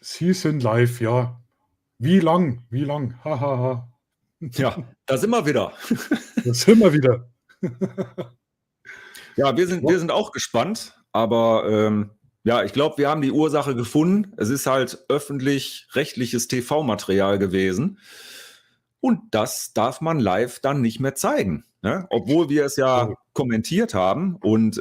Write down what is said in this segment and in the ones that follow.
Sie sind live, ja. Wie lang? Wie lang? Hahaha. Ja, da sind wir wieder. Da sind wir wieder. Ja, wir sind auch gespannt, aber ja, ich glaube, wir haben die Ursache gefunden. Es ist halt öffentlich-rechtliches TV-Material gewesen. Und das darf man live dann nicht mehr zeigen, ne? Obwohl wir es ja kommentiert haben und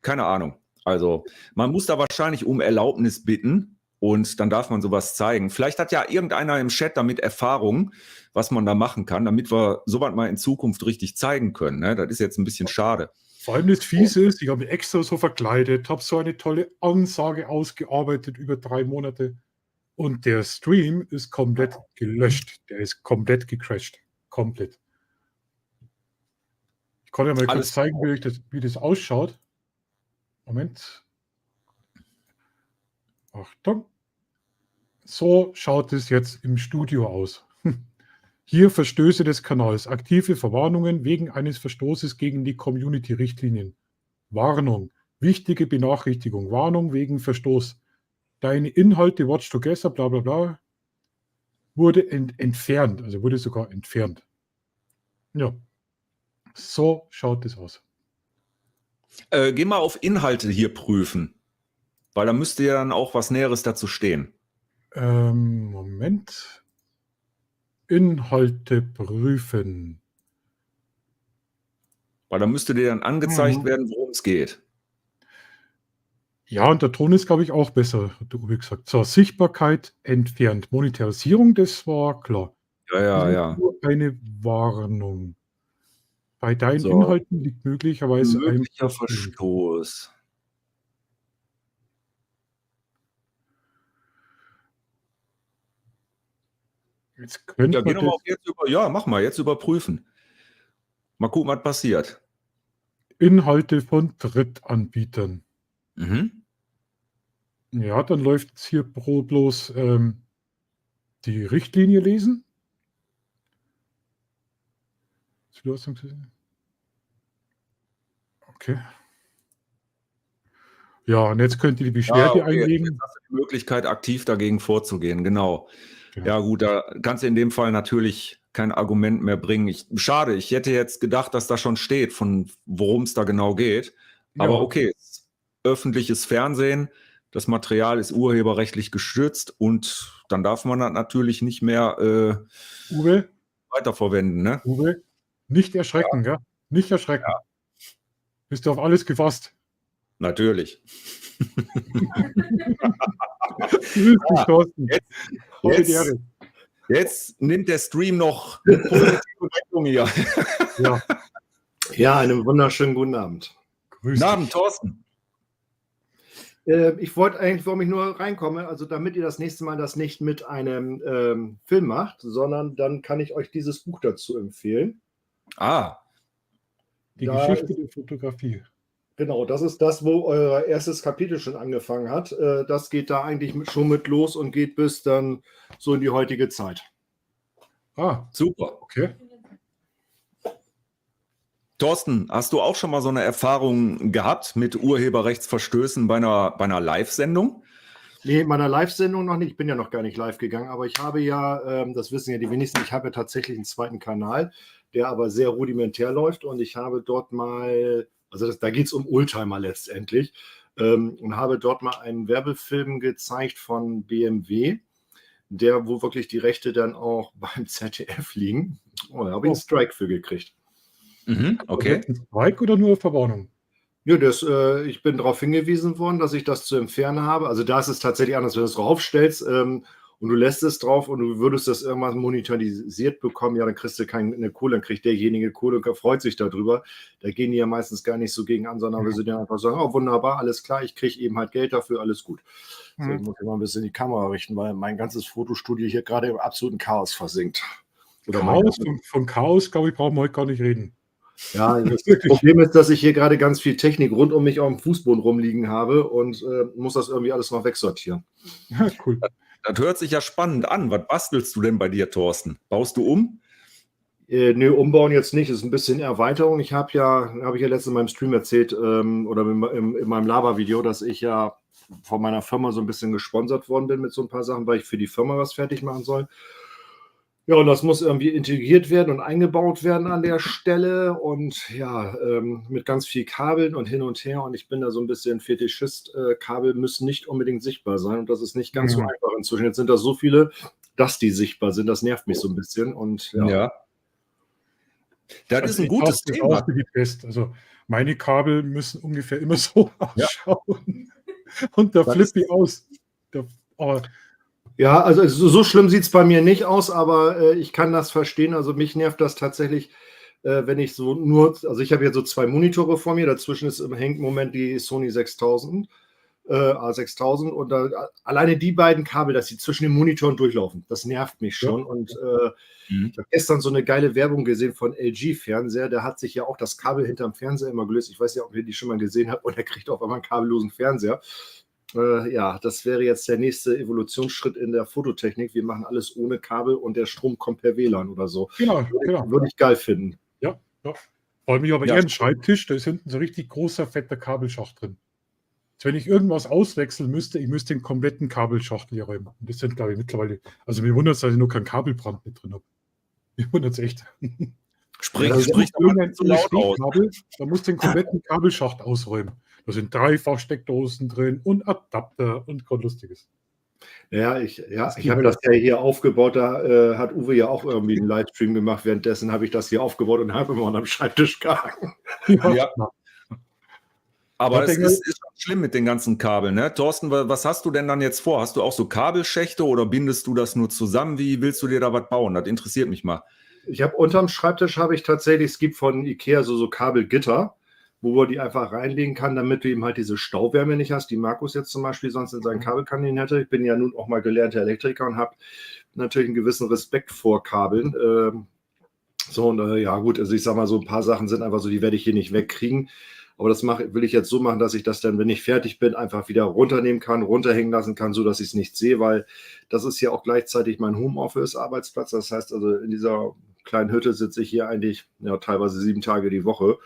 keine Ahnung. Also man muss da wahrscheinlich um Erlaubnis bitten und dann darf man sowas zeigen. Vielleicht hat ja irgendeiner im Chat damit Erfahrung, was man da machen kann, damit wir sowas mal in Zukunft richtig zeigen können, ne? Das ist jetzt ein bisschen schade. Vor allem das Fiese ist, ich habe mich extra so verkleidet, habe so eine tolle Ansage ausgearbeitet über 3 Monate und der Stream ist komplett gelöscht. Der ist komplett gecrashed. Komplett. Ich kann ja mal kurz zeigen, wie das ausschaut. Moment. Achtung. So schaut es jetzt im Studio aus. Hier Verstöße des Kanals. Aktive Verwarnungen wegen eines Verstoßes gegen die Community-Richtlinien. Warnung. Wichtige Benachrichtigung. Warnung wegen Verstoß. Deine Inhalte Watch Together, bla bla bla, wurde entfernt. Also wurde sogar entfernt. Ja. So schaut es aus. Geh mal auf Inhalte hier prüfen. Weil da müsste ja dann auch was Näheres dazu stehen. Moment. Inhalte prüfen. Weil da müsste dir dann angezeigt werden, worum es geht. Ja, und der Ton ist, glaube ich, auch besser, hat der Uwe gesagt. So, Sichtbarkeit entfernt. Monetarisierung, das war klar. Ja. Nur eine Warnung. Bei deinen So. Inhalten liegt möglicherweise ein möglicher Verstoß. Jetzt könnte Ja, geh man doch mal das auf jetzt ja, mach mal, jetzt überprüfen. Mal gucken, was passiert. Inhalte von Drittanbietern. Mhm. Ja, dann läuft es hier bloß die Richtlinie lesen. Okay. Ja, und jetzt könnt ihr die Beschwerde einlegen. Jetzt hast du die Möglichkeit, aktiv dagegen vorzugehen, genau. Genau. Ja gut, da kannst du in dem Fall natürlich kein Argument mehr bringen. Schade, ich hätte jetzt gedacht, dass da schon steht, von worum es da genau geht. Aber Ja. okay, öffentliches Fernsehen, das Material ist urheberrechtlich geschützt und dann darf man das natürlich nicht mehr Uwe, weiterverwenden, ne? Uwe, nicht erschrecken, ja? Nicht erschrecken. Ja. Bist du auf alles gefasst? Natürlich. Jetzt nimmt der Stream noch eine positive Wendung hier. Ja, einen wunderschönen guten Abend. Guten Abend, Thorsten. Ich wollte eigentlich, warum ich nur reinkomme, also damit ihr das nächste Mal das nicht mit einem Film macht, sondern dann kann ich euch dieses Buch dazu empfehlen. Die Geschichte der Fotografie. Genau, das ist das, wo euer erstes Kapitel schon angefangen hat. Das geht da eigentlich schon mit los und geht bis dann so in die heutige Zeit. Super. Okay. Thorsten, hast du auch schon mal so eine Erfahrung gehabt mit Urheberrechtsverstößen bei einer Live-Sendung? Nee, in meiner Live-Sendung noch nicht. Ich bin ja noch gar nicht live gegangen, aber ich habe ja, das wissen ja die wenigsten, ich habe ja tatsächlich einen zweiten Kanal, der aber sehr rudimentär läuft und ich habe dort mal, also da geht es um Oldtimer letztendlich, und habe dort mal einen Werbefilm gezeigt von BMW, der, wo wirklich die Rechte dann auch beim ZDF liegen. Oh, da habe ich einen Strike für gekriegt. Okay. Strike oder nur Verwarnung? Ja, ich bin darauf hingewiesen worden, dass ich das zu entfernen habe. Also da ist es tatsächlich anders, wenn du es draufstellst und du lässt es drauf und du würdest das irgendwann monetarisiert bekommen, ja, dann kriegst du keine Kohle, dann kriegt derjenige Kohle und freut sich darüber. Da gehen die ja meistens gar nicht so gegen an, sondern wir sind ja einfach sagen, oh wunderbar, alles klar, ich kriege eben halt Geld dafür, alles gut. So, ich muss immer ein bisschen die Kamera richten, weil mein ganzes Fotostudio hier gerade im absoluten Chaos versinkt. Von Chaos, glaube ich, brauchen wir heute gar nicht reden. Ja, das Problem ist, dass ich hier gerade ganz viel Technik rund um mich auf dem Fußboden rumliegen habe und muss das irgendwie alles noch wegsortieren. Ja, cool. Das hört sich ja spannend an. Was bastelst du denn bei dir, Thorsten? Baust du um? Nö, umbauen jetzt nicht. Das ist ein bisschen Erweiterung. Habe ich ja letztens in meinem Stream erzählt oder in meinem Lava-Video, dass ich ja von meiner Firma so ein bisschen gesponsert worden bin mit so ein paar Sachen, weil ich für die Firma was fertig machen soll. Ja, und das muss irgendwie integriert werden und eingebaut werden an der Stelle und ja, mit ganz viel Kabeln und hin und her. Und ich bin da so ein bisschen Fetischist. Kabel müssen nicht unbedingt sichtbar sein und das ist nicht ganz so Mhm. einfach inzwischen. Jetzt sind da so viele, dass die sichtbar sind. Das nervt mich so ein bisschen. Und ja, Ja. Das ist Also ein ich gutes das Thema. auch wie die Pest. Also meine Kabel müssen ungefähr immer so Ja. ausschauen. Und da Das flippe ich aus. Aber ja, also so schlimm sieht es bei mir nicht aus, aber ich kann das verstehen. Also mich nervt das tatsächlich, wenn ich so nur, also ich habe hier so 2 Monitore vor mir, dazwischen hängt im Moment die Sony 6000, A6000 und alleine die beiden Kabel, dass sie zwischen den Monitoren durchlaufen, das nervt mich Ja. schon. Und Mhm. ich habe gestern so eine geile Werbung gesehen von LG-Fernseher, der hat sich ja auch das Kabel hinterm Fernseher immer gelöst. Ich weiß nicht, ob ihr die schon mal gesehen habt und er kriegt auf einmal einen kabellosen Fernseher. Ja, das wäre jetzt der nächste Evolutionsschritt in der Fototechnik. Wir machen alles ohne Kabel und der Strom kommt per WLAN oder so. genau. Würde ich geil finden. Ja. Vor allem, ich habe Ja, eher einen Schreibtisch, da ist hinten so richtig großer, fetter Kabelschacht drin. Also wenn ich irgendwas auswechseln müsste, ich müsste den kompletten Kabelschachtel hier räumen. Und das sind, glaube ich, mittlerweile, also mir wundert es, dass ich nur keinen Kabelbrand mit drin habe. Mir wundert es echt. Sprich Also aber Irgendein nicht zu laut aus. USB-Kabel, da muss den kompletten Kabelschacht ausräumen. Da sind Dreifach-Steckdosen drin und Adapter und Gott lustiges. Ja, ich ist die habe Hölle. das ja hier aufgebaut. Da hat Uwe ja auch irgendwie einen Livestream gemacht. Währenddessen habe ich das hier aufgebaut und habe immer am Schreibtisch gehangen. Ja. Aber Ich es denke- ist schon schlimm mit den ganzen Kabeln, ne? Thorsten, was hast du denn dann jetzt vor? Hast du auch so Kabelschächte oder bindest du das nur zusammen? Wie willst du dir da was bauen? Das interessiert mich mal. Ich habe unterm Schreibtisch habe ich tatsächlich, es gibt von Ikea so Kabelgitter, wo man die einfach reinlegen kann, damit du eben halt diese Stauwärme nicht hast, die Markus jetzt zum Beispiel sonst in seinen Kabelkanälen hätte. Ich bin ja nun auch mal gelernter Elektriker und habe natürlich einen gewissen Respekt vor Kabeln. So, und ja gut, also ich sag mal, so ein paar Sachen sind einfach so, die werde ich hier nicht wegkriegen. Aber das will ich jetzt so machen, dass ich das dann, wenn ich fertig bin, einfach wieder runternehmen kann, runterhängen lassen kann, so dass ich es nicht sehe, weil das ist ja auch gleichzeitig mein Homeoffice-Arbeitsplatz. Das heißt also, in dieser kleinen Hütte sitze ich hier eigentlich ja, teilweise 7 Tage die Woche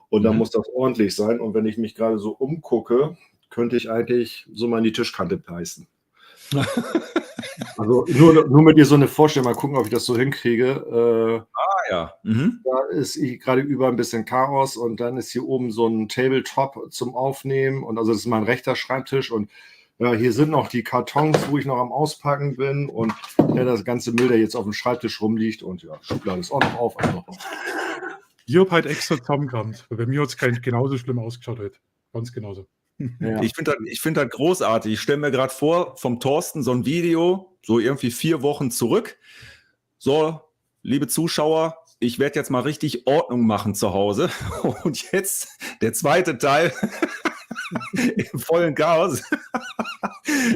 und dann muss das ordentlich sein. Und wenn ich mich gerade so umgucke, könnte ich eigentlich so mal in die Tischkante beißen. Also nur mit dir so eine Vorstellung, mal gucken, ob ich das so hinkriege. Ja. Mhm. Da ist gerade über ein bisschen Chaos und dann ist hier oben so ein Tabletop zum Aufnehmen und also das ist mein rechter Schreibtisch und ja, hier sind noch die Kartons, wo ich noch am Auspacken bin und ja, das ganze Müll, der jetzt auf dem Schreibtisch rumliegt und ja, Schublade ist auch noch auf. Also. Ich habe halt extra zusammengerammt, weil bei mir hat es genauso schlimm ausgeschaut heute. Ganz genauso. Ja. Ich finde das großartig. Ich stelle mir gerade vor, vom Thorsten so ein Video, so irgendwie 4 Wochen zurück. So, liebe Zuschauer, ich werde jetzt mal richtig Ordnung machen zu Hause. Und jetzt der zweite Teil im vollen Chaos.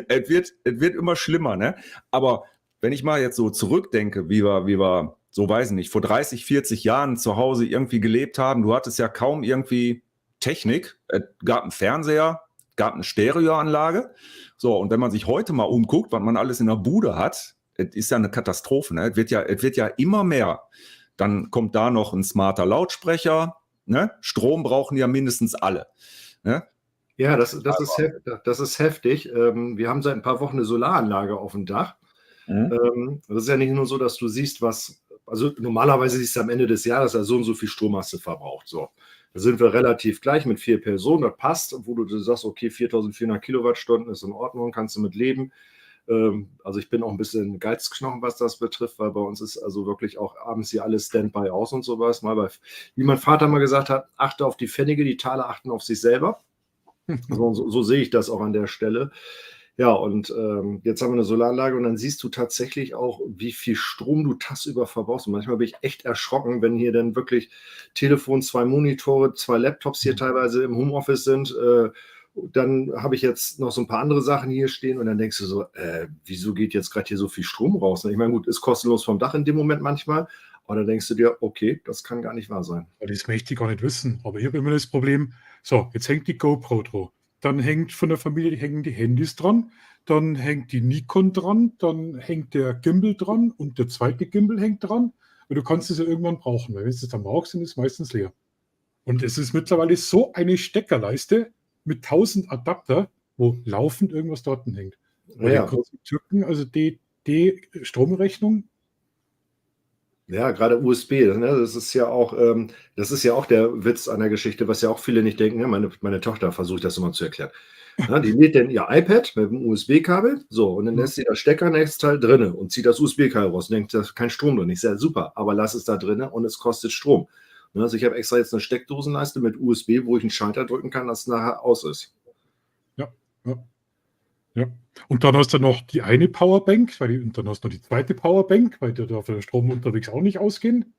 Es wird immer schlimmer, ne? Aber wenn ich mal jetzt so zurückdenke, wie wir, so weiß ich nicht, vor 30, 40 Jahren zu Hause irgendwie gelebt haben, du hattest ja kaum irgendwie Technik. Es gab einen Fernseher, gab eine Stereoanlage. So, und wenn man sich heute mal umguckt, was man alles in der Bude hat, es ist ja eine Katastrophe, ne? Es wird ja immer mehr. Dann kommt da noch ein smarter Lautsprecher, ne? Strom brauchen ja mindestens alle, ne? Ja, das ist heftig. Wir haben seit ein paar Wochen eine Solaranlage auf dem Dach. Das ist ja nicht nur so, dass du siehst, also normalerweise siehst du am Ende des Jahres, so und so viel Strom hast du verbraucht. So. Da sind wir relativ gleich mit 4 Personen, das passt, wo du sagst, okay, 4.400 Kilowattstunden ist in Ordnung, kannst du mit leben. Also ich bin auch ein bisschen Geizknochen, was das betrifft, weil bei uns ist also wirklich auch abends hier alles Standby aus und sowas. Wie mein Vater mal gesagt hat, achte auf die Pfennige, die Taler achten auf sich selber. So sehe ich das auch an der Stelle. Ja, und jetzt haben wir eine Solaranlage und dann siehst du tatsächlich auch, wie viel Strom du tagsüber verbrauchst. Und manchmal bin ich echt erschrocken, wenn hier dann wirklich Telefon, 2 Monitore, 2 Laptops hier teilweise im Homeoffice sind. Dann habe ich jetzt noch so ein paar andere Sachen hier stehen und dann denkst du so, wieso geht jetzt gerade hier so viel Strom raus? Ich meine, gut, ist kostenlos vom Dach in dem Moment manchmal, aber dann denkst du dir, okay, das kann gar nicht wahr sein. Das möchte ich gar nicht wissen. Aber ich habe immer das Problem, so, jetzt hängt die GoPro dran. Dann hängt von der Familie hängen die Handys dran. Dann hängt die Nikon dran. Dann hängt der Gimbal dran und der zweite Gimbal hängt dran. Und du kannst es ja irgendwann brauchen, weil wenn es dann brauchst, dann ist es meistens leer. Und es ist mittlerweile so eine Steckerleiste mit 1000 Adapter. wo laufend irgendwas dort hängt. Bei Ja. den kurzen Türken, also die Stromrechnung, Ja, gerade USB, ne? Das ist ja auch der Witz an der Geschichte, was ja auch viele nicht denken. Ja, meine Tochter versucht das immer zu erklären. Ja, die lädt dann ihr iPad mit dem USB-Kabel, so, und dann lässt sie das Steckernetzteil drinne und zieht das USB-Kabel raus und denkt, da ist kein Strom drin. Ich sage, super, aber lass es da drinne und es kostet Strom. Ne, also ich habe extra jetzt eine Steckdosenleiste mit USB, wo ich einen Schalter drücken kann, dass es nachher aus ist. ja. Und dann hast du noch die eine Powerbank, und dann hast du noch die zweite Powerbank, weil dir da für den Strom unterwegs auch nicht ausgehen.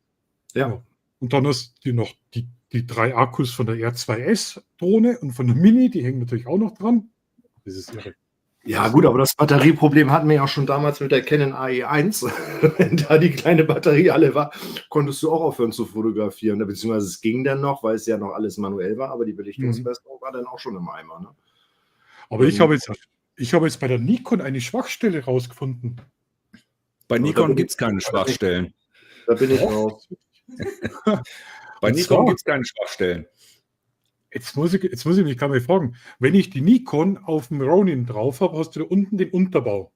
Ja. Und dann hast du noch die 3 Akkus von der R2S-Drohne und von der Mini, die hängen natürlich auch noch dran. Das ist irre. Ja, gut, aber das Batterieproblem hatten wir ja schon damals mit der Canon AE1. Wenn da die kleine Batterie alle war, konntest du auch aufhören zu fotografieren. Beziehungsweise es ging dann noch, weil es ja noch alles manuell war, aber die Belichtungsmessung war dann auch schon im Eimer. Ne? Aber ich habe jetzt bei der Nikon eine Schwachstelle rausgefunden. Bei da Nikon bin gibt es keine Schwachstellen. Da bin ich raus. Bei Und Nikon zwar- gibt es keine Schwachstellen. Jetzt muss ich mich gerade mal fragen, wenn ich die Nikon auf dem Ronin drauf habe, hast du da unten den Unterbau.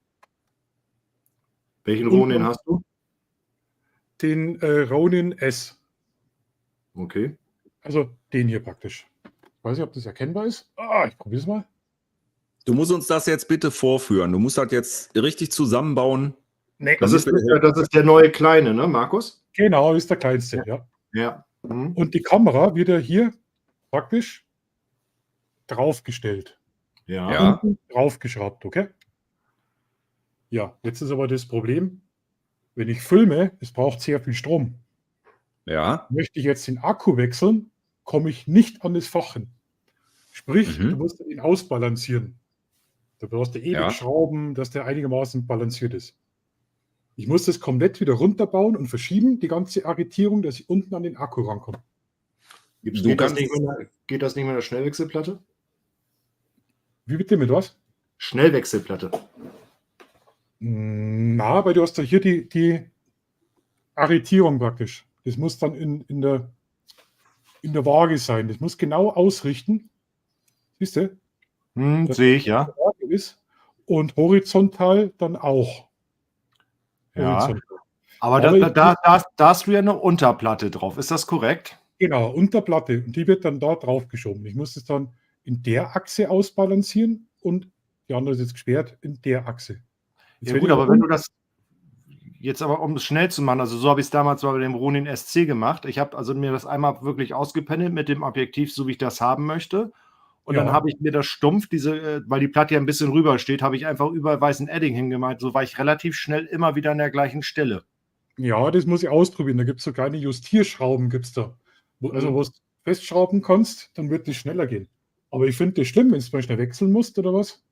Welchen Ronin hast du? Den Ronin S. Okay. Also den hier praktisch. Ich weiß nicht, ob das erkennbar ist. Ich probiere es mal. Du musst uns das jetzt bitte vorführen. Du musst das jetzt richtig zusammenbauen. Nee, Das ist der neue kleine, ne, Markus? genau, ist der kleinste, ja. Ja. Mhm. Und die Kamera wird ja hier praktisch draufgestellt. Ja. Ja. Unten draufgeschraubt, okay? Ja, jetzt ist aber das Problem, wenn ich filme, es braucht sehr viel Strom. Ja. Möchte ich jetzt den Akku wechseln, komme ich nicht an das Fach hin. Sprich, Mhm. du musst ihn ausbalancieren. Da brauchst du ewig Ja. Schrauben, dass der einigermaßen balanciert ist. Ich muss das komplett wieder runterbauen und verschieben, die ganze Arretierung, dass ich unten an den Akku rankomme. Du Geht das kannst- nicht mit einer Schnellwechselplatte? Wie bitte, mit was? Schnellwechselplatte. Na, weil du hast ja hier die Arretierung praktisch. Das muss dann in der Waage sein. Das muss genau ausrichten. Siehst du? Das- Sehe ich, ja. Waage ist. Und horizontal dann auch. Ja. Horizontal. Aber Aber da hast du ja eine Unterplatte drauf. Ist das korrekt? Genau, Unterplatte. Und die wird dann da drauf geschoben. Ich muss es dann in der Achse ausbalancieren und die andere ist jetzt gesperrt in der Achse. Jetzt Ja wenn gut, ich aber da wenn du das jetzt aber, um es schnell zu machen, also so habe ich es damals bei dem Ronin SC gemacht. Ich habe also mir das einmal wirklich ausgependelt mit dem Objektiv, so wie ich das haben möchte. Und Ja. dann habe ich mir das stumpf, weil die Platte ja ein bisschen rüber steht, habe ich einfach überall weißen Edding hingemalt. So war ich relativ schnell immer wieder an der gleichen Stelle. Ja, das muss ich ausprobieren. Da gibt es so kleine Justierschrauben, gibt's da. Also, Mhm. wo du festschrauben kannst, dann wird das schneller gehen. Aber ich finde das schlimm, wenn du mal schnell wechseln musst oder was.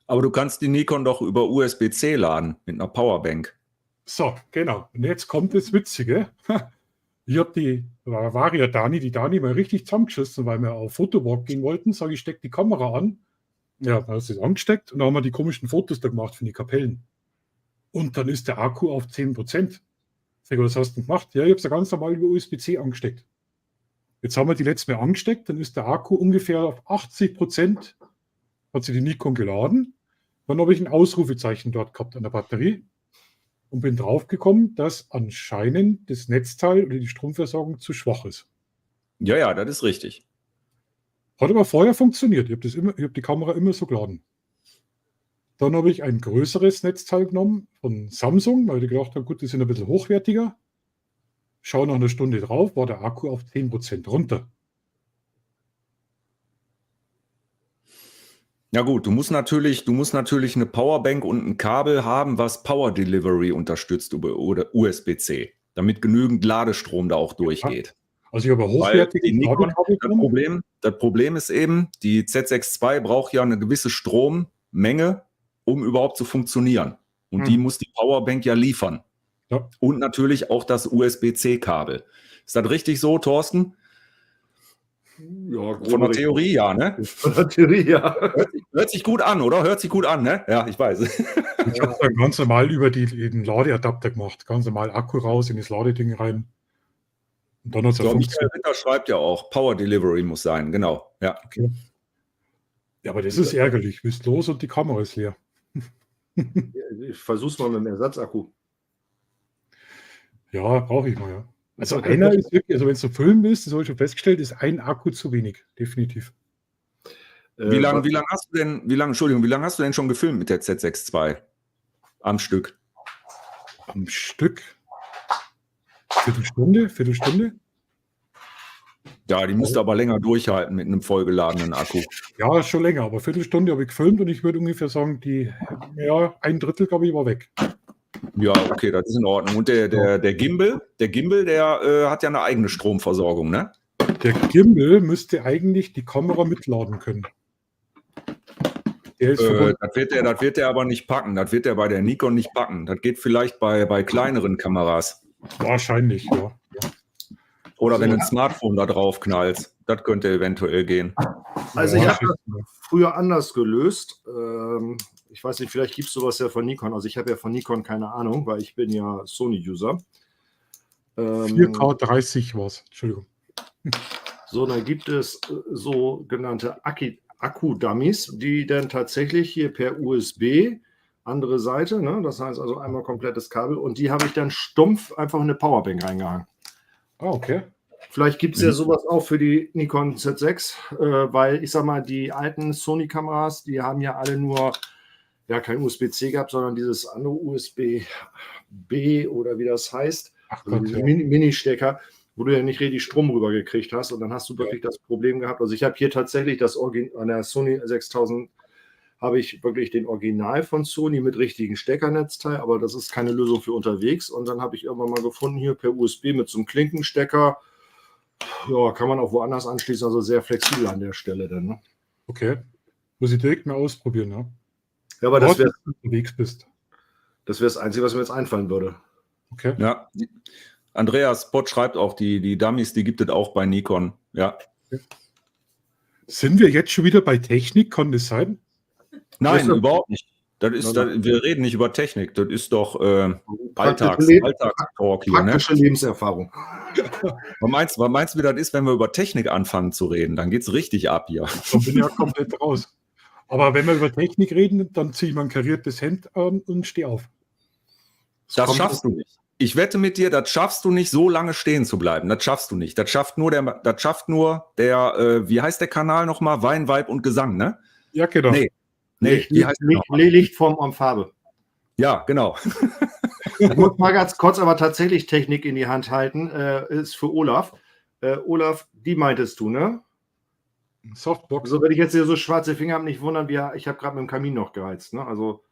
Aber du kannst die Nikon doch über USB-C laden mit einer Powerbank. So, genau. Und jetzt kommt das Witzige. Ich habe die Dani mal richtig zusammengeschissen, weil wir auf Fotowalk gehen wollten. Sage ich, steck die Kamera an. Ja, dann hast du es angesteckt und dann haben wir die komischen Fotos da gemacht von den Kapellen. Und dann ist der Akku auf 10%. Sag ich, was hast du denn gemacht? Ja, ich habe es ja ganz normal über USB-C angesteckt. Jetzt haben wir die letzte Mal angesteckt, dann ist der Akku ungefähr auf 80%, hat sich die Nikon geladen. Dann habe ich ein Ausrufezeichen dort gehabt an der Batterie und bin draufgekommen, dass anscheinend das Netzteil oder die Stromversorgung zu schwach ist. Ja, das ist richtig. Hat aber vorher funktioniert. Ich habe die Kamera immer so geladen. Dann habe ich ein größeres Netzteil genommen von Samsung, weil ich gedacht habe, gut, die sind ein bisschen hochwertiger. Schau nach einer Stunde drauf, war der Akku auf 10% runter. Ja gut, du musst natürlich eine Powerbank und ein Kabel haben, was Power Delivery unterstützt oder USB-C, damit genügend Ladestrom da auch durchgeht. Also ich habe Weil hochwertige die Nikon, Ladekabel genommen. das Problem ist eben, die Z6 II braucht ja eine gewisse Strommenge, um überhaupt zu funktionieren. Und die muss die Powerbank ja liefern. Ja. Und natürlich auch das USB-C-Kabel. Ist das richtig so, Thorsten? Ja, Von der Theorie, ja, ne? Von der Theorie, ja. Hört sich gut an, oder? Hört sich gut an, ne? Ja, ich weiß. Ich habe dann ganz normal über den Ladeadapter gemacht. Ganz normal Akku raus in das Ladeding rein. Und dann hat es So, Michael Ritter schreibt ja auch, Power Delivery muss sein, genau. Ja. Okay. Ja, aber das ist ärgerlich. Bist los und die Kamera ist leer. Ich versuch's mal mit dem Ersatzakku. Ja, brauche ich mal, ja. Also einer ist wirklich, also wenn du filmen willst, das habe ich schon festgestellt, ist ein Akku zu wenig, definitiv. Wie lange hast du denn schon gefilmt mit der Z6 II am Stück? Am Stück? Viertelstunde? Ja, die müsste aber länger durchhalten mit einem vollgeladenen Akku. Ja, schon länger, aber Viertelstunde habe ich gefilmt und ich würde ungefähr sagen, ein Drittel, glaube ich, war weg. Ja, okay, das ist in Ordnung. Und der Gimbal, der hat ja eine eigene Stromversorgung, ne? Der Gimbal müsste eigentlich die Kamera mitladen können. Der ist Das wird der aber nicht packen. Das wird der bei der Nikon nicht packen. Das geht vielleicht bei kleineren Kameras. wahrscheinlich, ja. Oder wenn du ein Smartphone da drauf knallst. Das könnte eventuell gehen. Also Ja, ich habe schätze das mal. früher anders gelöst. Ich weiß nicht, vielleicht gibt es sowas ja von Nikon. Also ich habe ja von Nikon keine Ahnung, weil ich bin ja Sony-User. 4K30 war es, Entschuldigung. So, dann gibt es sogenannte Akku-Dummies, die dann tatsächlich hier per USB, andere Seite, ne? Das heißt also einmal komplettes Kabel, und die habe ich dann stumpf einfach in eine Powerbank reingehangen. Ah, okay. Vielleicht gibt es ja sowas auch für die Nikon Z6, weil ich sag mal, die alten Sony-Kameras, die haben ja alle nur, ja, kein USB-C gehabt, sondern dieses andere USB-B oder wie das heißt, Ach also Gott, diese ja. Mini-Stecker, wo du ja nicht richtig Strom rübergekriegt hast, und dann hast du wirklich das Problem gehabt. Also ich habe hier tatsächlich an der Sony 6000 habe ich wirklich den Original von Sony mit richtigen Steckernetzteil, aber das ist keine Lösung für unterwegs. Und dann habe ich irgendwann mal gefunden, hier per USB mit so einem Klinkenstecker, ja, kann man auch woanders anschließen, also sehr flexibel an der Stelle dann. Ne? Okay. Muss ich direkt mal ausprobieren, ja. Ja, aber das wäre wenn du unterwegs bist. das Einzige, was mir jetzt einfallen würde. Okay. Ja. Andreas Pott schreibt auch, die Dummies, die gibt es auch bei Nikon. Ja. Sind wir jetzt schon wieder bei Technik? Kann das sein? Nein, Das ist- überhaupt nicht. Wir reden nicht über Technik. Das ist doch Alltagstalk hier. Ne? Praktische Lebenserfahrung. Was meinst du, wie das ist, wenn wir über Technik anfangen zu reden? Dann geht es richtig ab hier. Da bin ich ja komplett raus. Aber wenn wir über Technik reden, dann ziehe ich mein kariertes Hemd an und stehe auf. Das schaffst du nicht. Ich wette mit dir, das schaffst du nicht, so lange stehen zu bleiben. Das schaffst du nicht. Das schafft nur der, wie heißt der Kanal nochmal? Wein, Weib und Gesang, ne? Ja, genau. Nee, wie heißt der nochmal? Lichtform und Farbe. Ja, genau. Ich muss mal ganz kurz aber tatsächlich Technik in die Hand halten. Ist für Olaf. Olaf, die meintest du, ne? Softbox. Also wenn ich jetzt hier so schwarze Finger habe, nicht wundern, ich habe gerade mit dem Kamin noch geheizt. Ne? Also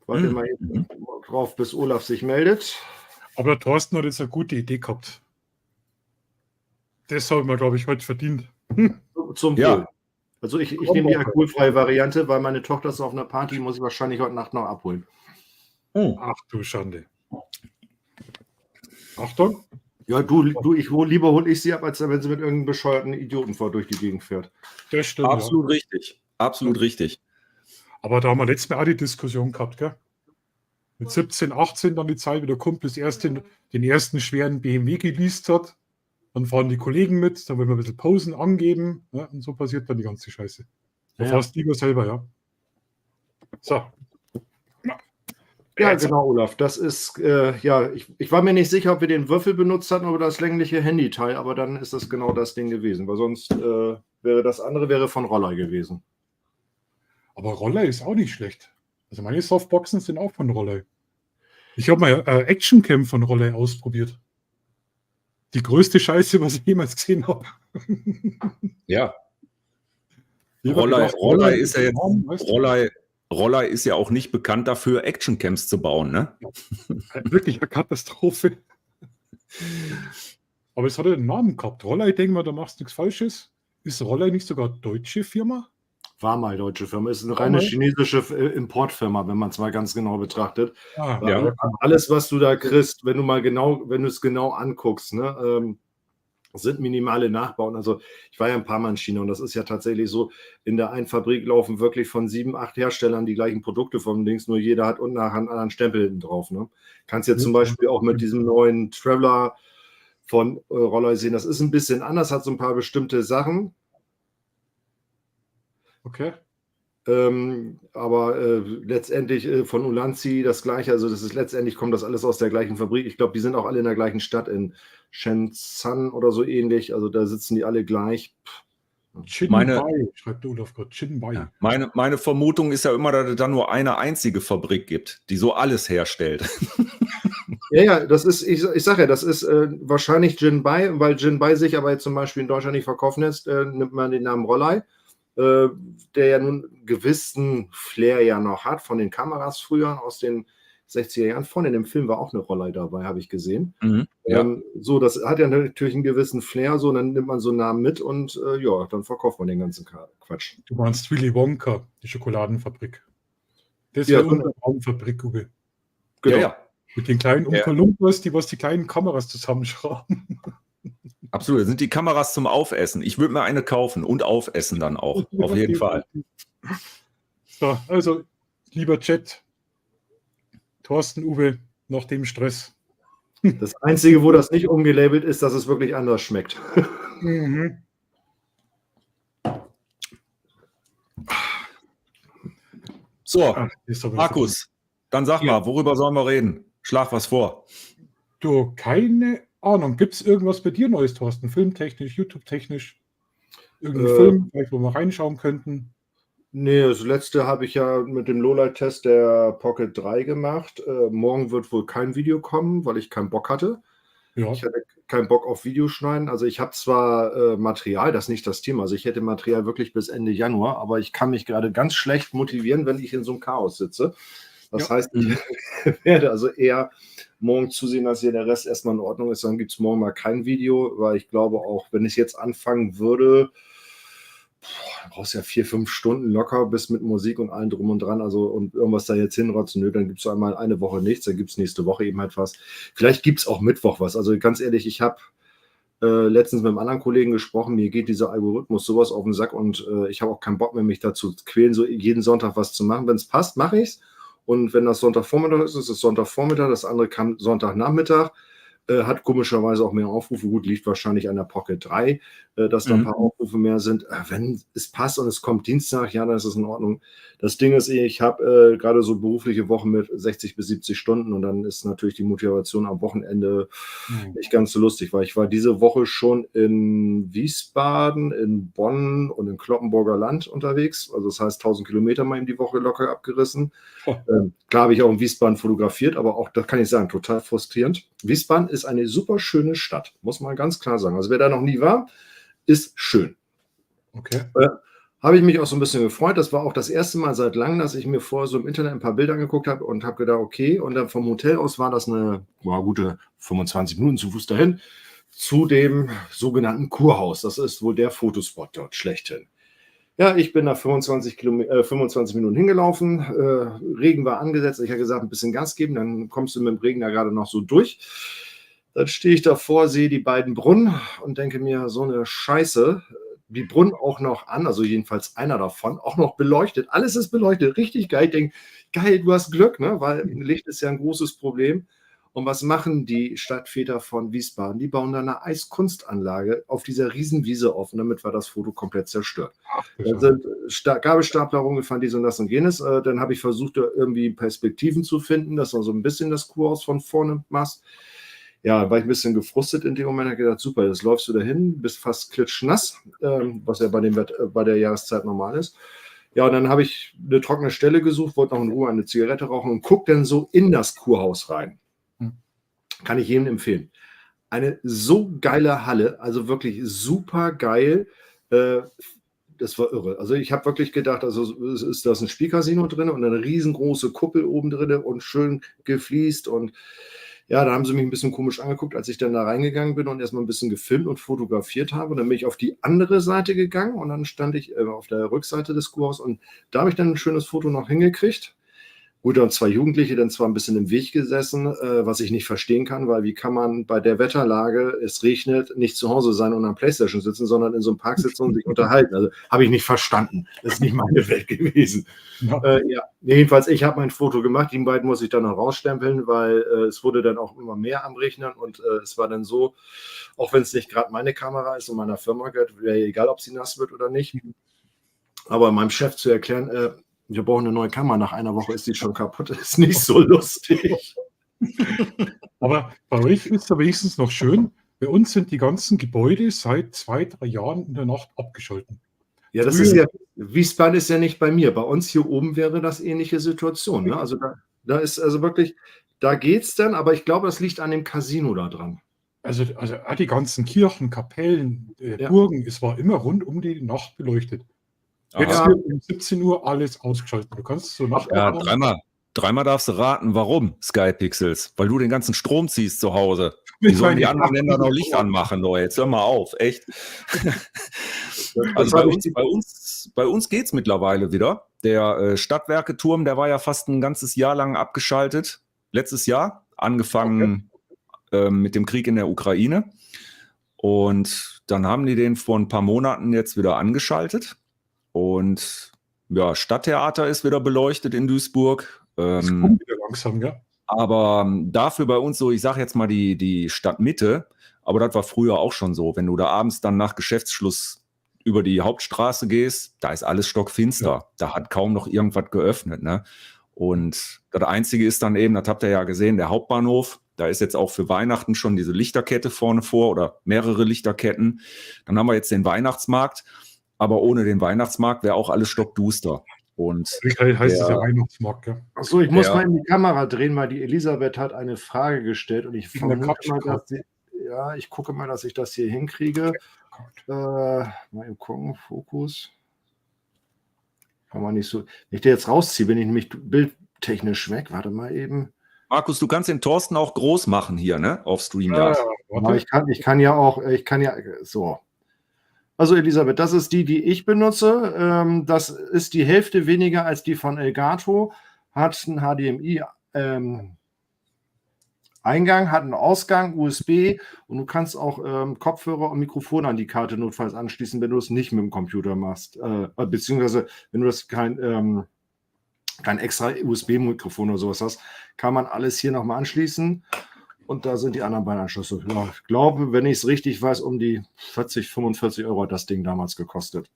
warte mal drauf, bis Olaf sich meldet. Aber der Thorsten hat jetzt eine gute Idee gehabt. Das habe ich mir, glaube ich, heute verdient. Zum Ja. Wohl. Also ich nehme die alkoholfreie Variante, weil meine Tochter ist auf einer Party, muss ich wahrscheinlich heute Nacht noch abholen. Ach du Schande. Achtung. Ja, lieber hole ich sie ab, als wenn sie mit irgendeinem bescheuerten Idioten durch die Gegend fährt. Das stimmt. Absolut richtig. Absolut richtig. Aber da haben wir letztes Mal auch die Diskussion gehabt, gell? Mit 17, 18 dann die Zeit, wie der Kumpel den ersten schweren BMW geleast hat. Dann fahren die Kollegen mit, dann wollen wir ein bisschen Pausen angeben. Ja, und so passiert dann die ganze Scheiße. Ja. Fast lieber selber, ja. So. Ja, genau, Olaf. Das ist, ich war mir nicht sicher, ob wir den Würfel benutzt hatten oder das längliche Handyteil, aber dann ist das genau das Ding gewesen, weil sonst wäre das andere von Roller gewesen. Aber Roller ist auch nicht schlecht. Also meine Softboxen sind auch von Roller. Ich habe mal Actioncam von Roller ausprobiert. Die größte Scheiße, was ich jemals gesehen habe. Ja. Ich hab Roller gedacht, ist ja jetzt, enorm, weißt du? Roller ist ja auch nicht bekannt dafür, Actioncams zu bauen, ne? Wirklich eine Katastrophe. Aber es hat einen Namen gehabt. Roller, ich denke mal, da machst du nichts Falsches. Ist Roller nicht sogar eine deutsche Firma? War mal deutsche Firma, ist eine reine chinesische Importfirma, wenn man es mal ganz genau betrachtet. Ja. Alles, was du da kriegst, wenn du es genau anguckst, ne, sind minimale Nachbauen. Also ich war ja ein paar Mal in China und das ist ja tatsächlich so, in der einen Fabrik laufen wirklich von 7, 8 Herstellern die gleichen Produkte vom Dings, nur jeder hat unten nachher einen anderen Stempel hinten drauf. Ne? Kannst jetzt zum Beispiel auch mit diesem neuen Traveler von Roller sehen, das ist ein bisschen anders, hat so ein paar bestimmte Sachen. Okay. Aber letztendlich von Ulanzi das Gleiche. Also das ist letztendlich, kommt das alles aus der gleichen Fabrik. Ich glaube, die sind auch alle in der gleichen Stadt, in Shenzhen oder so ähnlich. Also da sitzen die alle gleich. Chinbai, schreibt Olaf Gott. Chinbai. Ja, meine Vermutung ist ja immer, dass es da nur eine einzige Fabrik gibt, die so alles herstellt. Ja, das ist, ich sage ja, das ist wahrscheinlich Jinbei, weil Jinbei sich aber jetzt zum Beispiel in Deutschland nicht verkaufen lässt, nimmt man den Namen Rollei, der ja nun einen gewissen Flair ja noch hat von den Kameras früher aus den 60er Jahren. Vorne in dem Film war auch eine Rollei dabei, habe ich gesehen. Ja. So, das hat ja natürlich einen gewissen Flair, so, dann nimmt man so einen Namen mit und ja, dann verkauft man den ganzen Quatsch. Du meinst Willy Wonka, die Schokoladenfabrik. Das Ja, wäre unsere Traumfabrik, Uwe. Genau. Ja. Mit den kleinen Ja. Umpa-Lumpas, die kleinen Kameras zusammenschrauben. Absolut, das sind die Kameras zum Aufessen. Ich würde mir eine kaufen und aufessen dann auch, auf jeden Fall. So, also, lieber Chat, Thorsten, Uwe, nach dem Stress. Das Einzige, wo das nicht umgelabelt ist, dass es wirklich anders schmeckt. Mhm. So, Ach, ist aber Markus, dann sag mal, worüber sollen wir reden? Schlag was vor. Du, keine Ahnung. Gibt es irgendwas bei dir Neues, Thorsten? Filmtechnisch, YouTube-technisch? Irgendein Film, vielleicht, wo wir reinschauen könnten? Nee, das letzte habe ich ja mit dem Lowlight-Test der Pocket 3 gemacht. Morgen wird wohl kein Video kommen, weil ich keinen Bock hatte. Ja. Ich hatte keinen Bock auf Videoschneiden. Also ich habe zwar Material, das ist nicht das Thema. Also ich hätte Material wirklich bis Ende Januar, aber ich kann mich gerade ganz schlecht motivieren, wenn ich in so einem Chaos sitze. Das heißt, ich werde also eher morgen zusehen, dass hier der Rest erstmal in Ordnung ist. Dann gibt es morgen mal kein Video, weil ich glaube auch, wenn ich jetzt anfangen würde, dann brauchst du ja 4-5 Stunden locker bis mit Musik und allem drum und dran. Also und irgendwas da jetzt hinrotzen, nö, dann gibt es einmal eine Woche nichts, dann gibt es nächste Woche eben halt was. Vielleicht gibt es auch Mittwoch was. Also ganz ehrlich, ich habe letztens mit einem anderen Kollegen gesprochen, mir geht dieser Algorithmus sowas auf den Sack und ich habe auch keinen Bock mehr, mich dazu zu quälen, so jeden Sonntag was zu machen. Wenn es passt, mache ich es. Und wenn das Sonntagvormittag ist, ist es Sonntagvormittag, das andere kam Sonntagnachmittag. Hat komischerweise auch mehr Aufrufe. Gut, liegt wahrscheinlich an der Pocket 3, dass da ein paar Aufrufe mehr sind. Wenn es passt und es kommt Dienstag, ja, dann ist es in Ordnung. Das Ding ist, ich habe gerade so berufliche Wochen mit 60 bis 70 Stunden und dann ist natürlich die Motivation am Wochenende nicht ganz so lustig, weil ich war diese Woche schon in Wiesbaden, in Bonn und in Cloppenburger Land unterwegs. Also das heißt 1000 Kilometer mal in die Woche locker abgerissen. Klar habe ich auch in Wiesbaden fotografiert, aber auch, das kann ich sagen, total frustrierend. Wiesbaden ist eine super schöne Stadt, muss man ganz klar sagen. Also wer da noch nie war, ist schön. Okay. Habe ich mich auch so ein bisschen gefreut. Das war auch das erste Mal seit langem, dass ich mir vorher so im Internet ein paar Bilder angeguckt habe und habe gedacht, okay, und dann vom Hotel aus war das eine gute 25 Minuten zu Fuß dahin zu dem sogenannten Kurhaus. Das ist wohl der Fotospot dort schlechthin. Ja, ich bin da 25 Minuten hingelaufen. Regen war angesetzt. Ich habe gesagt, ein bisschen Gas geben, dann kommst du mit dem Regen da gerade noch so durch. Dann stehe ich davor, sehe die beiden Brunnen und denke mir, so eine Scheiße. Die Brunnen auch noch an, also jedenfalls einer davon, auch noch beleuchtet. Alles ist beleuchtet, richtig geil. Ich denke, geil, du hast Glück, ne? Weil Licht ist ja ein großes Problem. Und was machen die Stadtväter von Wiesbaden? Die bauen da eine Eiskunstanlage auf dieser Riesenwiese auf, und damit war das Foto komplett zerstört. Da sind Gabelstapler rumgefahren, dies und das und jenes. Dann habe ich versucht, da irgendwie Perspektiven zu finden, dass man so ein bisschen das Kurhaus von vorne machst. Ja, war ich ein bisschen gefrustet in dem Moment, habe gedacht, super, jetzt läufst du dahin, bist fast klitschnass, was ja bei der Jahreszeit normal ist. Ja, und dann habe ich eine trockene Stelle gesucht, wollte noch in Ruhe eine Zigarette rauchen und gucke dann so in das Kurhaus rein. Kann ich jedem empfehlen. Eine so geile Halle, also wirklich super geil. Das war irre. Also ich habe wirklich gedacht, also ist das ein Spielcasino drin und eine riesengroße Kuppel oben drin und schön gefliest und ja, da haben sie mich ein bisschen komisch angeguckt, als ich dann da reingegangen bin und erstmal ein bisschen gefilmt und fotografiert habe. Und dann bin ich auf die andere Seite gegangen und dann stand ich auf der Rückseite des Kurhauses und da habe ich dann ein schönes Foto noch hingekriegt. Gut, und 2 Jugendliche dann zwar ein bisschen im Weg gesessen, was ich nicht verstehen kann, weil wie kann man bei der Wetterlage, es regnet, nicht zu Hause sein und am Playstation sitzen, sondern in so einem Park sitzen und sich unterhalten. Also habe ich nicht verstanden. Das ist nicht meine Welt gewesen. Ja. Jedenfalls, ich habe mein Foto gemacht. Die beiden muss ich dann noch rausstempeln, weil es wurde dann auch immer mehr am Regnen und es war dann so, auch wenn es nicht gerade meine Kamera ist und meiner Firma gehört, wäre egal, ob sie nass wird oder nicht. Aber meinem Chef zu erklären, wir brauchen eine neue Kamera, nach einer Woche ist die schon kaputt, ist nicht so lustig. Aber bei euch ist es wenigstens noch schön, bei uns sind die ganzen Gebäude seit 2, 3 Jahren in der Nacht abgeschalten. Ja, das ist ja, Wiesbaden ist ja nicht bei mir. Bei uns hier oben wäre das ähnliche Situation. Ne? Also da ist also wirklich, da geht's dann, aber ich glaube, das liegt an dem Casino da dran. Also auch die ganzen Kirchen, Kapellen, Ja. Burgen, es war immer rund um die Nacht beleuchtet. Jetzt Ja. wird um 17 Uhr alles ausgeschaltet. Du kannst so Nacht. Ja, dreimal darfst du raten, warum, Skypixels? Weil du den ganzen Strom ziehst zu Hause. Wie sollen die anderen Länder noch Licht anmachen, Leute? Jetzt hör mal auf, echt. Also bei uns geht es mittlerweile wieder. Der Stadtwerketurm, der war ja fast ein ganzes Jahr lang abgeschaltet. Letztes Jahr, angefangen mit dem Krieg in der Ukraine. Und dann haben die den vor ein paar Monaten jetzt wieder angeschaltet. Und ja, Stadttheater ist wieder beleuchtet in Duisburg. Es kommt wieder langsam, ja. Aber dafür bei uns so, ich sage jetzt mal die Stadtmitte, aber das war früher auch schon so. Wenn du da abends dann nach Geschäftsschluss über die Hauptstraße gehst, da ist alles stockfinster. Ja. Da hat kaum noch irgendwas geöffnet. Ne? Und das Einzige ist dann eben, das habt ihr ja gesehen, der Hauptbahnhof. Da ist jetzt auch für Weihnachten schon diese Lichterkette vorne vor oder mehrere Lichterketten. Dann haben wir jetzt den Weihnachtsmarkt. Aber ohne den Weihnachtsmarkt wäre auch alles stockduster. Und heißt es ja Weihnachtsmarkt, ja. Achso, ich muss mal in die Kamera drehen, weil die Elisabeth hat eine Frage gestellt und ich vermute mal, dass ich gucke mal, dass ich das hier hinkriege. Mal eben gucken, Fokus. Kann man nicht so. Wenn ich den jetzt rausziehe, bin ich nämlich bildtechnisch weg. Warte mal eben. Markus, du kannst den Thorsten auch groß machen hier, ne? Auf StreamYard. Ja, ich kann ja so. Also Elisabeth, das ist die ich benutze. Das ist die Hälfte weniger als die von Elgato. Hat einen HDMI-Eingang, hat einen Ausgang, USB und du kannst auch Kopfhörer und Mikrofon an die Karte notfalls anschließen, wenn du es nicht mit dem Computer machst. Beziehungsweise, wenn du das kein extra USB-Mikrofon oder sowas hast, kann man alles hier nochmal anschließen. Und da sind die anderen beiden Anschlüsse. Ja, ich glaube, wenn ich es richtig weiß, um die 40, 45 Euro hat das Ding damals gekostet.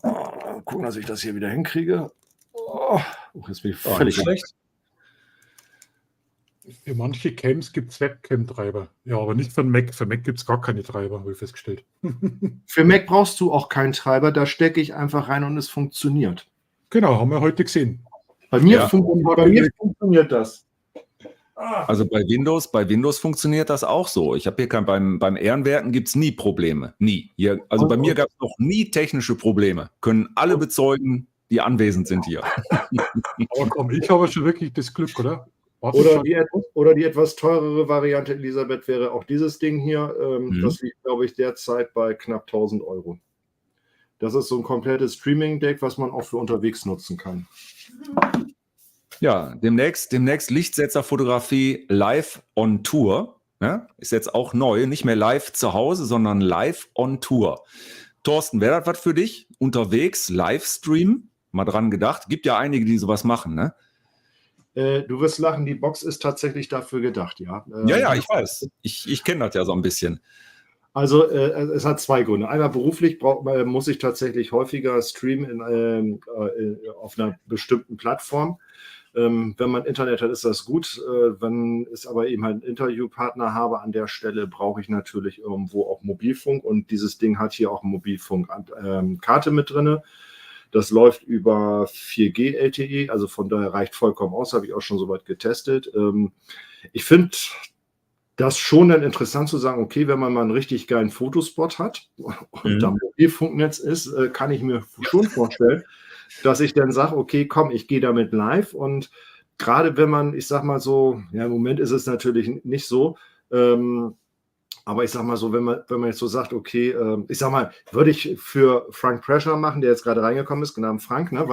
Gucken, dass ich das hier wieder hinkriege. Jetzt bin ich völlig schlecht. Für manche Cams gibt es Webcam-Treiber. Ja, aber nicht für Mac. Für Mac gibt es gar keine Treiber, habe ich festgestellt. Für Mac brauchst du auch keinen Treiber. Da stecke ich einfach rein und es funktioniert. Genau, haben wir heute gesehen. Bei mir funktioniert das. Also bei Windows funktioniert das auch so. Ich habe hier beim Ehrenwerten gibt es nie Probleme. Nie. Also bei mir gab es noch nie technische Probleme. Können alle bezeugen, die anwesend sind hier. Aber komm, ich habe schon wirklich das Glück, oder? Oder die etwas teurere Variante, Elisabeth, wäre auch dieses Ding hier. Das liegt, glaube ich, derzeit bei knapp 1000 Euro. Das ist so ein komplettes Streaming-Deck, was man auch für unterwegs nutzen kann. Ja, demnächst Lichtsetzerfotografie live on Tour. Ne? Ist jetzt auch neu, nicht mehr live zu Hause, sondern live on Tour. Thorsten, wäre das was für dich? Unterwegs, Livestream? Mal dran gedacht. Gibt ja einige, die sowas machen, ne? Du wirst lachen, die Box ist tatsächlich dafür gedacht, ja. Ja, ich weiß. Ich kenne das ja so ein bisschen. Also es hat zwei Gründe. Einmal beruflich muss ich tatsächlich häufiger streamen auf einer bestimmten Plattform. Wenn man Internet hat, ist das gut. Wenn ich aber eben halt einen Interviewpartner habe an der Stelle, brauche ich natürlich irgendwo auch Mobilfunk. Und dieses Ding hat hier auch eine Mobilfunkkarte mit drin. Das läuft über 4G LTE, also von daher reicht vollkommen aus, habe ich auch schon soweit getestet. Ich finde das schon dann interessant zu sagen, okay, wenn man mal einen richtig geilen Fotospot hat und da Mobilfunknetz ist, kann ich mir schon vorstellen, dass ich dann sage, okay, komm, ich gehe damit live. Und gerade wenn man, ich sag mal so, ja, im Moment ist es natürlich nicht so, aber ich sag mal so, wenn man jetzt so sagt, okay, ich sag mal, würde ich für Frank Pressure machen, der jetzt gerade reingekommen ist, genannt Frank, ne?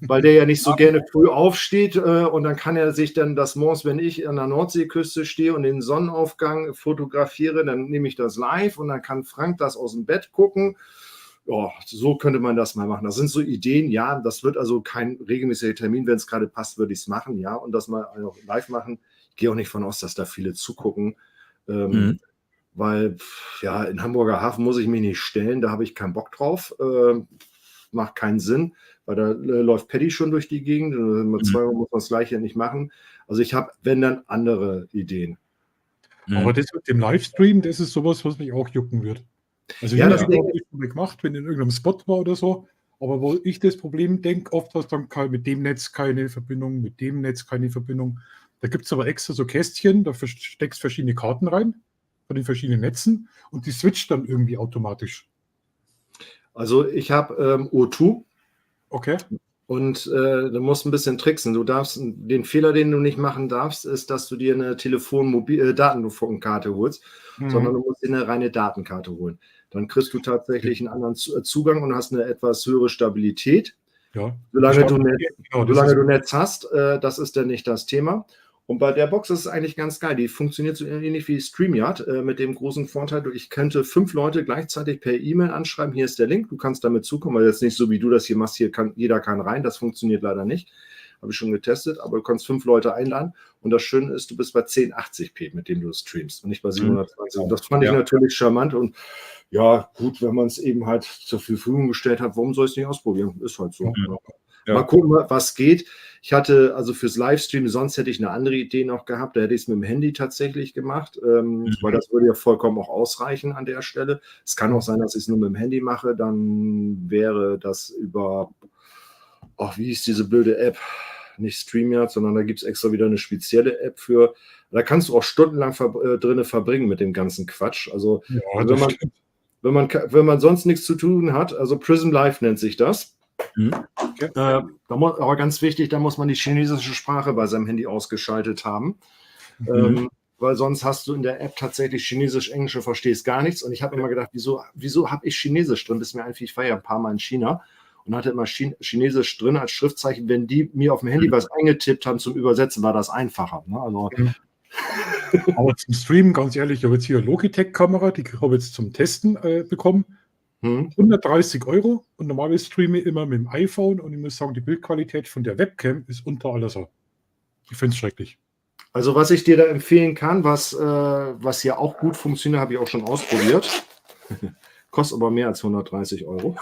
Weil der ja nicht so gerne früh aufsteht und dann kann er sich dann das morgens, wenn ich an der Nordseeküste stehe und den Sonnenaufgang fotografiere, dann nehme ich das live und dann kann Frank das aus dem Bett gucken. Ja, so könnte man das mal machen. Das sind so Ideen, ja, das wird also kein regelmäßiger Termin, wenn es gerade passt, würde ich es machen, ja, und das mal live machen. Ich gehe auch nicht von aus, dass da viele zugucken. weil ja, in Hamburger Hafen muss ich mich nicht stellen, da habe ich keinen Bock drauf. Macht keinen Sinn, weil da läuft Paddy schon durch die Gegend und mit 2 Uhr muss man das Gleiche nicht machen. Also ich habe, wenn dann, andere Ideen. Aber das mit dem Livestream, das ist sowas, was mich auch jucken wird. Also Ja, hier das habe ich schon mal gemacht, wenn in irgendeinem Spot war oder so. Aber wo ich das Problem denke, oft hast du dann mit dem Netz keine Verbindung, mit dem Netz keine Verbindung. Da gibt es aber extra so Kästchen, da steckst verschiedene Karten rein von den verschiedenen Netzen und die switcht dann irgendwie automatisch. Also ich habe O2 Okay. und du musst ein bisschen tricksen. Du darfst, den Fehler, den du nicht machen darfst, ist, dass du dir eine Datenkarte holst, sondern du musst dir eine reine Datenkarte holen. Dann kriegst du tatsächlich einen anderen Zugang und hast eine etwas höhere Stabilität. Ja. Solange du Netz hast, das ist dann nicht das Thema. Und bei der Box ist es eigentlich ganz geil. Die funktioniert so ähnlich wie StreamYard mit dem großen Vorteil, ich könnte 5 Leute gleichzeitig per E-Mail anschreiben, hier ist der Link, du kannst damit zukommen, weil jetzt nicht so wie du das hier machst, jeder kann rein, das funktioniert leider nicht. Habe ich schon getestet, aber du kannst 5 Leute einladen und das Schöne ist, du bist bei 1080p, mit dem du streamst und nicht bei 720. Und das fand ich natürlich charmant und ja, gut, wenn man es eben halt zur Verfügung gestellt hat, warum soll ich es nicht ausprobieren? Ist halt so. Ja. Mal gucken, was geht. Ich hatte also fürs Livestream, sonst hätte ich eine andere Idee noch gehabt. Da hätte ich es mit dem Handy tatsächlich gemacht, weil das würde ja vollkommen auch ausreichen an der Stelle. Es kann auch sein, dass ich es nur mit dem Handy mache. Dann wäre das über, wie hieß diese blöde App? Nicht StreamYard, sondern da gibt es extra wieder eine spezielle App für. Da kannst du auch stundenlang drinnen verbringen mit dem ganzen Quatsch. Also ja, wenn man sonst nichts zu tun hat, also Prism Live nennt sich das. Okay. Aber ganz wichtig, da muss man die chinesische Sprache bei seinem Handy ausgeschaltet haben, weil sonst hast du in der App tatsächlich Chinesisch, Englisch, verstehst gar nichts. Und ich habe immer gedacht, wieso habe ich Chinesisch drin? Bis mir einfach, ich war ja ein paar Mal in China und hatte immer Chinesisch drin als Schriftzeichen. Wenn die mir auf dem Handy was eingetippt haben zum Übersetzen, war das einfacher. Ne? Also, aber zum Streamen, ganz ehrlich, ich habe jetzt hier eine Logitech-Kamera, die habe ich jetzt zum Testen bekommen. 130 € und normalerweise streame ich immer mit dem iPhone und ich muss sagen, die Bildqualität von der Webcam ist unter aller Sau. Ich finde es schrecklich. Also was ich dir da empfehlen kann, was ja auch gut funktioniert, habe ich auch schon ausprobiert. Kostet aber mehr als 130 €.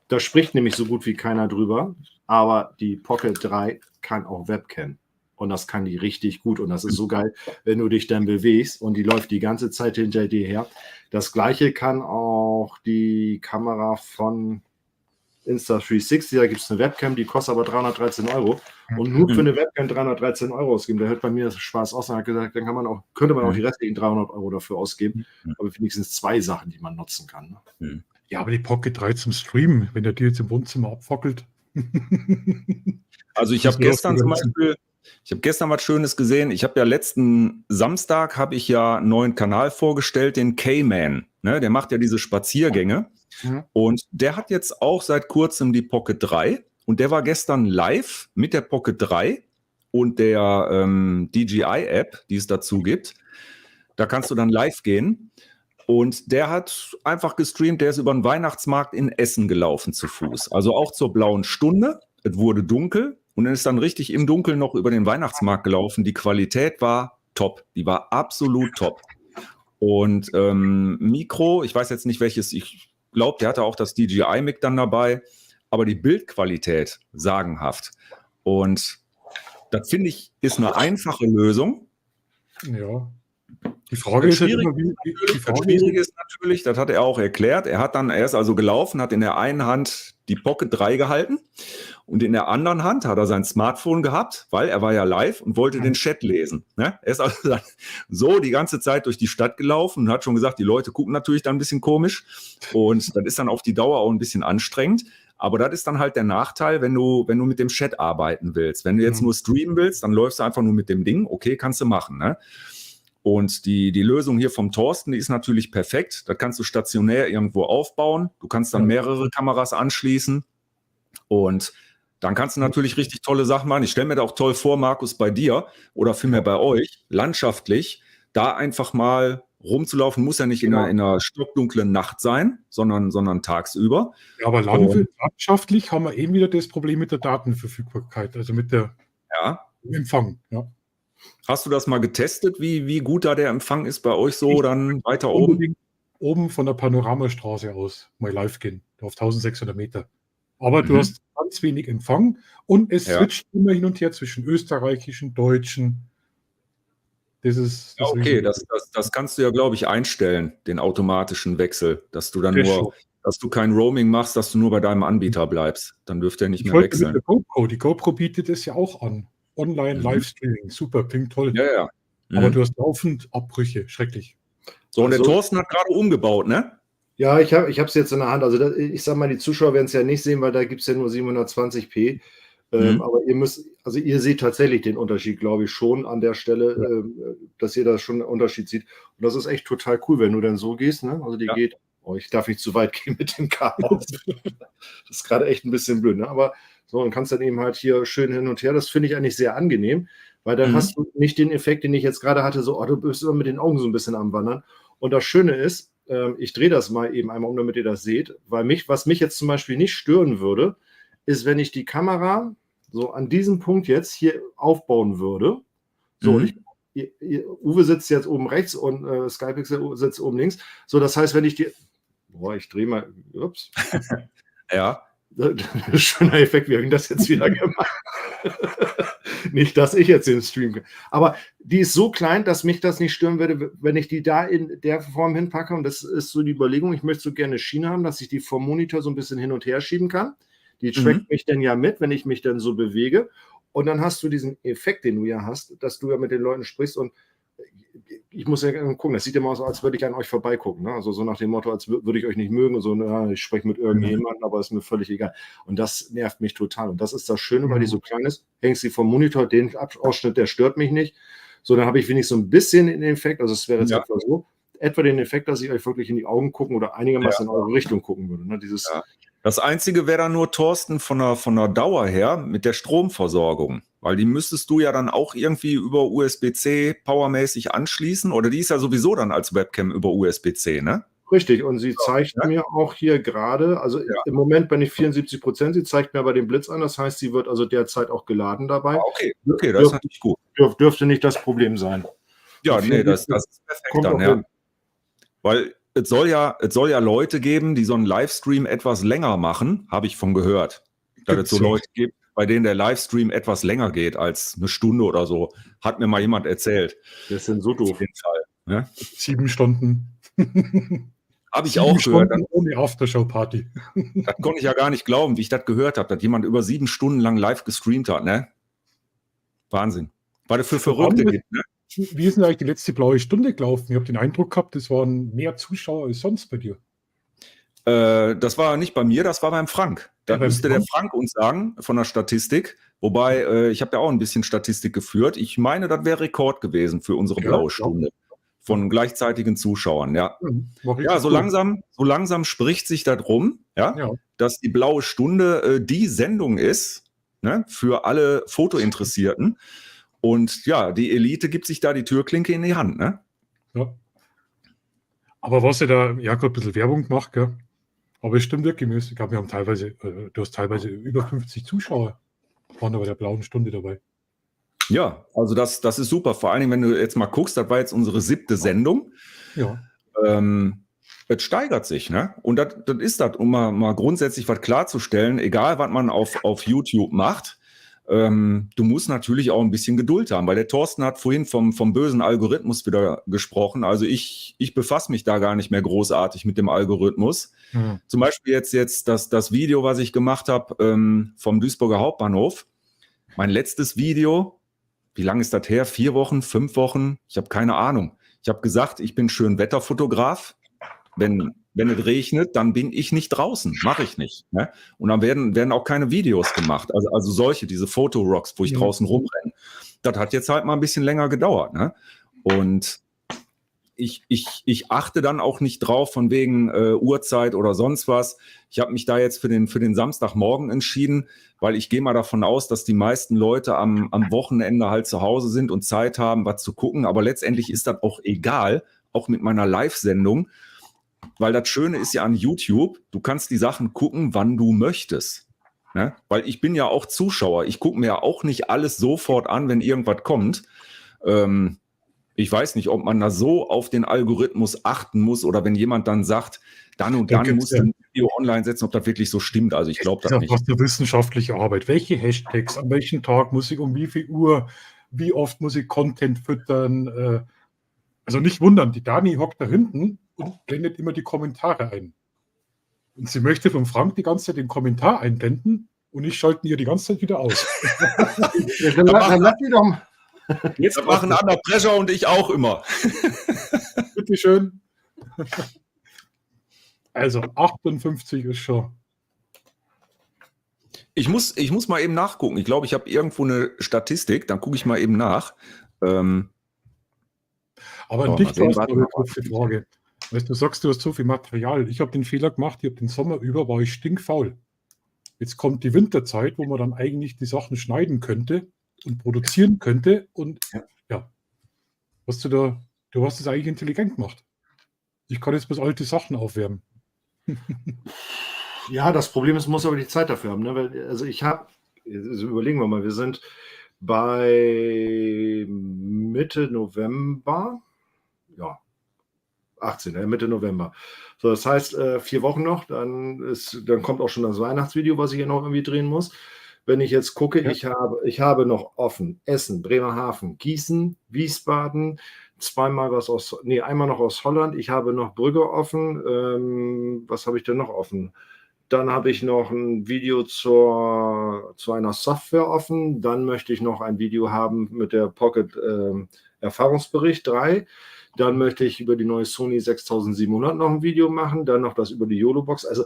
Da spricht nämlich so gut wie keiner drüber, aber die Pocket 3 kann auch Webcam. Und das kann die richtig gut. Und das ist so geil, wenn du dich dann bewegst und die läuft die ganze Zeit hinter dir her. Das gleiche kann auch die Kamera von Insta360. Da gibt es eine Webcam, die kostet aber 313 €. Und nur für eine Webcam 313 € ausgeben, da hört bei mir das Spaß aus. Und hat gesagt, dann könnte man auch die restlichen 300 € dafür ausgeben. Aber wenigstens 2 Sachen, die man nutzen kann. Ne? Ja, aber die Pocket 3 zum Streamen, wenn der dir jetzt im Wohnzimmer abfackelt. Also ich habe gestern zum Beispiel... Ich habe gestern was Schönes gesehen. Ich habe ja letzten Samstag einen neuen Kanal vorgestellt, den K-Man. Ne, der macht ja diese Spaziergänge. Und der hat jetzt auch seit kurzem die Pocket 3. Und der war gestern live mit der Pocket 3 und der DJI-App, die es dazu gibt. Da kannst du dann live gehen. Und der hat einfach gestreamt. Der ist über den Weihnachtsmarkt in Essen gelaufen zu Fuß. Also auch zur blauen Stunde. Es wurde dunkel. Und dann ist dann richtig im Dunkeln noch über den Weihnachtsmarkt gelaufen. Die Qualität war top. Die war absolut top. Und Mikro, ich weiß jetzt nicht welches, ich glaube, der hatte auch das DJI-Mic dann dabei. Aber die Bildqualität sagenhaft. Und das finde ich, ist eine einfache Lösung. Ja. Die Frage ist schwierig ist natürlich, das hat er auch erklärt, er ist also gelaufen, hat in der einen Hand die Pocket 3 gehalten und in der anderen Hand hat er sein Smartphone gehabt, weil er war ja live und wollte den Chat lesen. Ne? Er ist also dann so die ganze Zeit durch die Stadt gelaufen und hat schon gesagt, die Leute gucken natürlich dann ein bisschen komisch und das ist dann auf die Dauer auch ein bisschen anstrengend. Aber das ist dann halt der Nachteil, wenn du mit dem Chat arbeiten willst. Wenn du jetzt nur streamen willst, dann läufst du einfach nur mit dem Ding. Okay, kannst du machen, ne? Und die Lösung hier vom Thorsten, die ist natürlich perfekt. Da kannst du stationär irgendwo aufbauen. Du kannst dann mehrere Kameras anschließen. Und dann kannst du natürlich richtig tolle Sachen machen. Ich stelle mir da auch toll vor, Markus, bei dir oder vielmehr bei euch, landschaftlich, da einfach mal rumzulaufen. Muss ja nicht in einer stockdunklen Nacht sein, sondern tagsüber. Ja, aber landschaftlich haben wir eben wieder das Problem mit der Datenverfügbarkeit, also mit der Empfang. Ja. Hast du das mal getestet, wie gut da der Empfang ist bei euch so Ich dann weiter oben? unbedingt oben von der Panoramastraße aus mal live gehen, auf 1600 Meter. Aber du Mhm. hast ganz wenig Empfang und es Ja. switcht immer hin und her zwischen österreichischen, deutschen. Das ist Ja, das okay, Riesige. das kannst du ja, glaube ich, einstellen, den automatischen Wechsel, dass du dann Das nur, schon. dass du kein Roaming machst, dass du nur bei deinem Anbieter bleibst. Dann dürfte er nicht Ich mehr wollte mit wechseln. der GoPro, die GoPro bietet es ja auch an. Online Mhm. Livestreaming, super, klingt toll. Ja, ja. Aber Mhm. du hast laufend Abbrüche, schrecklich. So, und der Also- Thorsten hat gerade umgebaut, ne? Ja, ich habe es jetzt in der Hand. Also ich sage mal, die Zuschauer werden es ja nicht sehen, weil da gibt es ja nur 720p. Aber ihr seht tatsächlich den Unterschied, glaube ich, schon an der Stelle, Ja. dass ihr da schon einen Unterschied seht. Und das ist echt total cool, wenn du dann so gehst. Ne? Also die Ja. geht, ich darf nicht zu weit gehen mit dem Chaos. Das ist gerade echt ein bisschen blöd. Ne? Aber so, und kannst dann eben halt hier schön hin und her. Das finde ich eigentlich sehr angenehm, weil dann hast du nicht den Effekt, den ich jetzt gerade hatte, so, du bist immer mit den Augen so ein bisschen am Wandern. Und das Schöne ist, ich drehe das mal eben einmal um, damit ihr das seht, weil was mich jetzt zum Beispiel nicht stören würde, ist, wenn ich die Kamera so an diesem Punkt jetzt hier aufbauen würde. So, und Uwe sitzt jetzt oben rechts und Skypixel sitzt oben links. So, das heißt, wenn ich ich drehe mal, ups. Ja. Schöner Effekt, wie habe ich das jetzt wieder gemacht? Nicht, dass ich jetzt den Stream. Aber die ist so klein, dass mich das nicht stören würde, wenn ich die da in der Form hinpacke. Und das ist so die Überlegung. Ich möchte so gerne eine Schiene haben, dass ich die vom Monitor so ein bisschen hin und her schieben kann. Die trackt mich dann ja mit, wenn ich mich dann so bewege. Und dann hast du diesen Effekt, den du ja hast, dass du ja mit den Leuten sprichst. Und ich muss ja gucken, das sieht immer so aus, als würde ich an euch vorbeigucken. Ne? Also so nach dem Motto, als würde ich euch nicht mögen und so, ich spreche mit irgendjemandem, aber ist mir völlig egal. Und das nervt mich total. Und das ist das Schöne, weil die so klein ist. Hängst sie vom Monitor, den Ausschnitt, der stört mich nicht. So, dann habe ich wenigstens so ein bisschen den Effekt, also es wäre jetzt etwa den Effekt, dass ich euch wirklich in die Augen gucken oder einigermaßen in eure Richtung gucken würde. Ne? Das Einzige wäre dann nur, Thorsten, von der Dauer her mit der Stromversorgung. Weil die müsstest du ja dann auch irgendwie über USB-C powermäßig anschließen. Oder die ist ja sowieso dann als Webcam über USB-C, ne? Richtig, und sie zeigt mir auch hier gerade, also im Moment bin ich 74%, sie zeigt mir aber den Blitz an, das heißt, sie wird also derzeit auch geladen dabei. Okay, das ist natürlich gut. Dürfte nicht das Problem sein. Ja, nee, das ist perfekt dann, ja. Weil es soll ja Leute geben, die so einen Livestream etwas länger machen, habe ich von gehört. Dass es so Leute gibt, bei denen der Livestream etwas länger geht als eine Stunde oder so. Hat mir mal jemand erzählt. Das sind so doof. Auf jeden Fall. Ne? 7 Stunden. Habe ich auch gehört. Ohne Aftershow-Party. Das konnte ich ja gar nicht glauben, wie ich das gehört habe, dass jemand über 7 Stunden lang live gestreamt hat. Ne? Wahnsinn. Was es für Verrückte gibt. Ne? Wie ist denn eigentlich die letzte blaue Stunde gelaufen? Ich habe den Eindruck gehabt, es waren mehr Zuschauer als sonst bei dir. Das war nicht bei mir, das war beim Frank. Da müsste der Frank uns sagen, von der Statistik. Wobei, ich habe ja auch ein bisschen Statistik geführt. Ich meine, das wäre Rekord gewesen für unsere blaue Stunde. Von gleichzeitigen Zuschauern, ja. Ja, so langsam spricht sich da drum, dass die blaue Stunde die Sendung ist, ne, für alle Fotointeressierten. Und ja, die Elite gibt sich da die Türklinke in die Hand, ne? Ja. Aber was ihr da, Jakob, ein bisschen Werbung gemacht, gell? Aber es stimmt wirklich, ich glaube, du hast teilweise über 50 Zuschauer waren da bei der blauen Stunde dabei. Ja, also das ist super. Vor allen Dingen, wenn du jetzt mal guckst, das war jetzt unsere 7. Sendung. Ja. Es steigert sich, ne? Und das ist das, um mal grundsätzlich was klarzustellen, egal was man auf YouTube macht, du musst natürlich auch ein bisschen Geduld haben, weil der Thorsten hat vorhin vom bösen Algorithmus wieder gesprochen. Also ich befasse mich da gar nicht mehr großartig mit dem Algorithmus. Zum Beispiel jetzt das Video, was ich gemacht habe vom Duisburger Hauptbahnhof. Mein letztes Video, wie lange ist das her? 4 Wochen, 5 Wochen? Ich habe keine Ahnung. Ich habe gesagt, ich bin Schönwetterfotograf. Wenn es regnet, dann bin ich nicht draußen. Mache ich nicht. Ne? Und dann werden auch keine Videos gemacht. Also solche, diese Fotorocks, wo ich draußen rumrenne. Das hat jetzt halt mal ein bisschen länger gedauert. Ne? Und ich achte dann auch nicht drauf von wegen Uhrzeit oder sonst was. Ich habe mich da jetzt für den Samstagmorgen entschieden, weil ich gehe mal davon aus, dass die meisten Leute am Wochenende halt zu Hause sind und Zeit haben, was zu gucken. Aber letztendlich ist das auch egal, auch mit meiner Live-Sendung. Weil das Schöne ist ja an YouTube, du kannst die Sachen gucken, wann du möchtest. Ne? Weil ich bin ja auch Zuschauer. Ich gucke mir ja auch nicht alles sofort an, wenn irgendwas kommt. Ich weiß nicht, ob man da so auf den Algorithmus achten muss oder wenn jemand dann sagt, dann und dann musst du ein Video online setzen, ob das wirklich so stimmt. Also ich glaube das nicht. Das ist eine wissenschaftliche Arbeit. Welche Hashtags, an welchem Tag muss ich um wie viel Uhr, wie oft muss ich Content füttern? Also nicht wundern, die Dani hockt da hinten und blendet immer die Kommentare ein. Und sie möchte von Frank die ganze Zeit den Kommentar einblenden und ich schalte ihn ihr die ganze Zeit wieder aus. Dann lass die doch mal. Jetzt machen Under Pressure und ich auch immer. Bitteschön. Also 58 ist schon. Ich muss mal eben nachgucken. Ich glaube, ich habe irgendwo eine Statistik. Dann gucke ich mal eben nach. Aber an mal dich sehen, hast du warte eine mal. kurze Frage. Weißt du, sagst, du hast so viel Material. Ich habe den Fehler gemacht, ich habe den Sommer über, war ich stinkfaul. Jetzt kommt die Winterzeit, wo man dann eigentlich die Sachen schneiden könnte und produzieren könnte. Und ja, du hast es eigentlich intelligent gemacht. Ich kann jetzt bis alte Sachen aufwärmen. Ja, das Problem ist, man muss aber die Zeit dafür haben. Ne? Weil, also überlegen wir mal, wir sind bei Mitte November, ja, 18, Mitte November. So, das heißt, 4 Wochen noch, dann kommt auch schon das Weihnachtsvideo, was ich hier noch irgendwie drehen muss. Wenn ich jetzt gucke, Ja. ich habe noch offen Essen, Bremerhaven, Gießen, Wiesbaden, einmal noch aus Holland. Ich habe noch Brügge offen. Was habe ich denn noch offen? Dann habe ich noch ein Video zu einer Software offen. Dann möchte ich noch ein Video haben mit der Pocket Erfahrungsbericht 3. Dann möchte ich über die neue Sony 6700 noch ein Video machen. Dann noch das über die YOLO-Box. Also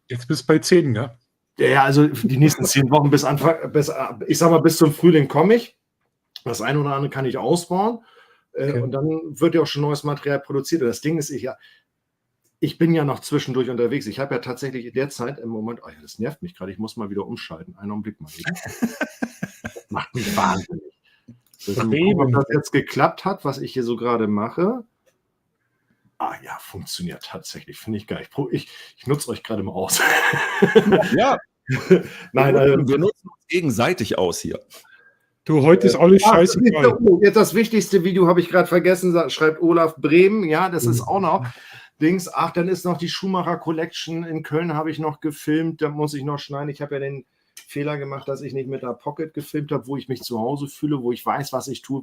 Jetzt bist du bei 10, ja? ja, also die nächsten 10 Wochen bis zum Frühling komme ich. Das eine oder andere kann ich ausbauen. Okay. Und dann wird ja auch schon neues Material produziert. Und das Ding ist, ich bin ja noch zwischendurch unterwegs. Ich habe ja tatsächlich derzeit im Moment, das nervt mich gerade, ich muss mal wieder umschalten. Einen Augenblick mal wieder. Das macht mich wahnsinnig. Ob das jetzt geklappt hat, was ich hier so gerade mache. Ja, funktioniert tatsächlich. Finde ich geil. Ich nutze euch gerade mal aus. Ja, Nein, wir nutzen uns gegenseitig aus hier. Du, heute ist alles scheißegal. Jetzt das wichtigste Video habe ich gerade vergessen, schreibt Olaf Bremen. Ja, das ist auch noch Dings. Ach, dann ist noch die Schumacher Collection in Köln, habe ich noch gefilmt. Da muss ich noch schneiden. Ich habe ja den Fehler gemacht, dass ich nicht mit der Pocket gefilmt habe, wo ich mich zu Hause fühle, wo ich weiß, was ich tue,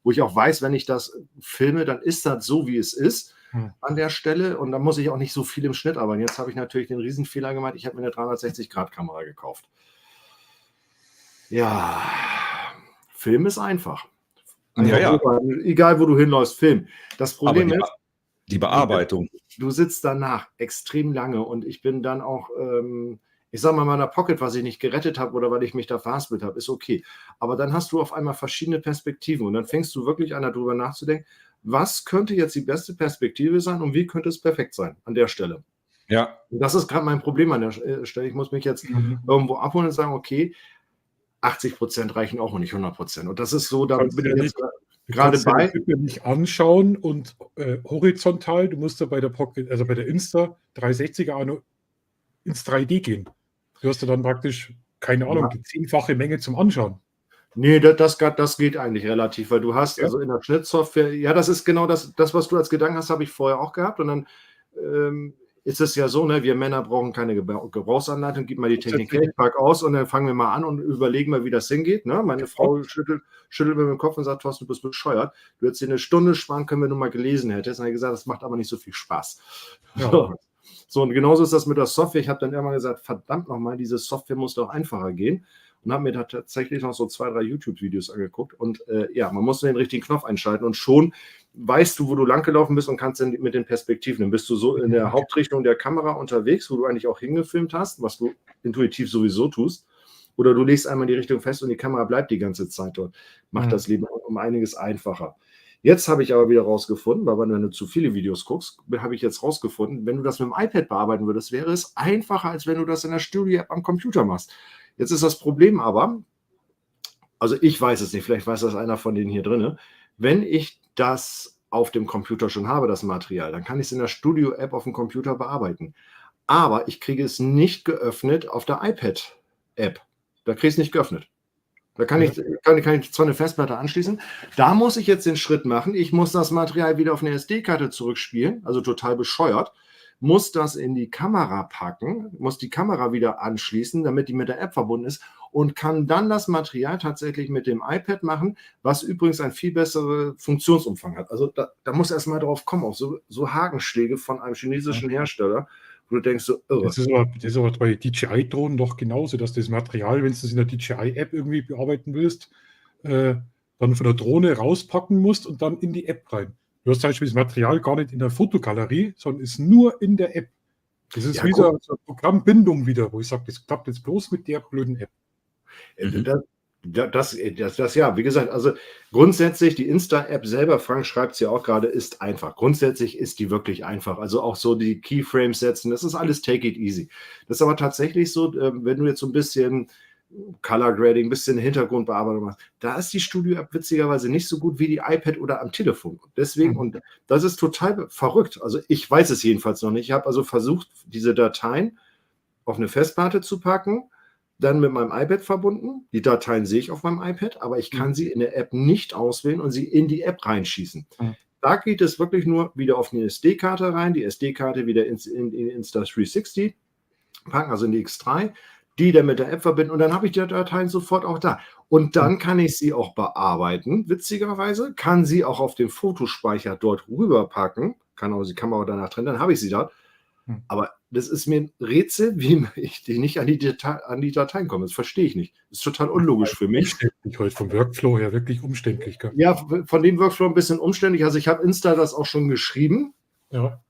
wo ich auch weiß, wenn ich das filme, dann ist das so, wie es ist an der Stelle. Und da muss ich auch nicht so viel im Schnitt arbeiten. Jetzt habe ich natürlich den Riesenfehler gemacht. Ich habe mir eine 360-Grad-Kamera gekauft. Ja, Film ist einfach. Ja. Egal, wo du hinläufst, Film. Das Problem ist, die Bearbeitung. Du sitzt danach extrem lange und ich bin dann auch, ich sag mal, meiner Pocket, was ich nicht gerettet habe oder weil ich mich da verhaspelt habe, ist okay. Aber dann hast du auf einmal verschiedene Perspektiven und dann fängst du wirklich an, darüber nachzudenken, was könnte jetzt die beste Perspektive sein und wie könnte es perfekt sein an der Stelle. Ja. Und das ist gerade mein Problem an der Stelle. Ich muss mich jetzt irgendwo abholen und sagen, okay, 80% reichen auch und nicht 100%. Und das ist so, da bin ich jetzt gerade bei. Du kannst nicht anschauen und horizontal, du musst da bei der Pocket, also bei der Insta 360er ins 3D gehen. Du hast ja dann praktisch, keine Ahnung, die 10-fache Menge zum Anschauen. Nee, das geht eigentlich relativ, weil du hast also in der Schnittsoftware, ja, das ist genau das, was du als Gedanken hast, habe ich vorher auch gehabt und dann ist es ja so, ne, wir Männer brauchen keine Gebrauchsanleitung, gib mal die Technik, ich pack aus und dann fangen wir mal an und überlegen mal, wie das hingeht. Ne? Meine Frau schüttelt mir mit dem Kopf und sagt, Thorsten, du bist bescheuert. Du hättest dir eine Stunde sparen können, wenn du mal gelesen hättest. Und dann habe ich gesagt, das macht aber nicht so viel Spaß. Ja. So, und genauso ist das mit der Software. Ich habe dann irgendwann gesagt, verdammt nochmal, diese Software muss doch einfacher gehen. Und habe mir da tatsächlich noch so 2, 3 YouTube-Videos angeguckt. Und man muss den richtigen Knopf einschalten. Und schon weißt du, wo du langgelaufen bist und kannst dann mit den Perspektiven. Dann bist du so in der Hauptrichtung der Kamera unterwegs, wo du eigentlich auch hingefilmt hast, was du intuitiv sowieso tust. Oder du legst einmal die Richtung fest und die Kamera bleibt die ganze Zeit dort. Macht das Leben um einiges einfacher. Jetzt habe ich aber wieder rausgefunden, weil wenn du zu viele Videos guckst, habe ich jetzt rausgefunden, wenn du das mit dem iPad bearbeiten würdest, wäre es einfacher, als wenn du das in der Studio-App am Computer machst. Jetzt ist das Problem aber, also ich weiß es nicht, vielleicht weiß das einer von denen hier drin, wenn ich das auf dem Computer schon habe, das Material, dann kann ich es in der Studio-App auf dem Computer bearbeiten. Aber ich kriege es nicht geöffnet auf der iPad-App. Da kriege ich es nicht geöffnet. Da kann ich zwar eine Festplatte anschließen, da muss ich jetzt den Schritt machen, ich muss das Material wieder auf eine SD-Karte zurückspielen, also total bescheuert, muss das in die Kamera packen, muss die Kamera wieder anschließen, damit die mit der App verbunden ist und kann dann das Material tatsächlich mit dem iPad machen, was übrigens einen viel besseren Funktionsumfang hat. Also da muss erst mal drauf kommen, auch so Hakenschläge von einem chinesischen Hersteller, wo du denkst, so irre. Das ist aber bei DJI-Drohnen doch genauso, dass das Material, wenn du es in der DJI-App irgendwie bearbeiten willst, dann von der Drohne rauspacken musst und dann in die App rein. Du hast zum Beispiel das Material gar nicht in der Fotogalerie, sondern ist nur in der App. Das ist Ja, wie so eine Programmbindung wieder, wo ich sage, das klappt jetzt bloß mit der blöden App. Das, ja, wie gesagt, also grundsätzlich die Insta-App selber, Frank schreibt es ja auch gerade, ist einfach. Grundsätzlich ist die wirklich einfach. Also auch so die Keyframes setzen, das ist alles take it easy. Das ist aber tatsächlich so, wenn du jetzt so ein bisschen Color Grading, ein bisschen Hintergrundbearbeitung machst, da ist die Studio-App witzigerweise nicht so gut wie die iPad oder am Telefon. Deswegen, und das ist total verrückt. Also ich weiß es jedenfalls noch nicht. Ich habe also versucht, diese Dateien auf eine Festplatte zu packen, dann mit meinem iPad verbunden. Die Dateien sehe ich auf meinem iPad, aber ich kann sie in der App nicht auswählen und sie in die App reinschießen. Da geht es wirklich nur wieder auf eine SD-Karte rein, die SD-Karte wieder in Insta360 packen, also in die X3, die dann mit der App verbinden und dann habe ich die Dateien sofort auch da. Und dann kann ich sie auch bearbeiten, witzigerweise, kann sie auch auf den Fotospeicher dort rüberpacken, kann auch die Kamera danach trennen, dann habe ich sie da. Aber das ist mir ein Rätsel, wie ich nicht an die Dateien komme. Das verstehe ich nicht. Das ist total unlogisch für mich. Umständlich heute vom Workflow her, wirklich umständlich. Gell? Ja, von dem Workflow ein bisschen umständlich. Also ich habe Insta das auch schon geschrieben. Ja.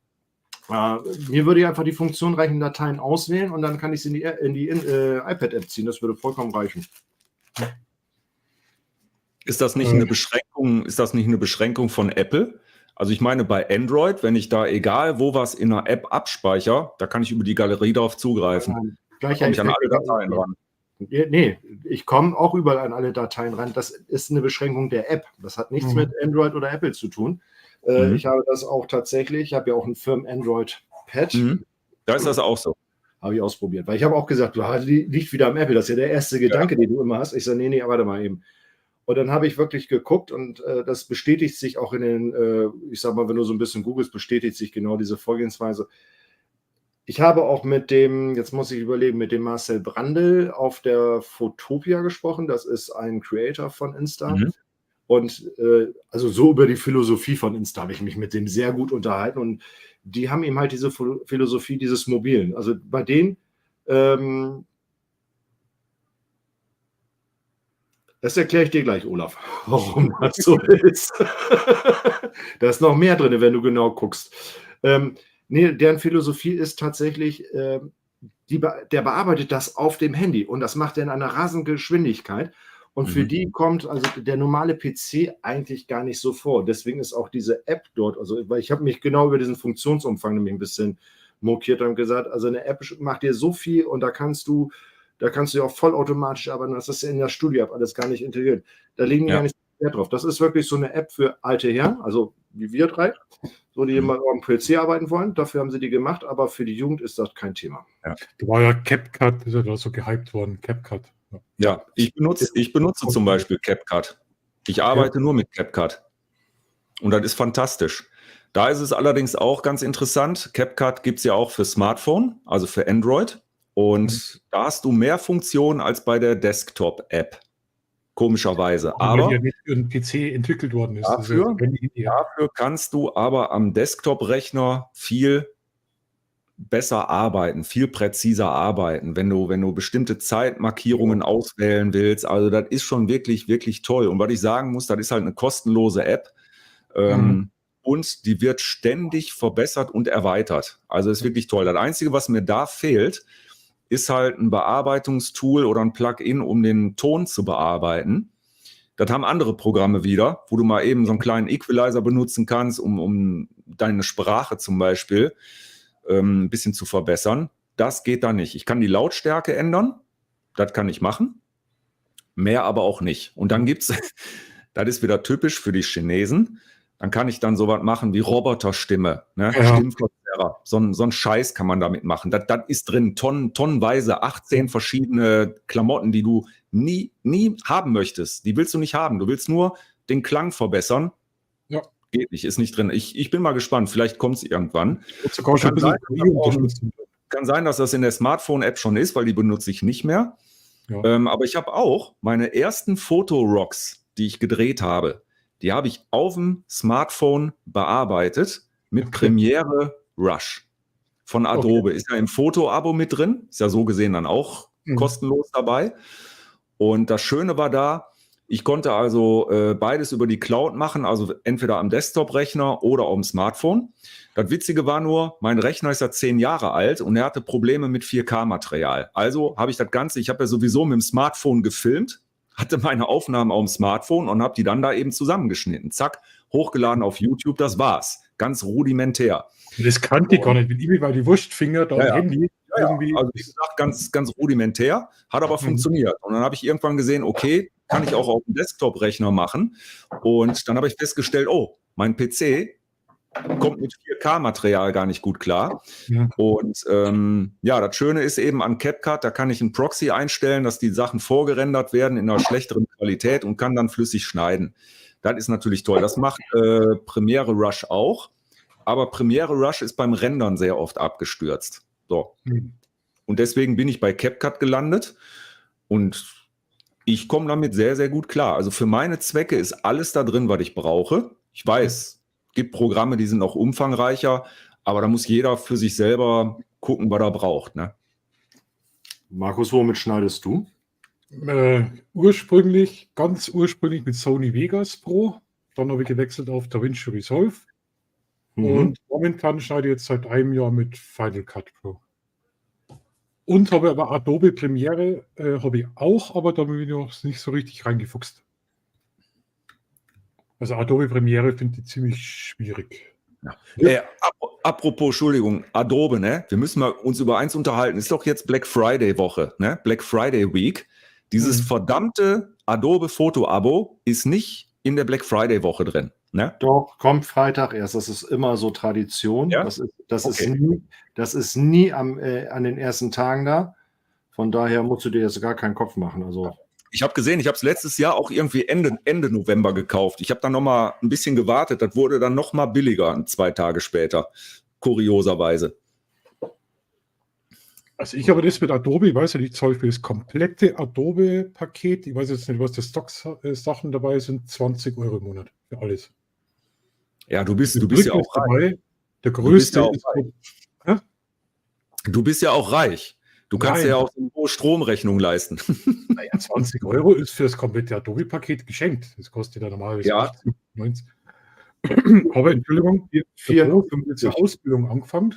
Mir würde einfach die Funktion reichen, Dateien auswählen und dann kann ich sie in die iPad-App ziehen. Das würde vollkommen reichen. Ist das nicht eine Beschränkung? Ist das nicht eine Beschränkung von Apple? Also ich meine, bei Android, wenn ich da egal wo was in einer App abspeichere, da kann ich über die Galerie darauf zugreifen. Da komme ich an alle Dateien ran. Nee, ich komme auch überall an alle Dateien ran. Das ist eine Beschränkung der App. Das hat nichts mit Android oder Apple zu tun. Ich habe das auch tatsächlich, ich habe ja auch ein Firmen-Android-Pad. Da ist das auch so. Habe ich ausprobiert. Weil ich habe auch gesagt, liegt wieder am Apple. Das ist ja der erste Gedanke, den du immer hast. Ich sage, nee, warte mal eben. Und dann habe ich wirklich geguckt und das bestätigt sich auch in den, ich sag mal, wenn du so ein bisschen googelst, bestätigt sich genau diese Vorgehensweise. Ich habe auch mit dem, jetzt muss ich überlegen, mit dem Marcel Brandl auf der Photopia gesprochen. Das ist ein Creator von Insta. Und also so über die Philosophie von Insta habe ich mich mit dem sehr gut unterhalten. Und die haben eben halt diese Philosophie dieses Mobilen. Also bei denen, das erkläre ich dir gleich, Olaf, warum das so ist. Da ist noch mehr drin, wenn du genau guckst. Nee, deren Philosophie ist tatsächlich, der bearbeitet das auf dem Handy und das macht er in einer rasenden Geschwindigkeit. Und für die kommt also der normale PC eigentlich gar nicht so vor. Deswegen ist auch diese App dort, also weil ich habe mich genau über diesen Funktionsumfang nämlich ein bisschen mokiert und gesagt, also eine App macht dir so viel und da kannst du ja auch vollautomatisch arbeiten. Das ist ja in der Studio-App alles gar nicht integriert. Da legen die gar nicht Wert drauf. Das ist wirklich so eine App für alte Herren, also wie wir drei, so die mal am PC arbeiten wollen. Dafür haben sie die gemacht, aber für die Jugend ist das kein Thema. Da war ja CapCut, ist ja da so gehypt worden. CapCut. Ja, ich benutze zum Beispiel CapCut. Ich arbeite nur mit CapCut. Und das ist fantastisch. Da ist es allerdings auch ganz interessant. CapCut gibt es ja auch für Smartphone, also für Android. Und da hast du mehr Funktionen als bei der Desktop-App. Komischerweise. Aber ja nicht für einen PC entwickelt worden ist. Dafür kannst du aber am Desktop-Rechner viel besser arbeiten, viel präziser arbeiten, wenn du bestimmte Zeitmarkierungen auswählen willst. Also das ist schon wirklich, wirklich toll. Und was ich sagen muss, das ist halt eine kostenlose App. Und die wird ständig verbessert und erweitert. Also ist wirklich toll. Das Einzige, was mir da fehlt, ist halt ein Bearbeitungstool oder ein Plugin, um den Ton zu bearbeiten. Das haben andere Programme wieder, wo du mal eben so einen kleinen Equalizer benutzen kannst, um deine Sprache zum Beispiel ein bisschen zu verbessern. Das geht da nicht. Ich kann die Lautstärke ändern. Das kann ich machen. Mehr aber auch nicht. Und dann gibt's, das ist wieder typisch für die Chinesen, Dann kann ich dann sowas machen wie Roboterstimme, ne? Ja. Stimmverzerrer. So ein Scheiß kann man damit machen. Das ist drin, tonnenweise, 18 verschiedene Klamotten, die du nie haben möchtest. Die willst du nicht haben. Du willst nur den Klang verbessern. Ja. Geht nicht, ist nicht drin. Ich bin mal gespannt, vielleicht kommt es irgendwann. Und sogar schon ein bisschen KI-Unterstützung. Kann sein, dass das in der Smartphone-App schon ist, weil die benutze ich nicht mehr. Ja. Aber ich habe auch meine ersten Fotorocks, die ich gedreht habe, die habe ich auf dem Smartphone bearbeitet mit Premiere Rush von Adobe. Ist ja im Foto-Abo mit drin, ist ja so gesehen dann auch kostenlos dabei. Und das Schöne war da, ich konnte also beides über die Cloud machen, also entweder am Desktop-Rechner oder auf dem Smartphone. Das Witzige war nur, mein Rechner ist ja 10 Jahre alt und er hatte Probleme mit 4K-Material. Also habe ich das Ganze, ich habe ja sowieso mit dem Smartphone gefilmt, hatte meine Aufnahmen auf dem Smartphone und habe die dann da eben zusammengeschnitten. Zack, hochgeladen auf YouTube, das war's. Ganz rudimentär. Das kannte ich gar nicht. Mit ihm war die Wurstfinger da am Handy. Irgendwie. Also wie gesagt, ganz rudimentär, hat aber funktioniert. Und dann habe ich irgendwann gesehen, okay, kann ich auch auf dem Desktop-Rechner machen. Und dann habe ich festgestellt, oh, mein PC kommt mit 4K-Material gar nicht gut klar. Ja. Und das Schöne ist eben an CapCut, da kann ich einen Proxy einstellen, dass die Sachen vorgerendert werden in einer schlechteren Qualität und kann dann flüssig schneiden. Das ist natürlich toll. Das macht Premiere Rush auch. Aber Premiere Rush ist beim Rendern sehr oft abgestürzt. So. Und deswegen bin ich bei CapCut gelandet und ich komme damit sehr, sehr gut klar. Also für meine Zwecke ist alles da drin, was ich brauche. Ich weiß, es gibt Programme, die sind auch umfangreicher, aber da muss jeder für sich selber gucken, was er braucht. Ne? Markus, womit schneidest du? Ganz ursprünglich mit Sony Vegas Pro. Dann habe ich gewechselt auf DaVinci Resolve. Und momentan schneide ich jetzt seit einem Jahr mit Final Cut Pro. Und habe aber Adobe Premiere habe ich auch, aber da bin ich noch nicht so richtig reingefuchst. Also Adobe Premiere finde ich ziemlich schwierig. Ja. Apropos, Entschuldigung, Adobe, ne? Wir müssen mal uns über eins unterhalten. Ist doch jetzt Black Friday Woche, ne? Black Friday Week. Dieses verdammte Adobe Foto-Abo ist nicht in der Black Friday Woche drin. Ne? Doch, kommt Freitag erst. Das ist immer so Tradition. Ja? Das ist nie an den ersten Tagen da. Von daher musst du dir jetzt gar keinen Kopf machen. Also ich habe gesehen, ich habe es letztes Jahr auch irgendwie Ende November gekauft. Ich habe dann noch mal ein bisschen gewartet. Das wurde dann noch mal billiger 2 Tage später. Kurioserweise. Also ich habe das mit Adobe, ich weiß ja nicht, zahle für das komplette Adobe-Paket. Ich weiß jetzt nicht, was die Stock-Sachen dabei sind. 20 € im Monat für alles. Ja, du bist ja auch reich. Der größte Du bist ja auch reich. Du kannst dir ja auch eine hohe Stromrechnung leisten. Naja, 20 € ist für das komplette Adobe-Paket geschenkt. Das kostet ja normalerweise 80, 90. Aber Entschuldigung, wir haben jetzt eine Ausbildung angefangen.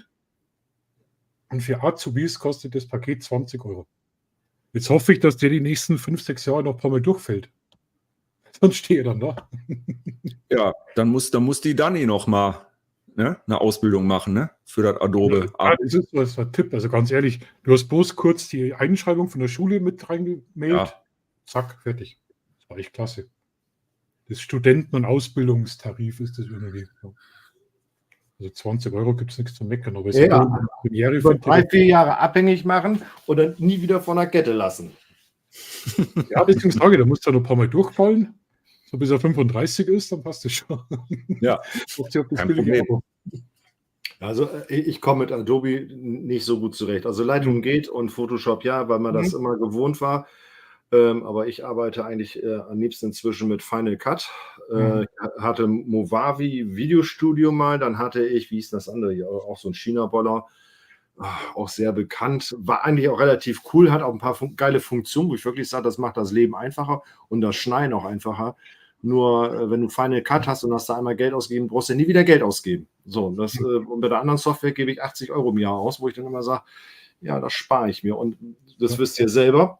Und für Azubis kostet das Paket 20 €. Jetzt hoffe ich, dass der die nächsten 5, 6 Jahre noch ein paar Mal durchfällt. Sonst stehe ich dann da. Ja, dann muss die Dani noch mal eine Ausbildung machen, ne? Für das Adobe. Ja, das ist so ein Tipp. Also ganz ehrlich, du hast bloß kurz die Einschreibung von der Schule mit reingemeldet. Ja. Zack, fertig. Das war echt klasse. Das Studenten- und Ausbildungstarif ist das irgendwie. Also 20 € gibt es nichts zu meckern. Aber Premiere für 3-4 Jahre abhängig machen oder nie wieder von der Kette lassen. Ja, deswegen sage ich, da musst du noch ein paar Mal durchfallen. So bis er 35 ist, dann passt das schon. Ja, kein Problem. Also ich komme mit Adobe nicht so gut zurecht. Also Lightroom geht und Photoshop ja, weil man das immer gewohnt war. Aber ich arbeite eigentlich am liebsten inzwischen mit Final Cut. Ich hatte Movavi Videostudio mal, dann hatte ich, wie hieß das andere hier, auch so ein China-Boller, auch sehr bekannt, war eigentlich auch relativ cool, hat auch ein paar geile Funktionen, wo ich wirklich sage, das macht das Leben einfacher und das Schneiden auch einfacher. Nur wenn du Final Cut hast und hast da einmal Geld ausgegeben, brauchst du nie wieder Geld ausgeben. So, und bei der anderen Software gebe ich 80 € im Jahr aus, wo ich dann immer sage, ja, das spare ich mir. Und das wisst ihr selber.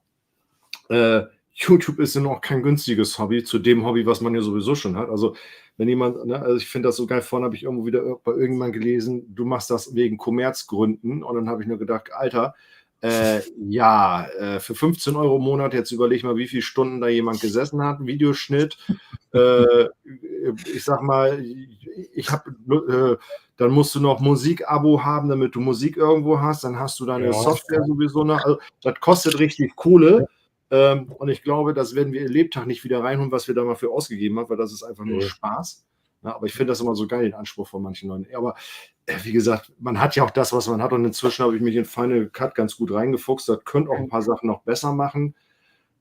YouTube ist ja noch kein günstiges Hobby zu dem Hobby, was man ja sowieso schon hat. Also wenn jemand, also ich finde das so geil, vorhin habe ich irgendwo wieder bei irgendjemandem gelesen, du machst das wegen Kommerzgründen und dann habe ich nur gedacht, Alter, Für 15 € im Monat, jetzt überleg mal, wie viele Stunden da jemand gesessen hat, Videoschnitt. Ich sag mal, dann musst du noch Musik-Abo haben, damit du Musik irgendwo hast, dann hast du deine Software sowieso noch. Also, das kostet richtig Kohle. Und ich glaube, das werden wir ihr Lebtag nicht wieder reinholen, was wir da mal für ausgegeben haben, weil das ist einfach nur Spaß. Ja, aber ich finde das immer so geil, den Anspruch von manchen Leuten. Aber wie gesagt, man hat ja auch das, was man hat. Und inzwischen habe ich mich in Final Cut ganz gut reingefuchst. Das könnte auch ein paar Sachen noch besser machen.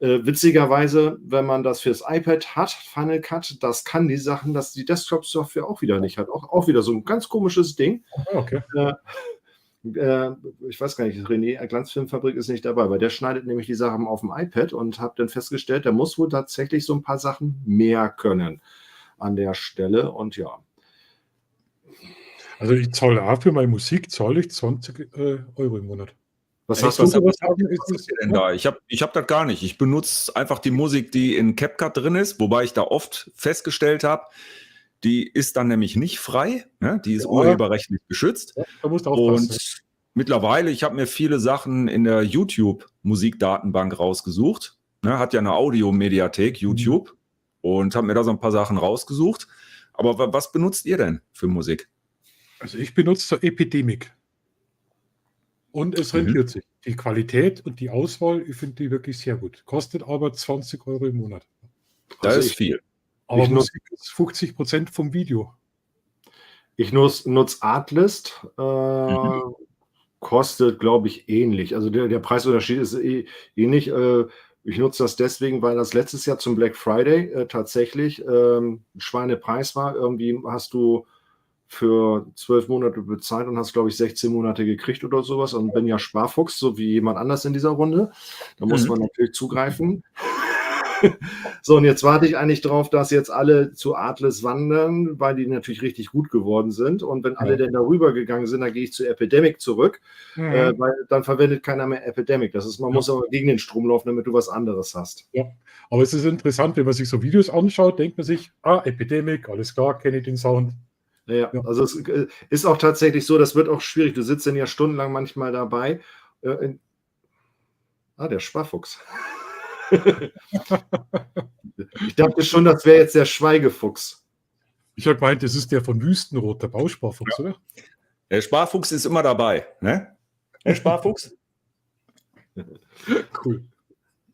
Witzigerweise, wenn man das fürs iPad hat, Final Cut, das kann die Sachen, dass die Desktop-Software auch wieder nicht hat. Auch wieder so ein ganz komisches Ding. Okay. Ich weiß gar nicht, René, Glanzfilmfabrik ist nicht dabei, weil der schneidet nämlich die Sachen auf dem iPad und habe dann festgestellt, der muss wohl tatsächlich so ein paar Sachen mehr können an der Stelle. Und ja. Also ich zahle auch für meine Musik, zahle ich 20 € im Monat. Was Echt? hast du? Was habt ihr denn da? Ich hab das gar nicht. Ich benutze einfach die Musik, die in CapCut drin ist, wobei ich da oft festgestellt habe, die ist dann nämlich nicht frei, ne? Die ist urheberrechtlich geschützt. Ja, da musst du aufpassen. Und mittlerweile, ich habe mir viele Sachen in der YouTube-Musikdatenbank rausgesucht. Ne? Hat ja eine Audiomediathek, YouTube, und habe mir da so ein paar Sachen rausgesucht. Aber was benutzt ihr denn für Musik? Also ich benutze so Epidemic. Und es rentiert sich. Die Qualität und die Auswahl, ich finde die wirklich sehr gut. Kostet aber 20 € im Monat. Das ist viel. Aber Musik ist 50% vom Video. Ich nutze Artlist. Kostet, glaube ich, ähnlich. Also der Preisunterschied ist ähnlich. Ich nutze das deswegen, weil das letztes Jahr zum Black Friday tatsächlich ein Schweinepreis war. Irgendwie hast du für 12 Monate bezahlt und hast, glaube ich, 16 Monate gekriegt oder sowas und bin ja Sparfuchs, so wie jemand anders in dieser Runde. Da muss man natürlich zugreifen. So, und jetzt warte ich eigentlich drauf, dass jetzt alle zu Artlist wandern, weil die natürlich richtig gut geworden sind. Und wenn alle denn darüber gegangen sind, dann gehe ich zu Epidemic zurück, weil dann verwendet keiner mehr Epidemic. Das ist, man muss aber gegen den Strom laufen, damit du was anderes hast. Ja, aber es ist interessant, wenn man sich so Videos anschaut, denkt man sich, Epidemic, alles klar, kenne ich den Sound. Ja, also es ist auch tatsächlich so, das wird auch schwierig. Du sitzt dann ja stundenlang manchmal dabei. Der Sparfuchs. Ich dachte schon, das wäre jetzt der Schweigefuchs. Ich habe gemeint, das ist der von Wüstenrot, der Bausparfuchs, oder? Der Sparfuchs ist immer dabei, ne? Der Sparfuchs? Cool.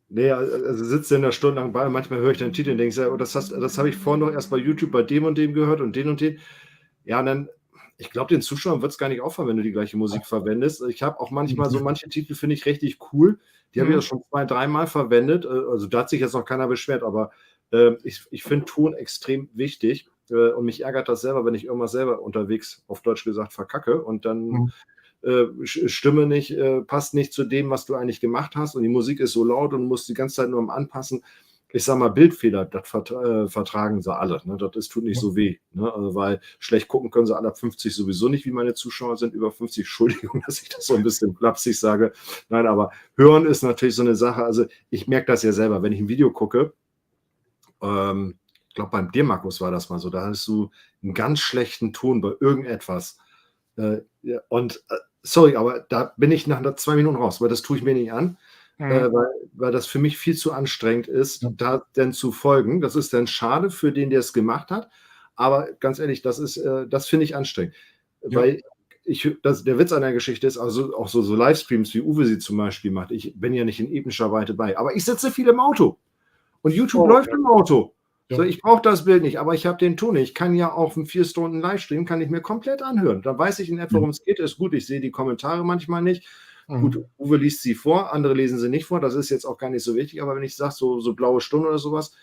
Nee, also sitzt dann da stundenlang bei, manchmal höre ich den Titel und denke, ja, das habe ich vorhin noch erst bei YouTube bei dem und dem gehört und den. Ja, und dann, ich glaube, den Zuschauern wird es gar nicht auffallen, wenn du die gleiche Musik verwendest. Ich habe auch manchmal so manche Titel, finde ich richtig cool. Die habe ich ja schon 2-3 Mal verwendet. Also da hat sich jetzt noch keiner beschwert, aber ich finde Ton extrem wichtig. Und mich ärgert das selber, wenn ich irgendwas selber unterwegs, auf Deutsch gesagt, verkacke und dann Stimme nicht, passt nicht zu dem, was du eigentlich gemacht hast und die Musik ist so laut und du musst die ganze Zeit nur am Anpassen. Ich sag mal, Bildfehler, das vertragen sie alle. Ne? Das tut nicht so weh. Ne? Also, weil schlecht gucken können sie alle ab 50 sowieso nicht, wie meine Zuschauer sind, über 50. Entschuldigung, dass ich das so ein bisschen flapsig sage. Nein, aber hören ist natürlich so eine Sache. Also ich merke das ja selber, wenn ich ein Video gucke. Ich glaube, beim dir, Markus, war das mal so. Da hattest du einen ganz schlechten Ton bei irgendetwas. Sorry, aber da bin ich nach 2 Minuten raus, weil das tue ich mir nicht an. Weil das für mich viel zu anstrengend ist, da denn zu folgen. Das ist dann schade für den, der es gemacht hat. Aber ganz ehrlich, das finde ich anstrengend. Ja. Weil der Witz an der Geschichte ist, also auch so Livestreams, wie Uwe sie zum Beispiel macht. Ich bin ja nicht in epischer Weite bei, aber ich sitze viel im Auto. Und YouTube läuft im Auto. Ja. So, ich brauche das Bild nicht, aber ich habe den Ton nicht. Ich kann ja auch einen 4 Stunden Livestream, kann ich mir komplett anhören. Da weiß ich in etwa, worum es geht. Ist gut, ich sehe die Kommentare manchmal nicht. Gut, Uwe liest sie vor, andere lesen sie nicht vor, das ist jetzt auch gar nicht so wichtig, aber wenn ich sage, so blaue Stunde oder sowas,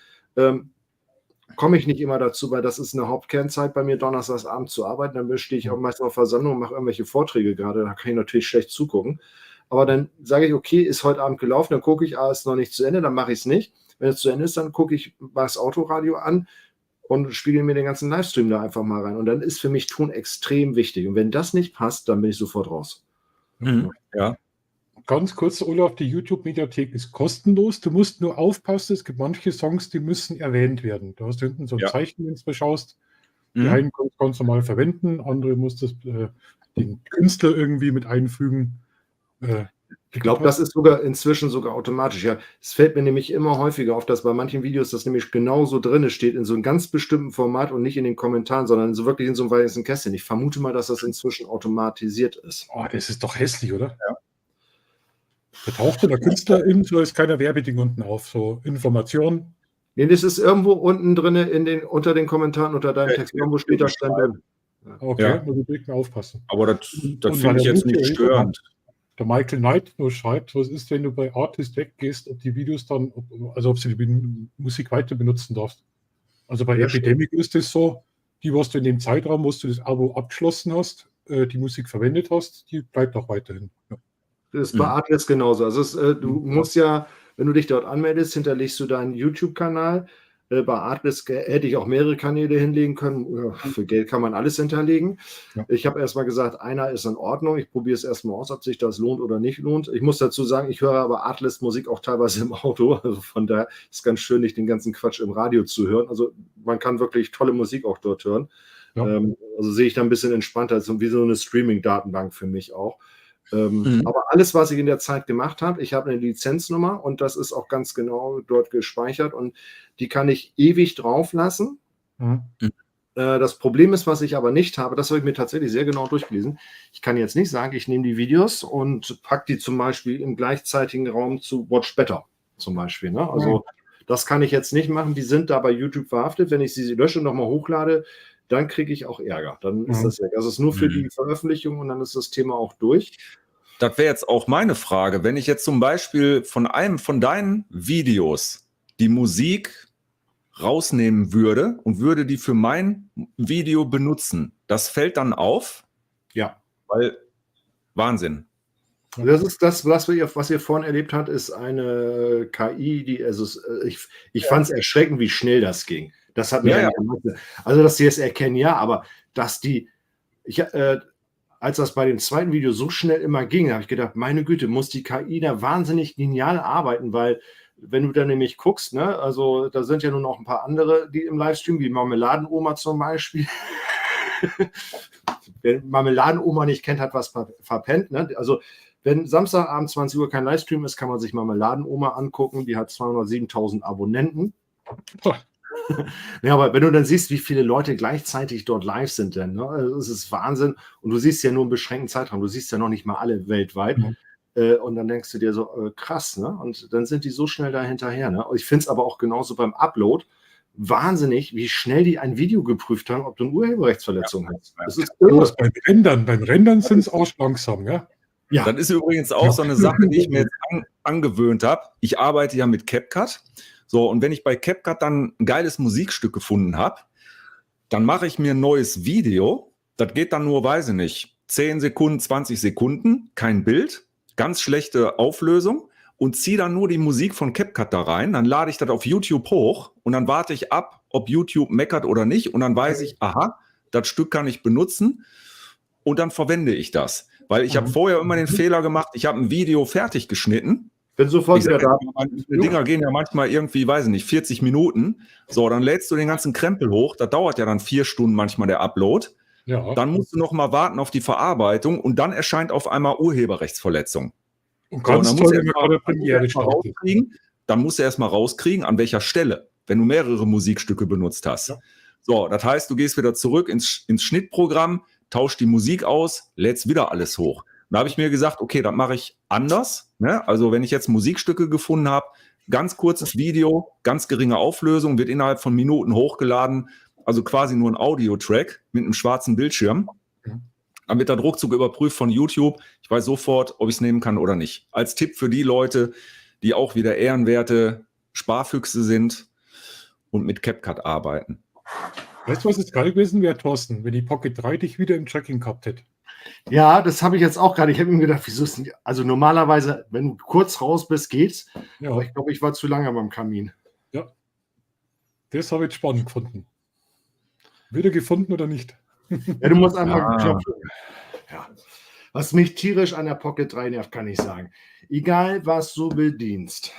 komme ich nicht immer dazu, weil das ist eine Hauptkernzeit bei mir, donnerstags abends zu arbeiten, dann stehe ich auch meistens auf Versammlung und mache irgendwelche Vorträge gerade, da kann ich natürlich schlecht zugucken, aber dann sage ich, okay, ist heute Abend gelaufen, dann gucke ich, ist noch nicht zu Ende, dann mache ich es nicht, wenn es zu Ende ist, dann gucke ich das Autoradio an und spiegel mir den ganzen Livestream da einfach mal rein und dann ist für mich Ton extrem wichtig und wenn das nicht passt, dann bin ich sofort raus. Ja. Ganz kurz, Olaf, die YouTube-Mediathek ist kostenlos. Du musst nur aufpassen, es gibt manche Songs, die müssen erwähnt werden. Du hast hinten so ein Zeichen, wenn du es beschaust. Die einen kannst du mal verwenden, andere musst du den Künstler irgendwie mit einfügen. Ich glaube, das ist sogar inzwischen sogar automatisch. Ja, es fällt mir nämlich immer häufiger auf, dass bei manchen Videos das nämlich genauso drin steht, in so einem ganz bestimmten Format und nicht in den Kommentaren, sondern so wirklich in so einem weißen Kästchen. Ich vermute mal, dass das inzwischen automatisiert ist. Oh, das ist doch hässlich, oder? Ja. Da taucht der Künstler in so als kleiner Werbeding unten auf, so Informationen. Nee, das ist irgendwo unten drin unter den Kommentaren, unter deinem Text. Irgendwo steht das dann drin. Okay, muss ich direkt mal aufpassen. Aber das finde ich jetzt nicht störend. Der Michael Knight nur schreibt, was ist, wenn du bei Artist weggehst, ob die Videos dann, also ob sie die Musik weiter benutzen darfst. Also bei Epidemic ist es so, die, was du in dem Zeitraum, wo du das Abo abgeschlossen hast, die Musik verwendet hast, die bleibt auch weiterhin. Ja. Das ist bei Artlist genauso. Also du musst ja, wenn du dich dort anmeldest, hinterlegst du deinen YouTube-Kanal. Bei Artlist hätte ich auch mehrere Kanäle hinlegen können. Für Geld kann man alles hinterlegen. Ja. Ich habe erstmal gesagt, einer ist in Ordnung. Ich probiere es erstmal aus, ob sich das lohnt oder nicht lohnt. Ich muss dazu sagen, ich höre aber Artlist Musik auch teilweise im Auto. Also von daher ist es ganz schön, nicht den ganzen Quatsch im Radio zu hören. Also man kann wirklich tolle Musik auch dort hören. Ja. Also sehe ich da ein bisschen entspannter, wie so eine Streaming-Datenbank für mich auch. Aber alles, was ich in der Zeit gemacht habe, ich habe eine Lizenznummer und das ist auch ganz genau dort gespeichert und die kann ich ewig drauf lassen. Das Problem ist, was ich aber nicht habe, das habe ich mir tatsächlich sehr genau durchgelesen. Ich kann jetzt nicht sagen, ich nehme die Videos und packe die zum Beispiel im gleichzeitigen Raum zu Watch Better zum Beispiel. Ne? Also das kann ich jetzt nicht machen. Die sind da bei YouTube verhaftet. Wenn ich sie lösche und nochmal hochlade, dann kriege ich auch Ärger. Dann ist das weg. Also es ist nur für die Veröffentlichung und dann ist das Thema auch durch. Das wäre jetzt auch meine Frage. Wenn ich jetzt zum Beispiel von einem von deinen Videos die Musik rausnehmen würde und würde die für mein Video benutzen, das fällt dann auf? Ja. Weil, Wahnsinn. Das ist das, was ihr vorhin erlebt habt, ist eine KI, die, also ich fand es erschreckend, wie schnell das ging. Das hat mich also, dass die es erkennen, ja, aber dass als das bei dem zweiten Video so schnell immer ging, habe ich gedacht, meine Güte, muss die KI da wahnsinnig genial arbeiten, weil wenn du da nämlich guckst, ne, also da sind ja nun auch ein paar andere, die im Livestream, wie Marmeladenoma zum Beispiel. Wer Marmeladenoma nicht kennt, hat was verpennt. Ne? Also wenn Samstagabend 20 Uhr kein Livestream ist, kann man sich Marmeladenoma angucken. Die hat 207.000 Abonnenten. Ja, aber wenn du dann siehst, wie viele Leute gleichzeitig dort live sind, dann, ne, das ist Wahnsinn. Und du siehst ja nur einen beschränkten Zeitraum. Du siehst ja noch nicht mal alle weltweit. Und dann denkst du dir so, krass, ne? Und dann sind die so schnell da hinterher. Ne? Ich finde es aber auch genauso beim Upload wahnsinnig, wie schnell die ein Video geprüft haben, ob du eine Urheberrechtsverletzung hast. Das ist beim Rendern sind es auch langsam, ja? Ja. Das ist übrigens auch so eine Sache, die ich mir jetzt angewöhnt habe. Ich arbeite ja mit CapCut. So, und wenn ich bei CapCut dann ein geiles Musikstück gefunden habe, dann mache ich mir ein neues Video. Das geht dann nur, weiß ich nicht, 10 Sekunden, 20 Sekunden, kein Bild, ganz schlechte Auflösung und ziehe dann nur die Musik von CapCut da rein. Dann lade ich das auf YouTube hoch und dann warte ich ab, ob YouTube meckert oder nicht. Und dann weiß ich, aha, das Stück kann ich benutzen und dann verwende ich das. Weil ich habe vorher immer den Fehler gemacht, ich habe ein Video fertig geschnitten. Bin sofort wieder da. Die Dinger gehen ja manchmal irgendwie, weiß ich nicht, 40 Minuten. So, dann lädst du den ganzen Krempel hoch. Das dauert ja dann 4 Stunden manchmal der Upload. Ja. Dann musst du noch mal warten auf die Verarbeitung und dann erscheint auf einmal Urheberrechtsverletzung. Und ganz toll, wenn wir gerade Premiere rauskriegen, dann musst du erstmal rauskriegen, an welcher Stelle, wenn du mehrere Musikstücke benutzt hast. Ja. So, das heißt, du gehst wieder zurück ins Schnittprogramm, tauschst die Musik aus, lädst wieder alles hoch. Da habe ich mir gesagt, okay, das mache ich anders. Ne? Also wenn ich jetzt Musikstücke gefunden habe, ganz kurzes Video, ganz geringe Auflösung, wird innerhalb von Minuten hochgeladen, also quasi nur ein Audio-Track mit einem schwarzen Bildschirm. Dann wird der Druckzug überprüft von YouTube. Ich weiß sofort, ob ich es nehmen kann oder nicht. Als Tipp für die Leute, die auch wieder ehrenwerte Sparfüchse sind und mit CapCut arbeiten. Weißt du, was jetzt geil gewesen wäre, Thorsten, wenn die Pocket 3 dich wieder im Tracking gehabt hätte? Ja, das habe ich jetzt auch gerade. Ich habe mir gedacht, wieso ist denn, also normalerweise, wenn du kurz raus bist, geht's. Ja. Aber ich glaube, ich war zu lange beim Kamin. Ja, das habe ich spannend gefunden. Wieder gefunden oder nicht? Ja, du musst einmal klopfen. Ja. Was mich tierisch an der Pocket 3 nervt, kann ich sagen. Egal, was du bedienst.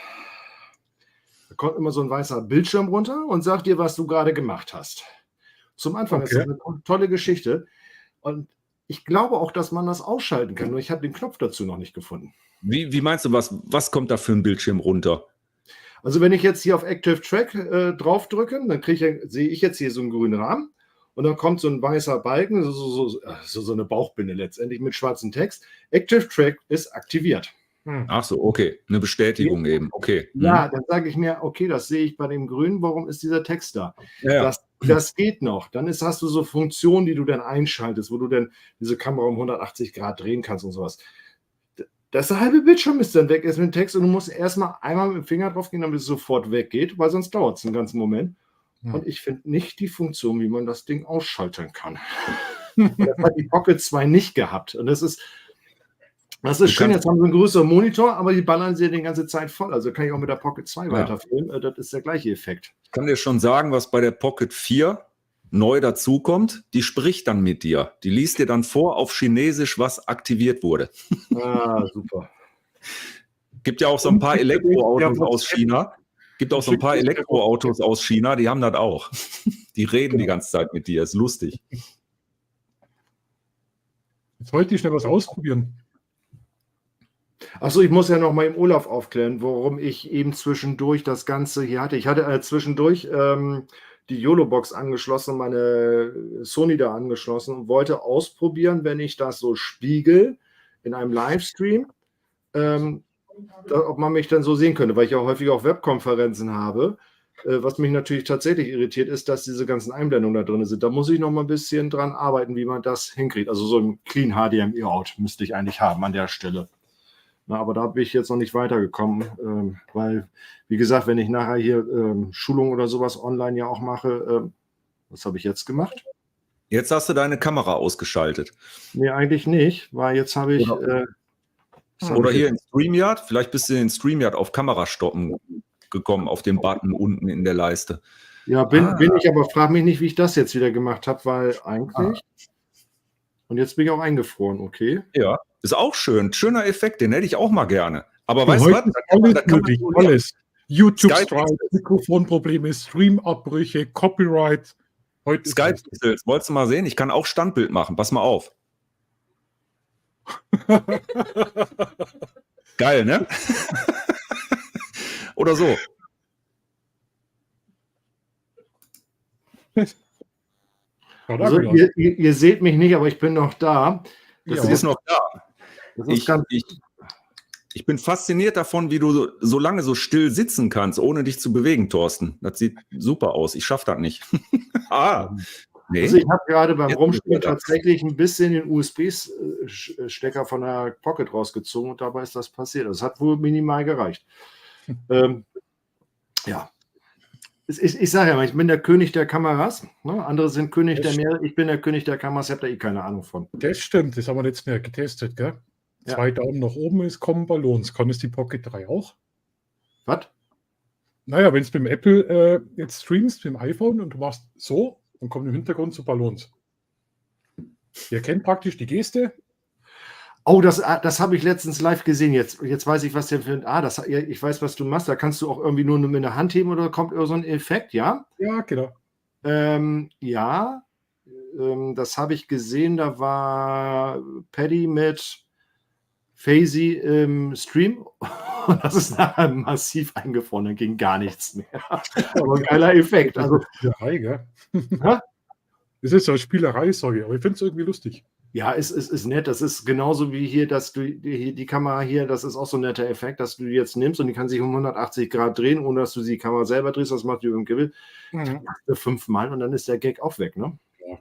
Da kommt immer so ein weißer Bildschirm runter und sagt dir, was du gerade gemacht hast. Zum Anfang ist das eine tolle Geschichte. Und ich glaube auch, dass man das ausschalten kann, nur ich habe den Knopf dazu noch nicht gefunden. Wie meinst du, was kommt da für ein Bildschirm runter? Also wenn ich jetzt hier auf Active Track drauf drücke, dann sehe ich jetzt hier so einen grünen Rahmen und dann kommt so ein weißer Balken, so eine Bauchbinde letztendlich mit schwarzem Text. Active Track ist aktiviert. Ach so, okay. Eine Bestätigung eben. Okay. Ja, dann sage ich mir, okay, das sehe ich bei dem Grünen, warum ist dieser Text da? Ja. Das geht noch. Dann hast du so Funktionen, die du dann einschaltest, wo du dann diese Kamera um 180 Grad drehen kannst und sowas. Das halbe Bildschirm ist dann weg, ist mit dem Text und du musst erstmal einmal mit dem Finger drauf gehen, damit es sofort weggeht, weil sonst dauert es einen ganzen Moment. Und ich finde nicht die Funktion, wie man das Ding ausschalten kann. Das hat die Pocket 2 nicht gehabt. Und das ist schön, jetzt haben wir einen größeren Monitor, aber die ballern sie die ganze Zeit voll. Also kann ich auch mit der Pocket 2 weiterfilmen. Das ist der gleiche Effekt. Ich kann dir schon sagen, was bei der Pocket 4 neu dazukommt. Die spricht dann mit dir. Die liest dir dann vor auf Chinesisch, was aktiviert wurde. Ah, super. Gibt ja auch so ein paar Elektroautos aus China. Die haben das auch. Die reden die ganze Zeit mit dir. Ist lustig. Jetzt wollte ich schnell was ausprobieren. Achso, ich muss ja noch mal im Olaf aufklären, warum ich eben zwischendurch das Ganze hier hatte. Ich hatte zwischendurch die YOLO-Box angeschlossen, meine Sony da angeschlossen und wollte ausprobieren, wenn ich das so spiegel in einem Livestream, ob man mich dann so sehen könnte, weil ich ja häufig auch Webkonferenzen habe. Was mich natürlich tatsächlich irritiert, ist, dass diese ganzen Einblendungen da drin sind. Da muss ich noch mal ein bisschen dran arbeiten, wie man das hinkriegt. Also so ein Clean HDMI-Out müsste ich eigentlich haben an der Stelle. Na, aber da bin ich jetzt noch nicht weitergekommen, weil, wie gesagt, wenn ich nachher hier Schulungen oder sowas online ja auch mache, was habe ich jetzt gemacht? Jetzt hast du deine Kamera ausgeschaltet. Nee, eigentlich nicht, weil jetzt habe ich... Oder hier in StreamYard, vielleicht bist du in StreamYard auf Kamera stoppen gekommen, auf den Button unten in der Leiste. Ja, bin ich, aber frage mich nicht, wie ich das jetzt wieder gemacht habe, weil eigentlich... Und jetzt bin ich auch eingefroren, okay? Ja, ist auch schön. Schöner Effekt, den hätte ich auch mal gerne. Aber weißt du was? Alles. YouTube-Strike, Mikrofonprobleme, Streamabbrüche, Copyright. Skype-Pixels, wolltest du mal sehen? Ich kann auch Standbild machen. Pass mal auf. Geil, ne? Oder so. Also ihr seht mich nicht, aber ich bin noch da. Das ist noch da. Ich bin fasziniert davon, wie du so lange so still sitzen kannst, ohne dich zu bewegen, Thorsten. Das sieht super aus. Ich schaffe das nicht. Nee. Also ich habe gerade beim Rumspielen tatsächlich ein bisschen den USB-Stecker von der Pocket rausgezogen und dabei ist das passiert. Das hat wohl minimal gereicht. Ja. Ich sage ja mal, ich bin der König der Kameras. Ne? Andere sind König der Meere. Ich bin der König der Kameras. Ich habe da keine Ahnung von. Das stimmt. Das haben wir jetzt mehr getestet, gell? Ja. 2 Daumen nach oben ist, kommen Ballons. Kann es die Pocket 3 auch? Was? Naja, wenn es beim Apple jetzt streamst, mit dem iPhone und du machst so, dann kommen im Hintergrund so Ballons. Ihr kennt praktisch die Geste. Oh, das habe ich letztens live gesehen. Jetzt weiß ich, was der für ich weiß, was du machst. Da kannst du auch irgendwie nur mit der Hand heben oder kommt so ein Effekt, ja? Ja, genau. Das habe ich gesehen. Da war Paddy mit Faisy im Stream. Und das ist nachher massiv eingefroren. Dann ging gar nichts mehr. Aber ein geiler Effekt. Also, Spielerei, gell? Das ist so eine Spielerei, sage ich. Aber ich finde es irgendwie lustig. Ja, es ist nett. Das ist genauso wie hier, dass du die Kamera hier, das ist auch so ein netter Effekt, dass du die jetzt nimmst und die kann sich um 180 Grad drehen, ohne dass du die Kamera selber drehst. Das macht die im Gewill. Das machst du 5-mal und dann ist der Gag auch weg, ne? Ja.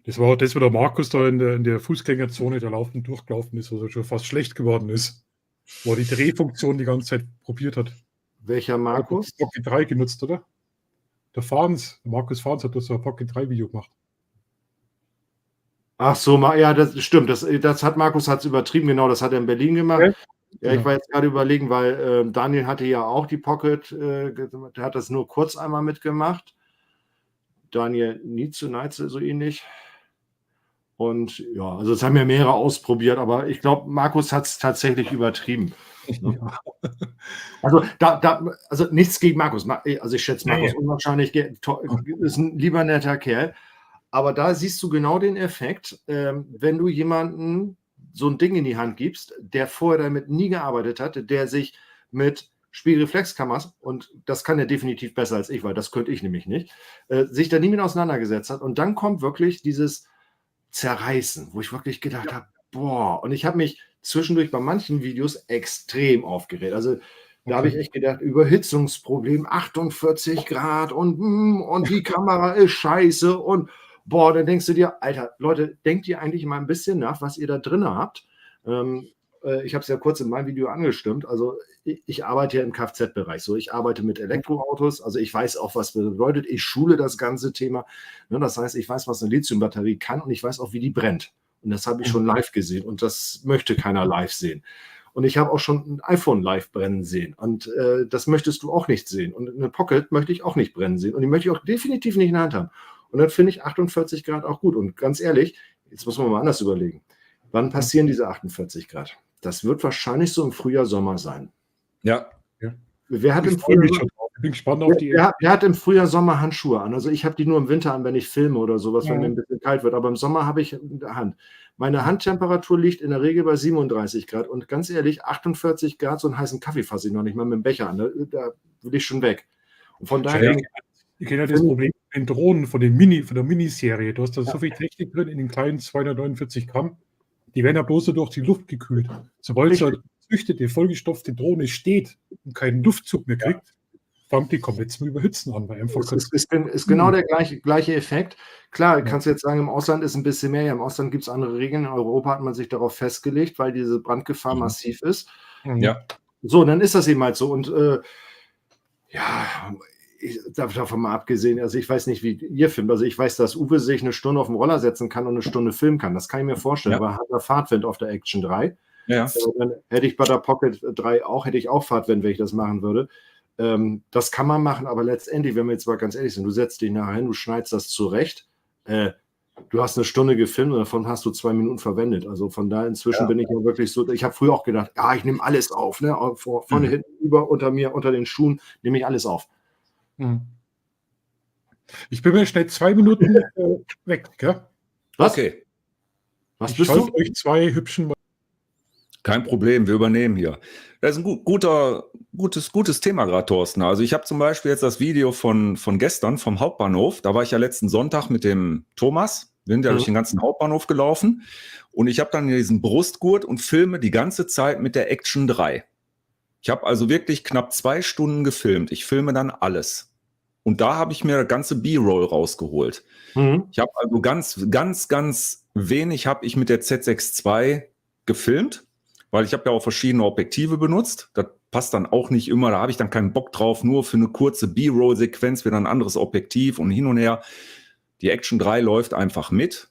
Das war das, wo der Markus da in der Fußgängerzone da laufend durchgelaufen ist, wo er schon fast schlecht geworden ist. Wo er die Drehfunktion die ganze Zeit probiert hat. Welcher Markus? Der hat Pocket 3 genutzt, oder? Der Markus Fahns hat das so ein Pocket 3 Video gemacht. Ach so, ja, das stimmt. Das hat Markus übertrieben, genau, das hat er in Berlin gemacht. Ja, ich war jetzt gerade überlegen, weil Daniel hatte ja auch die Pocket, der hat das nur kurz einmal mitgemacht. Daniel Neitzel, so ähnlich. Und ja, also das haben ja mehrere ausprobiert, aber ich glaube, Markus hat es tatsächlich übertrieben. Ja. Also nichts gegen Markus. Also ich schätze Markus unwahrscheinlich, ist ein lieber netter Kerl. Aber da siehst du genau den Effekt, wenn du jemanden so ein Ding in die Hand gibst, der vorher damit nie gearbeitet hat, der sich mit Spiegelreflexkameras, und das kann er definitiv besser als ich, weil das könnte ich nämlich nicht, sich da nie mit auseinandergesetzt hat. Und dann kommt wirklich dieses Zerreißen, wo ich wirklich gedacht habe, boah, und ich habe mich zwischendurch bei manchen Videos extrem aufgeregt. Also da habe ich echt gedacht, Überhitzungsproblem, 48 Grad und die Kamera ist scheiße und boah, dann denkst du dir, Alter, Leute, denkt ihr eigentlich mal ein bisschen nach, was ihr da drin habt? Ich habe es ja kurz in meinem Video angestimmt. Also ich arbeite ja im Kfz-Bereich. So, ich arbeite mit Elektroautos. Also ich weiß auch, was das bedeutet. Ich schule das ganze Thema. Ne, das heißt, ich weiß, was eine Lithiumbatterie kann und ich weiß auch, wie die brennt. Und das habe ich schon live gesehen. Und das möchte keiner live sehen. Und ich habe auch schon ein iPhone live brennen sehen. Und das möchtest du auch nicht sehen. Und eine Pocket möchte ich auch nicht brennen sehen. Und die möchte ich auch definitiv nicht in der Hand haben. Und dann finde ich 48 Grad auch gut. Und ganz ehrlich, jetzt muss man mal anders überlegen. Wann passieren diese 48 Grad? Das wird wahrscheinlich so im Frühjahr, Sommer sein. Ja. Wer hat Ich im freue mich Frühjahr, schon drauf. Ich bin gespannt auf die. wer hat im Frühjahr, Sommer Handschuhe an? Also ich habe die nur im Winter an, wenn ich filme oder sowas, wenn mir ein bisschen kalt wird. Aber im Sommer habe ich in der Hand. Meine Handtemperatur liegt in der Regel bei 37 Grad. Und ganz ehrlich, 48 Grad, so einen heißen Kaffee fasse ich noch nicht mal mit dem Becher an. Da will ich schon weg. Und von daher. Ich kenne ja das Problem mit den Drohnen von der Miniserie. Du hast da so viel Technik drin in den kleinen 249 Gramm. Die werden ja bloß so durch die Luft gekühlt. Sobald so eine gezüchtete, vollgestopfte Drohne steht und keinen Luftzug mehr kriegt, fängt die komplett zum Überhitzen an. Weil einfach ist genau der gleiche Effekt. Klar, kannst du jetzt sagen, im Ausland ist ein bisschen mehr. Ja, im Ausland gibt es andere Regeln. In Europa hat man sich darauf festgelegt, weil diese Brandgefahr massiv ist. Ja. So, dann ist das eben halt so. Und davon mal abgesehen, also ich weiß nicht, wie ihr filmt. Also ich weiß, dass Uwe sich eine Stunde auf den Roller setzen kann und eine Stunde filmen kann. Das kann ich mir vorstellen. Aber hat er Fahrtwind auf der Action 3? Ja. Dann hätte ich bei der Pocket 3 hätte ich auch Fahrtwind, wenn ich das machen würde. Das kann man machen, aber letztendlich, wenn wir jetzt mal ganz ehrlich sind, du setzt dich nachher hin, du schneidest das zurecht. Du hast eine Stunde gefilmt und davon hast du 2 Minuten verwendet. Also von da inzwischen bin ich ja wirklich so, ich habe früher auch gedacht, ich nehme alles auf, ne? Vorne, hinten, über, unter mir, unter den Schuhen, nehme ich alles auf. Ich bin mir schnell 2 Minuten weg. Gell? Was? Okay. Was Ich bist schalte du? euch 2 hübschen. Kein Problem, wir übernehmen hier. Das ist ein gutes Thema gerade, Thorsten. Also ich habe zum Beispiel jetzt das Video von gestern vom Hauptbahnhof. Da war ich ja letzten Sonntag mit dem Thomas. Wir sind ja durch den ganzen Hauptbahnhof gelaufen. Und ich habe dann diesen Brustgurt und filme die ganze Zeit mit der Action 3. Ich habe also wirklich knapp 2 Stunden gefilmt. Ich filme dann alles. Und da habe ich mir das ganze B-Roll rausgeholt. Ich habe also ganz wenig habe ich mit der Z6 II gefilmt, weil ich habe ja auch verschiedene Objektive benutzt. Das passt dann auch nicht immer, da habe ich dann keinen Bock drauf, nur für eine kurze B-Roll-Sequenz wieder ein anderes Objektiv und hin und her. Die Action 3 läuft einfach mit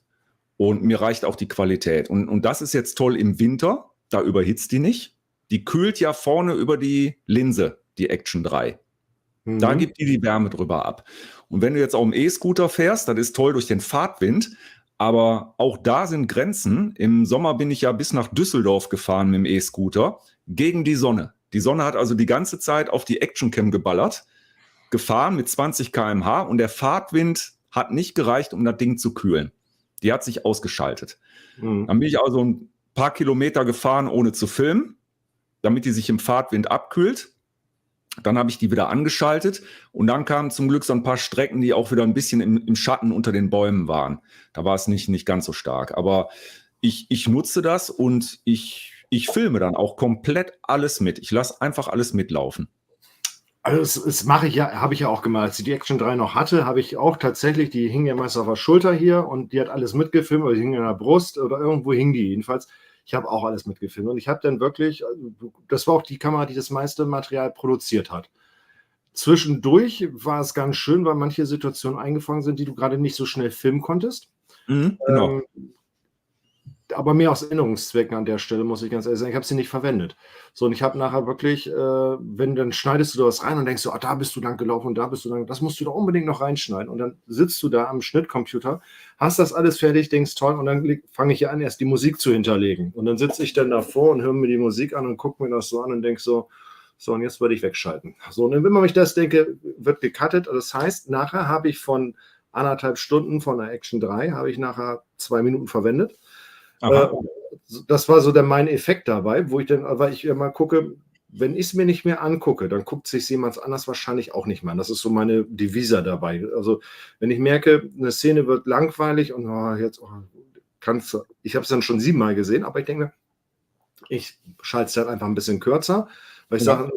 und mir reicht auch die Qualität. Und das ist jetzt toll im Winter, da überhitzt die nicht. Die kühlt ja vorne über die Linse, die Action 3. Da gibt die Wärme drüber ab. Und wenn du jetzt auf dem E-Scooter fährst, das ist toll durch den Fahrtwind, aber auch da sind Grenzen. Im Sommer bin ich ja bis nach Düsseldorf gefahren mit dem E-Scooter gegen die Sonne. Die Sonne hat also die ganze Zeit auf die Actioncam geballert, gefahren mit 20 km/h und der Fahrtwind hat nicht gereicht, um das Ding zu kühlen. Die hat sich ausgeschaltet. Dann bin ich also ein paar Kilometer gefahren, ohne zu filmen, damit die sich im Fahrtwind abkühlt. Dann habe ich die wieder angeschaltet und dann kamen zum Glück so ein paar Strecken, die auch wieder ein bisschen im Schatten unter den Bäumen waren. Da war es nicht ganz so stark. Aber ich nutze das und ich filme dann auch komplett alles mit. Ich lasse einfach alles mitlaufen. Also das mache ich ja, habe ich ja auch gemacht. Als ich die Action 3 noch hatte, habe ich auch tatsächlich, die hing ja meist auf der Schulter hier und die hat alles mitgefilmt, oder die hing in der Brust oder irgendwo hing die jedenfalls. Ich habe auch alles mitgefilmt und ich habe dann wirklich, das war auch die Kamera, die das meiste Material produziert hat. Zwischendurch war es ganz schön, weil manche Situationen eingefangen sind, die du gerade nicht so schnell filmen konntest. Genau. Aber mehr aus Erinnerungszwecken an der Stelle, muss ich ganz ehrlich sagen. Ich habe sie nicht verwendet. So, und ich habe nachher wirklich, wenn dann schneidest du da was rein und denkst so, da bist du lang gelaufen und da bist du lang, das musst du da unbedingt noch reinschneiden. Und dann sitzt du da am Schnittcomputer, hast das alles fertig, denkst toll, und dann fange ich hier an, erst die Musik zu hinterlegen. Und dann sitze ich dann davor und höre mir die Musik an und gucke mir das so an und denke so, und jetzt würde ich wegschalten. So, und wenn ich das denke, wird gecuttet. Das heißt, nachher habe ich von 1,5 Stunden von der Action 3, habe ich nachher 2 Minuten verwendet. das war so mein Effekt dabei, weil ich immer gucke, wenn ich es mir nicht mehr angucke, dann guckt sich jemand anders wahrscheinlich auch nicht mehr an. Das ist so meine Devise dabei. Also wenn ich merke, eine Szene wird langweilig und ich habe es dann schon 7-mal gesehen, aber ich denke mir, ich schalte es dann einfach ein bisschen kürzer, weil ich sage,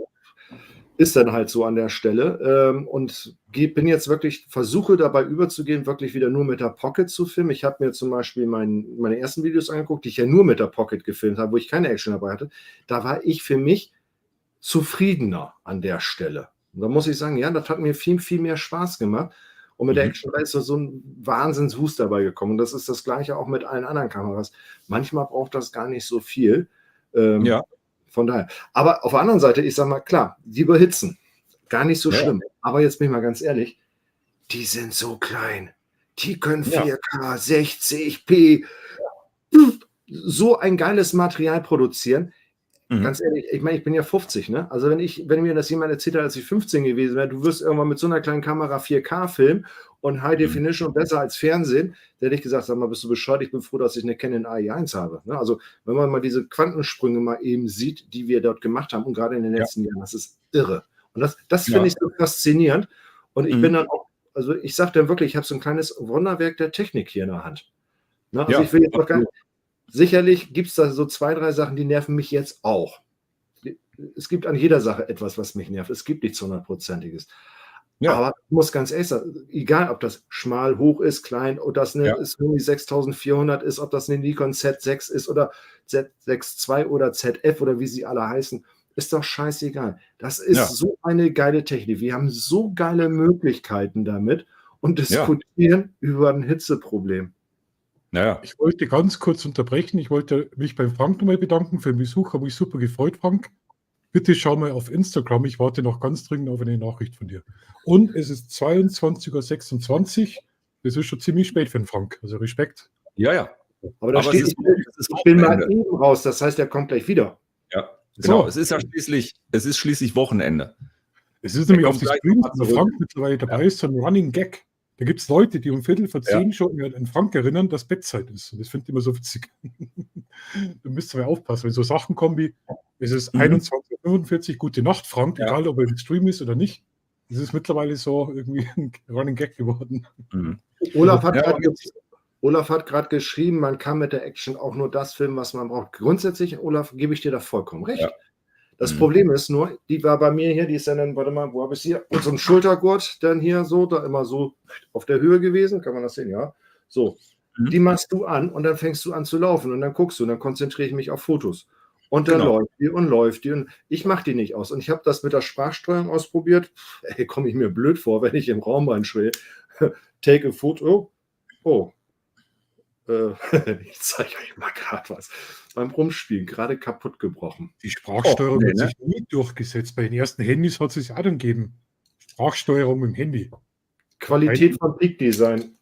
ist dann halt so an der Stelle und bin jetzt wirklich, versuche dabei überzugehen, wirklich wieder nur mit der Pocket zu filmen. Ich habe mir zum Beispiel meine ersten Videos angeguckt, die ich ja nur mit der Pocket gefilmt habe, wo ich keine Action dabei hatte. Da war ich für mich zufriedener an der Stelle. Und da muss ich sagen, ja, das hat mir viel, viel mehr Spaß gemacht. Und mit der Action ist so ein Wahnsinnswust dabei gekommen. Und das ist das Gleiche auch mit allen anderen Kameras. Manchmal braucht das gar nicht so viel. Ja. Von daher. Aber auf der anderen Seite, ich sage mal, klar, die überhitzen. Gar nicht so schlimm. Aber jetzt bin ich mal ganz ehrlich, die sind so klein. Die können 4K, 60p, so ein geiles Material produzieren. Ganz ehrlich, ich meine, ich bin ja 50, ne? Also wenn mir das jemand erzählt hat, als ich 15 gewesen wäre, du wirst irgendwann mit so einer kleinen Kamera 4K filmen und High Definition besser als Fernsehen, da hätte ich gesagt, sag mal, bist du bescheuert, ich bin froh, dass ich eine Canon AI1 habe. Ne? Also wenn man mal diese Quantensprünge mal eben sieht, die wir dort gemacht haben und gerade in den letzten Jahren, das ist irre. Und das finde ich so faszinierend. Und ich bin dann auch, also ich sage dann wirklich, ich habe so ein kleines Wunderwerk der Technik hier in der Hand. Ne? Also ich will jetzt noch gar nicht. Sicherlich gibt es da so 2, 3 Sachen, die nerven mich jetzt auch. Es gibt an jeder Sache etwas, was mich nervt. Es gibt nichts 100%iges. Ja. Aber ich muss ganz ehrlich sagen, egal ob das schmal, hoch ist, klein, oder das eine Sony 6400 ist, ob das eine Nikon Z6 ist oder Z6 II oder ZF oder wie sie alle heißen, ist doch scheißegal. Das ist so eine geile Technik. Wir haben so geile Möglichkeiten damit und diskutieren über ein Hitzeproblem. Naja. Ich wollte ganz kurz unterbrechen. Ich wollte mich beim Frank nochmal bedanken für den Besuch. Habe mich super gefreut, Frank. Bitte schau mal auf Instagram. Ich warte noch ganz dringend auf eine Nachricht von dir. Und es ist 22:26 Uhr. Das ist schon ziemlich spät für den Frank. Also Respekt. Ja. Aber da steht, ich bin mal eben raus. Das heißt, er kommt gleich wieder. Ja, genau. Es ist ja schließlich Wochenende. Es ist nämlich auf die Streams, wo Frank mittlerweile dabei ist, so ein Running Gag. Da gibt es Leute, die um 10:15 schon an Frank erinnern, dass Bettzeit ist. Und das finde ich immer so witzig. Du müsst aber aufpassen, wenn so Sachen kommen wie, es ist 21:45 Uhr, gute Nacht, Frank, egal ob er im Stream ist oder nicht. Das ist mittlerweile so irgendwie ein Running Gag geworden. Olaf hat gerade geschrieben, man kann mit der Action auch nur das filmen, was man braucht. Grundsätzlich, Olaf, gebe ich dir da vollkommen recht. Ja. Das Problem ist nur, die war bei mir hier, die ist dann, warte mal, wo habe ich sie hier? Mit so einem Schultergurt dann hier so, da immer so auf der Höhe gewesen, kann man das sehen, ja? So, die machst du an und dann fängst du an zu laufen und dann guckst du und dann konzentriere ich mich auf Fotos. Und dann läuft die und ich mache die nicht aus. Und ich habe das mit der Sprachsteuerung ausprobiert. Ey, komme ich mir blöd vor, wenn ich im Raum reinschreie. Take a photo. Oh. Ich zeige euch mal gerade was. Beim Rumspielen, gerade kaputt gebrochen. Die Sprachsteuerung hat sich nie durchgesetzt. Bei den ersten Handys hat es auch dann gegeben. Sprachsteuerung im Handy. Qualität von Peak Design.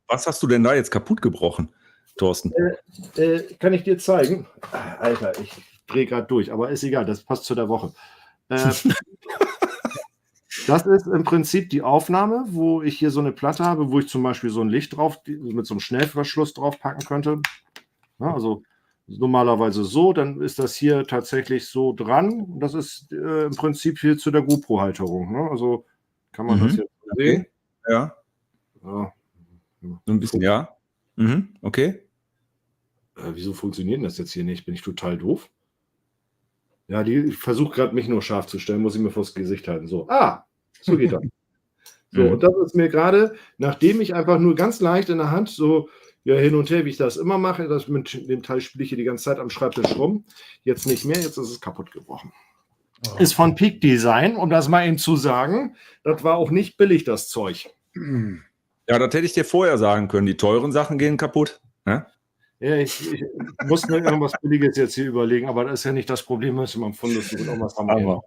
Was hast du denn da jetzt kaputt gebrochen, Thorsten? Kann ich dir zeigen? Alter, ich drehe gerade durch, aber ist egal, das passt zu der Woche. Das ist im Prinzip die Aufnahme, wo ich hier so eine Platte habe, wo ich zum Beispiel so ein Licht drauf, mit so einem Schnellverschluss drauf packen könnte. Ja, also normalerweise so, dann ist das hier tatsächlich so dran. Das ist im Prinzip hier zu der GoPro-Halterung. Ne? Also kann man das jetzt sehen. Ja. So ein bisschen, ja. Okay. Wieso funktioniert das jetzt hier nicht? Bin ich total doof? Ja, ich versuche gerade, mich nur scharf zu stellen, muss ich mir vors Gesicht halten. So, so geht das. So, und das ist mir gerade, nachdem ich einfach nur ganz leicht in der Hand so hin und her, wie ich das immer mache, das mit dem Teil spiele ich hier die ganze Zeit am Schreibtisch rum. Jetzt nicht mehr, jetzt ist es kaputt gebrochen. Ist von Peak Design, um das mal eben zu sagen, das war auch nicht billig, das Zeug. Ja, das hätte ich dir vorher sagen können. Die teuren Sachen gehen kaputt. Ne? Ja, ich muss mir irgendwas Billiges jetzt hier überlegen, aber das ist ja nicht das Problem, was man Fundus sucht. Irgendwas haben wir.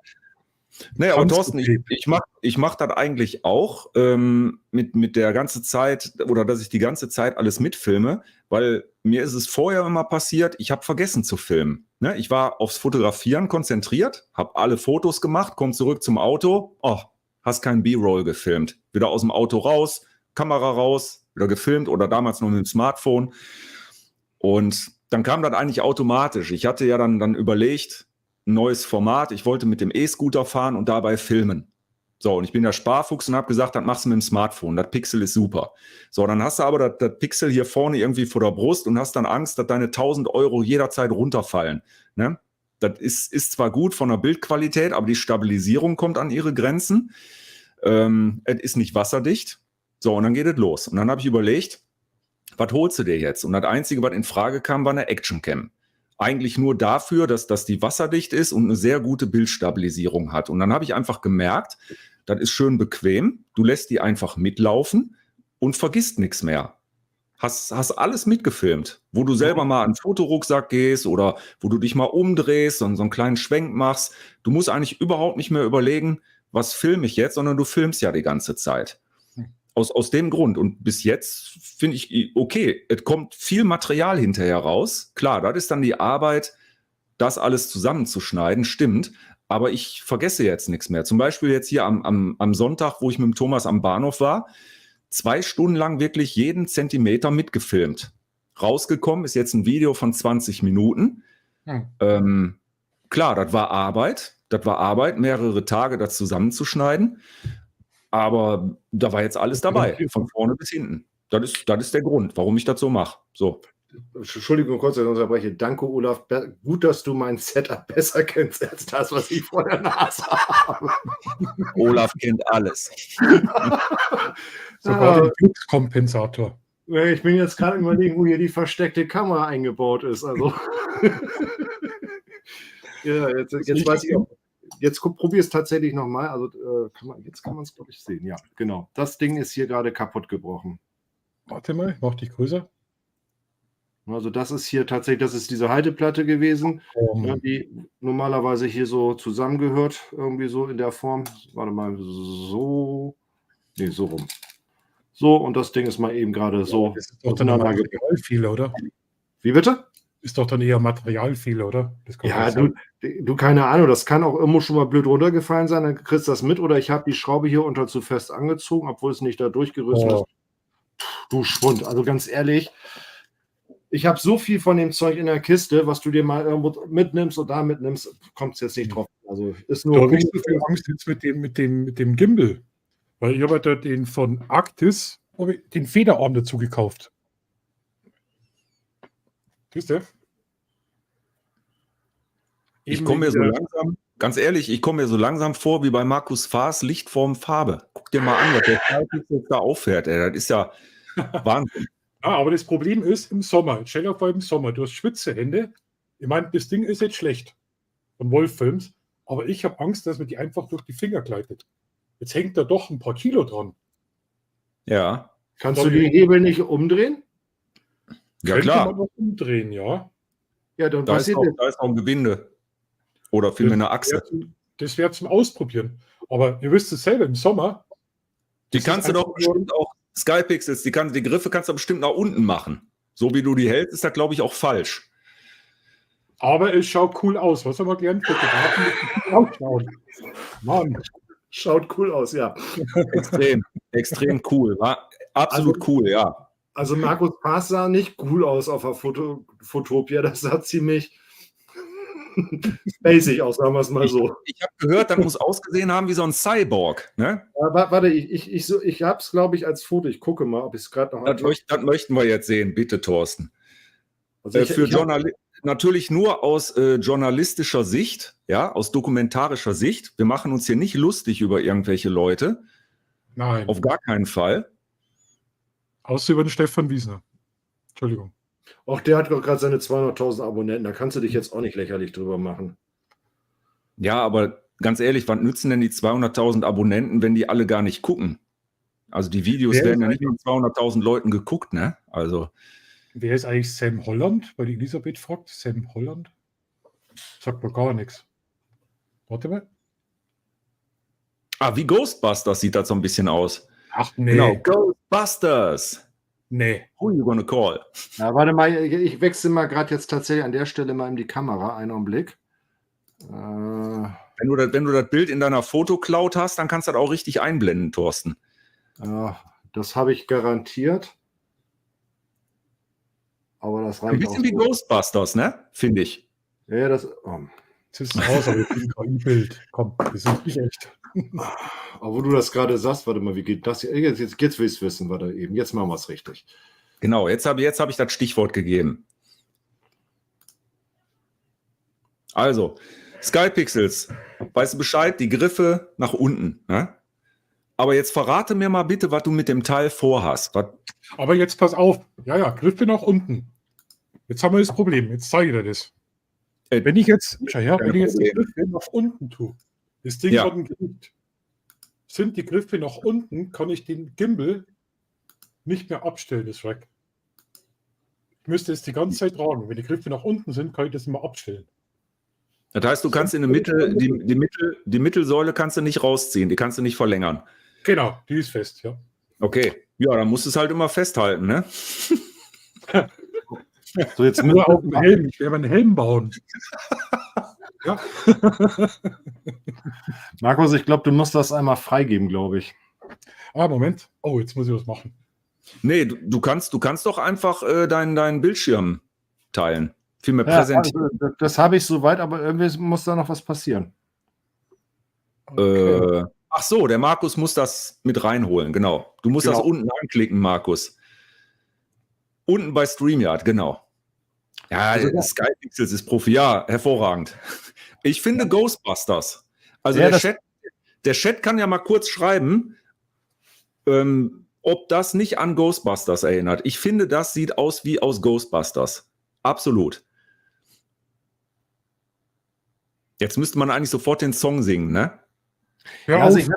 Naja, und Thorsten, ich mach das eigentlich auch mit der ganzen Zeit, oder dass ich die ganze Zeit alles mitfilme, weil mir ist es vorher immer passiert, ich habe vergessen zu filmen. Ne? Ich war aufs Fotografieren konzentriert, habe alle Fotos gemacht, komm zurück zum Auto, hast keinen B-Roll gefilmt. Wieder aus dem Auto raus, Kamera raus, wieder gefilmt oder damals noch mit dem Smartphone. Und dann kam das eigentlich automatisch. Ich hatte ja dann überlegt, ein neues Format. Ich wollte mit dem E-Scooter fahren und dabei filmen. So, und ich bin der Sparfuchs und habe gesagt, das machst du mit dem Smartphone. Das Pixel ist super. So, dann hast du aber das Pixel hier vorne irgendwie vor der Brust und hast dann Angst, dass deine 1.000 Euro jederzeit runterfallen. Ne? Das ist zwar gut von der Bildqualität, aber die Stabilisierung kommt an ihre Grenzen. Es ist nicht wasserdicht. So, und dann geht es los. Und dann habe ich überlegt, was holst du dir jetzt? Und das Einzige, was in Frage kam, war eine Actioncam. Eigentlich nur dafür, dass die wasserdicht ist und eine sehr gute Bildstabilisierung hat. Und dann habe ich einfach gemerkt, das ist schön bequem. Du lässt die einfach mitlaufen und vergisst nichts mehr. Hast alles mitgefilmt, wo du selber mal an einen Fotorucksack gehst oder wo du dich mal umdrehst und so einen kleinen Schwenk machst. Du musst eigentlich überhaupt nicht mehr überlegen, was filme ich jetzt, sondern du filmst ja die ganze Zeit. Aus dem Grund. Und bis jetzt finde ich, okay, es kommt viel Material hinterher raus. Klar, das ist dann die Arbeit, das alles zusammenzuschneiden, stimmt. Aber ich vergesse jetzt nichts mehr. Zum Beispiel jetzt hier am Sonntag, wo ich mit dem Thomas am Bahnhof war, 2 Stunden lang wirklich jeden Zentimeter mitgefilmt. Rausgekommen ist jetzt ein Video von 20 Minuten. Klar, das war Arbeit, mehrere Tage das zusammenzuschneiden. Aber da war jetzt alles dabei, von vorne bis hinten. Das ist der Grund, warum ich das so mache. So. Entschuldigung, kurz, dass ich unterbreche. Danke, Olaf. Gut, dass du mein Setup besser kennst als das, was ich vor der Nase habe. Olaf kennt alles. Sogar den Fluxkompensator. Ich bin jetzt gerade überlegen, wo hier die versteckte Kamera eingebaut ist. Also. Ja, jetzt weiß ich auch. Jetzt probier es tatsächlich nochmal. Also jetzt kann man es, glaube ich, sehen. Ja, genau. Das Ding ist hier gerade kaputt gebrochen. Warte mal, ich mach dich größer. Also das ist hier tatsächlich, das ist diese Halteplatte gewesen, die normalerweise hier so zusammengehört, irgendwie so in der Form. Warte mal, so. Nee, so rum. So, und das Ding ist mal eben gerade so. Das ist doch dann ein Materialfehler, oder? Wie bitte? Ist doch dann eher Materialfehler, oder? Das kann Ja, du, keine Ahnung, das kann auch irgendwo schon mal blöd runtergefallen sein, dann kriegst du das mit, oder ich habe die Schraube hier unter zu fest angezogen, obwohl es nicht da durchgerüstet ist. Du Schwund, also ganz ehrlich, ich habe so viel von dem Zeug in der Kiste, was du dir mal irgendwo mitnimmst und da mitnimmst, kommt es jetzt nicht drauf. Also ist nur. Du hast nicht so viel Angst jetzt mit dem Gimbal. Weil ich habe ja den von Arktis, den Federarm dazu gekauft. Siehst du? Ich komme mir so langsam, ganz ehrlich, ich komme mir so langsam vor wie bei Markus Faas Lichtform Farbe. Guck dir mal an, was der jetzt da auffährt. Ey. Das ist ja Wahnsinn. Ja, aber das Problem ist im Sommer. Jetzt stell dir vor, im Sommer, du hast schwitze Hände. Ich meine, das Ding ist jetzt schlecht von Wolf-Films, aber ich habe Angst, dass mir die einfach durch die Finger gleitet. Jetzt hängt da doch ein paar Kilo dran. Ja. Kannst du die Hebel nicht umdrehen? Ja, klar. Man noch umdrehen, ja. Ja, dann Da ist passiert auch ein Gewinde. Oder vielmehr eine Achse. Das wäre zum Ausprobieren. Aber ihr wisst es selber, im Sommer. Die kannst du doch bestimmt auch, Skypixels, die Griffe kannst du bestimmt nach unten machen. So wie du die hältst, ist das, glaube ich, auch falsch. Aber es schaut cool aus. Was haben wir gelernt? Ausschauen. Mann. Schaut cool aus, ja. Extrem cool. War absolut cool, ja. Also Markus Faas sah nicht cool aus auf der Fotopia. Das sah ziemlich basic aus, sagen wir es mal so. Ich habe gehört, das muss ausgesehen haben wie so ein Cyborg. Ne? Warte, ich habe es, glaube ich, als Foto. Ich gucke mal, ob ich es gerade noch habe. Das möchten wir jetzt sehen, bitte, Thorsten. Also natürlich nur aus journalistischer Sicht, ja, aus dokumentarischer Sicht. Wir machen uns hier nicht lustig über irgendwelche Leute. Nein. Auf gar keinen Fall. Außer über den Stefan Wiesner. Entschuldigung. Auch der hat gerade seine 200.000 Abonnenten. Da kannst du dich jetzt auch nicht lächerlich drüber machen. Ja, aber ganz ehrlich, was nützen denn die 200.000 Abonnenten, wenn die alle gar nicht gucken? Also die Videos werden ja nicht mit 200.000 Leuten geguckt, ne? Also. Wer ist eigentlich Sam Holland? Weil die Elisabeth fragt. Sam Holland? Sagt mir gar nichts. Warte mal. Wie Ghostbusters sieht das so ein bisschen aus. Ach nee. Genau, Ghostbusters. Nee. Who you gonna call? Ja, warte mal, ich wechsle mal gerade jetzt tatsächlich an der Stelle mal in die Kamera. Einen Augenblick. Wenn du das Bild in deiner Fotocloud hast, dann kannst du das auch richtig einblenden, Thorsten. Das habe ich garantiert. Aber das Ein reicht bisschen auch wie so. Ghostbusters, ne? Finde ich. Ja, das. Das ist aus, aber das ist ein KI-Bild. Komm, das ist nicht echt. Aber wo du das gerade sagst, warte mal, wie geht das hier? Jetzt will ich es wissen, warte eben. Jetzt machen wir es richtig. Genau, jetzt hab ich das Stichwort gegeben. Also, Skypixels, weißt du Bescheid, die Griffe nach unten. Ne? Aber jetzt verrate mir mal bitte, was du mit dem Teil vorhast. Aber jetzt pass auf. Ja, Griffe nach unten. Jetzt haben wir das Problem. Jetzt zeige ich dir das. Wenn ich jetzt, schau her, wenn ich jetzt die Griffe nach unten tue, das Ding Ja. hat ein Gewicht. Sind die Griffe nach unten, kann ich den Gimbal nicht mehr abstellen, das Rack. Ich müsste es die ganze Zeit tragen. Wenn die Griffe nach unten sind, kann ich das immer abstellen. Das heißt, du kannst in der Mitte, die Mittelsäule kannst du nicht rausziehen, die kannst du nicht verlängern. Genau, die ist fest, ja. Okay, ja, dann musst du es halt immer festhalten, ne? So, jetzt Nur auf dem Helm. Ich werde einen Helm bauen. Ja. Markus, ich glaube, du musst das einmal freigeben, glaube ich. Moment. Oh, jetzt muss ich was machen. Nee, du kannst doch einfach deinen Bildschirm teilen. Vielmehr Ja, präsentieren. also, das habe ich soweit, aber irgendwie muss da noch was passieren. Okay. Ach so, der Markus muss das mit reinholen, genau. Du musst das unten anklicken, Markus. Unten bei StreamYard, genau. Ja, Also, Skypixels ist Profi, ja, hervorragend. Ich finde Ghostbusters. Also Ja, der Chat kann ja mal kurz schreiben, ob das nicht an Ghostbusters erinnert. Ich finde, das sieht aus wie aus Ghostbusters. Absolut. Jetzt müsste man eigentlich sofort den Song singen, ne? Hör Ja, also auf.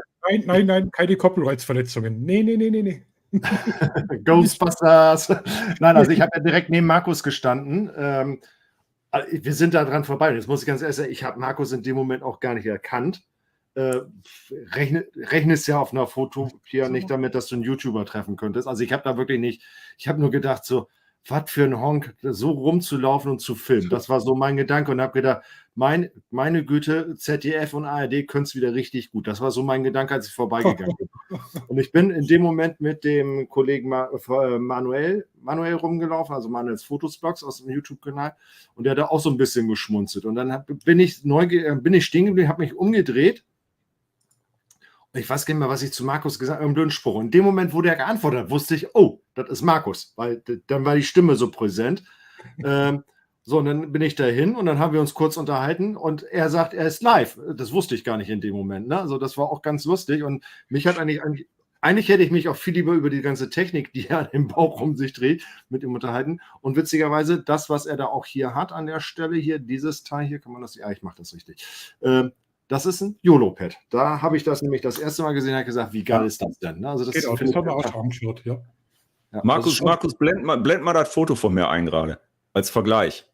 Nein, keine Copyrights-Verletzungen. Nee. Ghostbusters. Nein, also ich habe ja direkt neben Markus gestanden. Wir sind da dran vorbei. Jetzt muss ich ganz ehrlich sagen, ich habe Markus in dem Moment auch gar nicht erkannt. Rechnest ja auf einer Foto hier nicht damit, dass du einen YouTuber treffen könntest. Also ich habe da wirklich nicht, ich habe nur gedacht, so, was für ein Honk, so rumzulaufen und zu filmen. Das war so mein Gedanke und habe gedacht, meine Güte, ZDF und ARD können es wieder richtig gut. Das war so mein Gedanke, als ich vorbeigegangen bin. Und ich bin in dem Moment mit dem Kollegen Manuel rumgelaufen, also Manuels Fotosblogs aus dem YouTube-Kanal, und der hat da auch so ein bisschen geschmunzelt. Und dann bin ich stehen geblieben, habe mich umgedreht. Und ich weiß gar nicht mehr, was ich zu Markus gesagt habe, im blöden Spruch. Und in dem Moment, wo der geantwortet hat, wusste ich, oh, das ist Markus, weil dann war die Stimme so präsent. So, und dann bin ich dahin und dann haben wir uns kurz unterhalten und er sagt, er ist live. Das wusste ich gar nicht in dem Moment. Ne? Also das war auch ganz lustig und mich hat eigentlich hätte ich mich auch viel lieber über die ganze Technik, die er an dem Bauch um sich dreht, mit ihm unterhalten. Und witzigerweise, das, was er da auch hier hat an der Stelle, hier, dieses Teil hier, kann man das, ja, ich mache das richtig. Das ist ein YOLO-Pad. Da habe ich das nämlich das erste Mal gesehen und habe gesagt, wie geil ist das denn? Ne? Also das Genau, das haben wir auch schon angeschaut, ja. Ja, Markus, blend mal das Foto von mir ein gerade, als Vergleich.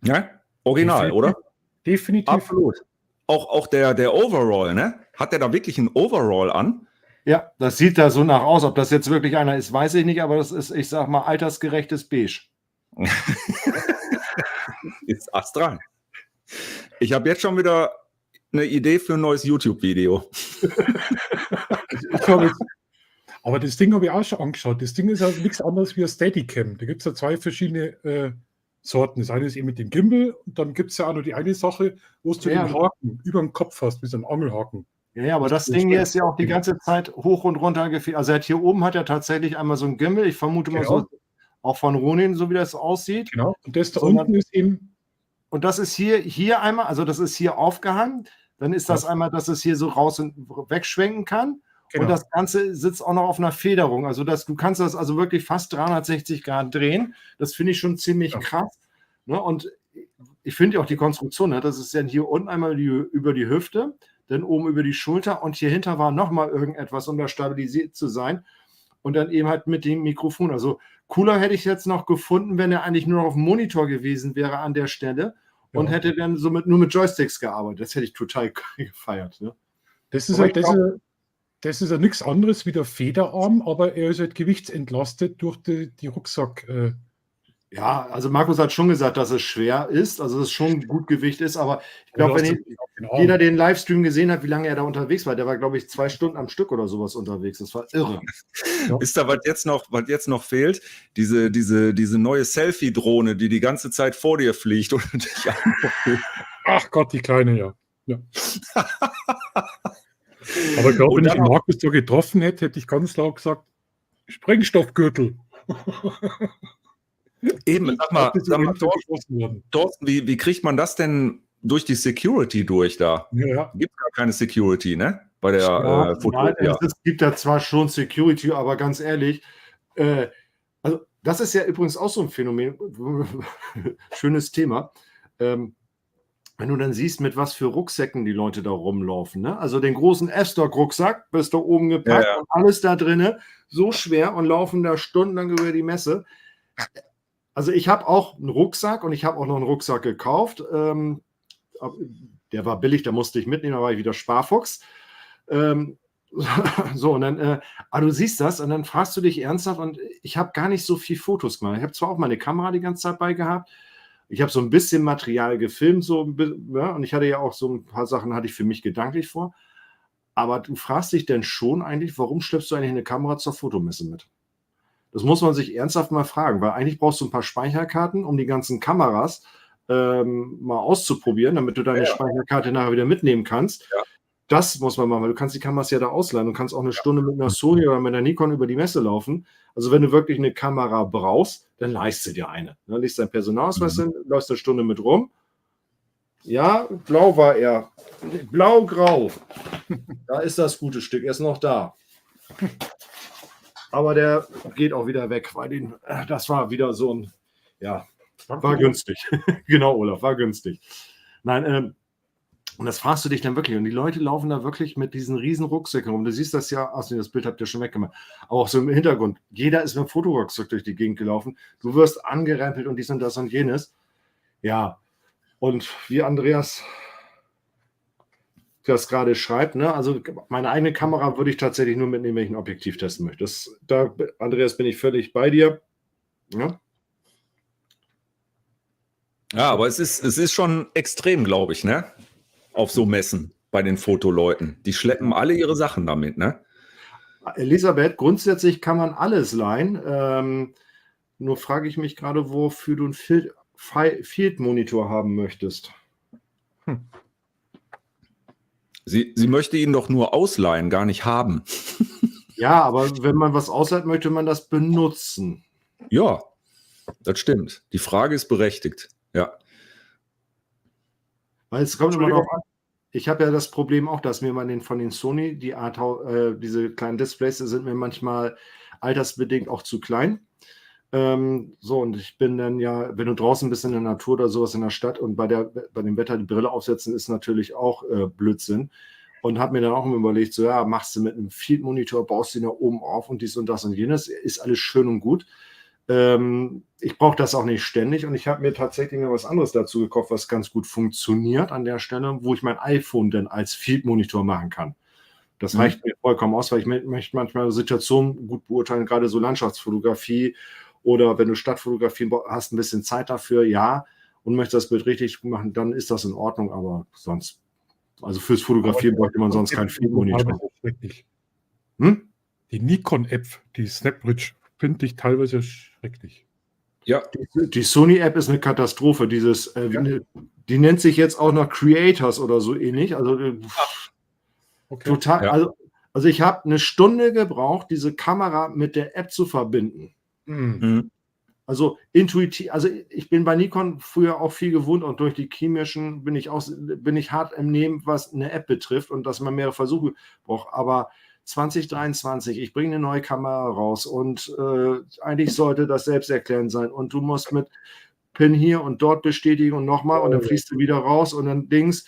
Ja, original, oder? Definitiv. Absolut. Auch der Overall, ne? Hat der da wirklich einen Overall an? Ja, das sieht da so nach aus. Ob das jetzt wirklich einer ist, weiß ich nicht, aber das ist, ich sag mal, altersgerechtes Beige. Ist astral. Ich habe jetzt schon wieder eine Idee für ein neues YouTube-Video. Aber das Ding habe ich auch schon angeschaut. Das Ding ist ja nichts anderes wie ein Steadicam. Da gibt es ja zwei verschiedene Sorten. Das eine ist eben mit dem Gimbal und dann gibt es ja auch noch die eine Sache, wo du den Haken über dem Kopf hast, wie so ein Angelhaken. Ja, aber das Ding hier ist ja auch die ganze Zeit hoch und runter gefehlt. Also hier oben hat er tatsächlich einmal so ein Gimbal. Ich vermute mal so, auch von Ronin, so wie das aussieht. Genau. Und das da unten ist eben. Und das ist hier einmal, also das ist hier aufgehangen. Dann ist das einmal, dass es hier so raus und wegschwenken kann. Genau. Und das Ganze sitzt auch noch auf einer Federung. Also du kannst das also wirklich fast 360 Grad drehen. Das finde ich schon ziemlich krass. Ne? Und ich finde auch die Konstruktion, ne? Das ist dann hier unten einmal über die Hüfte, dann oben über die Schulter und hier hinter war nochmal irgendetwas, um da stabilisiert zu sein. Und dann eben halt mit dem Mikrofon. Also cooler hätte ich jetzt noch gefunden, wenn er eigentlich nur noch auf dem Monitor gewesen wäre an der Stelle und hätte dann so nur mit Joysticks gearbeitet. Das hätte ich total gefeiert. Ne? Das ist ja nichts anderes wie der Federarm, aber er ist halt gewichtsentlastet durch die Rucksack-Elemente. Ja, also Markus hat schon gesagt, dass es schwer ist, also dass es schon gut Gewicht ist, aber ich glaube, wenn jeder den Livestream gesehen hat, wie lange er da unterwegs war, der war, glaube ich, 2 Stunden am Stück oder sowas unterwegs. Das war irre. Ja. Ist da, was jetzt noch fehlt? Diese neue Selfie-Drohne, die ganze Zeit vor dir fliegt und dich anguckt. Ach Gott, die Kleine, ja. Aber ich glaube, wenn ich Markus da getroffen hätte ich ganz laut gesagt, Sprengstoffgürtel. Eben, sag mal Thorsten, wie kriegt man das denn durch die Security durch da? Ja. Gibt gar keine Security, ne? Bei der Fotografie. Es gibt da zwar schon Security, aber ganz ehrlich, also das ist ja übrigens auch so ein Phänomen, schönes Thema. Wenn du dann siehst, mit was für Rucksäcken die Leute da rumlaufen, ne? Also den großen F-Stock-Rucksack, bist da oben gepackt und alles da drinne, so schwer und laufen da stundenlang über die Messe. Also ich habe auch einen Rucksack und ich habe auch noch einen Rucksack gekauft. Der war billig, da musste ich mitnehmen, da war ich wieder Sparfuchs. So, und dann, aber du siehst das und dann fragst du dich ernsthaft und ich habe gar nicht so viel Fotos gemacht. Ich habe zwar auch meine Kamera die ganze Zeit bei gehabt, ich habe so ein bisschen Material gefilmt, so, ja, und ich hatte ja auch so ein paar Sachen, hatte ich für mich gedanklich vor, aber du fragst dich denn schon eigentlich, warum schleppst du eigentlich eine Kamera zur Fotomesse mit? Das muss man sich ernsthaft mal fragen, weil eigentlich brauchst du ein paar Speicherkarten, um die ganzen Kameras mal auszuprobieren, damit du deine Speicherkarte nachher wieder mitnehmen kannst. Ja. Das muss man machen, weil du kannst die Kameras ja da ausleihen. Du kannst auch eine Stunde mit einer Sony oder mit einer Nikon über die Messe laufen. Also wenn du wirklich eine Kamera brauchst, dann leihst du dir eine. Dann legst dein Personalausweis hin, läufst eine Stunde mit rum. Ja, blau war er. Blau-grau. Da ist das gute Stück, er ist noch da. Aber der geht auch wieder weg, weil das war wieder so ein, ja, war günstig. Genau, Olaf, war günstig. Nein, und das fragst du dich dann wirklich. Und die Leute laufen da wirklich mit diesen riesen Rucksäcken rum. Du siehst das ja, das Bild habt ihr schon weggemacht. Aber auch so im Hintergrund. Jeder ist mit dem Fotorucksack durch die Gegend gelaufen. Du wirst angerempelt und dies und das und jenes. Ja, und wie Andreas das gerade schreibt, ne? Also meine eigene Kamera würde ich tatsächlich nur mitnehmen, wenn ich ein Objektiv testen möchte. Da, Andreas, bin ich völlig bei dir. Ja, ja, aber es ist schon extrem, glaube ich, ne? Auf so Messen bei den Fotoleuten. Die schleppen alle ihre Sachen damit, ne? Elisabeth, grundsätzlich kann man alles leihen. Nur frage ich mich gerade, wofür du einen Field-Monitor haben möchtest. Sie möchte ihn doch nur ausleihen, gar nicht haben. Ja, aber wenn man was ausleiht, möchte man das benutzen. Ja, das stimmt. Die Frage ist berechtigt, ja. Weil es kommt immer darauf an. Ich habe ja das Problem auch, dass mir von den Sony, diese kleinen Displays sind mir manchmal altersbedingt auch zu klein. So, und ich bin dann ja, wenn du draußen bist in der Natur oder sowas in der Stadt und bei dem Wetter die Brille aufsetzen, ist natürlich auch Blödsinn. Und habe mir dann auch immer überlegt, so ja, machst du mit einem Field-Monitor, baust du ihn da oben auf und dies und das und jenes, ist alles schön und gut. Ich brauche das auch nicht ständig und ich habe mir tatsächlich was anderes dazu gekauft, was ganz gut funktioniert an der Stelle, wo ich mein iPhone dann als Field-Monitor machen kann. Das reicht mir vollkommen aus, weil ich möchte manchmal Situationen gut beurteilen, gerade so Landschaftsfotografie oder wenn du Stadtfotografien hast, ein bisschen Zeit dafür, ja, und möchtest das Bild richtig machen, dann ist das in Ordnung, aber sonst, also fürs Fotografieren bräuchte man sonst keinen Field-Monitor. Die Nikon-App, die Snapbridge, finde ich teilweise schrecklich. Ja. Die Sony-App ist eine Katastrophe. Die nennt sich jetzt auch noch Creators oder so ähnlich. Also okay. Total. Ja. Also ich habe eine Stunde gebraucht, diese Kamera mit der App zu verbinden. Mhm. Also intuitiv. Also ich bin bei Nikon früher auch viel gewohnt und durch die Key-Mission bin ich hart im Nehmen, was eine App betrifft und dass man mehrere Versuche braucht. Aber 2023, ich bringe eine neue Kamera raus und eigentlich sollte das selbsterklärend sein und du musst mit PIN hier und dort bestätigen und nochmal und dann fließt du wieder raus und dann Dings.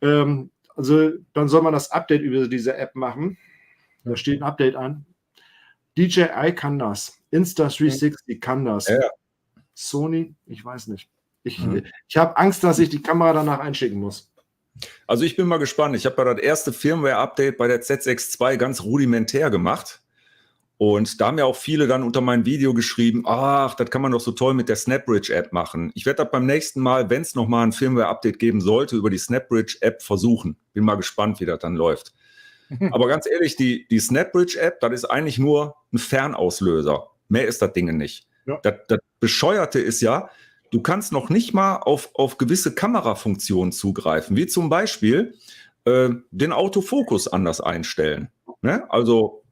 Also dann soll man das Update über diese App machen. Da steht ein Update an. DJI kann das. Insta360 kann das. Ja. Sony, ich weiß nicht. Ich habe Angst, dass ich die Kamera danach einschicken muss. Also ich bin mal gespannt. Ich habe ja das erste Firmware-Update bei der ZX2 ganz rudimentär gemacht. Und da haben ja auch viele dann unter mein Video geschrieben, ach, das kann man doch so toll mit der SnapBridge-App machen. Ich werde das beim nächsten Mal, wenn es nochmal ein Firmware-Update geben sollte, über die SnapBridge-App versuchen. Bin mal gespannt, wie das dann läuft. Aber ganz ehrlich, die SnapBridge-App, das ist eigentlich nur ein Fernauslöser. Mehr ist das Ding nicht. Ja. Das Bescheuerte ist ja, du kannst noch nicht mal auf gewisse Kamerafunktionen zugreifen, wie zum Beispiel den Autofokus anders einstellen. Ne? Also,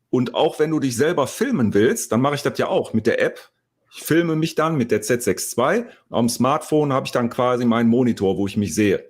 und auch wenn du dich selber filmen willst, dann mache ich das ja auch mit der App. Ich filme mich dann mit der Z6 II. Auf dem Smartphone habe ich dann quasi meinen Monitor, wo ich mich sehe.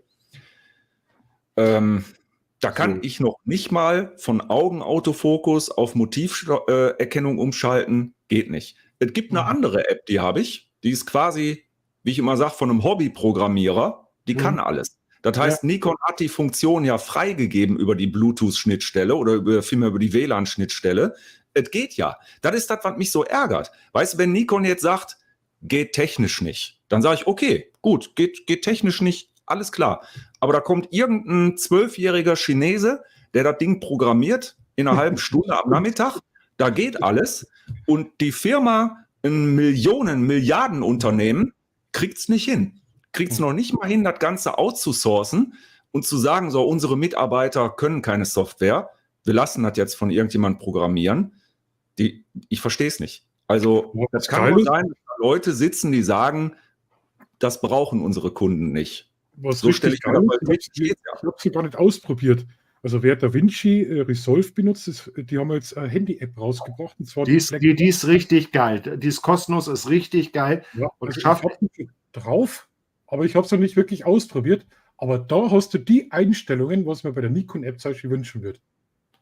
Da kann ich noch nicht mal von Augenautofokus auf Motiverkennung umschalten. Geht nicht. Es gibt eine andere App, die habe ich. Die ist quasi, wie ich immer sage, von einem Hobbyprogrammierer. Die kann alles. Das heißt, Nikon hat die Funktion ja freigegeben über die Bluetooth-Schnittstelle oder vielmehr über die WLAN-Schnittstelle. Es geht ja. Das ist das, was mich so ärgert. Weißt du, wenn Nikon jetzt sagt, geht technisch nicht, dann sage ich, okay, gut, geht technisch nicht, alles klar. Aber da kommt irgendein 12-jähriger Chinese, der das Ding programmiert in einer halben Stunde am Nachmittag. Da geht alles. Und die Firma, ein Milliardenunternehmen, kriegt es nicht hin. Kriegt es noch nicht mal hin, das Ganze outzusourcen und zu sagen, so, unsere Mitarbeiter können keine Software. Wir lassen das jetzt von irgendjemandem programmieren. Ich verstehe es nicht. Also, das kann nur sein, dass da Leute sitzen, die sagen, das brauchen unsere Kunden nicht. Was So stelle ich mir das mal Ich habe sie gar nicht ausprobiert. Also wer DaVinci Resolve benutzt, die haben jetzt eine Handy-App rausgebracht. Und zwar Die ist richtig geil. Die ist kostenlos, ist richtig geil. Ja, Und also schafft ich habe sie drauf, aber ich habe es noch nicht wirklich ausprobiert. Aber da hast du die Einstellungen, was man bei der Nikon-App zum Beispiel wünschen würde.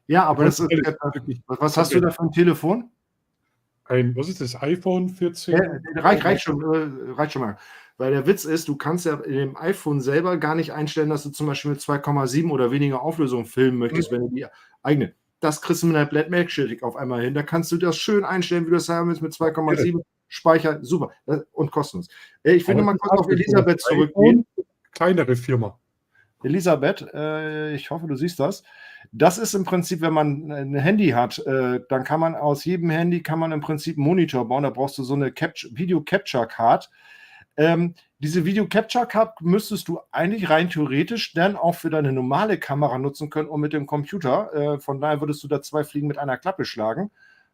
Ja, aber das ist, wirklich. was hast du da für ein Telefon? Was ist das? iPhone 14? Reicht schon mal. Weil der Witz ist, du kannst ja in dem iPhone selber gar nicht einstellen, dass du zum Beispiel mit 2,7 oder weniger Auflösung filmen möchtest, wenn du die eigene. Das kriegst du mit einer Blackmagic auf einmal hin. Da kannst du das schön einstellen, wie du es haben willst, mit 2,7 Speicher. Super. Und kostenlos. Ich will nochmal kurz auf Elisabeth zurückgehen. Kleinere Firma. Elisabeth, ich hoffe, du siehst das. Das ist im Prinzip, wenn man ein Handy hat, dann kann man aus jedem Handy im Prinzip einen Monitor bauen. Da brauchst du so eine Video Capture Card. Diese Video Capture Card müsstest du eigentlich rein theoretisch dann auch für deine normale Kamera nutzen können und mit dem Computer. Von daher würdest du da 2 Fliegen mit einer Klappe schlagen.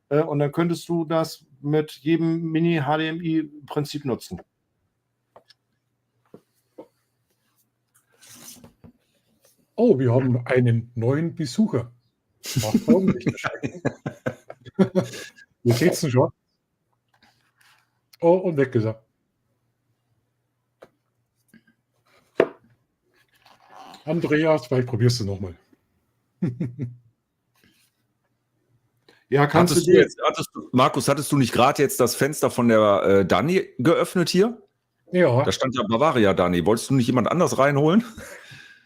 Und dann könntest du das mit jedem Mini-HDMI-Prinzip nutzen. Oh, wir haben einen neuen Besucher. Achtung, nicht erschrecken. Ihr seht es schon. Oh, und weg ist er. Andreas, vielleicht probierst du nochmal. Ja, kannst du Markus, hattest du nicht gerade jetzt das Fenster von der Dani geöffnet hier? Ja. Da stand ja Bavaria Dani. Wolltest du nicht jemand anders reinholen?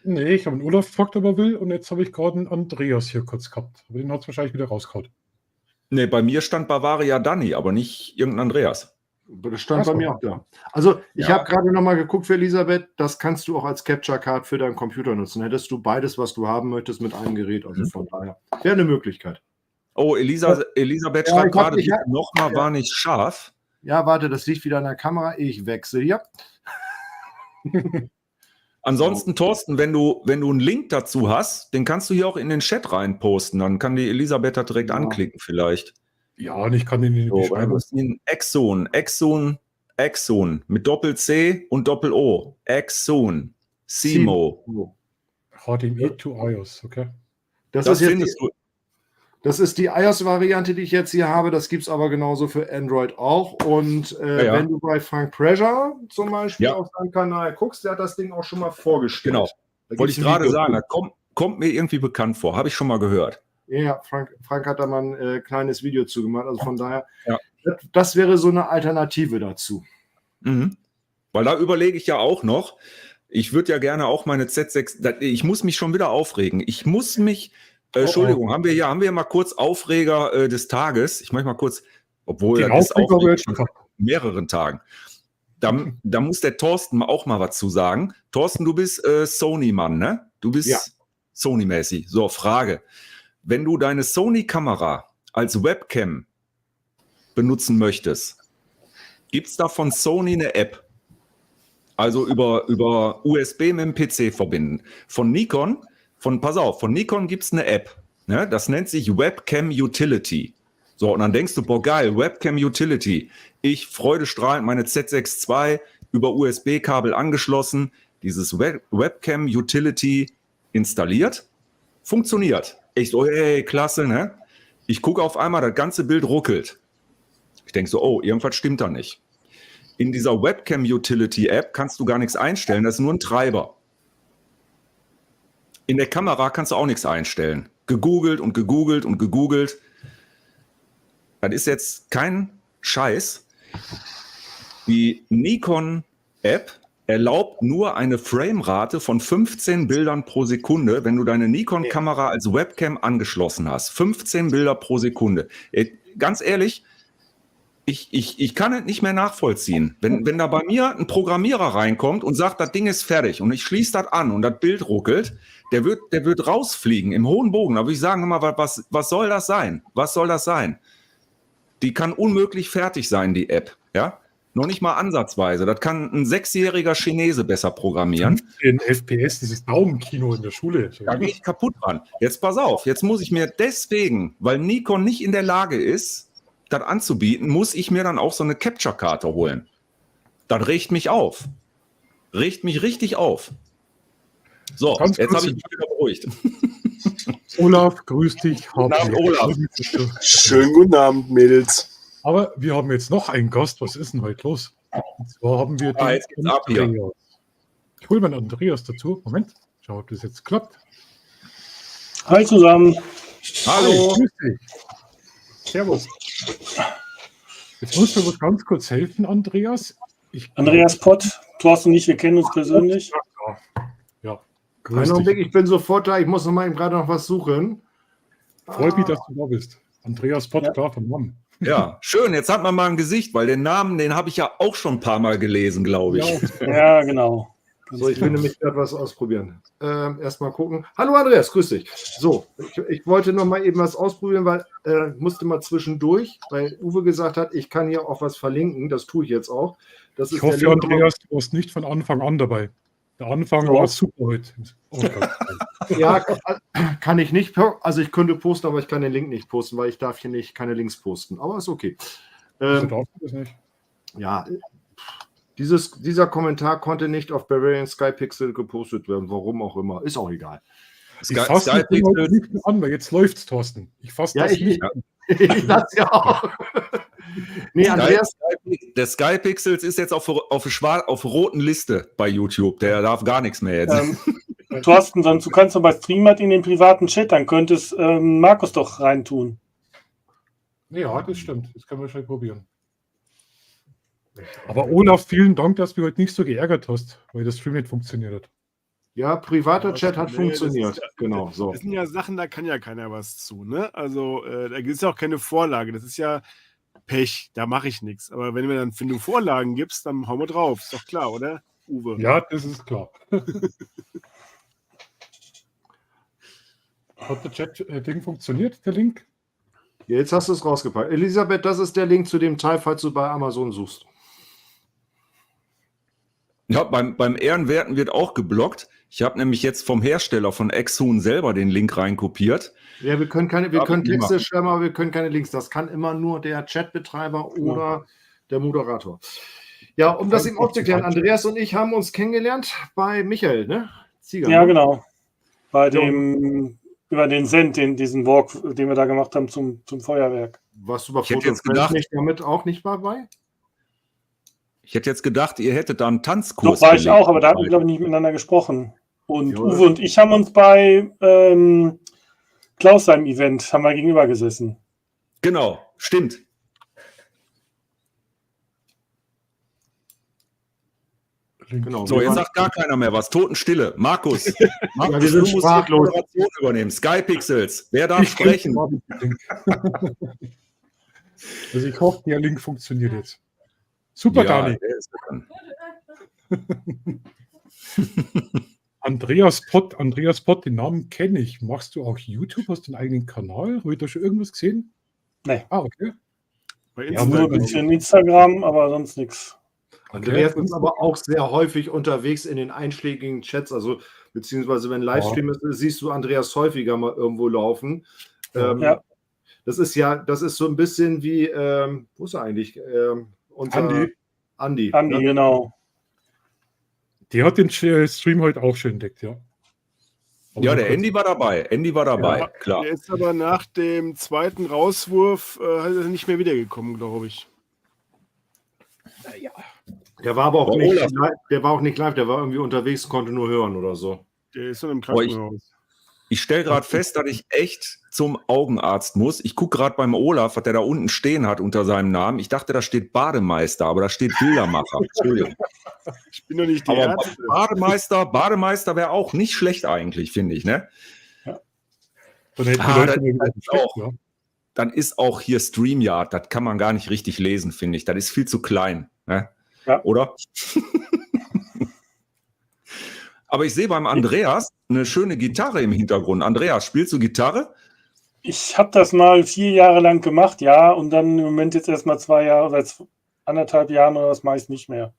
Nee, ich habe einen Olaf gefragt, ob er will, und jetzt habe ich gerade einen Andreas hier kurz gehabt. Aber den hat es wahrscheinlich wieder rausgehauen. Nee, bei mir stand Bavaria Dani, aber nicht irgendein Andreas. Das stand bei mir auch da. Also, ich habe gerade nochmal geguckt für Elisabeth, das kannst du auch als Capture Card für deinen Computer nutzen. Hättest du beides, was du haben möchtest, mit einem Gerät. Also von daher wäre eine Möglichkeit. Oh, Elisabeth schreibt gerade, nochmal war nicht scharf. Ja, warte, das liegt wieder an der Kamera. Ich wechsle hier. Ansonsten, Thorsten, wenn du einen Link dazu hast, den kannst du hier auch in den Chat rein posten. Dann kann die Elisabeth da direkt anklicken vielleicht. Ja, und ich kann den in die Beschreibung. Exxon mit Doppel-C und Doppel-O. Exxon. Simo. HDMI to iOS, okay. Das findest du. Das ist die iOS-Variante, die ich jetzt hier habe. Das gibt es aber genauso für Android auch. Und wenn du bei Frank Pressure zum Beispiel auf seinem Kanal guckst, der hat das Ding auch schon mal vorgestellt. Genau. Wollte ich gerade sagen, da kommt mir irgendwie bekannt vor. Habe ich schon mal gehört. Ja, Frank hat da mal ein kleines Video zugemacht. Also von daher, das wäre so eine Alternative dazu. Mhm. Weil da überlege ich ja auch noch, ich würde ja gerne auch meine Z6, ich muss mich schon wieder aufregen. Ich muss mich... Entschuldigung, haben wir mal kurz Aufreger des Tages. Ich mache mal kurz, obwohl das ist Aufreger schon vor mehreren Tagen. Da muss der Thorsten auch mal was zu sagen. Thorsten, du bist Sony-Mann, ne? Du bist Sony-mäßig. So, Frage. Wenn du deine Sony-Kamera als Webcam benutzen möchtest, gibt es da von Sony eine App. Also über USB mit dem PC verbinden. Von Nikon gibt es eine App. Ne? Das nennt sich Webcam Utility. So, und dann denkst du, boah geil, Webcam Utility. Ich freudestrahlend meine Z6 II über USB-Kabel angeschlossen, dieses Webcam Utility installiert, funktioniert. Ich so, hey, klasse, ne? Ich gucke auf einmal, das ganze Bild ruckelt. Ich denke so, oh, irgendwas stimmt da nicht. In dieser Webcam Utility App kannst du gar nichts einstellen, das ist nur ein Treiber. In der Kamera kannst du auch nichts einstellen. Gegoogelt und gegoogelt und gegoogelt. Das ist jetzt kein Scheiß. Die Nikon-App erlaubt nur eine Framerate von 15 Bildern pro Sekunde, wenn du deine Nikon-Kamera als Webcam angeschlossen hast. 15 Bilder pro Sekunde. Ganz ehrlich, ich kann es nicht mehr nachvollziehen. Wenn da bei mir ein Programmierer reinkommt und sagt, das Ding ist fertig und ich schließe das an und das Bild ruckelt, der wird rausfliegen im hohen Bogen. Da würde ich sagen, immer, was soll das sein? Was soll das sein? Die kann unmöglich fertig sein, die App. Ja? Noch nicht mal ansatzweise. Das kann ein 6-jähriger Chinese besser programmieren. 15 FPS, dieses Daumenkino in der Schule. Da gehe ich kaputt dran. Jetzt pass auf, jetzt muss ich mir deswegen, weil Nikon nicht in der Lage ist, das anzubieten, muss ich mir dann auch so eine Capture-Karte holen. Das regt mich auf. Regt mich richtig auf. So, Ganz jetzt kurz. habe ich mich wieder beruhigt. Olaf, grüß dich. Guten Abend, Olaf. Schönen guten Abend, Mädels. Aber wir haben jetzt noch einen Gast. Was ist denn heute los? Und zwar haben wir den jetzt geht's ab hier. Andreas. Ich hole mal den Andreas dazu. Moment, schau, ob das jetzt klappt. Hi zusammen. Hallo. Grüß dich. Servus. Jetzt musst du uns ganz kurz helfen, Andreas. Andreas Pott, Thorsten und ich, wir kennen uns persönlich. Ja, Einen grüß Augenblick, dich. ich bin sofort da. Ich muss noch mal eben gerade noch was suchen. Freut mich, dass du da bist. Andreas Pott, Ja. klar, von Mann. Ja, schön. Jetzt hat man mal ein Gesicht, weil den Namen, den habe ich ja auch schon ein paar Mal gelesen, glaube ich. Ja, genau. So, ich will nämlich gerade was ausprobieren. Erstmal gucken. Hallo Andreas, grüß dich. So, ich wollte noch mal eben was ausprobieren, weil musste mal zwischendurch, weil Uwe gesagt hat, ich kann hier auch was verlinken. Das tue ich jetzt auch. Das Ich ist der hoffe, Link- Andreas, du warst nicht von Anfang an dabei. Der Anfang Ja. war super heute. Ja, kann ich nicht. Also ich könnte posten, aber ich kann den Link nicht posten, weil ich darf hier nicht keine Links posten. Aber ist okay. Also darfst du das nicht? Ja, dieser Kommentar konnte nicht auf Bavarian Skypixel gepostet werden, warum auch immer. Ist auch egal. Ich fasse das Ding heute nicht mehr an, weil jetzt läuft's, Thorsten. Ich fasse Ja, das ich- nicht. Ich lasse ja auch. Nee, Andreas, Der Skypixels ist jetzt auf roten Liste bei YouTube. Der darf gar nichts mehr jetzt. Thorsten, sonst du kannst doch bei Streamert in den privaten Chat, dann könnte es Markus doch reintun. Ja, das stimmt. Das können wir schnell probieren. Aber Olaf, vielen Dank, dass du heute nicht so geärgert hast, weil das Stream nicht funktioniert hat. ja, privater Chat hat Nee, funktioniert. das ist ja- Genau, so. Das sind ja Sachen, da kann ja keiner was zu. Ne? Also da gibt es ja auch keine Vorlage. Das ist ja Pech, da mache ich nichts. Aber wenn du Vorlagen gibst, dann hauen wir drauf. Ist doch klar, oder, Uwe? Ja, das ist klar. Hat der Chat-Ding funktioniert, der Link? Jetzt hast du es rausgepackt. Elisabeth, das ist der Link zu dem Teil, falls du bei Amazon suchst. Ja, beim Ehrenwerten wird auch geblockt. Ich habe nämlich jetzt vom Hersteller von Exhuhn selber den Link reinkopiert. Ja, wir können Ja, Texte immer. schreiben, aber wir können keine Links. Das kann immer nur der Chatbetreiber oder der Moderator. Ja, um das eben aufzuklären, Andreas und ich haben uns kennengelernt bei Michael, ne? Zieger. Ja, ne? genau. Über den Send, diesen Walk, den wir da gemacht haben zum Feuerwerk. Warst du bei Ich hätte Fotos jetzt gedacht- nicht damit auch nicht dabei? Ich hätte jetzt gedacht, ihr hättet da einen Tanzkurs. Doch, war ich gelegt. auch, aber da haben wir, glaube ich, nicht miteinander gesprochen. Und Ja, Uwe und ich haben uns bei Klaus seinem Event haben wir gegenüber gesessen. Genau, stimmt. Link. Genau. So, Wir jetzt waren- sagt gar keiner mehr was. Totenstille. Markus, wir sind du musst die sprachlos. Moderation übernehmen. Skypixels. Wer darf Ich sprechen? Also ich hoffe, der Link funktioniert jetzt. Super, Dani. der ist dran. Andreas Pott, den Namen kenne ich. Machst du auch YouTube? Hast du einen eigenen Kanal? Habe ich da schon irgendwas gesehen? Ah, okay. Bei Ja, Nur ein Instagram. bisschen Instagram, aber sonst nichts. Andreas ist aber auch sehr häufig unterwegs in den einschlägigen Chats, also beziehungsweise wenn Livestream ist, siehst du Andreas häufiger mal irgendwo laufen. Ja. Das ist so ein bisschen wie, wo ist er eigentlich? Unser Andi. Andi, ne? genau. Der hat den Stream heute auch schon entdeckt, ja. Aber Ja, nur der kurz. Andy war dabei. Andy war dabei, Ja, klar. Der ist aber nach dem zweiten Rauswurf nicht mehr wiedergekommen, glaube ich. Der war aber auch Boah, nicht Olaf. live, der war irgendwie unterwegs, konnte nur hören oder so. Der ist noch im Boah, Krankenhaus. Ich stelle gerade fest, dass ich echt zum Augenarzt muss. Ich gucke gerade beim Olaf, was der da unten stehen hat unter seinem Namen. Ich dachte, da steht Bademeister, aber da steht Bildermacher. Entschuldigung. Ich bin doch nicht die Aber Ärzte. Bademeister wäre auch nicht schlecht eigentlich, finde ich, ne? Dann hätten die Ah, Leute das- mal wieder das Respekt, auch. ja. Dann ist auch hier StreamYard, das kann man gar nicht richtig lesen, finde ich. Das ist viel zu klein, ne? Ja. Oder? Aber ich sehe beim Andreas eine schöne Gitarre im Hintergrund. Andreas, spielst du Gitarre? Ich habe das mal 4 Jahre lang gemacht, ja, und dann im Moment jetzt erstmal 2 Jahre, seit 1,5 Jahren oder was mache ich nicht mehr.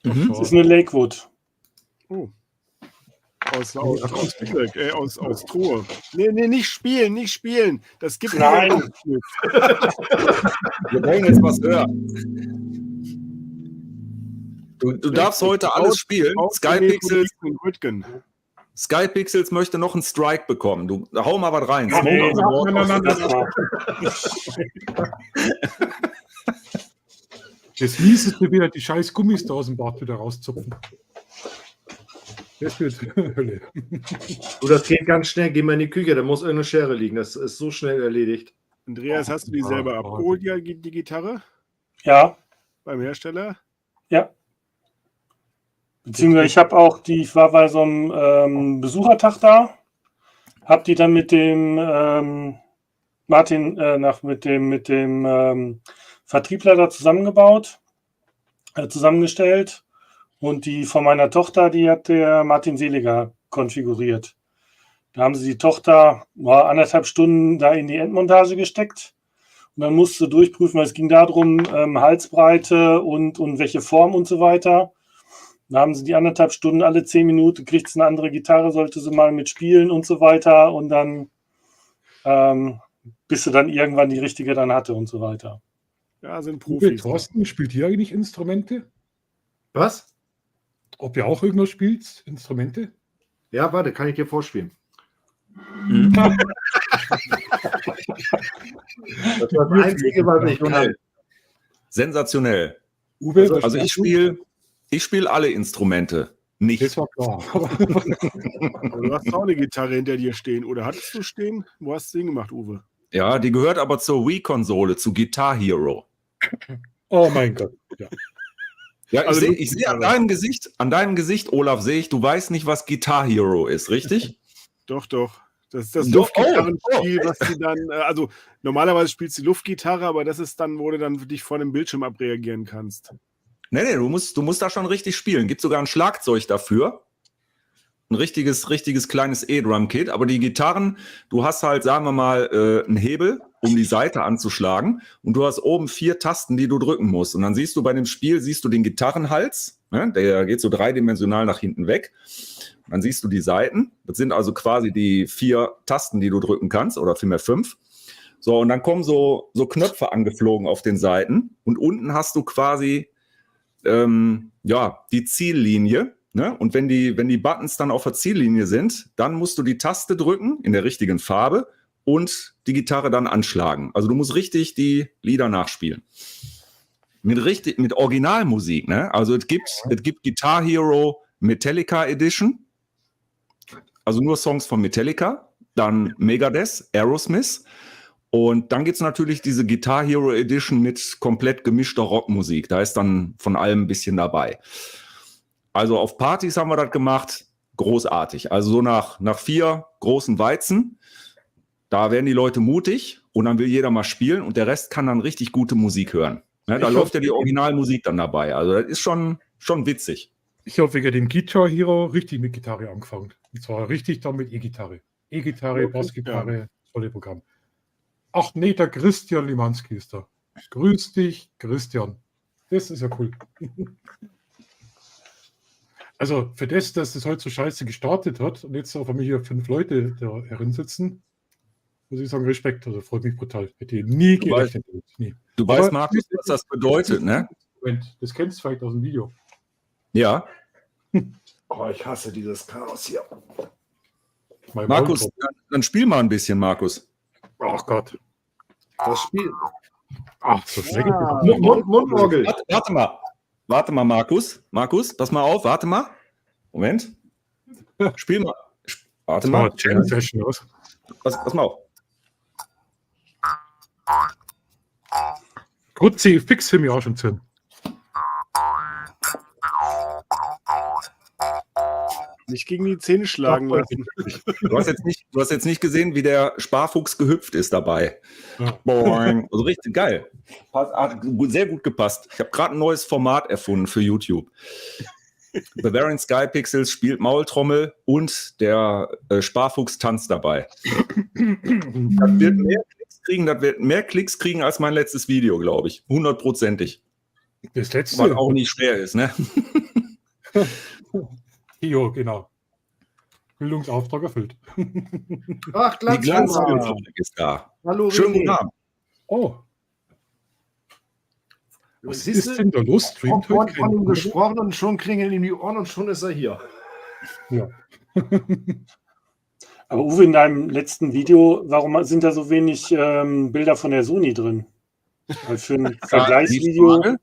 Mhm. Das ist eine Lakewood. Oh. Aus Truhe. Nee, nicht spielen. Das gibt Nein. Wir wollen jetzt was hören. Du darfst heute alles spielen. Skypixels möchte noch einen Strike bekommen. Du hau mal was rein. Ja, nee. Smoke on the Water. Das Mieseste wieder die scheiß Gummis da aus dem Bart wieder rauszupfen. Das wird Hölle. Du, das geht ganz schnell. Geh mal in die Küche, da muss irgendeine Schere liegen. Das ist so schnell erledigt. Andreas, hast du die selber abgeholt, die Gitarre? Ja, Beim Hersteller? ja. Beziehungsweise ich war bei so einem Besuchertag da, habe die dann mit dem Martin, mit dem Vertriebler da zusammengestellt, und die von meiner Tochter, die hat der Martin Seliger konfiguriert. Da haben sie die Tochter 1,5 Stunden da in die Endmontage gesteckt und dann musste sie durchprüfen, weil es ging darum, Halsbreite und welche Form und so weiter. Da haben sie die 1,5 Stunden, alle 10 Minuten kriegt sie eine andere Gitarre, sollte sie mal mitspielen und so weiter, und dann bis sie dann irgendwann die richtige dann hatte und so weiter. Ja, sind Uwe, Profis. Thorsten, spielt ihr eigentlich Instrumente? Was? Ob ihr auch irgendwas spielt? Instrumente? Ja, warte, kann ich dir vorspielen. Mhm. Das war das Einzige, was ich kann. Sensationell. Uwe, was Also ich spiele alle Instrumente. Nicht. Das war klar. Aber du hast auch eine Gitarre hinter dir stehen. Oder hattest du stehen? Wo hast du den gemacht, Uwe? Ja, die gehört aber zur Wii-Konsole, zu Guitar Hero. Oh mein Gott. Ja. Ja, Also ich sehe an deinem Gesicht, Olaf, sehe ich, du weißt nicht, was Guitar Hero ist, richtig? Doch. Das ist das Doch, Luftgitarrenspiel, was sie dann, also normalerweise spielst du die Luftgitarre, aber das ist dann, wo du dann dich vor dem Bildschirm abreagieren kannst. Nee, du musst da schon richtig spielen. Gibt sogar ein Schlagzeug dafür. Ein richtiges kleines E-Drum-Kit. Aber die Gitarren, du hast halt, sagen wir mal, einen Hebel, um die Saite anzuschlagen. Und du hast oben 4 Tasten, die du drücken musst. Und dann siehst du bei dem Spiel, den Gitarrenhals. Ne? Der geht so dreidimensional nach hinten weg. Und dann siehst du die Saiten. Das sind also quasi die 4 Tasten, die du drücken kannst. Oder vielmehr 5. So, und dann kommen so Knöpfe angeflogen auf den Seiten. Und unten hast du quasi die Ziellinie, ne? Und wenn die Buttons dann auf der Ziellinie sind, dann musst du die Taste drücken in der richtigen Farbe und die Gitarre dann anschlagen. Also du musst richtig die Lieder nachspielen. Mit Originalmusik, ne? Also es gibt Guitar Hero Metallica Edition, also nur Songs von Metallica, dann Megadeth, Aerosmith. Und dann gibt es natürlich diese Guitar Hero Edition mit komplett gemischter Rockmusik. Da ist dann von allem ein bisschen dabei. Also auf Partys haben wir das gemacht. Großartig. Also so nach 4 großen Weizen, da werden die Leute mutig und dann will jeder mal spielen und der Rest kann dann richtig gute Musik hören. Ne, da läuft ja die Originalmusik dann dabei. Also das ist schon witzig. Ich habe wegen dem Guitar Hero richtig mit Gitarre angefangen. Und zwar richtig dann mit E-Gitarre. E-Gitarre, Okay, Bassgitarre, volle Programm. Ach nee, der Christian Limanski ist da. Grüß dich, Christian. Das ist ja cool. Also für das, dass das heute so scheiße gestartet hat und jetzt auf einmal hier 5 Leute da herin sitzen, muss ich sagen, Respekt. Also freut mich brutal. Hätte ich nie Du weißt- gerechnet. Nie. Du Aber weißt, Markus, was das bedeutet, ne? Moment, das kennst du vielleicht aus dem Video. Ja. Oh, ich hasse dieses Chaos hier. Mein Markus, Maulkorb. dann spiel mal ein bisschen, Markus. Ach Gott. Das Spiel. Ach, so schnell. Mundorgel. Warte mal, Markus. Markus, pass mal auf, warte mal. Moment. Spiel mal. Warte mal. Jam Session aus. Pass mal auf. Grutzi, fix für mich auch schon zu. Nicht gegen die Zähne schlagen lassen. Du hast jetzt nicht gesehen, wie der Sparfuchs gehüpft ist dabei. Ja. Boing. Also richtig geil. Hat sehr gut gepasst. Ich habe gerade ein neues Format erfunden für YouTube. Bavarian Sky Pixels spielt Maultrommel und der Sparfuchs tanzt dabei. Das wird mehr Klicks kriegen als mein letztes Video, glaube ich. 100%ig. Das letzte. Was auch nicht schwer ist, ne? Jo, genau. Bildungsauftrag erfüllt. Ach, Die Glanzfabrik. Glanzfabrik ist da. Hallo, Schönen René. guten Abend. Oh. Was Siehst ist du? denn da los? Auch Streamt von heute kein- ihm gesprochen und schon klingeln ihm die Ohren und schon ist er hier. Ja. Aber Uwe, in deinem letzten Video, warum sind da so wenig Bilder von der Sony drin? Weil für ein Vergleichsvideo.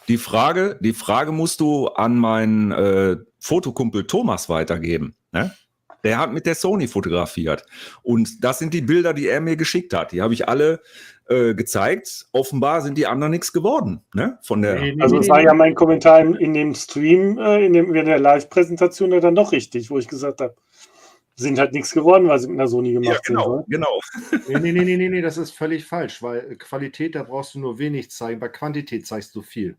Die Frage musst du an meinen Fotokumpel Thomas weitergeben. Ne? Der hat mit der Sony fotografiert. Und das sind die Bilder, die er mir geschickt hat. Die habe ich alle gezeigt. Offenbar sind die anderen nichts geworden. Ne? Von der, Also es war ja mein Kommentar in dem Stream, in der Live-Präsentation ja dann doch richtig, wo ich gesagt habe, sind halt nichts geworden, weil sie mit einer Sony gemacht sind. Ne? genau. Nee, das ist völlig falsch, weil Qualität, da brauchst du nur wenig zeigen, bei Quantität zeigst du viel.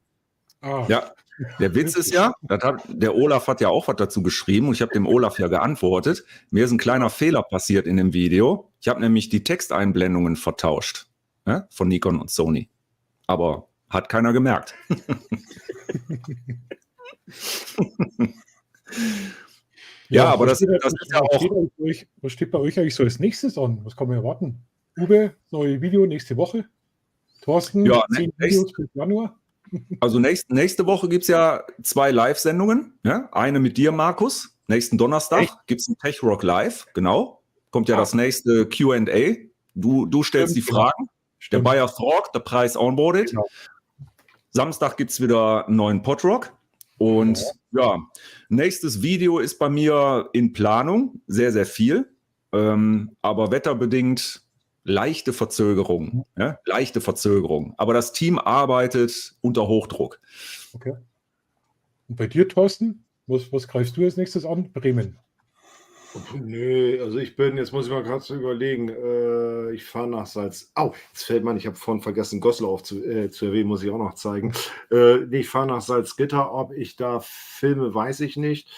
Ah, Ja, der Witz ist ja, der Olaf hat ja auch was dazu geschrieben und ich habe dem Olaf ja geantwortet. Mir ist ein kleiner Fehler passiert in dem Video. Ich habe nämlich die Texteinblendungen vertauscht, ne, von Nikon und Sony. Aber hat keiner gemerkt. Ja, aber das ist ja auch. Was steht bei euch eigentlich so als nächstes an? Was kann man erwarten? Uwe, neue Video nächste Woche. Thorsten, Ja, 10 Videos bis Januar. Also nächste Woche gibt es ja 2 Live-Sendungen. Ja? Eine mit dir, Markus. Nächsten Donnerstag gibt es ein Tech Rock Live. Genau. Kommt ja das nächste Q&A. Du stellst Stimmt, die Fragen. Der Stimmt. Bayer Talk, der Preis onboarded. Genau. Samstag gibt es wieder einen neuen Podrock. Und ja, nächstes Video ist bei mir in Planung. Sehr, sehr viel. Aber wetterbedingt leichte Verzögerung. Ja? Leichte Verzögerung. Aber das Team arbeitet unter Hochdruck. Okay. Und bei dir, Thorsten? Was greifst du als nächstes an? Bremen. Nö, also jetzt muss ich mal gerade so überlegen, ich fahre nach Salz. Jetzt fällt mir, ich habe vorhin vergessen, Goslar zu erwähnen, muss ich auch noch zeigen. Nee, ich fahre nach Salzgitter, ob ich da filme, weiß ich nicht,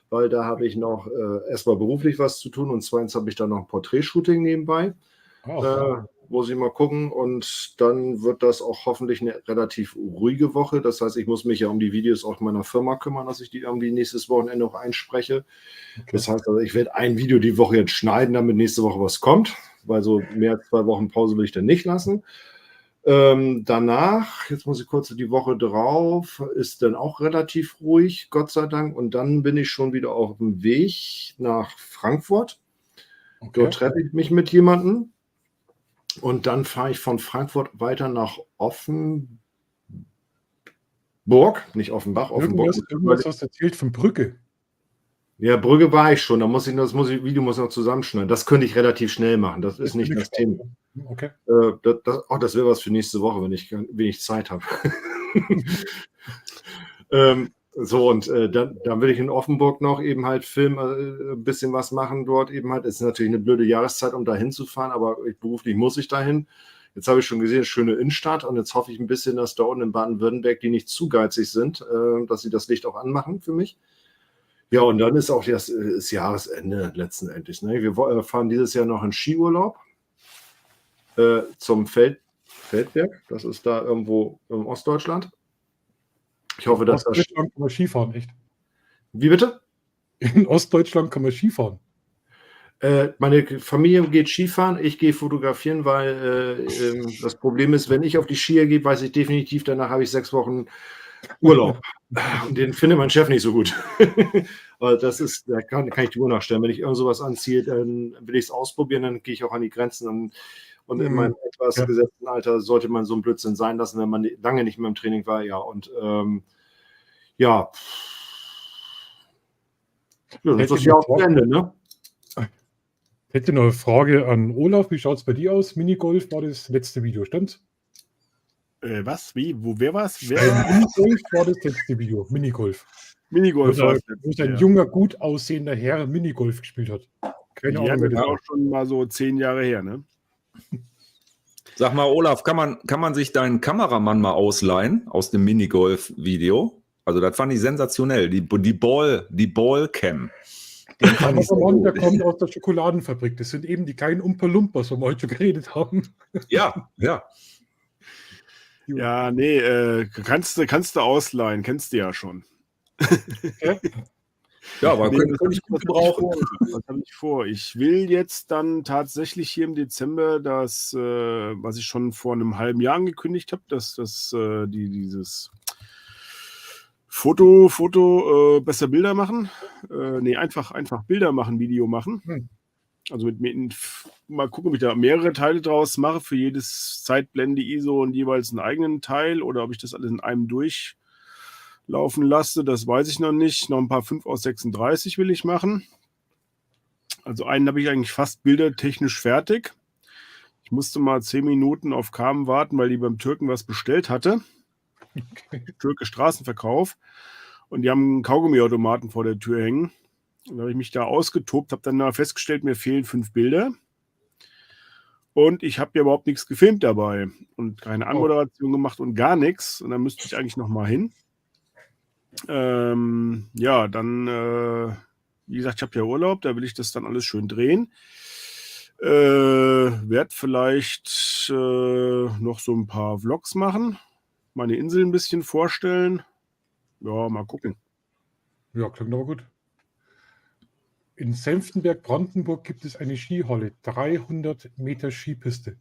weil da habe ich noch erstmal beruflich was zu tun und zweitens habe ich da noch ein Porträtshooting nebenbei. Muss ich mal gucken und dann wird das auch hoffentlich eine relativ ruhige Woche. Das heißt, ich muss mich ja um die Videos auch meiner Firma kümmern, dass ich die irgendwie nächstes Wochenende auch einspreche. Okay. Das heißt, also ich werde ein Video die Woche jetzt schneiden, damit nächste Woche was kommt, weil so mehr als 2 Wochen Pause will ich dann nicht lassen. Danach, jetzt muss ich kurz die Woche drauf, ist dann auch relativ ruhig, Gott sei Dank. Und dann bin ich schon wieder auf dem Weg nach Frankfurt. Okay. Dort treffe ich mich mit jemandem. Und dann fahre ich von Frankfurt weiter nach Offenburg, nicht Offenbach, Offenburg. Irgendwas hast du erzählt von Brügge. Ja, Brügge war ich schon. Das Video muss noch zusammenschneiden. Das könnte ich relativ schnell machen. Das ist nicht das Thema. Okay. Das wäre was für nächste Woche, wenn ich wenig Zeit habe. So, und dann will ich in Offenburg noch eben halt filmen, ein bisschen was machen dort eben halt. Es ist natürlich eine blöde Jahreszeit, um da hinzufahren, aber beruflich muss ich dahin. Jetzt habe ich schon gesehen, schöne Innenstadt und jetzt hoffe ich ein bisschen, dass da unten in Baden-Württemberg die nicht zu geizig sind, dass sie das Licht auch anmachen für mich. Ja, und dann ist auch das Jahresende letzten Endes. Ne? Wir fahren dieses Jahr noch in Skiurlaub. zum Feldberg. Das ist da irgendwo in Ostdeutschland. Ich hoffe, dass das. In Ostdeutschland kann man Skifahren, echt. Wie bitte? In Ostdeutschland kann man Skifahren. Meine Familie geht Skifahren, ich gehe fotografieren, weil das Problem ist, wenn ich auf die Skier gehe, weiß ich definitiv, danach habe ich 6 Wochen Urlaub. Und den findet mein Chef nicht so gut. Aber das ist, da kann ich die Uhr nachstellen. Wenn ich irgend sowas anziehe, dann will ich es ausprobieren, dann gehe ich auch an die Grenzen. Und in meinem etwas gesetzten Alter sollte man so einen Blödsinn sein lassen, wenn man lange nicht mehr im Training war. Ja, und ja. Ja, das ist ja auch zu Ende, ne? Ich hätte noch eine Frage an Olaf. Wie schaut es bei dir aus? Minigolf war das letzte Video, stimmt's? Was? Wie? Wer war es? Minigolf war das letzte Video. Minigolf. Minigolf war es. Wo ein junger, gut aussehender Herr Minigolf gespielt hat. Keine Ja, Ahnung, wer das das war war. auch schon mal so 10 Jahre her, ne? Sag mal, Olaf, kann man sich deinen Kameramann mal ausleihen aus dem Minigolf-Video? Also das fand ich sensationell. Die Ballcam. Der Kameramann, der kommt aus der Schokoladenfabrik. Das sind eben die kleinen Umpa-Lumpas, wo wir heute schon geredet haben. Ja, ja. Ja, nee, kannst du ausleihen, kennst du ja schon. Ja, aber Nee, könnte ich gut gebrauchen. Was habe ich vor? Ich will jetzt dann tatsächlich hier im Dezember das, was ich schon vor einem halben Jahr angekündigt habe, dass dieses Foto, besser Bilder machen. Nee, einfach Bilder machen, Video machen. Also mal gucken, ob ich da mehrere Teile draus mache, für jedes Zeitblende, ISO und jeweils einen eigenen Teil oder ob ich das alles in einem durchlaufen lasse, das weiß ich noch nicht. Noch ein paar 5 aus 36 will ich machen. Also einen habe ich eigentlich fast bildertechnisch fertig. Ich musste mal 10 Minuten auf Carmen warten, weil die beim Türken was bestellt hatte. Türke Straßenverkauf. Und die haben einen Kaugummiautomaten vor der Tür hängen. Und da habe ich mich da ausgetobt, habe dann festgestellt, mir fehlen 5 Bilder. Und ich habe ja überhaupt nichts gefilmt dabei und keine Anmoderation gemacht und gar nichts. Und da müsste ich eigentlich nochmal hin. Ja, dann, wie gesagt, ich habe ja Urlaub, da will ich das dann alles schön drehen. Werde vielleicht noch so ein paar Vlogs machen, meine Insel ein bisschen vorstellen. Ja, mal gucken. Ja, klingt aber gut. In Senftenberg, Brandenburg gibt es eine Skihalle, 300 Meter Skipiste.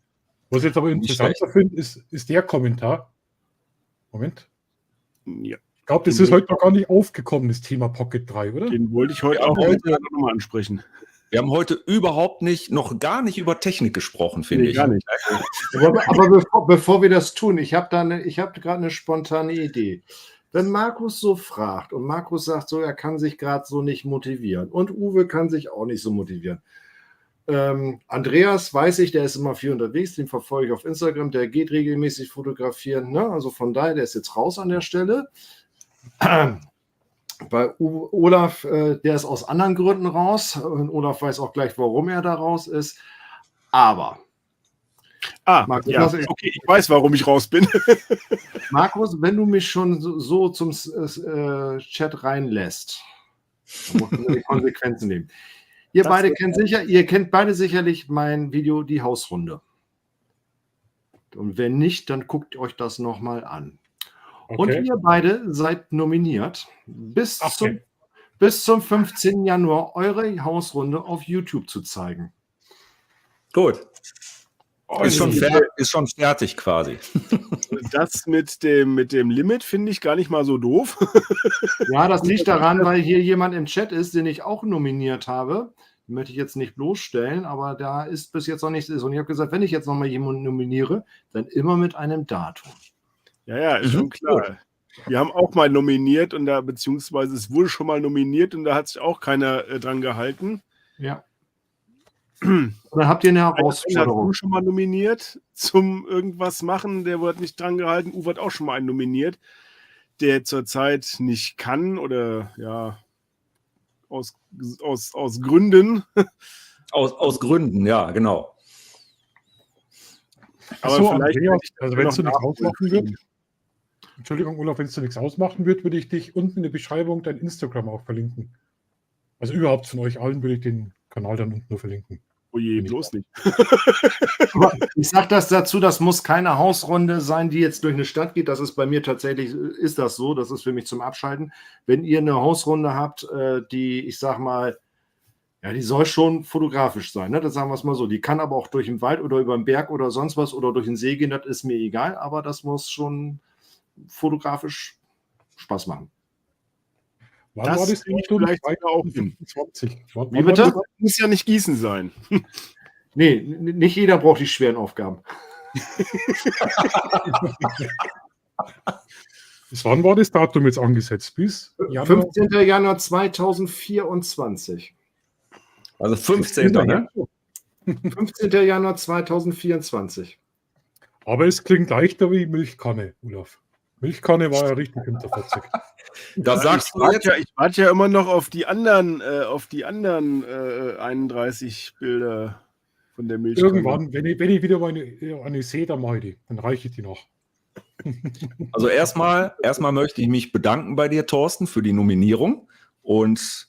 Was ich jetzt aber interessanter finde, ist der Kommentar. Moment. Ja, Ich glaube, das ist heute noch gar nicht aufgekommen, das Thema Pocket 3, oder? den wollte ich heute Ja, auch heute- nochmal ansprechen. Wir haben heute noch gar nicht über Technik gesprochen, finde ich. Gar nicht. Aber bevor wir das tun, ich habe gerade eine spontane Idee. Wenn Markus so fragt und Markus sagt so, er kann sich gerade so nicht motivieren und Uwe kann sich auch nicht so motivieren. Andreas weiß ich, der ist immer viel unterwegs, den verfolge ich auf Instagram, der geht regelmäßig fotografieren, ne? Also von daher, der ist jetzt raus an der Stelle. Bei Olaf, der ist aus anderen Gründen raus und Olaf weiß auch gleich, warum er da raus ist. Aber Markus, Ja, okay, ich weiß, warum ich raus bin. Markus, wenn du mich schon so zum Chat reinlässt, dann musst du die Konsequenzen nehmen. Ihr kennt beide sicherlich mein Video Die Hausrunde. Und wenn nicht, dann guckt euch das nochmal an. Und ihr beide seid nominiert, bis zum 15. Januar eure Hausrunde auf YouTube zu zeigen. Gut. Ist schon fertig quasi. Das mit dem Limit finde ich gar nicht mal so doof. Ja, das liegt daran, weil hier jemand im Chat ist, den ich auch nominiert habe. Den möchte ich jetzt nicht bloßstellen, aber da ist bis jetzt noch nichts. Und ich habe gesagt, wenn ich jetzt nochmal jemanden nominiere, dann immer mit einem Datum. Ja, ist schon klar. Wir haben auch mal nominiert und beziehungsweise es wurde schon mal nominiert und da hat sich auch keiner dran gehalten. Ja. Und dann habt ihr eine Einer Herausforderung. hat schon mal nominiert zum irgendwas machen, der wurde nicht dran gehalten. Uwe hat auch schon mal einen nominiert, der zurzeit nicht kann oder ja, aus Gründen. Aus Gründen, ja, genau. Aber So, vielleicht Andreas, hätte ich das also wenn noch es du nichts ausmachen nachvollziehen. wird, Entschuldigung, Olaf, wenn es dir nichts ausmachen wird, würde ich dich unten in der Beschreibung dein Instagram auch verlinken. Also überhaupt von euch allen würde ich den Kanal dann unten nur verlinken. Oh je, bloß nicht. Aber ich sage das dazu, das muss keine Hausrunde sein, die jetzt durch eine Stadt geht. Das ist bei mir tatsächlich, ist das so, das ist für mich zum Abschalten. Wenn ihr eine Hausrunde habt, die, ich sag mal, ja, die soll schon fotografisch sein, ne? Das sagen wir es mal so. Die kann aber auch durch den Wald oder über den Berg oder sonst was oder durch den See gehen, das ist mir egal, aber das muss schon fotografisch Spaß machen. Wann Das war das krieg ich Datum? vielleicht sogar auch hin. 20. Wann Wie war bitte? das? Muss ja nicht Gießen sein. Nee, nicht jeder braucht die schweren Aufgaben. Bis wann war das Datum jetzt angesetzt? Bis Januar? 15. Januar 2024. Also 15. Ne? 15. Januar 2024. Aber es klingt leichter wie Milchkanne, Olaf. Milchkanne war ja richtig unter 40. Das sagst Ich du jetzt. warte ja immer noch auf die anderen 31 Bilder von der Milchkanne. Irgendwann, wenn ich wieder mal eine sehe, dann mache ich die. Dann reiche ich die noch. Also erstmal möchte ich mich bedanken bei dir, Thorsten, für die Nominierung und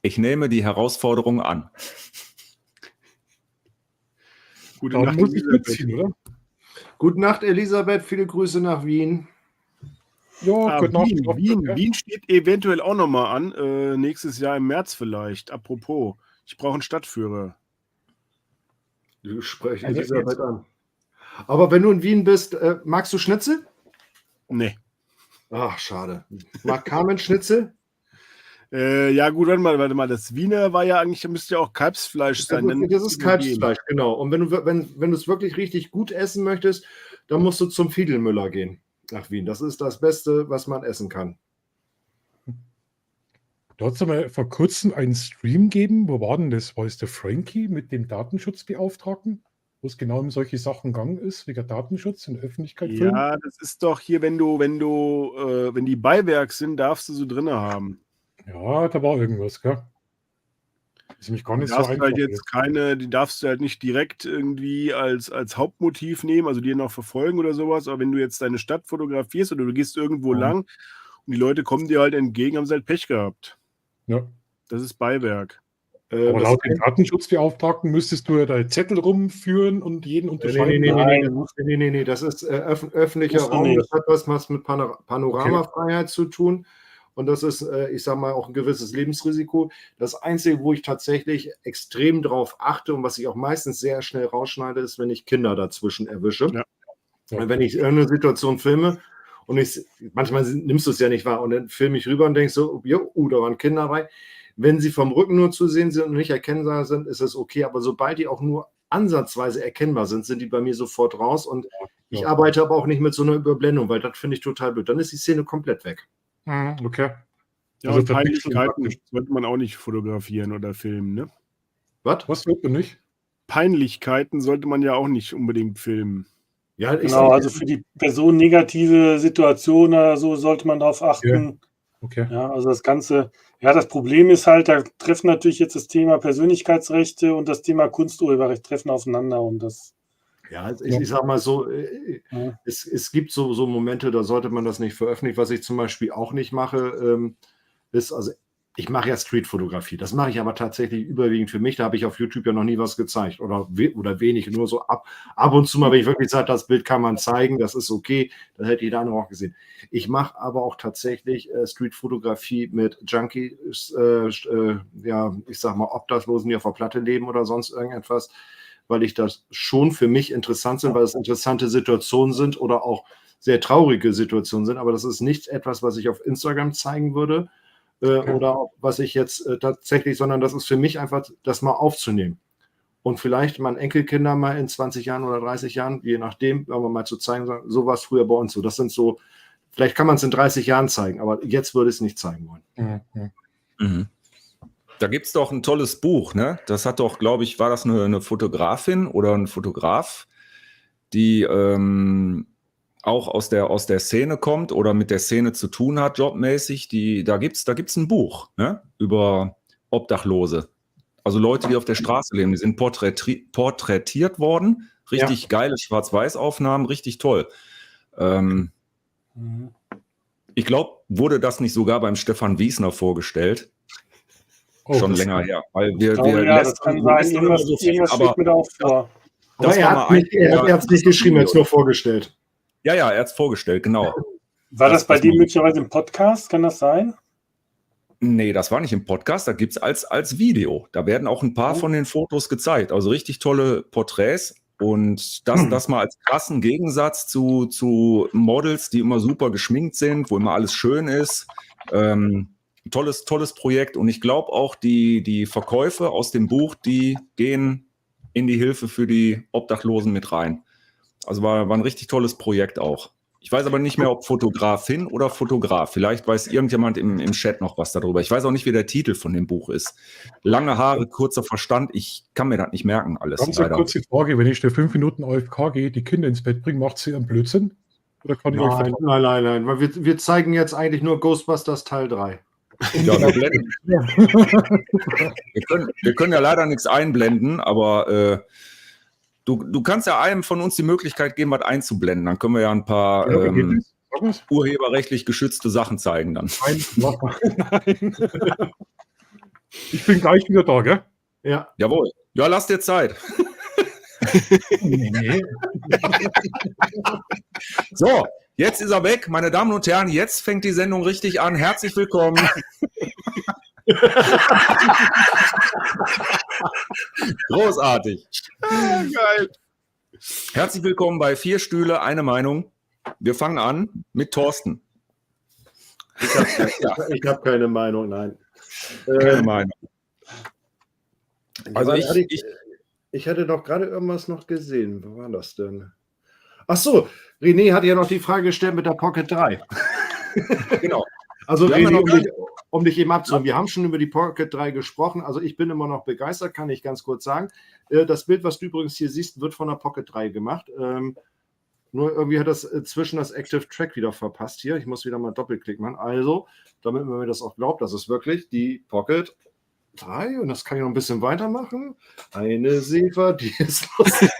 ich nehme die Herausforderung an. Gute Dann Nacht, muss ich Elisabeth. mitziehen, oder? Gute Nacht, Elisabeth. Viele Grüße nach Wien. Ja, gute Nacht. Wien steht eventuell auch nochmal an. Nächstes Jahr im März vielleicht. Apropos, ich brauche einen Stadtführer. Du sprichst Also Elisabeth jetzt- an. Aber wenn du in Wien bist, magst du Schnitzel? Nee. Ach, schade. Mag Carmen Schnitzel? Ja, gut, warte mal. Das Wiener war ja eigentlich, müsste ja auch Kalbsfleisch sein. dann Das ist Kalbsfleisch, genau. Und wenn du es wirklich richtig gut essen möchtest, dann musst du zum Fiedelmüller gehen nach Wien. Das ist das Beste, was man essen kann. Da hat es mal vor kurzem einen Stream gegeben. Wo war denn das? War es der Frankie mit dem Datenschutzbeauftragten? Wo es genau um solche Sachen gegangen ist, wegen Datenschutz in der Öffentlichkeit filmen? Ja, das ist doch hier, wenn die Beiwerk sind, darfst du so drin haben. Ja, da war irgendwas, gell? Ist nämlich gar Die nicht so darfst einfach. halt jetzt die darfst du halt nicht direkt irgendwie als Hauptmotiv nehmen, also dir noch verfolgen oder sowas, aber wenn du jetzt deine Stadt fotografierst oder du gehst irgendwo Ja. lang und die Leute kommen dir halt entgegen, haben sie halt Pech gehabt. Ja. Das ist Beiwerk. Aber das- laut dem Datenschutzbeauftragten müsstest du ja deinen Zettel rumführen und jeden unterschreiben. Nee, das ist öffentlicher Musst du Raum. nicht. Das hat was mit Panoramafreiheit zu tun. Und das ist, ich sag mal, auch ein gewisses Lebensrisiko. Das Einzige, wo ich tatsächlich extrem drauf achte und was ich auch meistens sehr schnell rausschneide, ist, wenn ich Kinder dazwischen erwische. Ja. Und wenn ich irgendeine Situation filme und manchmal nimmst du es ja nicht wahr und dann filme ich rüber und denkst so, da waren Kinder dabei. Wenn sie vom Rücken nur zu sehen sind und nicht erkennbar sind, ist es okay. Aber sobald die auch nur ansatzweise erkennbar sind, sind die bei mir sofort raus. Und ich Ja. arbeite aber auch nicht mit so einer Überblendung, weil das finde ich total blöd. Dann ist die Szene komplett weg. Mhm, okay. Ja, Also und verpixeln Peinlichkeiten praktisch. sollte man auch nicht fotografieren oder filmen, ne? Was? Was wird denn nicht? Peinlichkeiten sollte man ja auch nicht unbedingt filmen. Ja, ich Genau, sag- also für die Person negative Situation oder so sollte man darauf achten. Okay. Ja, also das Ganze, ja, das Problem ist halt, da treffen natürlich jetzt das Thema Persönlichkeitsrechte und das Thema Kunsturheberrecht treffen aufeinander und das, Ja, ich sag mal so, Ja. es gibt so Momente, da sollte man das nicht veröffentlichen. Was ich zum Beispiel auch nicht mache, ist, also ich mache ja Streetfotografie. Das mache ich aber tatsächlich überwiegend für mich. Da habe ich auf YouTube ja noch nie was gezeigt oder wenig, nur so ab und zu mal, wenn ich wirklich sage, das Bild kann man zeigen, das ist okay, das hätte jeder andere auch gesehen. Ich mache aber auch tatsächlich Streetfotografie mit Junkies, ja, ich sag mal, Obdachlosen, die auf der Platte leben oder sonst irgendetwas, weil ich das schon für mich interessant sind, weil es interessante Situationen sind oder auch sehr traurige Situationen sind. Aber das ist nicht etwas, was ich auf Instagram zeigen würde oder was ich jetzt tatsächlich, sondern das ist für mich einfach, das mal aufzunehmen. Und vielleicht meinen Enkelkindern mal in 20 Jahren oder 30 Jahren, je nachdem, wenn wir mal zu zeigen, sagen, so war es früher bei uns so. Das sind so, vielleicht kann man es in 30 Jahren zeigen, aber jetzt würde ich es nicht zeigen wollen. Mhm. Mhm. Da gibt es doch ein tolles Buch, ne? Das hat doch, glaube ich, war das eine Fotografin oder ein Fotograf, die auch aus der Szene kommt oder mit der Szene zu tun hat, jobmäßig. Da gibt's ein Buch, ne? Über Obdachlose. Also Leute, die auf der Straße leben, die sind porträtiert worden. Richtig geile Schwarz-Weiß-Aufnahmen, richtig toll. Ich glaube, wurde das nicht sogar beim Stefan Wiesner vorgestellt? Oh, schon das- länger her. Weil wir Ja, das kann sein. lästern immer Irgendwas, so viel, irgendwas aber steht mir da auch vor. Aber das er war hat mal es nicht geschrieben, er hat es nur vorgestellt. Ja, er hat es vorgestellt, genau. War das bei das dir muss- möglicherweise im Podcast? Kann das sein? Nee, das war nicht im Podcast, da gibt es als Video. Da werden auch ein paar Oh. von den Fotos gezeigt. Also richtig tolle Porträts. Und das mal als krassen Gegensatz zu Models, die immer super geschminkt sind, wo immer alles schön ist. Tolles Projekt. Und ich glaube auch, die Verkäufe aus dem Buch, die gehen in die Hilfe für die Obdachlosen mit rein. Also war ein richtig tolles Projekt auch. Ich weiß aber nicht mehr, ob Fotografin oder Fotograf. Vielleicht weiß irgendjemand im Chat noch was darüber. Ich weiß auch nicht, wie der Titel von dem Buch ist. Lange Haare, kurzer Verstand. Ich kann mir das nicht merken, alles. Ganz eine leider. kurze Frage, wenn ich der 5 Minuten AFK gehe, die Kinder ins Bett bringe, macht sie einen Blödsinn? Oder kann ich euch Nein, vertrauen? nein. Weil wir zeigen jetzt eigentlich nur Ghostbusters Teil 3. Ja, wir können ja leider nichts einblenden, aber du kannst ja einem von uns die Möglichkeit geben, was einzublenden. Dann können wir ja ein paar Ja, wie geht das? Sag mal's. urheberrechtlich geschützte Sachen zeigen dann. Nein. Ich bin gleich wieder da, gell? Ja. Jawohl. Ja, lass dir Zeit. Nee. So, jetzt ist er weg. Meine Damen und Herren, jetzt fängt die Sendung richtig an. Herzlich willkommen. Großartig. Geil. Herzlich willkommen bei 4 Stühle, eine Meinung. Wir fangen an mit Thorsten. Ich habe keine Meinung, nein. Keine Meinung. Also ich hatte doch gerade irgendwas noch gesehen. Wo war das denn? Ach so, René hat ja noch die Frage gestellt mit der Pocket 3. Genau. Also Wir haben ja René, noch um dich eben abzuholen, wir haben schon über die Pocket 3 gesprochen. Also ich bin immer noch begeistert, kann ich ganz kurz sagen. Das Bild, was du übrigens hier siehst, wird von der Pocket 3 gemacht. Nur irgendwie hat das zwischen das Active Track wieder verpasst hier. Ich muss wieder mal Doppelklick machen. Also, damit man mir das auch glaubt, das ist wirklich die Pocket 3. Und das kann ich noch ein bisschen weitermachen. Eine Sefer, die ist lustig.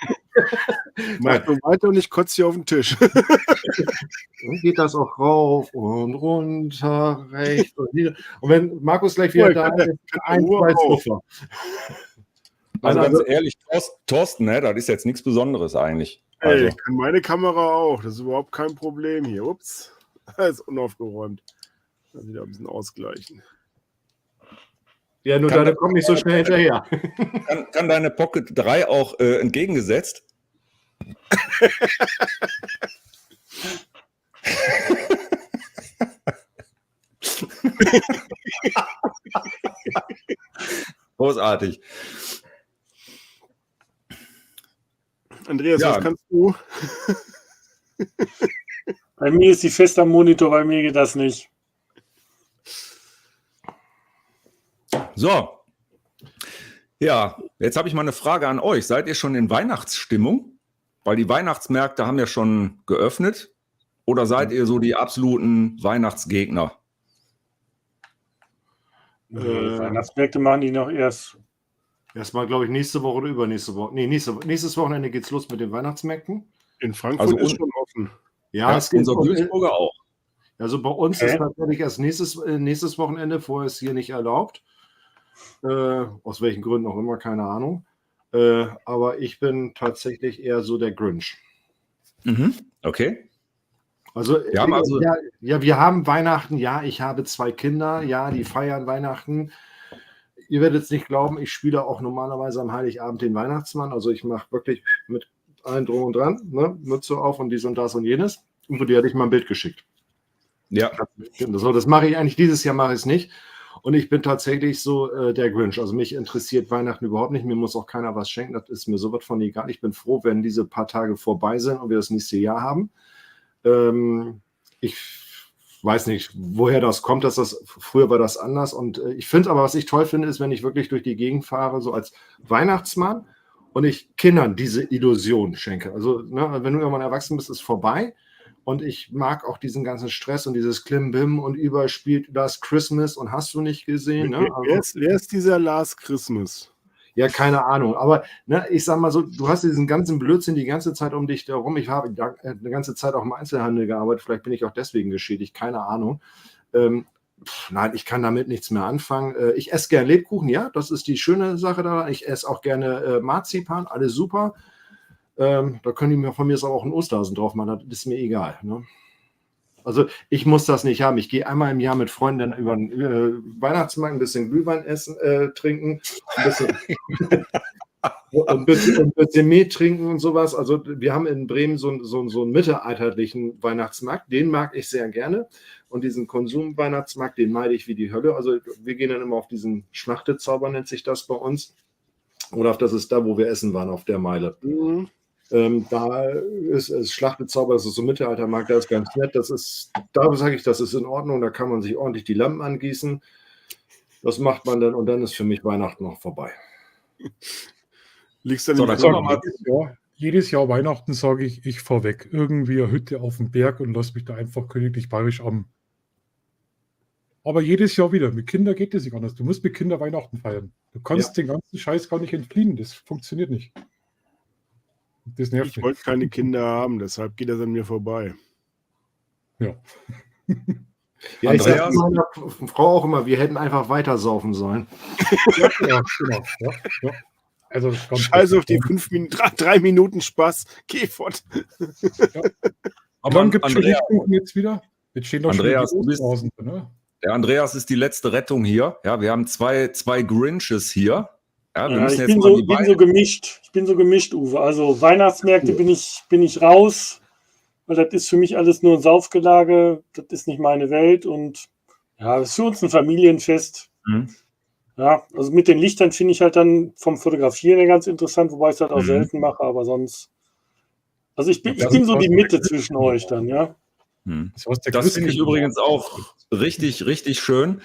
Mach nur weiter und ich kotze hier auf den Tisch. Dann geht das auch rauf und runter, rechts und nieder. Und wenn Markus gleich wieder da ist, ein, zwei Zuffer. Also ganz ehrlich, Thorsten, ne, das ist jetzt nichts Besonderes eigentlich. Ey, Also, ich kann meine Kamera auch. Das ist überhaupt kein Problem hier. Ups. Das ist unaufgeräumt. Dann wieder ein bisschen ausgleichen. Ja, nur deine kommt nicht so schnell hinterher. kann deine Pocket 3 auch entgegengesetzt? Großartig. Andreas, Ja. was kannst du? Bei mir ist die fest am Monitor, bei mir geht das nicht. So. Ja, jetzt habe ich mal eine Frage an euch. Seid ihr schon in Weihnachtsstimmung? Weil die Weihnachtsmärkte haben ja schon geöffnet. Oder seid ihr so die absoluten Weihnachtsgegner? Weihnachtsmärkte machen die noch erst. Erstmal, glaube ich, nächste Woche oder übernächste Woche. Nee, nächstes Wochenende geht es los mit den Weihnachtsmärkten. In Frankfurt Also ist schon offen. Ja, es geht unser Duisburger auch. Also bei uns ist tatsächlich erst nächstes Wochenende, vorher ist hier nicht erlaubt. Aus welchen Gründen auch immer, keine Ahnung. Aber ich bin tatsächlich eher so der Grinch. Mhm. Okay. Also, Wir haben also- wir haben Weihnachten, ja, ich habe 2 Kinder, ja, die feiern Weihnachten. Ihr werdet es nicht glauben, ich spiele auch normalerweise am Heiligabend den Weihnachtsmann. Also ich mache wirklich mit allen drum und dran, ne? Mütze auf und dies und das und jenes. Und von dir hatte ich mal ein Bild geschickt. Ja. So, das mache ich eigentlich, dieses Jahr mache ich es nicht. Und ich bin tatsächlich so der Grinch. Also mich interessiert Weihnachten überhaupt nicht. Mir muss auch keiner was schenken. Das ist mir sowas von egal. Ich bin froh, wenn diese paar Tage vorbei sind und wir das nächste Jahr haben. Ich weiß nicht, woher das kommt, früher war das anders. Und ich finde aber, was ich toll finde, ist, wenn ich wirklich durch die Gegend fahre, so als Weihnachtsmann und ich Kindern diese Illusion schenke. Also, ne, wenn du irgendwann erwachsen bist, ist vorbei. Und ich mag auch diesen ganzen Stress und dieses Klimbim und überall spielt das Christmas und hast du nicht gesehen. Ne? Wer ist dieser Last Christmas? Ja, keine Ahnung. Aber ne, ich sag mal so, du hast diesen ganzen Blödsinn die ganze Zeit um dich herum. Ich habe eine ganze Zeit auch im Einzelhandel gearbeitet. Vielleicht bin ich auch deswegen geschädigt, keine Ahnung. Nein, ich kann damit nichts mehr anfangen. Ich esse gerne Lebkuchen, ja, das ist die schöne Sache daran. Ich esse auch gerne Marzipan, alles super. Da können die mir von mir auch einen Osterhasen drauf machen, das ist mir egal. Ne? Also ich muss das nicht haben. Ich gehe einmal im Jahr mit Freunden über den Weihnachtsmarkt ein bisschen Glühwein trinken, ein bisschen Met trinken und sowas. Also wir haben in Bremen so einen mittelalterlichen Weihnachtsmarkt, den mag ich sehr gerne. Und diesen Konsum-Weihnachtsmarkt, den meide ich wie die Hölle. Also wir gehen dann immer auf diesen Schlachtezauber, nennt sich das bei uns. Oder auf das ist da, wo wir essen waren, auf der Meile. Mhm. Da ist Schlachtezauber, das ist so ein Mittelaltermarkt, da ist ganz nett. Da sage ich, das ist in Ordnung, da kann man sich ordentlich die Lampen angießen. Das macht man dann und dann ist für mich Weihnachten noch vorbei. Liegst dann So, im dann Sommer kommen wir mal. Jedes Jahr Weihnachten sage ich fahr weg. Irgendwie eine Hütte auf dem Berg und lass mich da einfach königlich bayerisch am. Aber jedes Jahr wieder. Mit Kindern geht das nicht anders. Du musst mit Kindern Weihnachten feiern. Du kannst den ganzen Scheiß gar nicht entfliehen. Das funktioniert nicht. Das nervt Ich mich. wollte keine Kinder haben, deshalb geht das an mir vorbei. Ja. Ja, ich sage Andreas? meiner Frau auch immer, wir hätten einfach weiter saufen sollen. Ja, genau. Ja. Also ganz Scheiße auf die 3 Minuten Spaß. Geh fort. Aber dann gibt es schon Andreas, Lichtkuchen jetzt wieder. Jetzt stehen doch schon die Andreas, du bist- Osterhasen drin, ne? der Andreas ist die letzte Rettung hier. Ja, wir haben zwei Grinches hier. Ja, wir Ja, müssen ich jetzt bin mal so, die bin beiden- so gemischt. Ich bin so gemischt, Uwe. Also Weihnachtsmärkte bin ich raus, weil das ist für mich alles nur ein Saufgelage. Das ist nicht meine Welt und ja, das ist für uns ein Familienfest. Mhm. Ja, also mit den Lichtern finde ich halt dann vom Fotografieren her ganz interessant, wobei ich es halt auch Mhm. selten mache, aber sonst. Also ich bin Das so ist die was- Mitte zwischen euch dann, ja. Das finde ich übrigens auch richtig, richtig schön,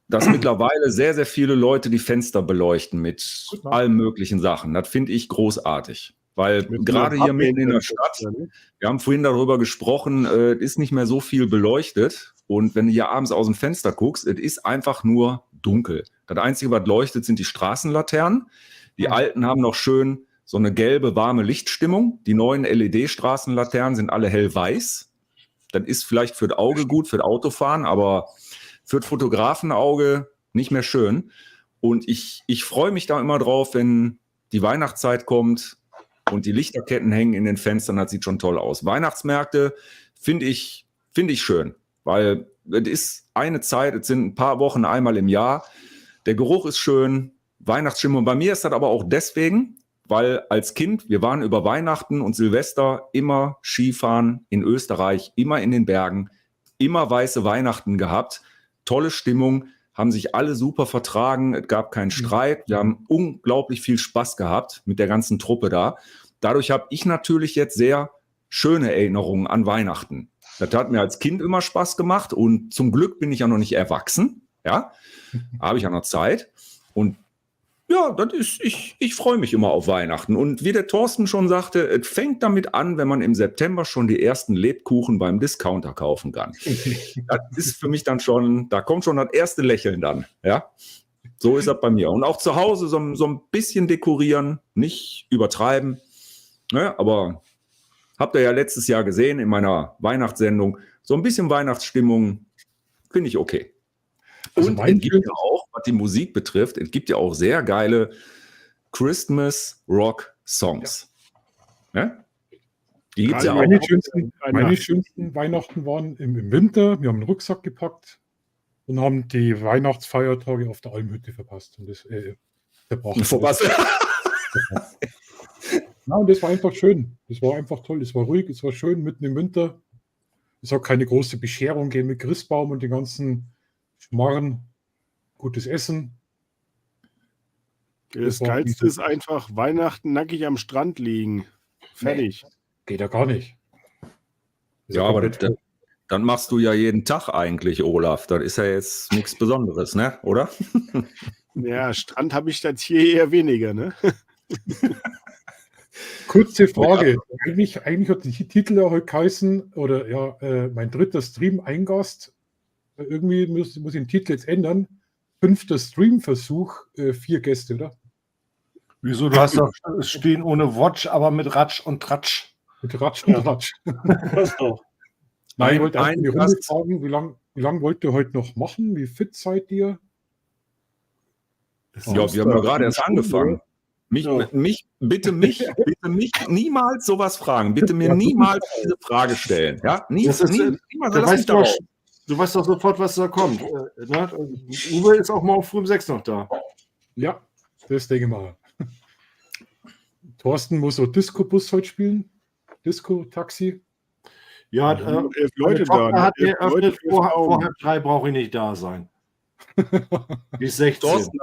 dass mittlerweile sehr, sehr viele Leute die Fenster beleuchten mit Gut, ne? allen möglichen Sachen. Das finde ich großartig. Weil Mit gerade einer hier mitten in der Pappmäntel- Stadt, wir haben vorhin darüber gesprochen, es ist nicht mehr so viel beleuchtet. Und wenn du hier abends aus dem Fenster guckst, es ist einfach nur dunkel. Das Einzige, was leuchtet, sind die Straßenlaternen. Die alten haben noch schön so eine gelbe, warme Lichtstimmung. Die neuen LED-Straßenlaternen sind alle hellweiß. Das ist vielleicht für das Auge gut, für das Autofahren, aber für das Fotografenauge nicht mehr schön. Und ich freue mich da immer drauf, wenn die Weihnachtszeit kommt und die Lichterketten hängen in den Fenstern. Das sieht schon toll aus. Weihnachtsmärkte finde ich schön, weil es ist eine Zeit, es sind ein paar Wochen einmal im Jahr. Der Geruch ist schön, Weihnachtsstimmung. Bei mir ist das aber auch deswegen, weil als Kind, wir waren über Weihnachten und Silvester immer Skifahren in Österreich, immer in den Bergen, immer weiße Weihnachten gehabt. Tolle Stimmung, haben sich alle super vertragen, es gab keinen Streit, wir haben unglaublich viel Spaß gehabt mit der ganzen Truppe da. Dadurch habe ich natürlich jetzt sehr schöne Erinnerungen an Weihnachten. Das hat mir als Kind immer Spaß gemacht und zum Glück bin ich ja noch nicht erwachsen, ja, habe ich ja noch Zeit und ja, das ist, ich freue mich immer auf Weihnachten. Und wie der Thorsten schon sagte, es fängt damit an, wenn man im September schon die ersten Lebkuchen beim Discounter kaufen kann. Das ist für mich dann schon, da kommt schon das erste Lächeln dann. Ja, so ist das bei mir. Und auch zu Hause so ein bisschen dekorieren, nicht übertreiben. Ne? Aber habt ihr ja letztes Jahr gesehen in meiner Weihnachtssendung, so ein bisschen Weihnachtsstimmung finde ich okay. Also Und mein es gibt ja auch, was die Musik betrifft, es gibt ja auch sehr geile Christmas-Rock-Songs. Ja? Die gibt es ja auch. Meine schönsten Weihnachten waren im Winter. Wir haben einen Rucksack gepackt und haben die Weihnachtsfeiertage auf der Almhütte verpasst. Und das verbracht. Vor was? Ja, und das war einfach schön. Das war einfach toll. Es war ruhig, es war schön mitten im Winter. Es soll keine große Bescherung geben mit Christbaum und den ganzen Schmarren. Gutes Essen. Das Geilste ist einfach Weihnachten nackig am Strand liegen. Fertig. Geht ja gar nicht. Ja, aber dann machst du ja jeden Tag eigentlich, Olaf. Das ist ja jetzt nichts Besonderes, ne? Oder? Ja, Strand habe ich das hier eher weniger, ne? Kurze Frage. Eigentlich hat die Titel ja heute geheißen, oder ja, mein dritter Stream Eingast. Irgendwie muss ich den Titel jetzt ändern. 5. Streamversuch, 4 Gäste, oder? Wieso? Du hast doch stehen ohne Watch, aber mit Ratsch und Tratsch. Mit Ratsch und Ratsch. Das doch. Nein, ich wollte Ein einfach die Runde Gast. fragen, wie lange Wie lange wollt ihr heute noch machen? Wie fit seid ihr? Ja, wir haben ja gerade erst angefangen. Bitte mich niemals sowas fragen. Bitte mir niemals diese Frage stellen. Ja? Das ist, Niemals, da lass mich weißt darauf. du weißt doch sofort, was da kommt. Ne? Uwe ist auch morgen früh um 6 noch da. Ja, das denke ich mal. Thorsten muss so Disco-Bus heute spielen. Disco-Taxi. Ja, 11 meine Leute Tochter da. hat 11 geöffnet, Leute für vor Frauen. halb 3 brauche ich nicht da sein. Die ist 16. Thorsten,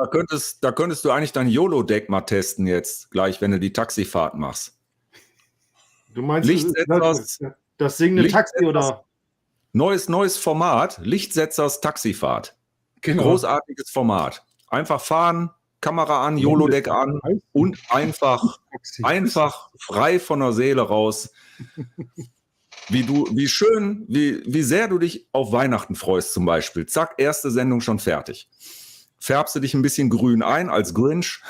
da könntest du eigentlich dein YOLO-Deck mal testen jetzt, gleich, wenn du die Taxifahrt machst. Du meinst Lichtsetzers- das singende Taxi oder? Neues Format, Lichtsetzers Taxifahrt. Genau. Großartiges Format. Einfach fahren, Kamera an, YOLO-Deck an und einfach frei von der Seele raus. Wie schön, wie sehr du dich auf Weihnachten freust zum Beispiel. Zack, erste Sendung schon fertig. Färbst du dich ein bisschen grün ein als Grinch?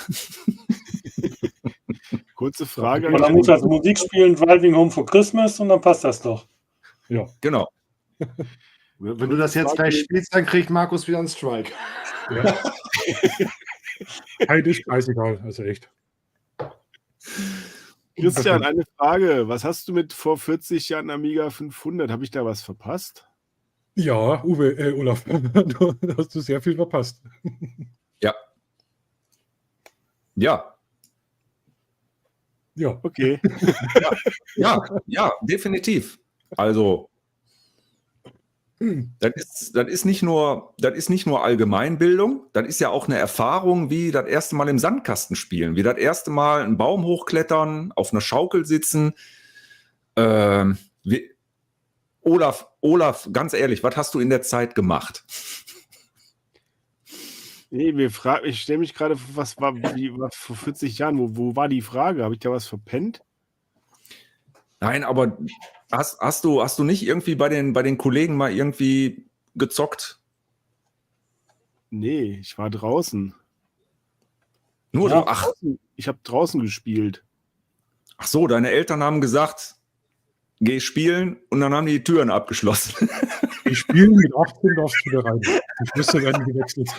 Kurze Frage. Und dann muss das Musik spielen, Driving Home for Christmas, und dann passt das doch. Ja. Genau. Wenn du das jetzt gleich spielst, dann kriegt Markus wieder einen Strike. Ja. Heute ist scheißegal, also echt. Christian, eine Frage. Was hast du mit vor 40 Jahren Amiga 500? Habe ich da was verpasst? Ja, Olaf, da hast du sehr viel verpasst. Ja, Ja, Okay. ja, definitiv. Also, das ist nicht nur Allgemeinbildung, das ist ja auch eine Erfahrung, wie das erste Mal im Sandkasten spielen, wie das erste Mal einen Baum hochklettern, auf einer Schaukel sitzen. Olaf, ganz ehrlich, was hast du in der Zeit gemacht? Nee, ich stelle mich gerade, was war vor 40 Jahren? Wo war die Frage? Habe ich da was verpennt? Nein, aber hast du nicht irgendwie bei den Kollegen mal irgendwie gezockt? Nee, ich war draußen. Nur Ja. so, ach Ich habe draußen gespielt. so, deine Eltern haben gesagt, geh spielen, und dann haben die Türen abgeschlossen. die spielen mit 18 darfst du wieder rein. Die Schlüssel werden gewechselt.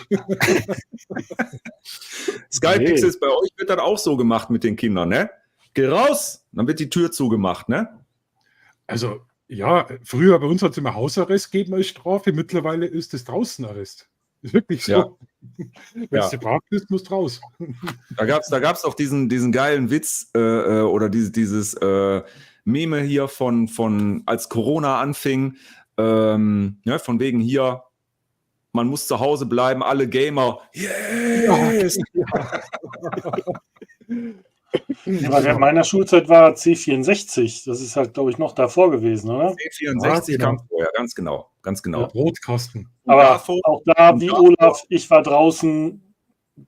Skypixels, bei euch wird das auch so gemacht mit den Kindern, ne? Geh raus, dann wird die Tür zugemacht, ne? Also, ja, früher bei uns hat es immer Hausarrest gegeben als Strafe, mittlerweile ist es Draußenarrest. Ist wirklich so. Ja. Wenn Ja. es geparkt ist, musst du raus. Da gab's auch diesen geilen Witz oder dieses Meme hier von als Corona anfing, ne, von wegen hier, man muss zu Hause bleiben, alle Gamer. Yes! Aber während meiner Schulzeit war C64. Das ist halt, glaube ich, noch davor gewesen, oder? C64 Ja, genau. kam vorher, ganz genau. Brotkasten. Aber davor- auch da, wie Olaf, ich war draußen,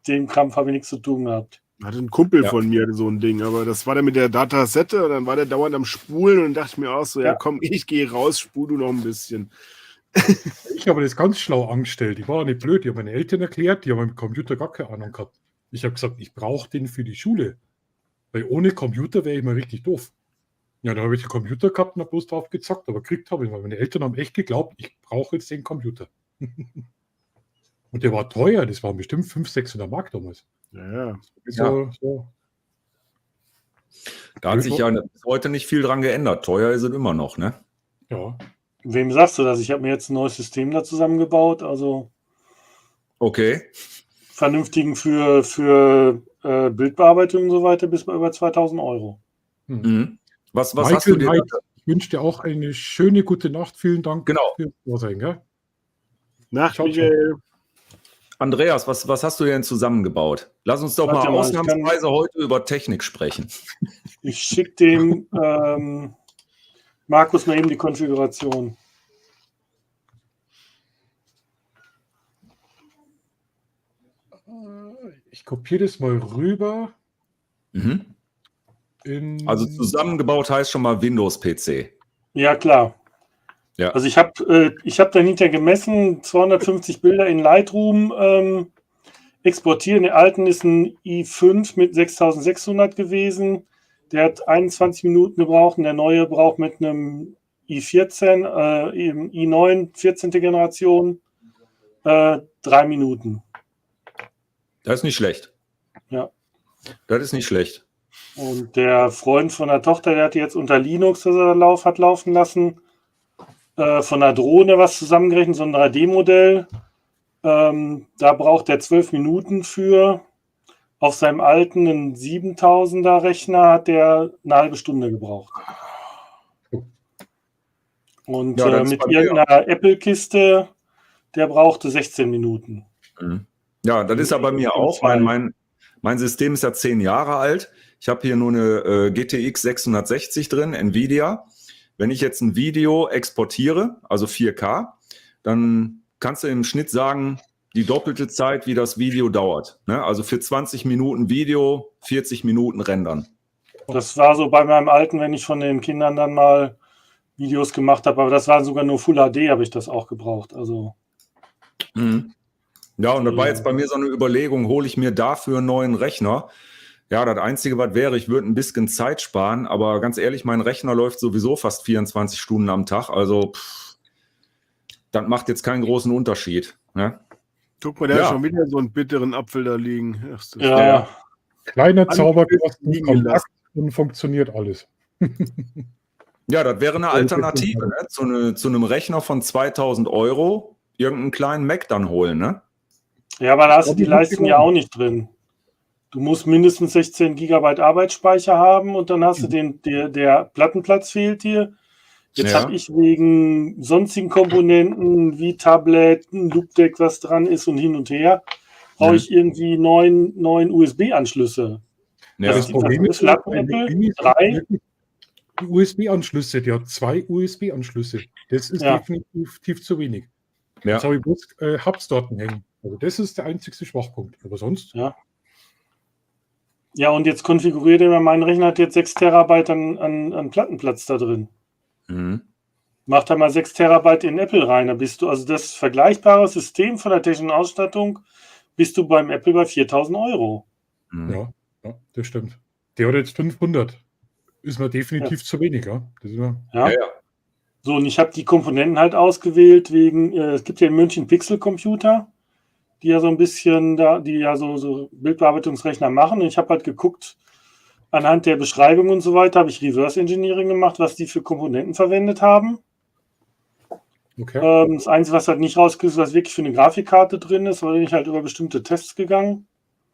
dem Kampf habe ich nichts zu tun gehabt. Hatte ein Kumpel Ja. von mir so ein Ding, aber das war dann mit der Datasette und dann war der dauernd am Spulen und dachte mir auch so, ja komm, ich gehe raus, spul du noch ein bisschen. Ich habe das ganz schlau angestellt. Ich war nicht blöd. Ich habe meine Eltern erklärt, die haben mit dem Computer gar keine Ahnung gehabt. Ich habe gesagt, ich brauche den für die Schule. Weil ohne Computer wäre ich mal richtig doof. Ja, dann habe ich den Computer gehabt und habe bloß drauf gezockt, aber gekriegt habe ich, weil meine Eltern haben echt geglaubt, ich brauche jetzt den Computer. Und der war teuer, das waren bestimmt 500, 600 Mark damals. Ja. So. Da hat sich ja bis heute nicht viel dran geändert. Teuer ist es immer noch, ne? Ja. Wem sagst du das? Ich habe mir jetzt ein neues System da zusammengebaut, also Okay. vernünftigen für Bildbearbeitung und so weiter bis bei über 2000 Euro. Mhm. Was Michael hast du dir? Knight, ich wünsche dir auch eine schöne gute Nacht. Vielen Dank Genau. fürs Dasein. Gell? Nacht, Ciao, Michael. Andreas, was hast du denn zusammengebaut? Lass uns doch Warte mal mal, ich ausnahmsweise heute über Technik sprechen. Ich schicke dem Markus mal eben die Konfiguration. Ich kopiere das mal rüber. Mhm. In Also zusammengebaut heißt schon mal Windows-PC. Ja, klar. Ja. Also ich hab dahinter gemessen, 250 Bilder in Lightroom exportieren. Der alten ist ein i5 mit 6600 gewesen. Der hat 21 Minuten gebraucht und der neue braucht mit einem i14, eben i9, 14. Generation, 3 Minuten. Das ist nicht schlecht. Ja. Das ist nicht schlecht. Und der Freund von der Tochter, der hat jetzt unter Linux, das er hat laufen lassen, von der Drohne was zusammengerechnet, so ein 3D-Modell. Da braucht er 12 Minuten für. Auf seinem alten einen 7000er Rechner hat der eine halbe Stunde gebraucht. Und Ja, das ist mit bei mir irgendeiner Apple-Kiste, der brauchte 16 Minuten. Mhm. Ja, das ist ja bei mir auch. Mein System ist ja 10 Jahre alt. Ich habe hier nur eine GTX 660 drin, Nvidia. Wenn ich jetzt ein Video exportiere, also 4K, dann kannst du im Schnitt sagen, die doppelte Zeit, wie das Video dauert. Ne? Also für 20 Minuten Video, 40 Minuten rendern. Das war so bei meinem alten, wenn ich von den Kindern dann mal Videos gemacht habe, aber das waren sogar nur Full HD, habe ich das auch gebraucht. Also Mhm. Ja, und das war jetzt bei mir so eine Überlegung, hole ich mir dafür einen neuen Rechner? Ja, das Einzige, was wäre, ich würde ein bisschen Zeit sparen, aber ganz ehrlich, mein Rechner läuft sowieso fast 24 Stunden am Tag, also das macht jetzt keinen großen Unterschied. Ne? Guck mal, da ist schon wieder so einen bitteren Apfel da liegen. Ach, das ja, Kleiner Zauberkasten, liegen kompakt gelassen. und funktioniert alles. Ja, das wäre eine Alternative, ne? Zu einem Rechner von 2000 Euro, irgendeinen kleinen Mac dann holen, ne? ja, aber da hast du die Leistung ja auch nicht drin. Du musst mindestens 16 GB Arbeitsspeicher haben und dann hast du der Plattenplatz fehlt dir. Jetzt Ja. habe ich wegen sonstigen Komponenten wie Tablet, ein Loopdeck, was dran ist und hin und her, brauche ich irgendwie 9 USB-Anschlüsse. Ja. Das Problem ist, Lappen-Apple, die 3. USB-Anschlüsse, die hat 2 USB-Anschlüsse. Das ist Ja. definitiv zu wenig. Ja. Jetzt habe ich bloß Hubs dort hängen. Also das ist der einzigste Schwachpunkt. Aber sonst, Ja, und jetzt konfiguriert er, mein Rechner hat jetzt 6 Terabyte an Plattenplatz da drin. Mhm. Mach da mal 6 Terabyte in Apple rein. Da bist du, also das vergleichbare System von der technischen Ausstattung, bist du beim Apple bei 4.000 Euro. Mhm. ja, das stimmt. Der hat jetzt 500. Ist mir definitiv zu wenig, ja. Das ist mir, Ja. Ja. So, und ich habe die Komponenten halt ausgewählt wegen, es gibt ja in München Pixel-Computer, die ja so ein bisschen die ja so Bildbearbeitungsrechner machen. Und ich habe halt geguckt, anhand der Beschreibung und so weiter, habe ich Reverse Engineering gemacht, was die für Komponenten verwendet haben. okay. Das Einzige, was halt nicht rausgekommen ist, was wirklich für eine Grafikkarte drin ist, weil bin ich halt über bestimmte Tests gegangen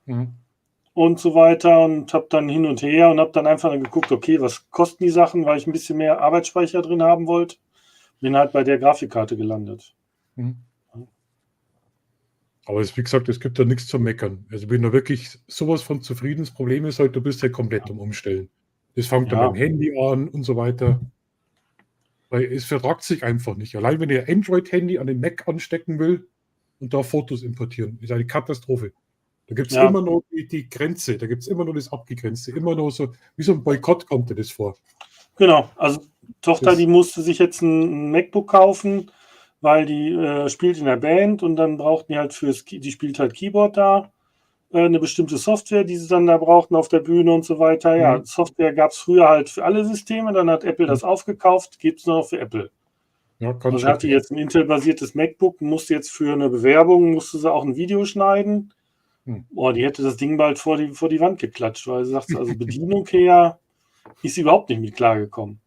Mhm. und so weiter und habe dann hin und her und habe dann einfach geguckt, okay, was kosten die Sachen, weil ich ein bisschen mehr Arbeitsspeicher drin haben wollte. Bin halt bei der Grafikkarte gelandet. Mhm. Aber wie gesagt, es gibt da nichts zu meckern. Also ich bin da wirklich sowas von zufrieden. Das Problem ist halt, du bist ja komplett am Umstellen. Das fängt dann Ja. beim Handy an und so weiter. Weil es vertragt sich einfach nicht. Allein wenn ihr Android-Handy an den Mac anstecken will und da Fotos importieren, ist eine Katastrophe. Da gibt es Ja. immer noch die Grenze, da gibt es immer noch das Abgegrenzte, immer noch so, wie so ein Boykott kommt dir das vor. Genau, also Tochter, Das- die musste sich jetzt ein MacBook kaufen, weil die spielt in der Band und dann brauchten die halt die spielt halt Keyboard da, eine bestimmte Software, die sie dann da brauchten auf der Bühne und so weiter. Ja, Mhm. Software gab es früher halt für alle Systeme, dann hat Apple das aufgekauft, gibt es nur noch für Apple. Ja, kann Also hatte jetzt ein Intel-basiertes MacBook, musste jetzt für eine Bewerbung, musste sie auch ein Video schneiden. Hm. Boah, die hätte das Ding bald vor die Wand geklatscht, weil sie sagt, also Bedienung her ist sie überhaupt nicht mit klargekommen.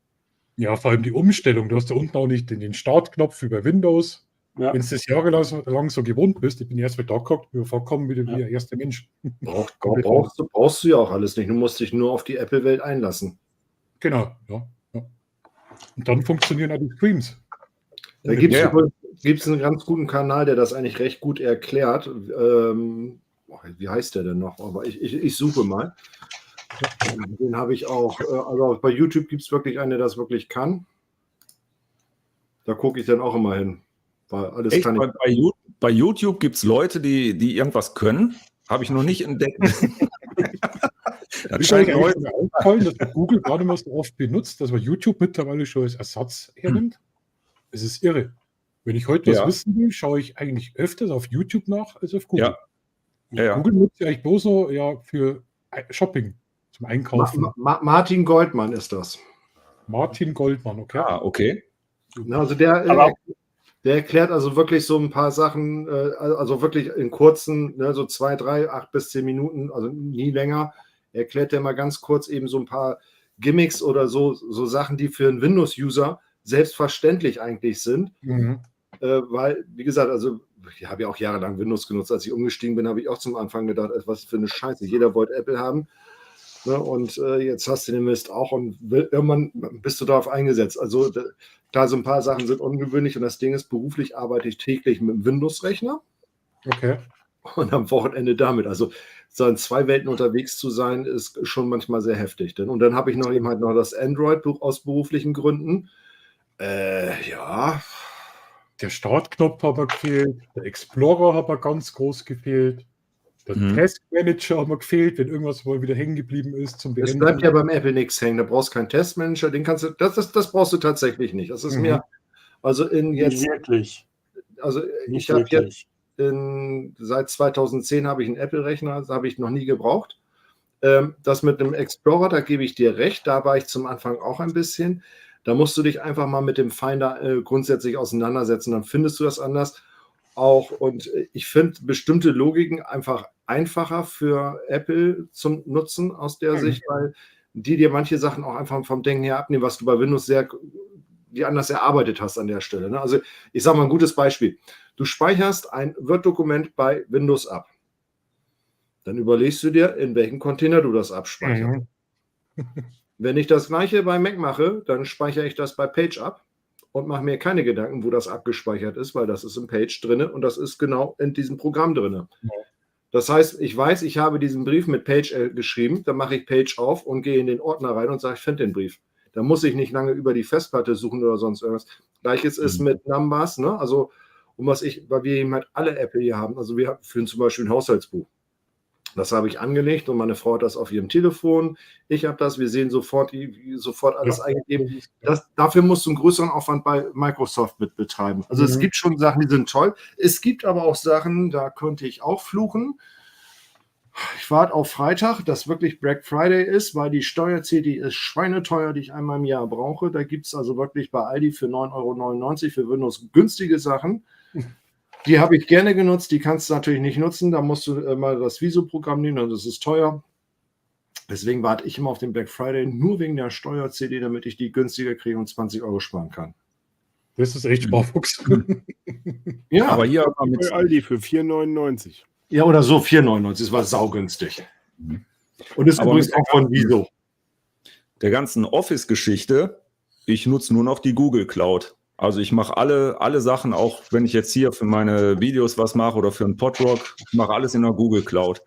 Ja, vor allem die Umstellung. Du hast da unten auch nicht den Startknopf wie bei Windows. Ja. Wenn du das jahrelang so gewohnt bist, ich bin erst wieder da geguckt, mir vorkommen wie der erste Mensch. Brauchst du ja auch alles nicht. Du musst dich nur auf die Apple-Welt einlassen. Genau, ja. Und dann funktionieren auch die Streams. Da gibt es einen ganz guten Kanal, der das eigentlich recht gut erklärt. Wie heißt der denn noch? Aber ich suche mal. Den habe ich auch. Also bei YouTube gibt es wirklich einen, der das wirklich kann. Da gucke ich dann auch immer hin. Weil alles Echt? kann ich. Bei YouTube gibt es Leute, die irgendwas können. Habe ich noch nicht entdeckt. Das Ist scheint euch neu. eigentlich schon mal aufgefallen, dass Google gar nicht mehr so oft benutzt, dass man YouTube mittlerweile schon als Ersatz hernimmt? Es ist irre. Wenn ich heute was Ja. wissen will, schaue ich eigentlich öfters auf YouTube nach als auf Google. Ja. Google nutzt ja eigentlich bloß noch für Shopping, zum Einkaufen. Martin Goldmann ist das. Martin Goldmann, okay. Ah, okay. Also der Aber erklärt also wirklich so ein paar Sachen, also wirklich in kurzen, ne, so 2, 3, 8 bis 10 Minuten, also nie länger, erklärt der mal ganz kurz eben so ein paar Gimmicks oder so Sachen, die für einen Windows-User selbstverständlich eigentlich sind. Weil, wie gesagt, also ich habe ja auch jahrelang Windows genutzt. Als ich umgestiegen bin, habe ich auch zum Anfang gedacht, was für eine Scheiße. Jeder wollte Apple haben. Ne? Und jetzt hast du den Mist auch und irgendwann bist du darauf eingesetzt. Also da so ein paar Sachen sind ungewöhnlich und das Ding ist, beruflich arbeite ich täglich mit dem Windows-Rechner Okay. und am Wochenende damit. Also so in 2 Welten unterwegs zu sein, ist schon manchmal sehr heftig. Und dann habe ich noch eben halt noch das Android aus beruflichen Gründen. Ja. Der Startknopf hat mir gefehlt, der Explorer hat mir ganz groß gefehlt, der Testmanager hat mir gefehlt, wenn irgendwas mal wieder hängen geblieben ist zum Es Beenden. bleibt ja beim Apple nichts hängen. Da brauchst du keinen Testmanager, den kannst du, das brauchst du tatsächlich nicht. Das ist mir, also in nicht jetzt, wirklich. also Nicht ich habe wirklich. jetzt seit 2010 habe ich einen Apple-Rechner, das habe ich noch nie gebraucht. Das mit dem Explorer, da gebe ich dir recht, da war ich zum Anfang auch ein bisschen. Da musst du dich einfach mal mit dem Finder grundsätzlich auseinandersetzen, dann findest du das anders auch. Und ich finde bestimmte Logiken einfach einfacher für Apple zum Nutzen aus der Sicht, weil die dir manche Sachen auch einfach vom Denken her abnehmen, was du bei Windows die anders erarbeitet hast an der Stelle. Ne? Also ich sage mal ein gutes Beispiel. Du speicherst ein Word-Dokument bei Windows ab. Dann überlegst du dir, in welchem Container du das abspeicherst. Wenn ich das gleiche bei Mac mache, dann speichere ich das bei Page ab und mache mir keine Gedanken, wo das abgespeichert ist, weil das ist im Page drin und das ist genau in diesem Programm drin. Ja. Das heißt, ich weiß, ich habe diesen Brief mit Page geschrieben, dann mache ich Page auf und gehe in den Ordner rein und sage, ich finde den Brief. Da muss ich nicht lange über die Festplatte suchen oder sonst irgendwas. Gleiches ist mit Numbers, ne? Also, weil wir eben halt alle Apple hier haben. Also wir führen zum Beispiel ein Haushaltsbuch. Das habe ich angelegt und meine Frau hat das auf ihrem Telefon. Ich habe das, wir sehen sofort alles eingegeben. Dafür musst du einen größeren Aufwand bei Microsoft mit betreiben. Also es gibt schon Sachen, die sind toll. Es gibt aber auch Sachen, da könnte ich auch fluchen. Ich warte auf Freitag, dass wirklich Black Friday ist, weil die Steuer-CD ist schweineteuer, die ich einmal im Jahr brauche. Da gibt es also wirklich bei Aldi für 9,99 € für Windows günstige Sachen. Die habe ich gerne genutzt, die kannst du natürlich nicht nutzen. Da musst du mal das Viso-Programm nehmen und das ist teuer. Deswegen warte ich immer auf den Black Friday, nur wegen der Steuer-CD, damit ich die günstiger kriege und 20 € sparen kann. Das ist echt Sparfuchs. Ja, Aber hier bei Aldi für 4,99 €. Ja, oder so 4,99 €. Das war saugünstig. Und ist aber übrigens auch von Viso. Der ganzen Office-Geschichte, ich nutze nur noch die Google Cloud. Also ich mache alle Sachen, auch wenn ich jetzt hier für meine Videos was mache oder für einen Podrock, ich mache alles in der Google Cloud.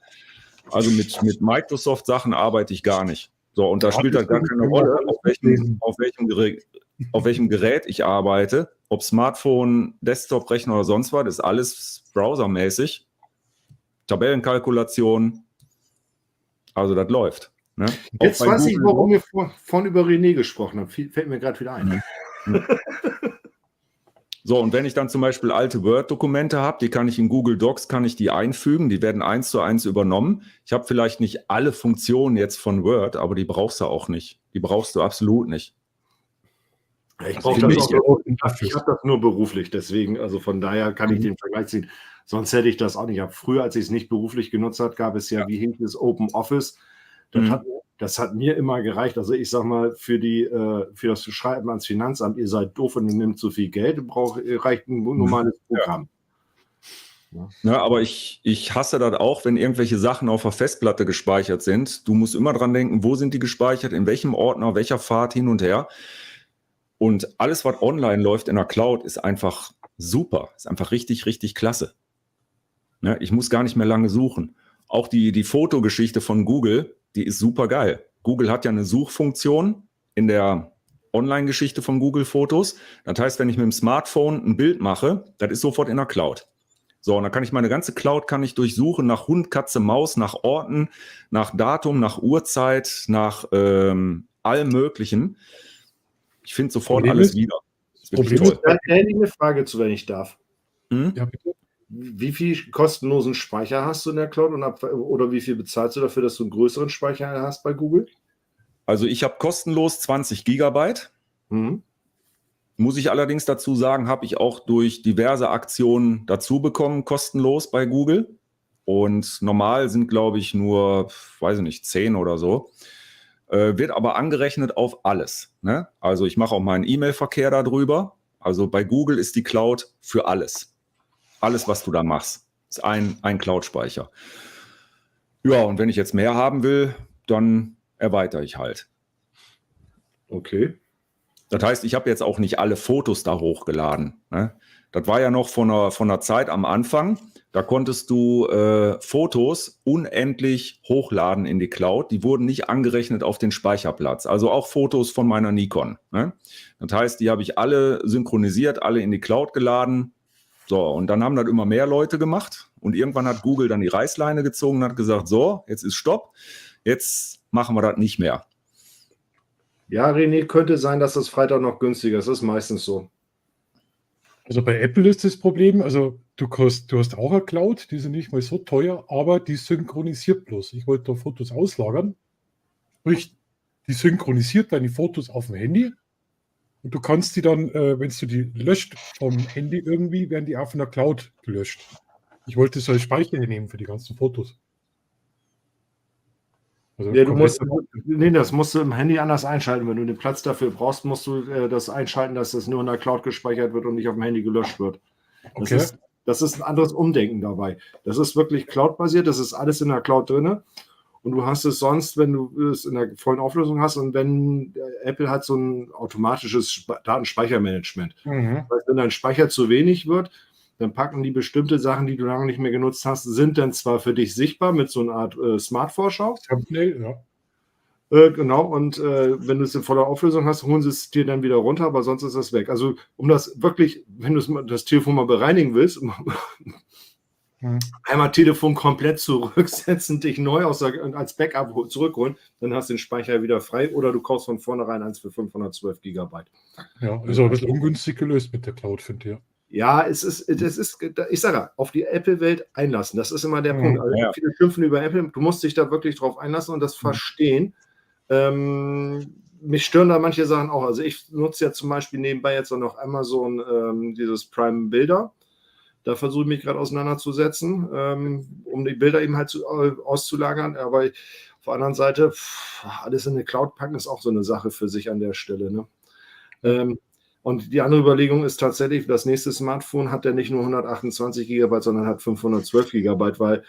Also mit Microsoft-Sachen arbeite ich gar nicht. So, und da spielt halt gar keine Rolle, auf welchem Gerät ich arbeite, ob Smartphone, Desktop-Rechner oder sonst was, ist alles browsermäßig. Tabellenkalkulation, also das läuft. Ne? Jetzt weiß ich, warum wir vorhin über René gesprochen haben. Fällt mir gerade wieder ein. So, und wenn ich dann zum Beispiel alte Word-Dokumente habe, die kann ich in Google Docs, kann ich die einfügen, die werden 1:1 übernommen. Ich habe vielleicht nicht alle Funktionen jetzt von Word, aber die brauchst du auch nicht. Die brauchst du absolut nicht. Ich habe das nur beruflich, deswegen, also von daher kann ich den Vergleich ziehen. Sonst hätte ich das auch nicht. Früher, als ich es nicht beruflich genutzt habe, gab es ja, wie hieß es, Open Office. Das hat mir immer gereicht. Also ich sag mal, für das Schreiben ans Finanzamt, ihr seid doof und ihr nehmt zu viel Geld, reicht ein normales Programm. Ja, aber ich hasse das auch, wenn irgendwelche Sachen auf der Festplatte gespeichert sind. Du musst immer dran denken, wo sind die gespeichert, in welchem Ordner, welcher Pfad hin und her. Und alles, was online läuft in der Cloud, ist einfach super. Ist einfach richtig, richtig klasse. Ja, ich muss gar nicht mehr lange suchen. Auch die Fotogeschichte von Google, die ist super geil. Google hat ja eine Suchfunktion in der Online-Geschichte von Google Fotos. Das heißt, wenn ich mit dem Smartphone ein Bild mache, das ist sofort in der Cloud. So, und dann kann ich meine ganze Cloud durchsuchen nach Hund, Katze, Maus, nach Orten, nach Datum, nach Uhrzeit, nach allem Möglichen. Ich finde sofort alles wieder. Eine Frage zu, wenn ich darf. Ja, bitte. Wie viel kostenlosen Speicher hast du in der Cloud oder wie viel bezahlst du dafür, dass du einen größeren Speicher hast bei Google? Also ich habe kostenlos 20 Gigabyte. Muss ich allerdings dazu sagen, habe ich auch durch diverse Aktionen dazu bekommen, kostenlos bei Google. Und normal sind, glaube ich, nur, weiß ich nicht, 10 oder so. Wird aber angerechnet auf alles. Ne? Also ich mache auch meinen E-Mail-Verkehr darüber. Also bei Google ist die Cloud für alles. Alles, was du da machst, ist ein Cloud-Speicher. Ja, und wenn ich jetzt mehr haben will, dann erweitere ich halt. Okay. Das heißt, ich habe jetzt auch nicht alle Fotos da hochgeladen. Ne? Das war ja noch von einer Zeit am Anfang. Da konntest du Fotos unendlich hochladen in die Cloud. Die wurden nicht angerechnet auf den Speicherplatz. Also auch Fotos von meiner Nikon. Ne? Das heißt, die habe ich alle synchronisiert, alle in die Cloud geladen. So, und dann haben das immer mehr Leute gemacht. Und irgendwann hat Google dann die Reißleine gezogen und hat gesagt, so, jetzt ist Stopp. Jetzt machen wir das nicht mehr. Ja, René, könnte sein, dass das Freitag noch günstiger ist. Das ist meistens so. Also bei Apple ist das Problem, also du hast auch eine Cloud, die sind nicht mal so teuer, aber die synchronisiert bloß. Ich wollte da Fotos auslagern. Sprich, die synchronisiert deine Fotos auf dem Handy und du kannst die dann, wenn du die löscht vom Handy irgendwie, werden die auf einer Cloud gelöscht. Ich wollte so als Speicher nehmen für die ganzen Fotos. Also Ja, das musst du im Handy anders einschalten. Wenn du den Platz dafür brauchst, musst du das einschalten, dass das nur in der Cloud gespeichert wird und nicht auf dem Handy gelöscht wird. Okay. Das ist ein anderes Umdenken dabei. Das ist wirklich Cloud-basiert, das ist alles in der Cloud drin. Und du hast es sonst, wenn du es in der vollen Auflösung hast und wenn Apple hat so ein automatisches Datenspeichermanagement. Mhm. Wenn dein Speicher zu wenig wird, dann packen die bestimmte Sachen, die du lange nicht mehr genutzt hast, sind dann zwar für dich sichtbar mit so einer Art Smart-Vorschau. Thumbnail, ja. Genau, und wenn du es in voller Auflösung hast, holen sie es dir dann wieder runter, aber sonst ist das weg. Also um das wirklich, wenn du das Telefon mal bereinigen willst, einmal Telefon komplett zurücksetzen, dich neu als Backup zurückholen, dann hast du den Speicher wieder frei oder du kaufst von vornherein eins für 512 Gigabyte. Ja, also ein bisschen ungünstig gelöst mit der Cloud, finde ich. Ja, ich sage ja, auf die Apple-Welt einlassen. Das ist immer der Punkt. Also Ja. viele schimpfen über Apple. Du musst dich da wirklich drauf einlassen und das verstehen. Mich stören da manche Sachen auch. Also ich nutze ja zum Beispiel nebenbei jetzt auch noch Amazon dieses Prime Bilder. Da versuche ich mich gerade auseinanderzusetzen, um die Bilder eben halt auszulagern. Aber auf der anderen Seite, alles in eine Cloud packen ist auch so eine Sache für sich an der Stelle. Ne? Und die andere Überlegung ist tatsächlich, das nächste Smartphone hat ja nicht nur 128 GB, sondern hat 512 GB, weil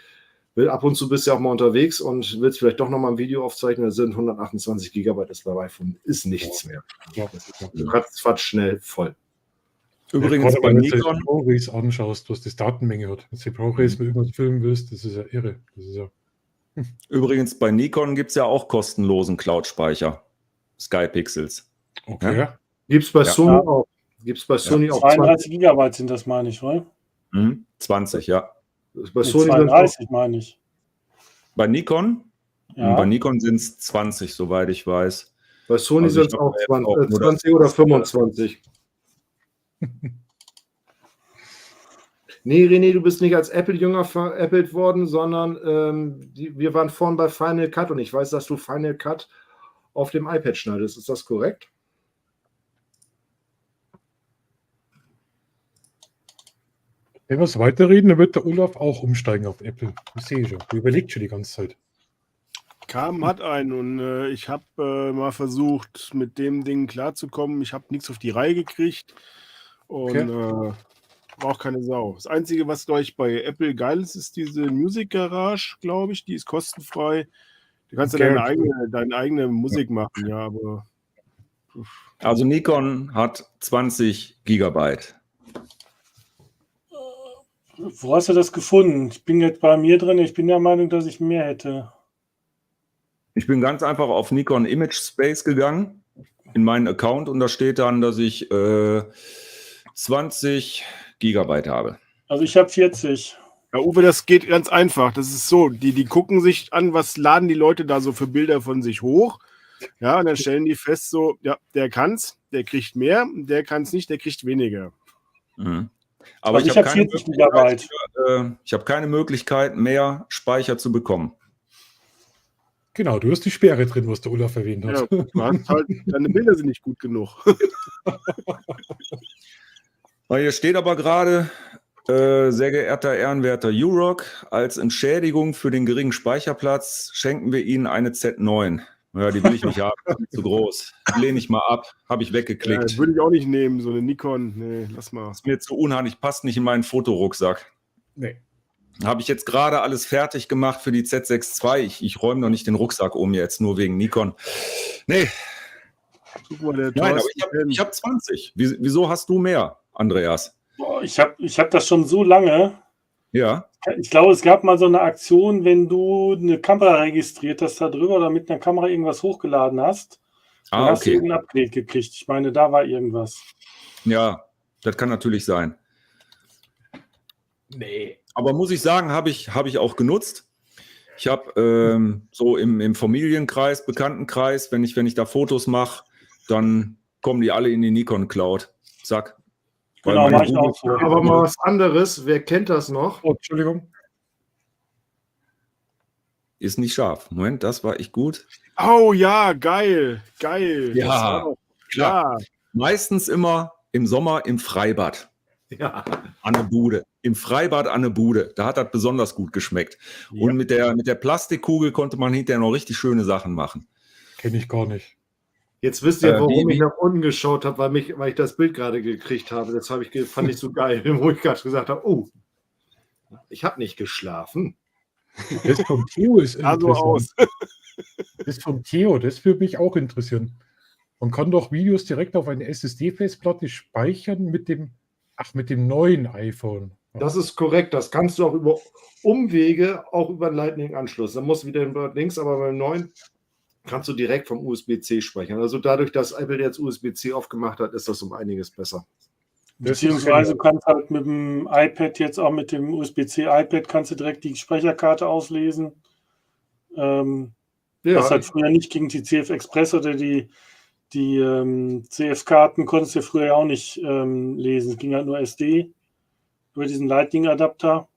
ab und zu bist du ja auch mal unterwegs und willst vielleicht doch nochmal ein Video aufzeichnen, da sind 128 GB, das bei iPhone ist nichts mehr. Ja. Du kannst fast schnell voll. Übrigens Gerade bei wenn du dir Nikon, ProRes anschaust, was das Datenmenge hat. Wenn du ProRes mit irgendwas filmen willst, das ist ja irre. Das ist ja gibt es ja auch kostenlosen Cloud-Speicher. Sky Pixels. okay. Ja. Gibt es bei Ja. Sony auch. Gibt es bei Sony auch 32 Gigabyte sind das, meine ich, oder? 20, ja. Bei Sony sind 32, meine ich. Bei Nikon? Ja. Bei Nikon sind es 20, soweit ich weiß. Bei Sony Also ich sind es glaub, auch jetzt auch nur 20 oder 25. Nee, René, du bist nicht als Apple-Jünger veräppelt worden, sondern wir waren vorhin bei Final Cut und ich weiß, dass du Final Cut auf dem iPad schneidest. Ist das korrekt? Wenn wir weiterreden, dann wird der Olaf auch umsteigen auf Apple. Das sehe ich schon. Der überlegt schon die ganze Zeit. Hat einen und ich habe mal versucht, mit dem Ding klarzukommen. Ich habe nichts auf die Reihe gekriegt und war auch keine Sau. Das Einzige, was, glaube ich, bei Apple geil ist, ist diese Music Garage, glaube ich. Die ist kostenfrei. Du kannst ja deine eigene Musik machen, ja, aber... Also Nikon hat 20 Gigabyte. Wo hast du das gefunden? Ich bin jetzt bei mir drin. Ich bin der Meinung, dass ich mehr hätte. Ich bin ganz einfach auf Nikon Image Space gegangen, in meinen Account, und da steht dann, dass ich 20 Gigabyte habe. Also ich habe 40. Ja, Uwe, das geht ganz einfach. Das ist so, die gucken sich an, was laden die Leute da so für Bilder von sich hoch. Ja, und dann stellen die fest so, ja, der kann's, der kriegt mehr, der kann's nicht, der kriegt weniger. Mhm. Aber Also ich habe 40 Gigabyte. ich habe keine Möglichkeit, mehr Speicher zu bekommen. Genau, du hast die Sperre drin, was der Olaf erwähnt Ja, hat. du hast halt, deine Bilder sind nicht gut genug. Hier steht aber gerade, sehr geehrter ehrenwerter UROC, als Entschädigung für den geringen Speicherplatz schenken wir Ihnen eine Z9. Ja, die will ich nicht haben, die ist zu groß. Die lehne ich mal ab, habe ich weggeklickt. Würde ich auch nicht nehmen, so eine Nikon. Nee, lass mal. Ist mir zu unhandlich, passt nicht in meinen Fotorucksack. Nee. Habe ich jetzt gerade alles fertig gemacht für die Z6 II. Ich räume noch nicht den Rucksack um jetzt, nur wegen Nikon. Nee, Guck mal, der nein, aber Thorsten ich hab 20. Wieso hast du mehr, Andreas? Boah, ich hab das schon so lange. Ja, Ich glaube, es gab mal so eine Aktion, wenn du eine Kamera registriert hast da drüber oder mit einer Kamera irgendwas hochgeladen hast, dann hast du okay. irgendein Upgrade gekriegt. Ich meine, da war irgendwas. Ja, das kann natürlich sein. Nee. Aber muss ich sagen, habe ich auch genutzt. Ich habe so im Familienkreis, Bekanntenkreis, wenn ich da Fotos mache, dann kommen die alle in die Nikon Cloud. Zack. Weil Genau, meine mach ich Google- auch so. Aber mal was anderes, wer kennt das noch? Oh, Entschuldigung. Ist nicht scharf. Moment, das war echt gut. Oh ja, geil. Geil. Ja, Das auch. klar. Ja. Meistens immer im Sommer im Freibad. Ja. An der Bude. Im Freibad an der Bude. Da hat das besonders gut geschmeckt. Ja. Und mit der Plastikkugel konnte man hinterher noch richtig schöne Sachen machen. Kenne ich gar nicht. Jetzt wisst ihr, warum wie- ich nach unten geschaut habe, weil ich das Bild gerade gekriegt habe. Das fand ich so geil, wo ich gerade gesagt habe, oh, ich habe nicht geschlafen. Das vom Theo ist Sah so interessant. aus. Das vom Theo, das würde mich auch interessieren. Man kann doch Videos direkt auf eine SSD-Festplatte speichern mit dem neuen iPhone. Das ist korrekt. Das kannst du auch über Umwege, auch über einen Lightning-Anschluss. Da muss wieder links, aber beim neuen kannst du direkt vom USB-C speichern. Also dadurch, dass Apple jetzt USB-C aufgemacht hat, ist das um einiges besser. Beziehungsweise du kannst halt mit dem iPad jetzt auch mit dem USB-C-iPad kannst du direkt die Speicherkarte auslesen. Das halt früher nicht gegen die CF Express oder die CF-Karten konntest du ja früher ja auch nicht lesen. Es ging halt nur SD über diesen Lightning-Adapter.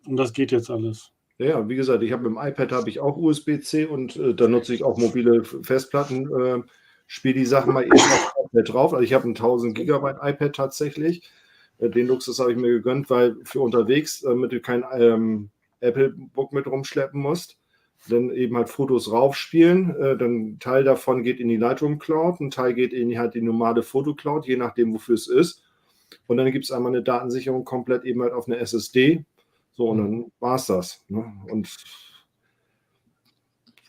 Und das geht jetzt alles. Ja, wie gesagt, ich habe im iPad habe ich auch USB-C und da nutze ich auch mobile Festplatten, spiele die Sachen mal eben auf iPad drauf. Also ich habe ein 1000 Gigabyte iPad tatsächlich. Den Luxus habe ich mir gegönnt, weil für unterwegs, damit du kein Apple Book mit rumschleppen musst, dann eben halt Fotos raufspielen. Dann ein Teil davon geht in die Lightroom Cloud, ein Teil geht in halt die normale Foto-Cloud, je nachdem, wofür es ist. Und dann gibt es einmal eine Datensicherung komplett eben halt auf eine SSD. So, und dann war es das. Ne? Und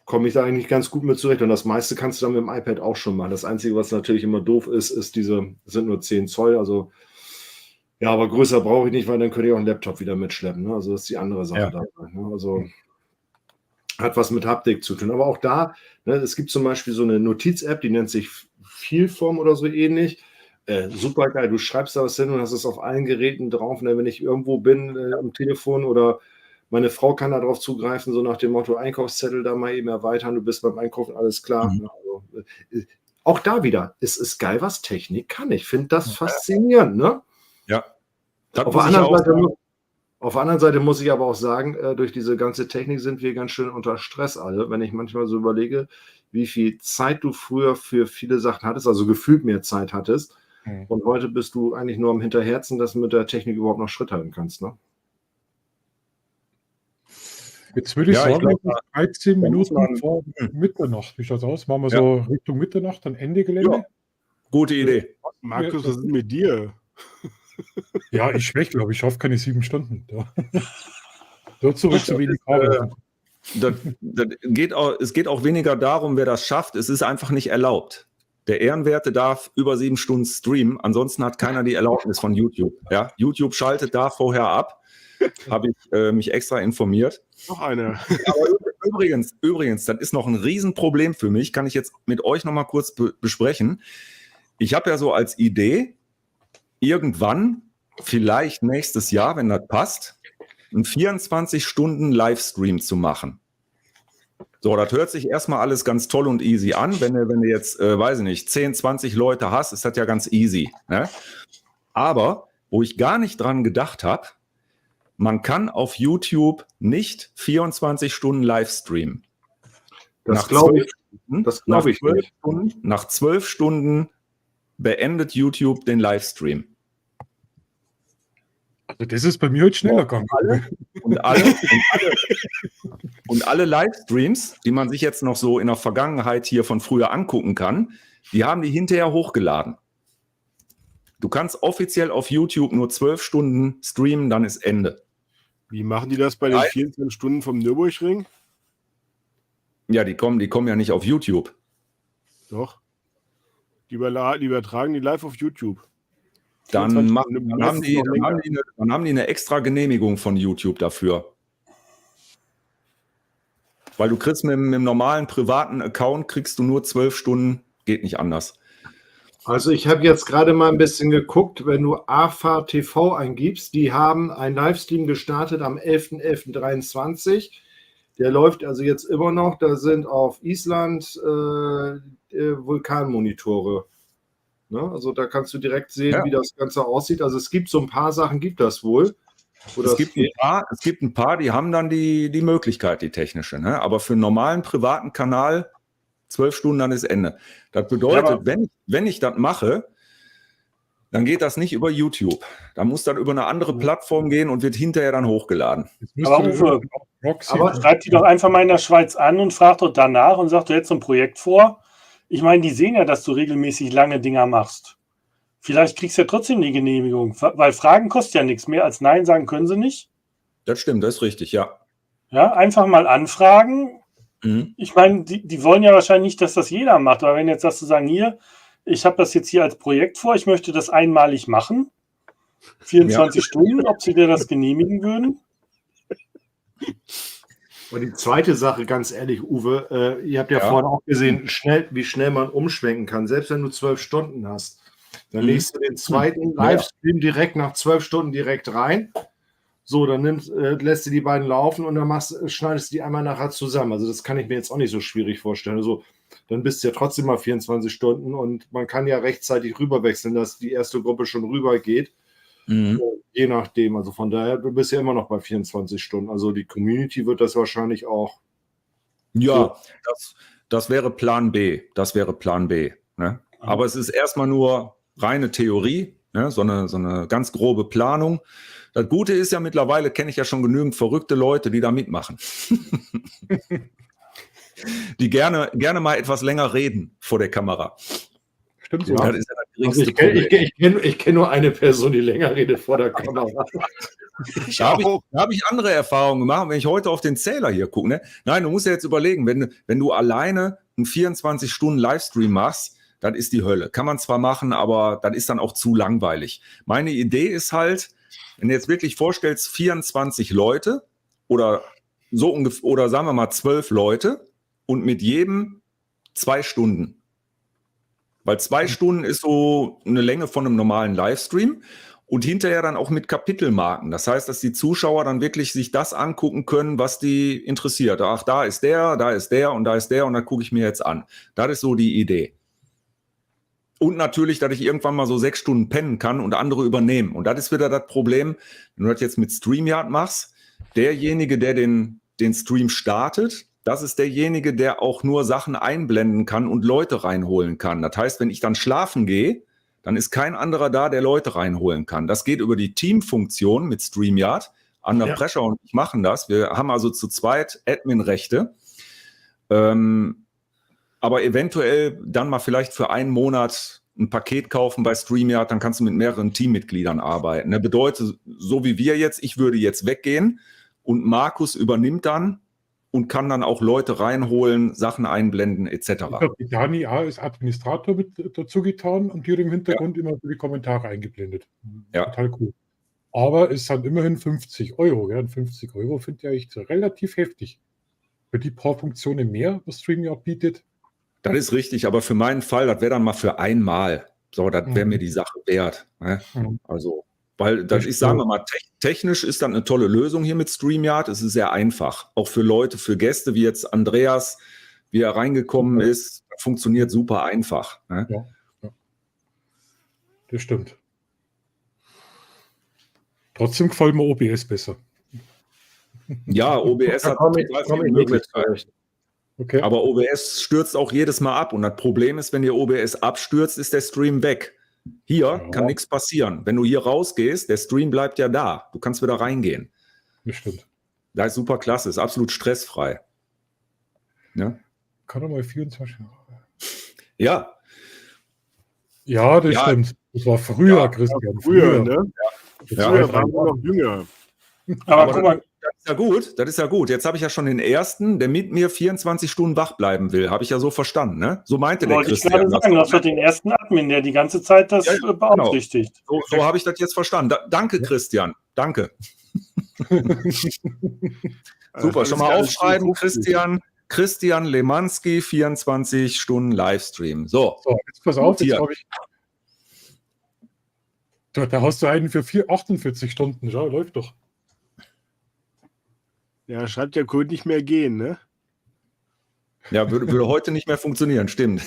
komme ich da eigentlich ganz gut mit zurecht. Und das meiste kannst du dann mit dem iPad auch schon machen. Das Einzige, was natürlich immer doof ist, sind nur 10 Zoll. Also, ja, aber größer brauche ich nicht, weil dann könnte ich auch einen Laptop wieder mitschleppen. Ne? Also, das ist die andere Sache Ja. dabei. Ne? Also, hat was mit Haptik zu tun. Aber auch da, ne, es gibt zum Beispiel so eine Notiz-App, die nennt sich Vielform oder so ähnlich. Super geil, du schreibst da was hin und hast es auf allen Geräten drauf. Ne? Wenn ich irgendwo bin am Telefon oder meine Frau kann da drauf zugreifen, so nach dem Motto Einkaufszettel da mal eben erweitern, du bist beim Einkaufen, alles klar. Mhm. Ne? Also, auch da wieder, es ist geil, was Technik kann. Ich finde das faszinierend. Ne? Ja. Das Auf muss der ich anderen auch Seite sagen. Auf der anderen Seite muss ich aber auch sagen, durch diese ganze Technik sind wir ganz schön unter Stress alle. Wenn ich manchmal so überlege, wie viel Zeit du früher für viele Sachen hattest, also gefühlt mehr Zeit hattest. Und heute bist du eigentlich nur am Hinterherzen, dass du mit der Technik überhaupt noch Schritt halten kannst. Ne? Jetzt würde ich Ja, ich sagen, glaub, wir sind 13 da muss Minuten man- vor Mitternacht. Wie schaut es aus? Machen wir Ja. so Richtung Mitternacht, dann Ende Gelände? Ja. Gute Idee. Markus, was ist mit dir? Ja, ich schwäche, glaube ich. Schaffe keine 7 Stunden. Ja. Dort zurück zu wenig Arbeit. Es geht auch weniger darum, wer das schafft. Es ist einfach nicht erlaubt. Der Ehrenwerte darf über 7 Stunden streamen. Ansonsten hat keiner die Erlaubnis von YouTube. Ja? YouTube schaltet da vorher ab. Habe ich mich extra informiert. Noch eine. Aber übrigens, das ist noch ein Riesenproblem für mich. Kann ich jetzt mit euch noch mal kurz besprechen. Ich habe ja so als Idee, irgendwann, vielleicht nächstes Jahr, wenn das passt, einen 24-Stunden-Livestream zu machen. So, das hört sich erstmal alles ganz toll und easy an. Wenn du jetzt, weiß ich nicht, 10, 20 Leute hast, ist das ja ganz easy. Ne? Aber, wo ich gar nicht dran gedacht habe, man kann auf YouTube nicht 24 Stunden Livestreamen. Das Nach glaube 12 ich, Stunden- das nach glaube ich 12 nicht. Stunden, nach 12 Stunden beendet YouTube den Livestream. Also das ist bei mir heute schneller gegangen. Und alle Livestreams, die man sich jetzt noch so in der Vergangenheit hier von früher angucken kann, die haben die hinterher hochgeladen. Du kannst offiziell auf YouTube nur 12 Stunden streamen, dann ist Ende. Wie machen die das bei den 24 Stunden vom Nürburgring? Ja, die kommen ja nicht auf YouTube. Doch. Die übertragen die live auf YouTube. Dann 24 haben Stunden, die meistens noch länger. eine extra Genehmigung von YouTube dafür. Weil du kriegst mit dem normalen privaten Account kriegst du nur 12 Stunden, geht nicht anders. Also ich habe jetzt gerade mal ein bisschen geguckt, wenn du AFA TV eingibst, die haben einen Livestream gestartet am 11.11.23. Der läuft also jetzt immer noch. Da sind auf Island Vulkanmonitore. Ne? Also da kannst du direkt sehen, wie das Ganze aussieht. Also es gibt so ein paar Sachen, gibt das wohl. Es gibt ein paar, die haben dann die Möglichkeit, die technische. Ne? Aber für einen normalen privaten Kanal 12 Stunden, dann ist Ende. Das bedeutet, wenn ich das mache, dann geht das nicht über YouTube. Dann muss das über eine andere Plattform gehen und wird hinterher dann hochgeladen. Aber Uwe, schreib die doch einfach mal in der Schweiz an und frag doch danach und sag, du hättest so ein Projekt vor. Ich meine, die sehen ja, dass du regelmäßig lange Dinger machst. Vielleicht kriegst du ja trotzdem die Genehmigung, weil Fragen kostet ja nichts mehr als Nein sagen können sie nicht. Das stimmt, das ist richtig, ja. Ja, einfach mal anfragen. Ich meine, die wollen ja wahrscheinlich nicht, dass das jeder macht, aber wenn jetzt sagst du sagen, hier, ich habe das jetzt hier als Projekt vor, ich möchte das einmalig machen, 24 Stunden, ob sie dir das genehmigen würden? Und die zweite Sache, ganz ehrlich, Uwe, ihr habt ja vorhin auch gesehen, wie schnell man umschwenken kann, selbst wenn du 12 Stunden hast. Dann legst du den zweiten Livestream direkt nach 12 Stunden direkt rein. So, dann lässt du die beiden laufen und dann schneidest du die einmal nachher zusammen. Also das kann ich mir jetzt auch nicht so schwierig vorstellen. Also dann bist du ja trotzdem mal 24 Stunden und man kann ja rechtzeitig rüberwechseln, dass die erste Gruppe schon rüber geht. Je nachdem. Also von daher, du bist ja immer noch bei 24 Stunden. Also die Community wird das wahrscheinlich auch. Ja, das wäre Plan B. Das wäre Plan B. Ne? Aber es ist erstmal nur reine Theorie, ne? so eine ganz grobe Planung. Das Gute ist ja, mittlerweile kenne ich ja schon genügend verrückte Leute, die da mitmachen. Die gerne mal etwas länger reden vor der Kamera. Stimmt so. Das ist ja das Also geringste ich kenn nur eine Person, die länger redet vor der Kamera. Da habe ich andere Erfahrungen gemacht, wenn ich heute auf den Zähler hier gucke. Ne? Nein, du musst ja jetzt überlegen, wenn du alleine einen 24-Stunden-Livestream machst, das ist die Hölle. Kann man zwar machen, aber das ist dann auch zu langweilig. Meine Idee ist halt, wenn du jetzt wirklich vorstellst, 24 Leute oder so ungefähr, oder sagen wir mal 12 Leute und mit jedem 2 Stunden. Weil 2 Stunden ist so eine Länge von einem normalen Livestream und hinterher dann auch mit Kapitelmarken. Das heißt, dass die Zuschauer dann wirklich sich das angucken können, was die interessiert. Ach, da ist der und da ist der und da gucke ich mir jetzt an. Das ist so die Idee. Und natürlich, dass ich irgendwann mal so 6 Stunden pennen kann und andere übernehmen. Und das ist wieder das Problem, wenn du das jetzt mit StreamYard machst, derjenige, der den Stream startet, das ist derjenige, der auch nur Sachen einblenden kann und Leute reinholen kann. Das heißt, wenn ich dann schlafen gehe, dann ist kein anderer da, der Leute reinholen kann. Das geht über die Teamfunktion mit StreamYard. Under Pressure und ich machen das. Wir haben also zu zweit Admin-Rechte. Aber eventuell dann mal vielleicht für einen Monat ein Paket kaufen bei StreamYard, dann kannst du mit mehreren Teammitgliedern arbeiten. Das bedeutet, so wie wir jetzt, ich würde jetzt weggehen und Markus übernimmt dann und kann dann auch Leute reinholen, Sachen einblenden etc. Ich glaube, die Dani A. ist Administrator mit dazu getan und die hat im Hintergrund immer die Kommentare eingeblendet. Ja. Total cool. Aber es sind immerhin 50 Euro. Ja? Und 50 Euro finde ich echt relativ heftig. Für die paar Funktionen mehr, was StreamYard bietet. Das ist richtig, aber für meinen Fall, das wäre dann mal für einmal. So, das wäre mir die Sache wert. Ne? Also, weil das ist, sagen wir mal, technisch ist das eine tolle Lösung hier mit StreamYard. Es ist sehr einfach. Auch für Leute, für Gäste, wie jetzt Andreas, wie er reingekommen ist, funktioniert super einfach. Ne? Ja. Das stimmt. Trotzdem gefällt mir OBS besser. Ja, OBS hat total viele Möglichkeiten. Okay. Aber OBS stürzt auch jedes Mal ab. Und das Problem ist, wenn dir OBS abstürzt, ist der Stream weg. Hier kann nichts passieren. Wenn du hier rausgehst, der Stream bleibt ja da. Du kannst wieder reingehen. Das stimmt. Das ist super klasse, ist absolut stressfrei. Ja, Kann doch mal 24. ja. Ja, das Ja. stimmt. Das war früher, Ja, Christian. Früher, ne? Ja, Früher waren wir noch jünger. Aber guck mal, das ist ja gut, das ist ja gut. Jetzt habe ich ja schon den ersten, der mit mir 24 Stunden wach bleiben will. Habe ich ja so verstanden, ne? So meinte der wollte ich Christian. gerade sagen, du hast doch den ersten Admin, der die ganze Zeit das Ja, ja, beaufsichtigt. So habe ich das jetzt verstanden. Danke, Christian. Danke. Super, schon mal aufschreiben, Christian Lemanski, 24 Stunden Livestream. So, So, jetzt pass auf, jetzt Notiert. habe ich. Da hast du einen für 48 Stunden. Schau, läuft doch. Ja, schreibt ja Code nicht mehr gehen, ne? ja, würde heute nicht mehr funktionieren, stimmt.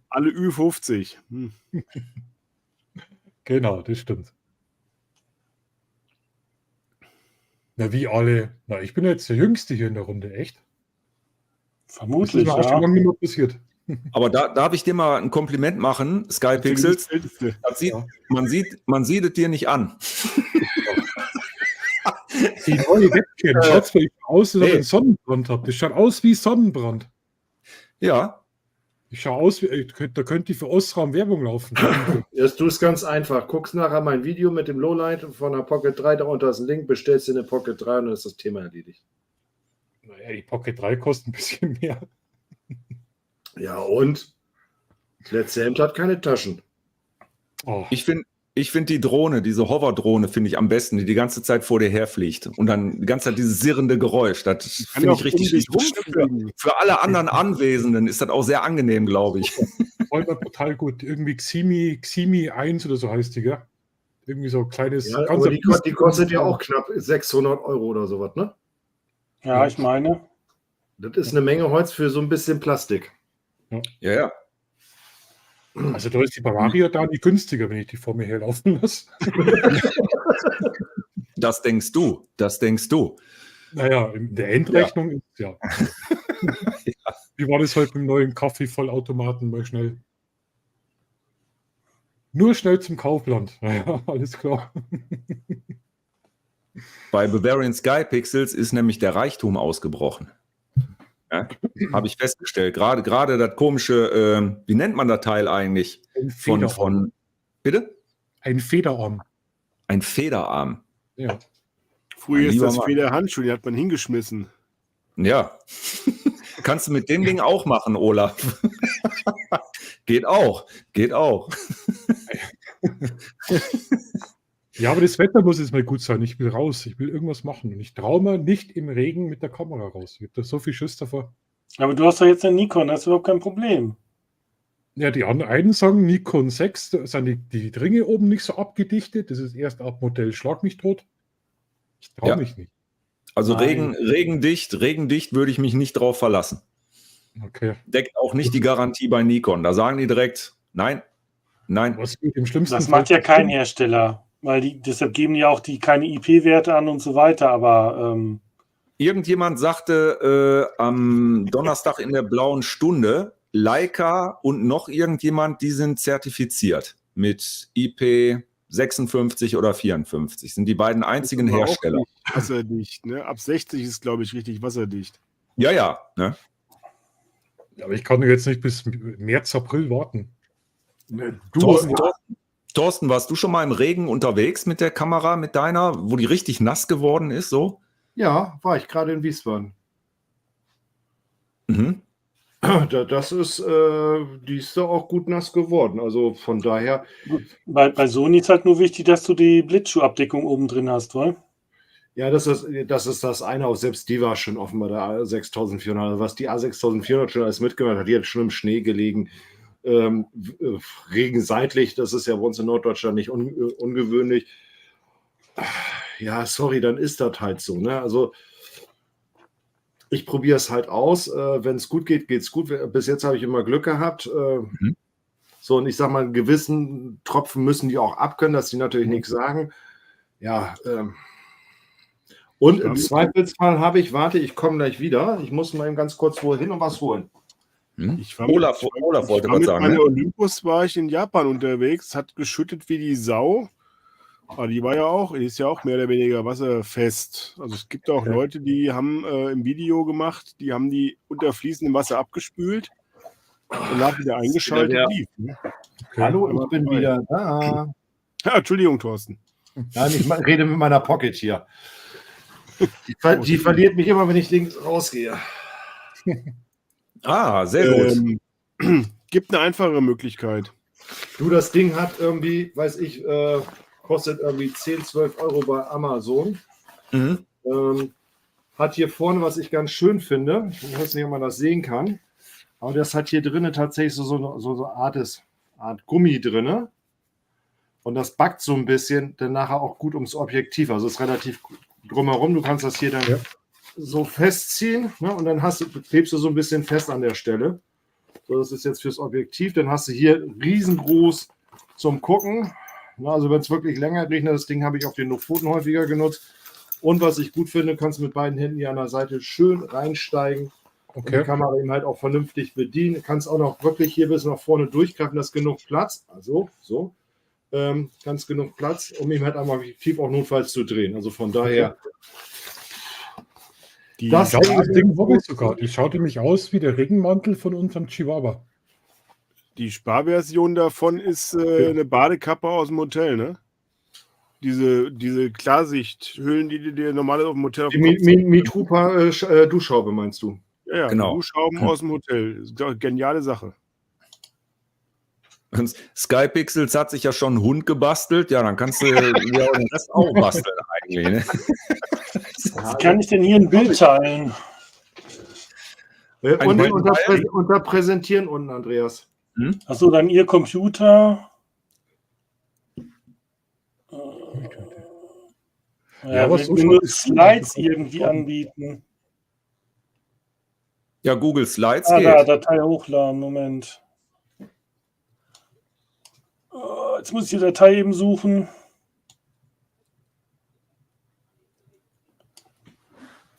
Alle Ü50. Genau, das stimmt. Na, wie alle. Na, ich bin jetzt der Jüngste hier in der Runde, echt? Das ist Vermutlich, mir auch schon ja. lange nicht mehr passiert. Aber da darf ich dir mal ein Kompliment machen, Sky Pixels. Man sieht es dir nicht an. Die neue Webcam, schaut mal aus, als ob ich nee. einen Sonnenbrand habe. Das schaut aus wie Sonnenbrand. Ja, Ich schaue aus, da könnte die für Osram Werbung laufen. Jetzt tust ganz einfach. Guckst nachher mein Video mit dem Lowlight von der Pocket 3, darunter ist ein Link, bestellst dir eine Pocket 3 und dann ist das Thema erledigt. Naja, die Pocket 3 kostet ein bisschen mehr. Ja, und? Letzte Hemd hat keine Taschen. Oh, ich find die Drohne, diese Hover-Drohne, finde ich am besten, die ganze Zeit vor dir herfliegt. Und dann die ganze Zeit dieses sirrende Geräusch. Das finde ich richtig für alle anderen Anwesenden ist das auch sehr angenehm, glaube ich. voll total gut. Irgendwie Ximi 1 oder so heißt die, gell? Irgendwie so ein kleines. Ja, ganz aber die kostet ja auch knapp 600 € oder sowas, ne? Ja, ich meine. Das ist eine Menge Holz für so ein bisschen Plastik. Ja, ja. Also da ist die Bavaria da nicht günstiger, wenn ich die vor mir herlaufen lasse. Das denkst du. Das denkst du. Naja, in der Endrechnung ist ja. Wie war das heute mit dem neuen Kaffeevollautomaten? Mal schnell. Nur schnell zum Kaufland. Ja, alles klar. Bei Bavarian Sky Pixels ist nämlich der Reichtum ausgebrochen. Ja, habe ich festgestellt. Gerade das komische, wie nennt man das Teil eigentlich? Ein Federarm. Bitte? Ein Federarm. Ein Federarm. Ja. Früher ist Lieber das Mann. Federhandschuh, die hat man hingeschmissen. Ja. Kannst du mit dem Ding auch machen, Olaf. Geht auch. Ja, aber das Wetter muss jetzt mal gut sein. Ich will raus. Ich will irgendwas machen. Und ich traue mir nicht im Regen mit der Kamera raus. Ich habe da so viel Schiss davor. Aber du hast doch jetzt eine Nikon, das ist überhaupt kein Problem. Ja, die einen sagen Nikon 6, da sind die Ringe oben nicht so abgedichtet. Das ist erst ab Modell Schlag mich tot. Ich traue Ja. mich nicht. Also Nein. regendicht würde ich mich nicht drauf verlassen. Okay. Deckt auch nicht die Garantie bei Nikon. Da sagen die direkt, nein. Was geht im schlimmsten Das Fall macht ja kein Hersteller, weil deshalb geben die auch keine IP-Werte an und so weiter, aber Irgendjemand sagte am Donnerstag in der blauen Stunde, Leica und noch irgendjemand, die sind zertifiziert mit IP 56 oder 54. Sind die beiden einzigen Aber auch Hersteller. nicht wasserdicht, ne? Ab 60 ist, glaube ich, richtig wasserdicht. Ja. Ne? Ja, aber ich kann jetzt nicht bis März, April warten. Thorsten, warst du schon mal im Regen unterwegs mit der Kamera, mit deiner, wo die richtig nass geworden ist? So? Ja, war ich gerade in Wiesbaden. Mhm. Das ist, die ist da auch gut nass geworden. Also von daher, bei Sony ist halt nur wichtig, dass du die Blitzschuhabdeckung oben drin hast, weil? ja, das ist das eine. Auch selbst die war schon offenbar der A6400. Also was die A6400 schon alles mitgemacht hat, die hat schon im Schnee gelegen. Regenseitlich, das ist ja bei uns in Norddeutschland nicht ungewöhnlich. Ja, sorry, dann ist das halt so. Ne? Also ich probiere es halt aus. Wenn es gut geht, geht es gut. Bis jetzt habe ich immer Glück gehabt. So, und ich sage mal, einen gewissen Tropfen müssen die auch abkönnen, dass die natürlich nichts sagen. Ja, Und im Zweifelsfall habe ich, warte, ich komme gleich wieder. Ich muss mal eben ganz kurz wohin und was holen. Ich war Olaf wollte was mit sagen. meiner Ne? Olympus war ich in Japan unterwegs, hat geschüttet wie die Sau. Aber die ist ja auch mehr oder weniger wasserfest. Also es gibt auch Leute, die haben im Video gemacht, die haben die unter fließendem Wasser abgespült und nachher wieder eingeschaltet. Ja. Lief, ne? Hallo, ich bin wieder da. Ja, Entschuldigung, Thorsten. Nein, ich rede mit meiner Pocket hier. Die verliert mich immer, wenn ich links rausgehe. Ah, sehr gut. Gibt eine einfache Möglichkeit. Du, das Ding hat irgendwie, weiß ich, kostet irgendwie 10, 12 Euro bei Amazon. Mhm. Hat hier vorne, was ich ganz schön finde, ich weiß nicht, ob man das sehen kann, aber das hat hier drinnen tatsächlich so eine Art Gummi drinne. Und das backt so ein bisschen dann nachher auch gut ums Objektiv. Also ist relativ drumherum. Du kannst das hier dann so festziehen, ne? Und dann klebst du so ein bisschen fest an der Stelle. So, das ist jetzt fürs Objektiv. Dann hast du hier riesengroß zum Gucken. Na, also wenn es wirklich länger regnet, das Ding habe ich auf den Lofoten häufiger genutzt. Und was ich gut finde, kannst du mit beiden Händen hier an der Seite schön reinsteigen. Und die Kamera eben halt auch vernünftig bedienen. Du kannst auch noch wirklich hier bis nach vorne durchgreifen, das ist genug Platz. Also so. Ganz genug Platz, um ihn halt am Objektiv auch notfalls zu drehen. Also von daher. Das Ding wobbelt sogar. Die schaut nämlich aus wie der Regenmantel von unserem Chihuahua. Die Sparversion davon ist eine Badekappe aus dem Hotel, ne? Diese Klarsichthüllen, die dir normal auf dem Hotel auf Die Mitrupa Duschhaube meinst du? Ja, genau. Duschschrauben aus dem Hotel. Geniale Sache. Und Skypixels hat sich ja schon einen Hund gebastelt. Ja, dann kannst du ja den Rest auch basteln eigentlich. Ne? Wie kann ich denn hier ein Bild teilen? Unter Präsentieren unten, Andreas. Achso, dann Ihr Computer. Ja, aber wir so nur schaut es Slides gut aus. irgendwie anbieten. Ja, Google Slides Da, geht. Datei hochladen, Moment. Jetzt muss ich die Datei eben suchen.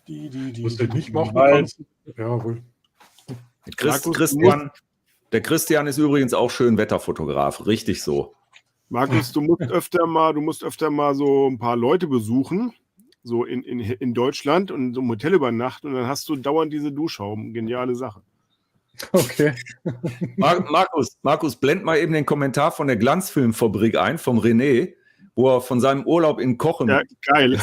Was du nicht machen Weil- kannst. Jawohl. Der Christian ist übrigens auch schön Wetterfotograf. Richtig so. Markus, du musst öfter mal so ein paar Leute besuchen, so in Deutschland und so im Hotel übernachten und dann hast du dauernd diese Duschschrauben. Geniale Sache. Okay. Markus, blend mal eben den Kommentar von der Glanzfilmfabrik ein, vom René, wo er von seinem Urlaub in Kochen. Ja, geil.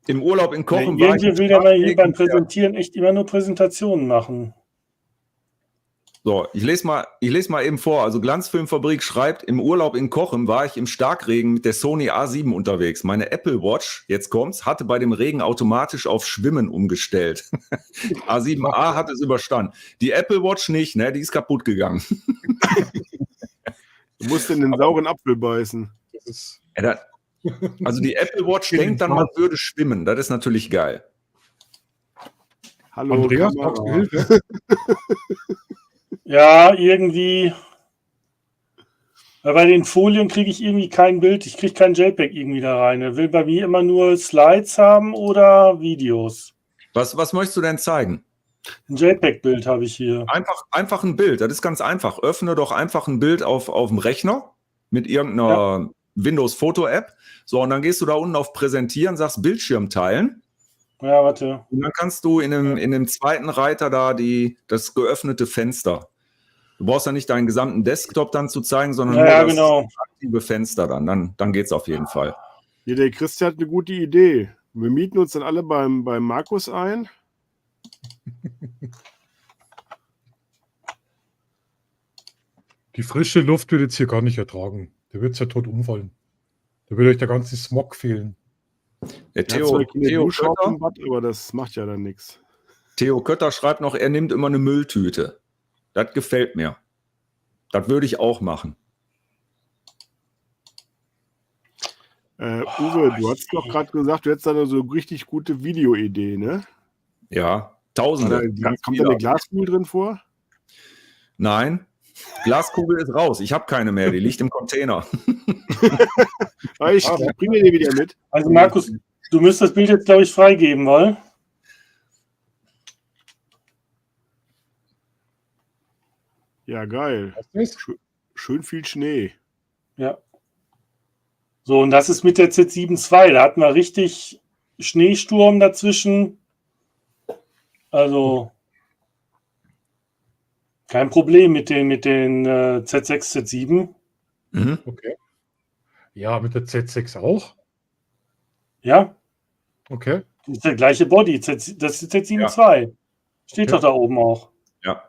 Im Urlaub in Kochen Irgendwie will der mal hier beim Präsentieren echt immer nur Präsentationen machen. So, ich lese mal eben vor. Also Glanzfilmfabrik schreibt, im Urlaub in Kochen war ich im Starkregen mit der Sony A7 unterwegs. Meine Apple Watch, jetzt kommt's, hatte bei dem Regen automatisch auf Schwimmen umgestellt. A7A hat es überstanden. Die Apple Watch nicht, ne? Die ist kaputt gegangen. Du musst in den sauren Apfel beißen. Also die Apple Watch denkt dann, man würde schwimmen. Das ist natürlich geil. Hallo, Andreas, Kamera. brauchst du Hilfe? Ja, irgendwie. Weil bei den Folien kriege ich irgendwie kein Bild. Ich kriege kein JPEG irgendwie da rein. Er will bei mir immer nur Slides haben oder Videos. Was möchtest du denn zeigen? Ein JPEG-Bild habe ich hier. Einfach ein Bild. Das ist ganz einfach. Öffne doch einfach ein Bild auf dem Rechner mit irgendeiner Windows-Foto-App. So, und dann gehst du da unten auf Präsentieren, sagst Bildschirm teilen. Ja, warte. Und dann kannst du in dem zweiten Reiter da das geöffnete Fenster. Du brauchst ja nicht deinen gesamten Desktop dann zu zeigen, sondern nur das aktive Fenster dann. Dann geht's auf jeden Fall. Ja, der Christian hat eine gute Idee. Wir mieten uns dann alle beim Markus ein. Die frische Luft wird jetzt hier gar nicht ertragen. Der wird ja tot umfallen. Da wird euch der ganze Smog fehlen. Der Theo Kötter, aber das macht ja dann nichts. Theo Kötter schreibt noch, er nimmt immer eine Mülltüte. Das gefällt mir. Das würde ich auch machen. Uwe, du hast doch gerade gesagt, du hättest da so eine richtig gute Videoidee, ne? Ja, Tausende. Kommt da eine Glaskugel drin vor? Nein, Glaskugel ist raus. Ich habe keine mehr. Die liegt im Container. Ich bringe den wieder mit. Also Markus, du müsst das Bild jetzt, glaube ich, freigeben wollen. Ja, geil. Was ist? Schön viel Schnee. Ja. So, und das ist mit der Z7 II. Da hatten wir richtig Schneesturm dazwischen. Also kein Problem mit den Z6, Z7. Mhm. Okay. Ja, mit der Z6 auch. Ja, Okay. das ist der gleiche Body. Das ist Z7 Ja. II. Steht Okay. doch da oben auch. Ja.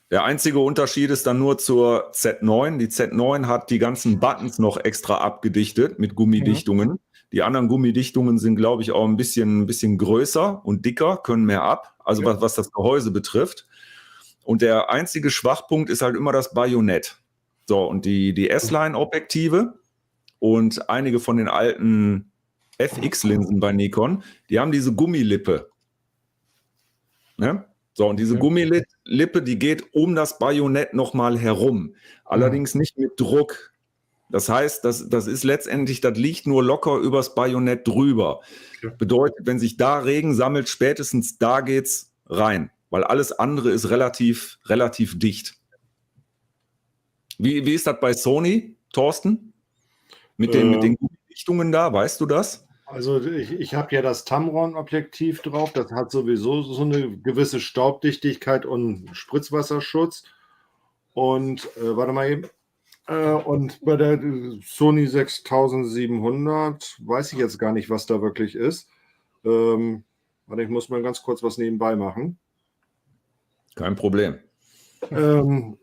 Der einzige Unterschied ist dann nur zur Z9. Die Z9 hat die ganzen Buttons noch extra abgedichtet mit Gummidichtungen. Die anderen Gummidichtungen sind, glaube ich, auch ein bisschen größer und dicker, können mehr ab, also Ja. was das Gehäuse betrifft. Und der einzige Schwachpunkt ist halt immer das Bajonett. So, und die S-Line-Objektive und einige von den alten FX-Linsen bei Nikon, die haben diese Gummilippe. Ne? So, und diese Ja. Gummilippe, die geht um das Bajonett nochmal herum. Allerdings nicht mit Druck. Das heißt, das ist letztendlich, das liegt nur locker übers Bajonett drüber. Ja. Bedeutet, wenn sich da Regen sammelt, spätestens da geht's rein. Weil alles andere ist relativ dicht. Wie ist das bei Sony, Thorsten? Mit den Gummidichtungen da, weißt du das? Also ich habe ja das Tamron-Objektiv drauf, das hat sowieso so eine gewisse Staubdichtigkeit und Spritzwasserschutz. Und warte mal eben. Und bei der Sony 6700 weiß ich jetzt gar nicht, was da wirklich ist. Warte, ich muss mal ganz kurz was nebenbei machen. Kein Problem. Aber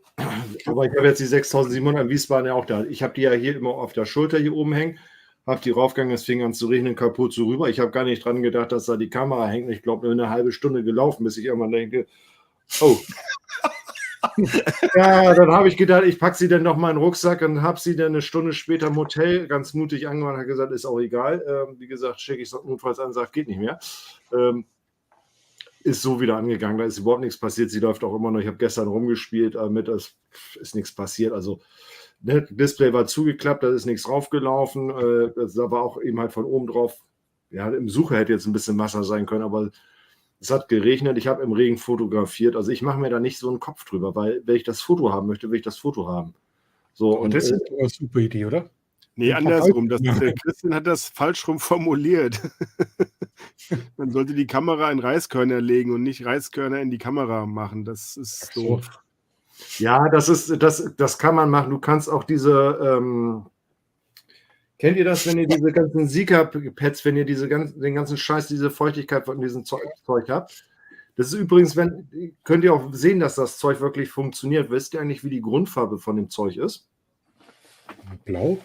ich habe jetzt die 6700 in Wiesbaden ja auch da. Ich habe die ja hier immer auf der Schulter hier oben hängen. Habe die raufgegangen, es fing an zu regnen, kaputt so rüber. Ich habe gar nicht dran gedacht, dass da die Kamera hängt. Ich glaube, nur eine halbe Stunde gelaufen, bis ich irgendwann denke, oh. Ja, dann habe ich gedacht, ich packe sie dann noch mal in den Rucksack und habe sie dann eine Stunde später im Hotel ganz mutig angemacht und habe gesagt, ist auch egal. Wie gesagt, schicke ich es notfalls an, sagt, geht nicht mehr. Ist so wieder angegangen, da ist überhaupt nichts passiert. Sie läuft auch immer noch. Ich habe gestern rumgespielt, damit es ist nichts passiert. Also das Display war zugeklappt, da ist nichts draufgelaufen. Da war auch eben halt von oben drauf. Ja, im Sucher hätte jetzt ein bisschen Wasser sein können, aber es hat geregnet. Ich habe im Regen fotografiert. Also ich mache mir da nicht so einen Kopf drüber, weil wenn ich das Foto haben möchte, will ich das Foto haben. So, Und das ist eine super Idee, oder? Nee, andersrum. Der Christian hat das falsch rum formuliert. Man sollte die Kamera in Reiskörner legen und nicht Reiskörner in die Kamera machen. Das ist So. doof. Ja, das kann man machen. Du kannst auch diese, kennt ihr das, wenn ihr diese ganzen Sika-Pads, wenn ihr den ganzen Scheiß, diese Feuchtigkeit von diesem Zeug habt? Das ist übrigens, könnt ihr auch sehen, dass das Zeug wirklich funktioniert. Wisst ihr eigentlich, wie die Grundfarbe von dem Zeug ist? Blau?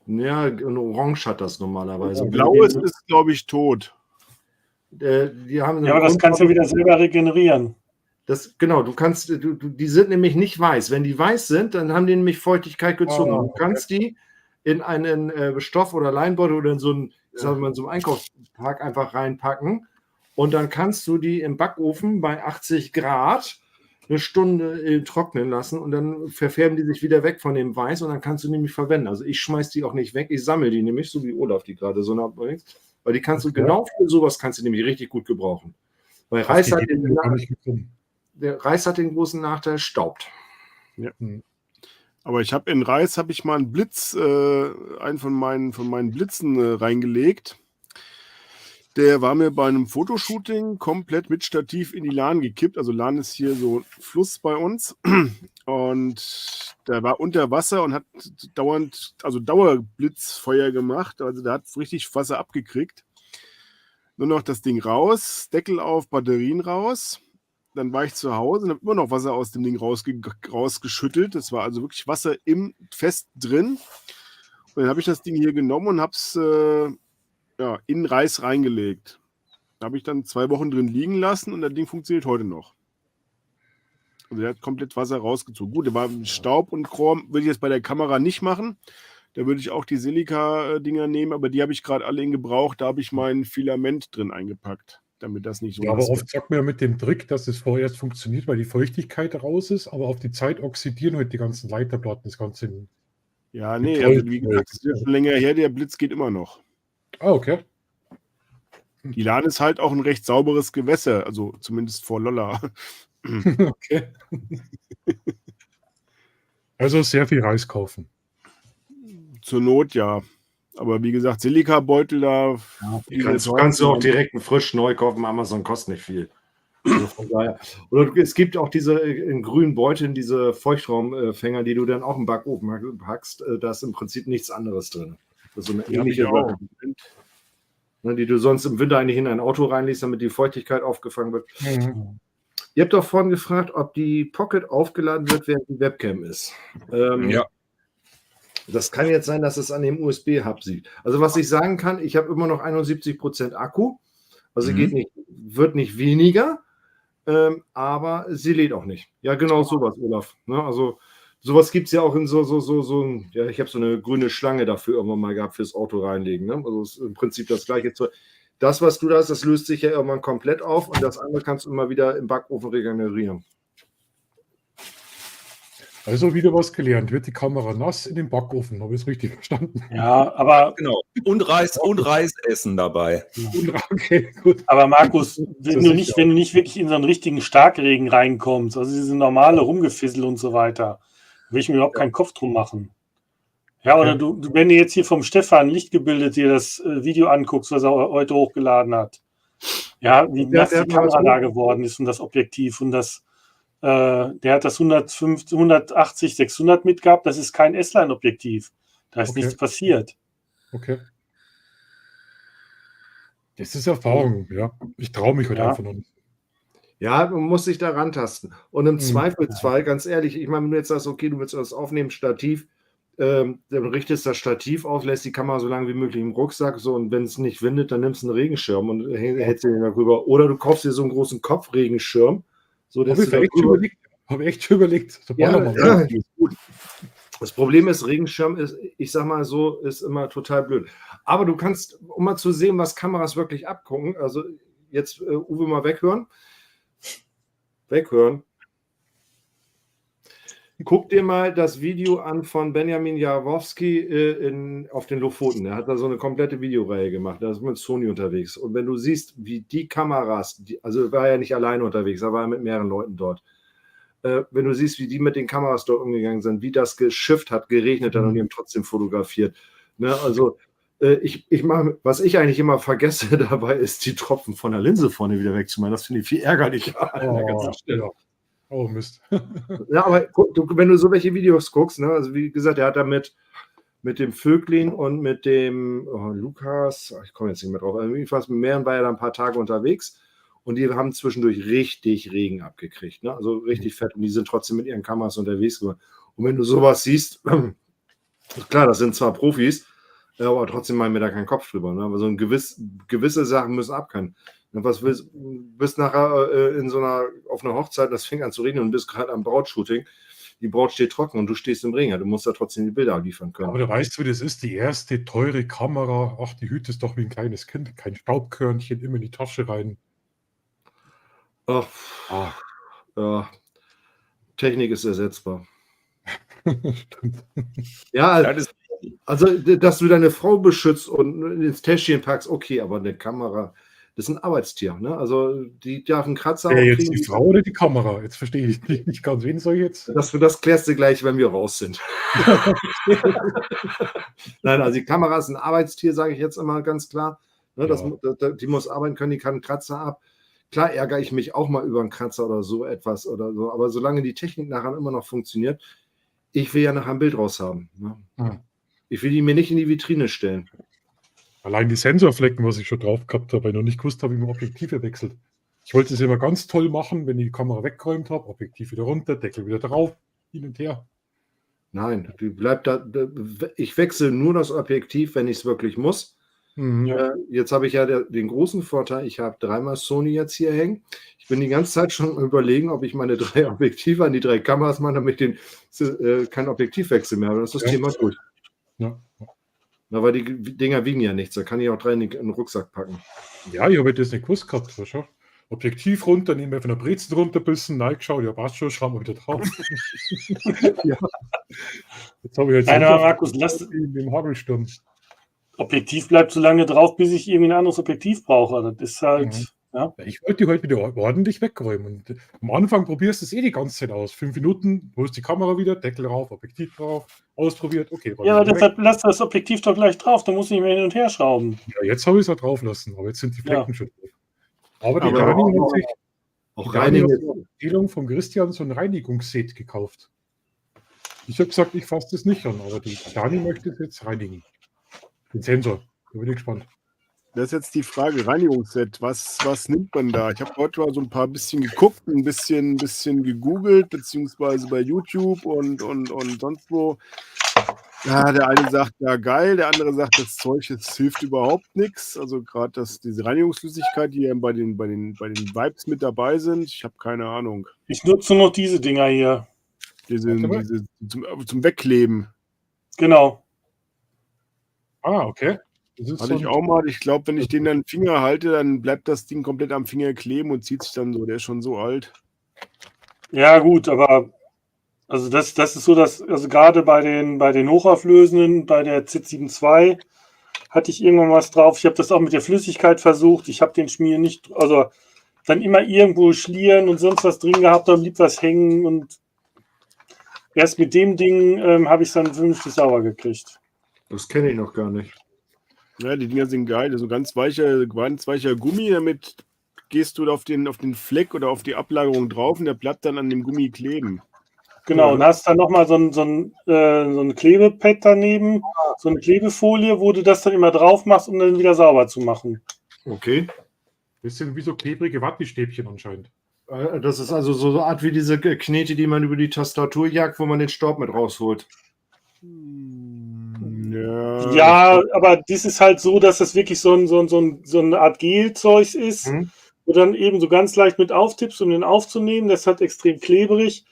Ja, und orange hat das normalerweise. Blau ist, glaube ich, tot. Die haben Ja, aber das kannst du wieder selber regenerieren. Genau, die sind nämlich nicht weiß. Wenn die weiß sind, dann haben die nämlich Feuchtigkeit gezogen. Ah, Du kannst die in einen Stoff- oder Leinbeutel oder in so einen, sagen wir mal, in so einen Einkaufspack einfach reinpacken und dann kannst du die im Backofen bei 80 Grad eine Stunde trocknen lassen und dann verfärben die sich wieder weg von dem Weiß und dann kannst du nämlich verwenden. Also ich schmeiß die auch nicht weg, ich sammle die nämlich, so wie Olaf die gerade so nachbringt, weil die kannst du genau für sowas kannst du nämlich richtig gut gebrauchen. Weil Reis hat der Reis hat den großen Nachteil, staubt. Ja. Aber in Reis habe ich mal einen Blitz, einen von meinen Blitzen reingelegt. Der war mir bei einem Fotoshooting komplett mit Stativ in die Lahn gekippt. Also Lahn ist hier so ein Fluss bei uns. Und der war unter Wasser und hat Dauerblitzfeuer gemacht. Also der hat richtig Wasser abgekriegt. Nur noch das Ding raus, Deckel auf, Batterien raus. Dann war ich zu Hause und habe immer noch Wasser aus dem Ding rausgeschüttelt. Das war also wirklich Wasser fest drin. Und dann habe ich das Ding hier genommen und habe es in Reis reingelegt. Da habe ich dann 2 Wochen drin liegen lassen und das Ding funktioniert heute noch. Also der hat komplett Wasser rausgezogen. Gut, der war Staub und Chrom, würde ich jetzt bei der Kamera nicht machen. Da würde ich auch die Silika-Dinger nehmen, aber die habe ich gerade alle in Gebrauch. Da habe ich mein Filament drin eingepackt, damit das nicht so Ja, aber nass oft wird. sagt man ja mit dem Trick, dass es vorerst funktioniert, weil die Feuchtigkeit raus ist, aber auf die Zeit oxidieren halt die ganzen Leiterplatten das Ganze. Ja, nee, Toll, also wie gesagt, das ist ja toll. schon länger her, der Blitz geht immer noch. Ah, okay. Die Lahn ist halt auch ein recht sauberes Gewässer, also zumindest vor Lolla. Okay. Also sehr viel Reis kaufen. Zur Not ja. Aber wie gesagt, Silikabeutel da. Die kannst du auch direkt frisch neu kaufen. Amazon kostet nicht viel. Also von daher. Oder es gibt auch diese in grünen Beuteln, diese Feuchtraumfänger, die du dann auch im Backofen packst. Da ist im Prinzip nichts anderes drin. Das ist so eine Die habe ich ähnliche auch. Sache, ne, die du sonst im Winter eigentlich in ein Auto reinlegst, damit die Feuchtigkeit aufgefangen wird. Mhm. Ihr habt doch vorhin gefragt, ob die Pocket aufgeladen wird, während die Webcam ist. Ja. Das kann jetzt sein, dass es an dem USB-Hub sieht. Also was ich sagen kann, ich habe immer noch 71% Akku. Also wird nicht weniger, aber sie lädt auch nicht. Ja, genau sowas, Olaf. Ne? Also sowas gibt es ja auch in ja, ich habe so eine grüne Schlange dafür irgendwann mal gehabt fürs Auto reinlegen. Ne? Also ist im Prinzip das gleiche Zeug. Das, was du da hast, das löst sich ja irgendwann komplett auf und das andere kannst du immer wieder im Backofen regenerieren. Also wieder was gelernt. Wird die Kamera nass in den Backofen? Habe ich es richtig verstanden? Ja, aber, Genau. Und Reis essen dabei. Okay, gut. aber Markus, wenn du sicher. nicht wirklich in so einen richtigen Starkregen reinkommst, also diese normale Rumgefissel und so weiter, will ich mir überhaupt keinen Kopf drum machen. Ja, oder wenn du jetzt hier vom Stefan Lichtgebildet dir das Video anguckst, was er heute hochgeladen hat, ja, wie nass die Kamera da geworden ist und das Objektiv und das, der hat das 180, 600 mitgehabt, das ist kein S-Line-Objektiv. Da ist Okay. nichts passiert. Okay. Das ist Erfahrung, ja. Ich traue mich halt Ja. einfach noch nicht. Ja, man muss sich da rantasten. Und im Zweifelsfall, ganz ehrlich, ich meine, wenn du jetzt sagst, okay, du willst das aufnehmen, Stativ, dann richtest das Stativ auf, lässt die Kamera so lange wie möglich im Rucksack, so, und wenn es nicht windet, dann nimmst du einen Regenschirm und hältst den darüber. Oder du kaufst dir so einen großen Kopfregenschirm, so dass Habe du ich echt schon überlegt. So Ja, Ballermann. ja, gut. Das Problem ist, Regenschirm ist, ich sag mal so, ist immer total blöd. Aber du kannst, um mal zu sehen, was Kameras wirklich abgucken, also jetzt Uwe mal weghören. Guck dir mal das Video an von Benjamin Jarowski auf den Lofoten. Der hat da so eine komplette Videoreihe gemacht. Da ist mit Sony unterwegs. Und wenn du siehst, wie die Kameras, also er war ja nicht alleine unterwegs, er war ja mit mehreren Leuten dort. Wenn du siehst, wie die mit den Kameras dort umgegangen sind, wie das geschifft hat, geregnet hat und die haben trotzdem fotografiert. Ne? Also ich mache, was ich eigentlich immer vergesse dabei, ist die Tropfen von der Linse vorne wieder wegzumachen. Das finde ich viel ärgerlicher an der ganzen Stelle. Ja. Oh Mist. Ja, aber wenn du so welche Videos guckst, ne, also wie gesagt, er hat da mit dem Vöglin und mit dem Lukas, ich komme jetzt nicht mehr drauf, aber jedenfalls mit mehreren war er da ein paar Tage unterwegs und die haben zwischendurch richtig Regen abgekriegt, ne? Also richtig fett, und die sind trotzdem mit ihren Kameras unterwegs geworden. Und wenn du sowas siehst, klar, das sind zwar Profis, aber trotzdem machen wir da keinen Kopf drüber, ne? Aber so gewisse Sachen müssen abkönnen. Was bist nachher auf einer Hochzeit, das fängt an zu regnen und bist gerade am Brautshooting. Die Braut steht trocken und du stehst im Regen. Du musst da trotzdem die Bilder liefern können. Aber du weißt, wie das ist. Die erste teure Kamera. Ach, die hütet doch wie ein kleines Kind. Kein Staubkörnchen, immer in die Tasche rein. Ach, ja. Technik ist ersetzbar. Stimmt. Ja, Das ist also, dass du deine Frau beschützt und ins Täschchen packst, okay, aber eine Kamera, das ist ein Arbeitstier. Ne? Also, die darf einen Kratzer Jetzt kriegen. die Frau oder die Kamera? Jetzt verstehe ich nicht ganz. Wen soll ich jetzt? Das klärst du gleich, wenn wir raus sind. Nein, also die Kamera ist ein Arbeitstier, sage ich jetzt immer ganz klar. Ne, Ja. die muss arbeiten können, die kann einen Kratzer ab. Klar ärgere ich mich auch mal über einen Kratzer oder so etwas oder so, aber solange die Technik nachher immer noch funktioniert, ich will ja nachher ein Bild raus haben. Ne? Hm. Ich will die mir nicht in die Vitrine stellen. Allein die Sensorflecken, was ich schon drauf gehabt habe, weil ich noch nicht gewusst habe, wie man Objektive wechselt. Ich wollte es immer ganz toll machen, wenn ich die Kamera weggeräumt habe, Objektiv wieder runter, Deckel wieder drauf, hin und her. Nein, die bleibt da. Ich wechsle nur das Objektiv, wenn ich es wirklich muss. Ja. Jetzt habe ich ja den großen Vorteil, ich habe 3-mal Sony jetzt hier hängen. Ich bin die ganze Zeit schon überlegen, ob ich meine 3 Objektive an die 3 Kameras mache, damit ich kein Objektivwechsel mehr habe. Das ist das Thema durch. Ja. Na, weil die Dinger wiegen ja nichts, da kann ich auch 3 in den Rucksack packen. Ja, ich habe das nicht gewusst gehabt. Schau. Objektiv runter, nehmen wir von der Brezen runter ein bisschen, reingeschaut, ja passt schon, schauen wir wieder drauf. Ja. Jetzt habe ich jetzt Nein, so aber Markus, lass, im Hagelsturm. Objektiv bleibt so lange drauf, bis ich irgendwie ein anderes Objektiv brauche. Das ist halt, ja. Ja, ich wollte die heute wieder ordentlich wegräumen. Und am Anfang probierst du es die ganze Zeit aus. 5 Minuten, holst die Kamera wieder, Deckel drauf, Objektiv drauf, ausprobiert, okay. Ja, aber wieder deshalb lass das Objektiv doch gleich drauf, da muss ich nicht mehr hin und her schrauben. Ja, jetzt habe ich es ja drauf lassen, aber jetzt sind die Flecken schon drauf. Aber die Aber Dani hat sich Auch die Dani hat reinigen. auf Empfehlung von Christian so ein Reinigungsset gekauft. Ich habe gesagt, ich fasse das nicht an, aber die Dani möchte es jetzt reinigen. Den Sensor. Da bin ich gespannt. Das ist jetzt die Frage, Reinigungsset, was nimmt man da? Ich habe heute mal so ein paar bisschen geguckt, ein bisschen gegoogelt, beziehungsweise bei YouTube und sonst wo. Ja, der eine sagt, ja geil, der andere sagt, das Zeug jetzt hilft überhaupt nichts. Also gerade diese Reinigungsflüssigkeit, die ja bei den Vibes mit dabei sind, ich habe keine Ahnung. Ich nutze nur noch diese Dinger hier. Diese Warte mal. zum Wegkleben. Genau. Ah, okay. Das ist Hatte ich auch mal. Ich glaube, wenn ich den dann Finger halte, dann bleibt das Ding komplett am Finger kleben und zieht sich dann so. Der ist schon so alt. Ja, gut, aber also das ist so, dass also gerade bei den hochauflösenden, bei der ZIT 7.2 hatte ich irgendwann was drauf. Ich habe das auch mit der Flüssigkeit versucht. Ich habe den Schmier nicht, also dann immer irgendwo schlieren und sonst was drin gehabt, dann blieb was hängen und erst mit dem Ding habe ich es dann vernünftig sauber gekriegt. Das kenne ich noch gar nicht. Ja, die Dinger sind geil. So ganz weicher Gummi, damit gehst du auf den Fleck oder auf die Ablagerung drauf und der bleibt dann an dem Gummi kleben. Genau, Ja. und hast dann nochmal so ein Klebepad daneben, so eine Klebefolie, wo du das dann immer drauf machst, um dann wieder sauber zu machen. Okay. Das sind wie so klebrige Wattestäbchen anscheinend. Das ist also so eine Art wie diese Knete, die man über die Tastatur jagt, wo man den Staub mit rausholt. Ja. Ja, aber das ist halt so, dass das wirklich so eine Art Gelzeug ist, Mhm. wo du dann eben so ganz leicht mit auftippst, um den aufzunehmen. Das ist halt extrem klebrig.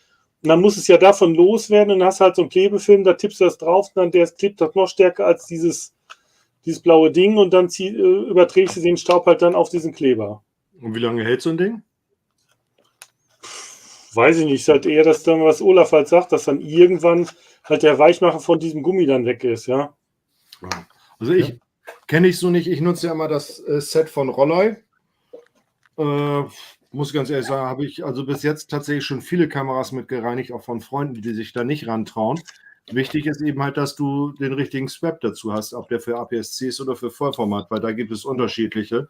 Und dann muss es ja davon loswerden und dann hast du halt so einen Klebefilm, da tippst du das drauf und dann der klebt halt noch stärker als dieses blaue Ding und dann überträgst du den Staub halt dann auf diesen Kleber. Und wie lange hält so ein Ding? Weiß ich nicht, ist halt eher das dann, was Olaf halt sagt, dass dann irgendwann halt der Weichmacher von diesem Gummi dann weg ist, ja. Also ich kenne ich so nicht. Ich nutze ja immer das Set von Rolloy. Muss ganz ehrlich sagen, habe ich also bis jetzt tatsächlich schon viele Kameras mit gereinigt, auch von Freunden, die sich da nicht rantrauen. Wichtig ist eben halt, dass du den richtigen Swap dazu hast, ob der für APS-C ist oder für Vollformat, weil da gibt es unterschiedliche.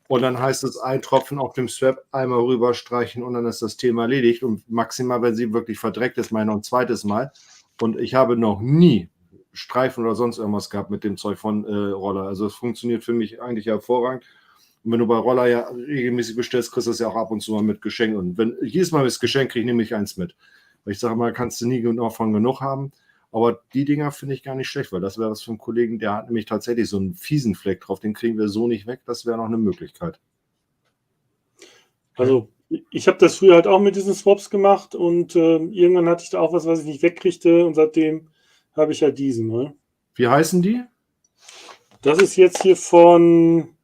Und dann heißt es, ein Tropfen auf dem Swap einmal rüberstreichen und dann ist das Thema erledigt. Und maximal, wenn sie wirklich verdreckt ist, mal noch ein zweites Mal. Und ich habe noch nie Streifen oder sonst irgendwas gehabt mit dem Zeug von Roller. Also es funktioniert für mich eigentlich hervorragend. Und wenn du bei Roller ja regelmäßig bestellst, kriegst du das ja auch ab und zu mal mit Geschenk. Und wenn jedes Mal das Geschenk kriege, nehme ich eins mit. Weil ich sage mal, kannst du nie davon genug haben. Aber die Dinger finde ich gar nicht schlecht, weil das wäre was für einen Kollegen, der hat nämlich tatsächlich so einen fiesen Fleck drauf. Den kriegen wir so nicht weg. Das wäre noch eine Möglichkeit. Also ich habe das früher halt auch mit diesen Swaps gemacht und irgendwann hatte ich da auch was ich nicht wegkriegte und seitdem habe ich halt diesen. Ne? Wie heißen die? Das ist jetzt hier von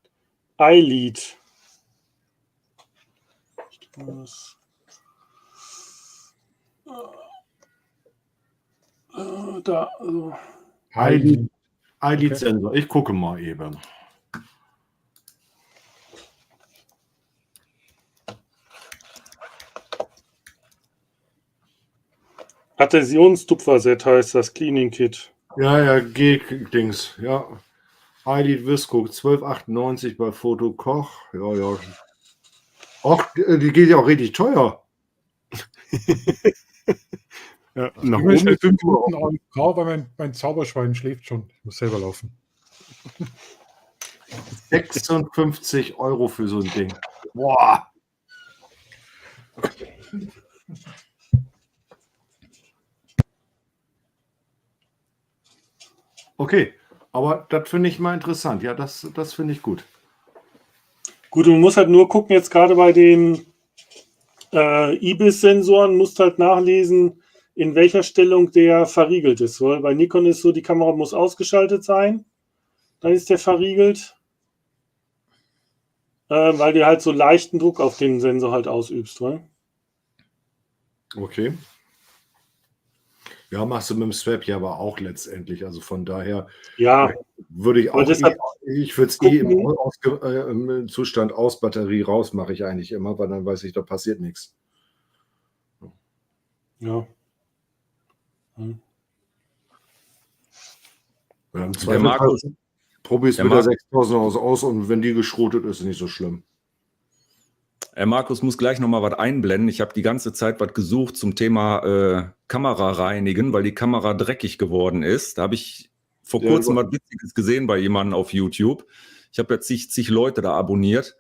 iLead. Da, also. iLead-Sensor. Ich gucke mal eben. Adhäsionstupferset heißt das Cleaning Kit. Ja, G-Dings. Ja. iLead Visco 12,98 bei Foto Koch. Ja. Och, die geht ja auch richtig teuer. Ja, Ich nach will schnell oben 5 Minuten AFK, weil mein Zauberschwein schläft schon. Ich muss selber laufen. 56 € für so ein Ding. Boah. Okay, aber das finde ich mal interessant. Ja, das finde ich gut. Gut, du musst halt nur gucken, jetzt gerade bei den IBIS-Sensoren, musst halt nachlesen, in welcher Stellung der verriegelt ist. Weil bei Nikon ist so, die Kamera muss ausgeschaltet sein. Dann ist der verriegelt. weil du halt so leichten Druck auf den Sensor halt ausübst. Oder? Okay. Ja, machst du mit dem Swap ja aber auch letztendlich. Also von daher Ja, würde ich aber auch, deshalb ich würde es im Zustand aus Batterie raus, mache ich eigentlich immer, weil dann weiß ich, da passiert nichts. ja. Ja, im Der Zweifel Markus, probierst der mit der Markus, 6000 aus und wenn die geschrotet ist, ist nicht so schlimm. Markus muss gleich nochmal was einblenden. Ich habe die ganze Zeit was gesucht zum Thema Kamera reinigen, weil die Kamera dreckig geworden ist. Da habe ich vor Ja, kurzem was Witziges gesehen bei jemandem auf YouTube. Ich habe jetzt zig Leute da abonniert.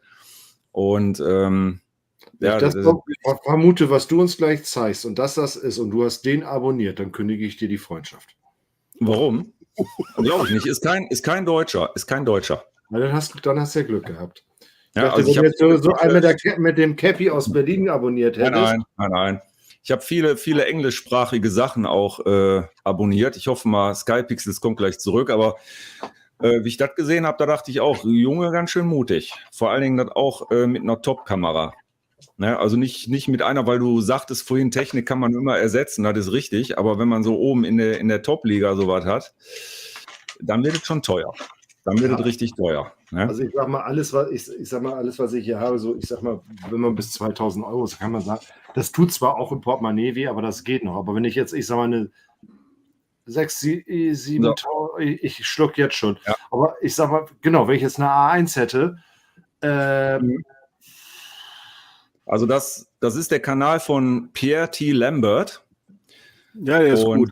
Und Wenn ja, ich das vermute, was du uns gleich zeigst und das ist und du hast den abonniert, dann kündige ich dir die Freundschaft. warum? Glaube ich nicht. Ist kein Deutscher. Na, dann hast du ja Glück gehabt. Ich Ja, dachte, also ich wenn habe du jetzt so einen mit dem Cappy aus Berlin abonniert hättest. Nein. Ich habe viele englischsprachige Sachen auch abonniert. Ich hoffe mal, Skypixels kommt gleich zurück. Aber wie ich das gesehen habe, da dachte ich auch, Junge, ganz schön mutig. Vor allen Dingen das auch mit einer Top-Kamera. Ne? Also nicht mit einer, weil du sagtest vorhin, Technik kann man immer ersetzen, das ist richtig. Aber wenn man so oben in der Top-Liga sowas hat, dann wird es schon teuer. Dann wird es richtig teuer. Ne? Also ich sag mal, alles, was ich hier habe, so, ich sag mal, wenn man bis 2000 Euro, so kann man sagen, das tut zwar auch im Portemonnaie weh, aber das geht noch. Aber wenn ich jetzt, ich sag mal, eine 6, 7, ich schluck jetzt schon. Ja. Aber ich sag mal, genau, wenn ich jetzt eine A1 hätte, Also das ist der Kanal von Pierre T. Lambert. Ja, der ist Und gut.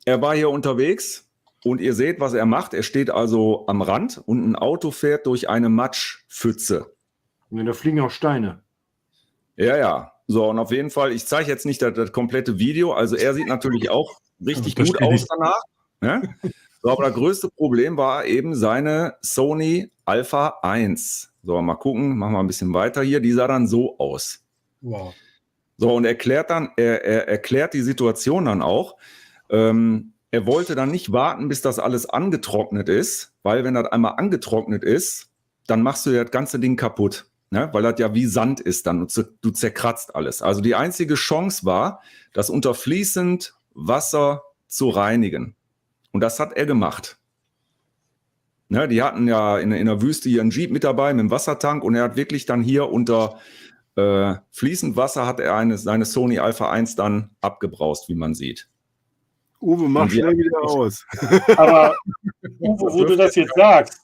er war hier unterwegs und ihr seht, was er macht. Er steht also am Rand und ein Auto fährt durch eine Matschpfütze. da fliegen auch Steine. Ja. So, und auf jeden Fall, ich zeige jetzt nicht das komplette Video. Also er sieht natürlich auch richtig Das gut steht aus nicht. danach. Ne? So, aber das größte Problem war eben seine Sony Alpha 1. So, mal gucken, machen wir ein bisschen weiter hier. Die sah dann so aus. Wow. So, und er erklärt die Situation dann auch. Er wollte dann nicht warten, bis das alles angetrocknet ist, weil wenn das einmal angetrocknet ist, dann machst du ja das ganze Ding kaputt, ne? Weil das ja wie Sand ist dann. Du zerkratzt alles. Also die einzige Chance war, das unter fließend Wasser zu reinigen. Und das hat er gemacht. Ne, die hatten ja in der Wüste hier einen Jeep mit dabei mit dem Wassertank und er hat wirklich dann hier unter fließend Wasser hat er seine Sony Alpha 1 dann abgebraust, wie man sieht. Uwe, mach Und wir- schnell wieder aus. Aber Uwe, wo du das jetzt sagst,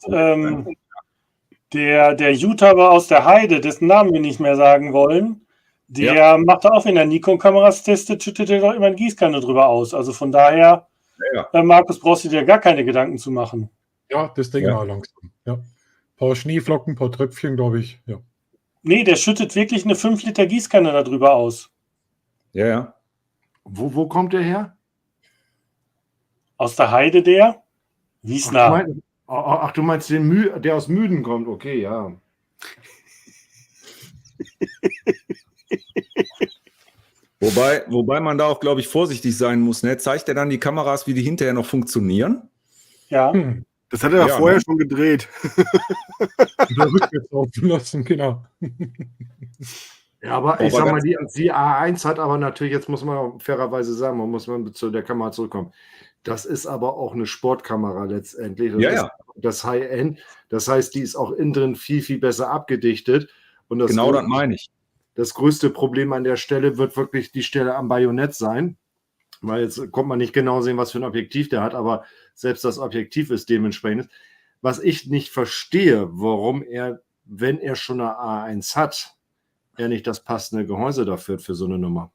der YouTuber aus der Heide, dessen Namen wir nicht mehr sagen wollen, der macht da auch, wenn er Nikon-Kameras testet, schüttet er doch immer eine Gießkanne drüber aus. Also von daher, Markus, brauchst du dir gar keine Gedanken zu machen. Ja, das denke ich mal langsam. Ja. Ein paar Schneeflocken, ein paar Tröpfchen, glaube ich. Ja. Nee, der schüttet wirklich eine 5 Liter Gießkanne da drüber aus. Ja. Wo kommt der her? Aus der Heide der? Wiesner. Ach, du meinst den der aus Müden kommt, okay, ja. Wobei man da auch, glaube ich, vorsichtig sein muss. Ne? Zeigt er dann die Kameras, wie die hinterher noch funktionieren? Ja. Das hat er Ja, vorher ne? schon gedreht. Wieder rückwärts laufen lassen, genau. Ja, aber ich sag mal, die A1 hat aber natürlich, jetzt muss man auch fairerweise sagen, muss man zu der Kamera zurückkommen. Das ist aber auch eine Sportkamera letztendlich. Das ist das High-End. Das heißt, die ist auch innen drin viel, viel besser abgedichtet. Und das Genau, das meine ich. Das größte Problem an der Stelle wird wirklich die Stelle am Bajonett sein. Weil jetzt kommt man nicht genau sehen, was für ein Objektiv der hat, aber selbst das Objektiv ist dementsprechend. Was ich nicht verstehe, warum er, wenn er schon eine A1 hat, er nicht das passende Gehäuse dafür für so eine Nummer.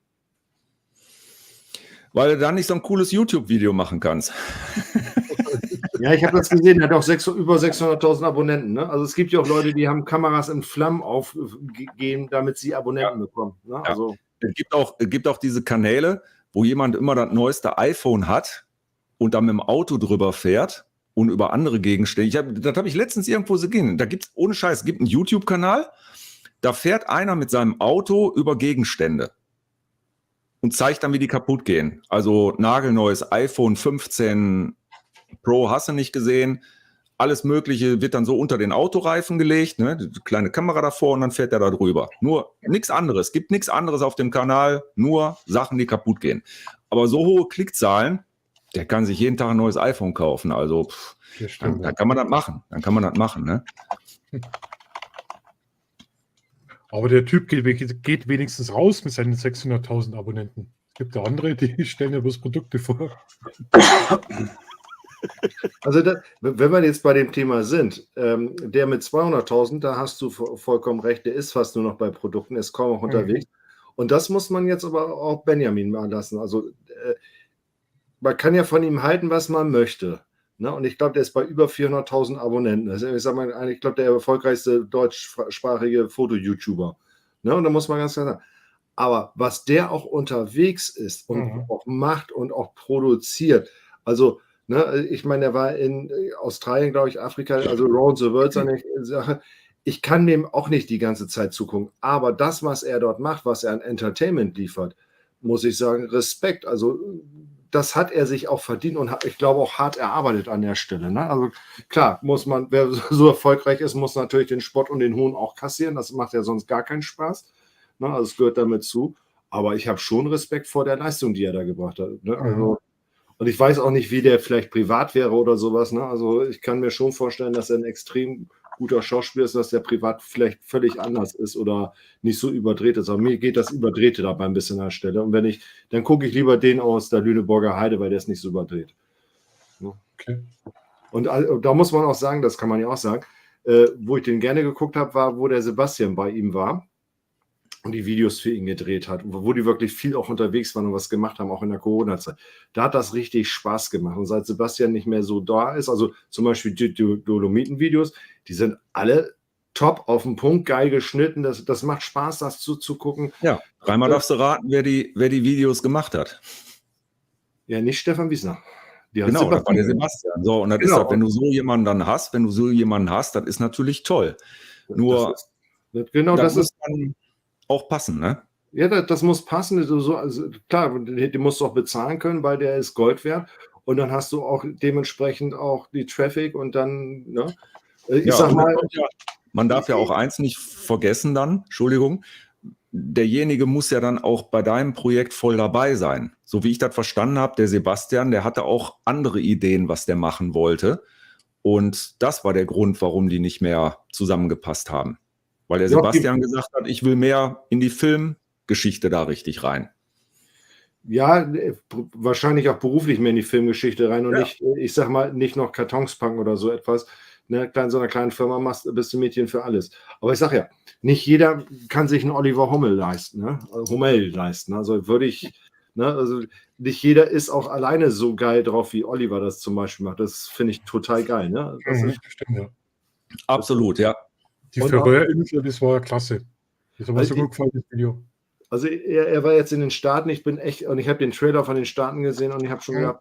Weil du da nicht so ein cooles YouTube-Video machen kannst. Ja, ich habe das gesehen, er hat auch über 600.000 Abonnenten. Ne? Also es gibt ja auch Leute, die haben Kameras in Flammen aufgegeben, damit sie Abonnenten bekommen. Ne? Ja. Also, Es gibt auch diese Kanäle, wo jemand immer das neueste iPhone hat und dann mit dem Auto drüber fährt und über andere Gegenstände. Das habe ich letztens irgendwo gesehen. Da gibt es, ohne Scheiß, es gibt einen YouTube-Kanal, da fährt einer mit seinem Auto über Gegenstände und zeigt dann, wie die kaputt gehen. Also nagelneues iPhone 15 Pro hast du nicht gesehen, alles Mögliche wird dann so unter den Autoreifen gelegt, ne? Die kleine Kamera davor und dann fährt er da drüber. Nur nichts anderes, gibt nichts anderes auf dem Kanal, nur Sachen, die kaputt gehen. Aber so hohe Klickzahlen, der kann sich jeden Tag ein neues iPhone kaufen, also dann kann man das machen, ne? Aber der Typ geht wenigstens raus mit seinen 600.000 Abonnenten. Es gibt ja andere, die stellen ja bloß Produkte vor. Also wenn wir jetzt bei dem Thema sind, der mit 200.000, da hast du vollkommen recht, der ist fast nur noch bei Produkten, ist kaum noch unterwegs. Und das muss man jetzt aber auch Benjamin mal lassen. Also man kann ja von ihm halten, was man möchte. Ne? Und ich glaube, der ist bei über 400.000 Abonnenten. Also ich sag mal, ich glaube, der erfolgreichste deutschsprachige Foto-YouTuber. Ne? Und da muss man ganz klar sagen. Aber was der auch unterwegs ist und auch macht und auch produziert, also ne, ich meine, er war in Australien, glaube ich, Afrika, also Round the World, seine Sache. Ich kann dem auch nicht die ganze Zeit zugucken. Aber das, was er dort macht, was er an Entertainment liefert, muss ich sagen, Respekt. Also das hat er sich auch verdient und ich glaube auch hart erarbeitet an der Stelle. Ne? Also klar, muss man, wer so erfolgreich ist, muss natürlich den Spott und den Hohn auch kassieren. Das macht ja sonst gar keinen Spaß. Ne? Also es gehört damit zu. Aber ich habe schon Respekt vor der Leistung, die er da gebracht hat. Ne? Also, und ich weiß auch nicht, wie der vielleicht privat wäre oder sowas. Ne? Also ich kann mir schon vorstellen, dass er ein extrem guter Schauspieler ist, dass der privat vielleicht völlig anders ist oder nicht so überdreht ist. Aber mir geht das Überdrehte dabei ein bisschen an der Stelle. Und wenn ich, dann gucke ich lieber den aus der Lüneburger Heide, weil der ist nicht so überdreht. Ne? Okay. Und da muss man auch sagen, das kann man ja auch sagen, wo ich den gerne geguckt habe, war, wo der Sebastian bei ihm war und die Videos für ihn gedreht hat, wo die wirklich viel auch unterwegs waren und was gemacht haben, auch in der Corona-Zeit. Da hat das richtig Spaß gemacht. Und seit Sebastian nicht mehr so da ist, also zum Beispiel die Dolomiten-Videos, die sind alle top auf den Punkt, geil geschnitten. Das macht Spaß, das zuzugucken. Ja, dreimal darfst du raten, wer die Videos gemacht hat. Ja, nicht Stefan Wiesner. Genau, das war der Sebastian. So, und das ist das, wenn du so jemanden dann hast, das ist natürlich toll. Nur, das ist dann auch passen, ne? Ja, das muss passen. Also, klar, den musst du auch bezahlen können, weil der ist Gold wert. Und dann hast du auch dementsprechend auch die Traffic und dann, ne? Ich sag mal, man darf ja auch eins nicht vergessen dann, Entschuldigung, derjenige muss ja dann auch bei deinem Projekt voll dabei sein. So wie ich das verstanden habe, der Sebastian, der hatte auch andere Ideen, was der machen wollte. Und das war der Grund, warum die nicht mehr zusammengepasst haben. Weil der Sebastian gesagt hat, ich will mehr in die Filmgeschichte da richtig rein. Ja, wahrscheinlich auch beruflich mehr in die Filmgeschichte rein und nicht, ich sag mal, nicht noch Kartons packen oder so etwas. Ne, in so einer kleinen Firma bist du Mädchen für alles. Aber ich sag ja, nicht jeder kann sich einen Oliver Hummel leisten, ne? Hummel leisten. Also würde ich, ne, also nicht jeder ist auch alleine so geil drauf, wie Oliver das zum Beispiel macht. Das finde ich total geil, ne? Das stimmt, ja. Absolut, ja. Die Färöer-Insel, das war klasse. Das hat mir so gut gefallen, das Video. Also er war jetzt in den Staaten, ich habe den Trailer von den Staaten gesehen und ich habe schon gedacht,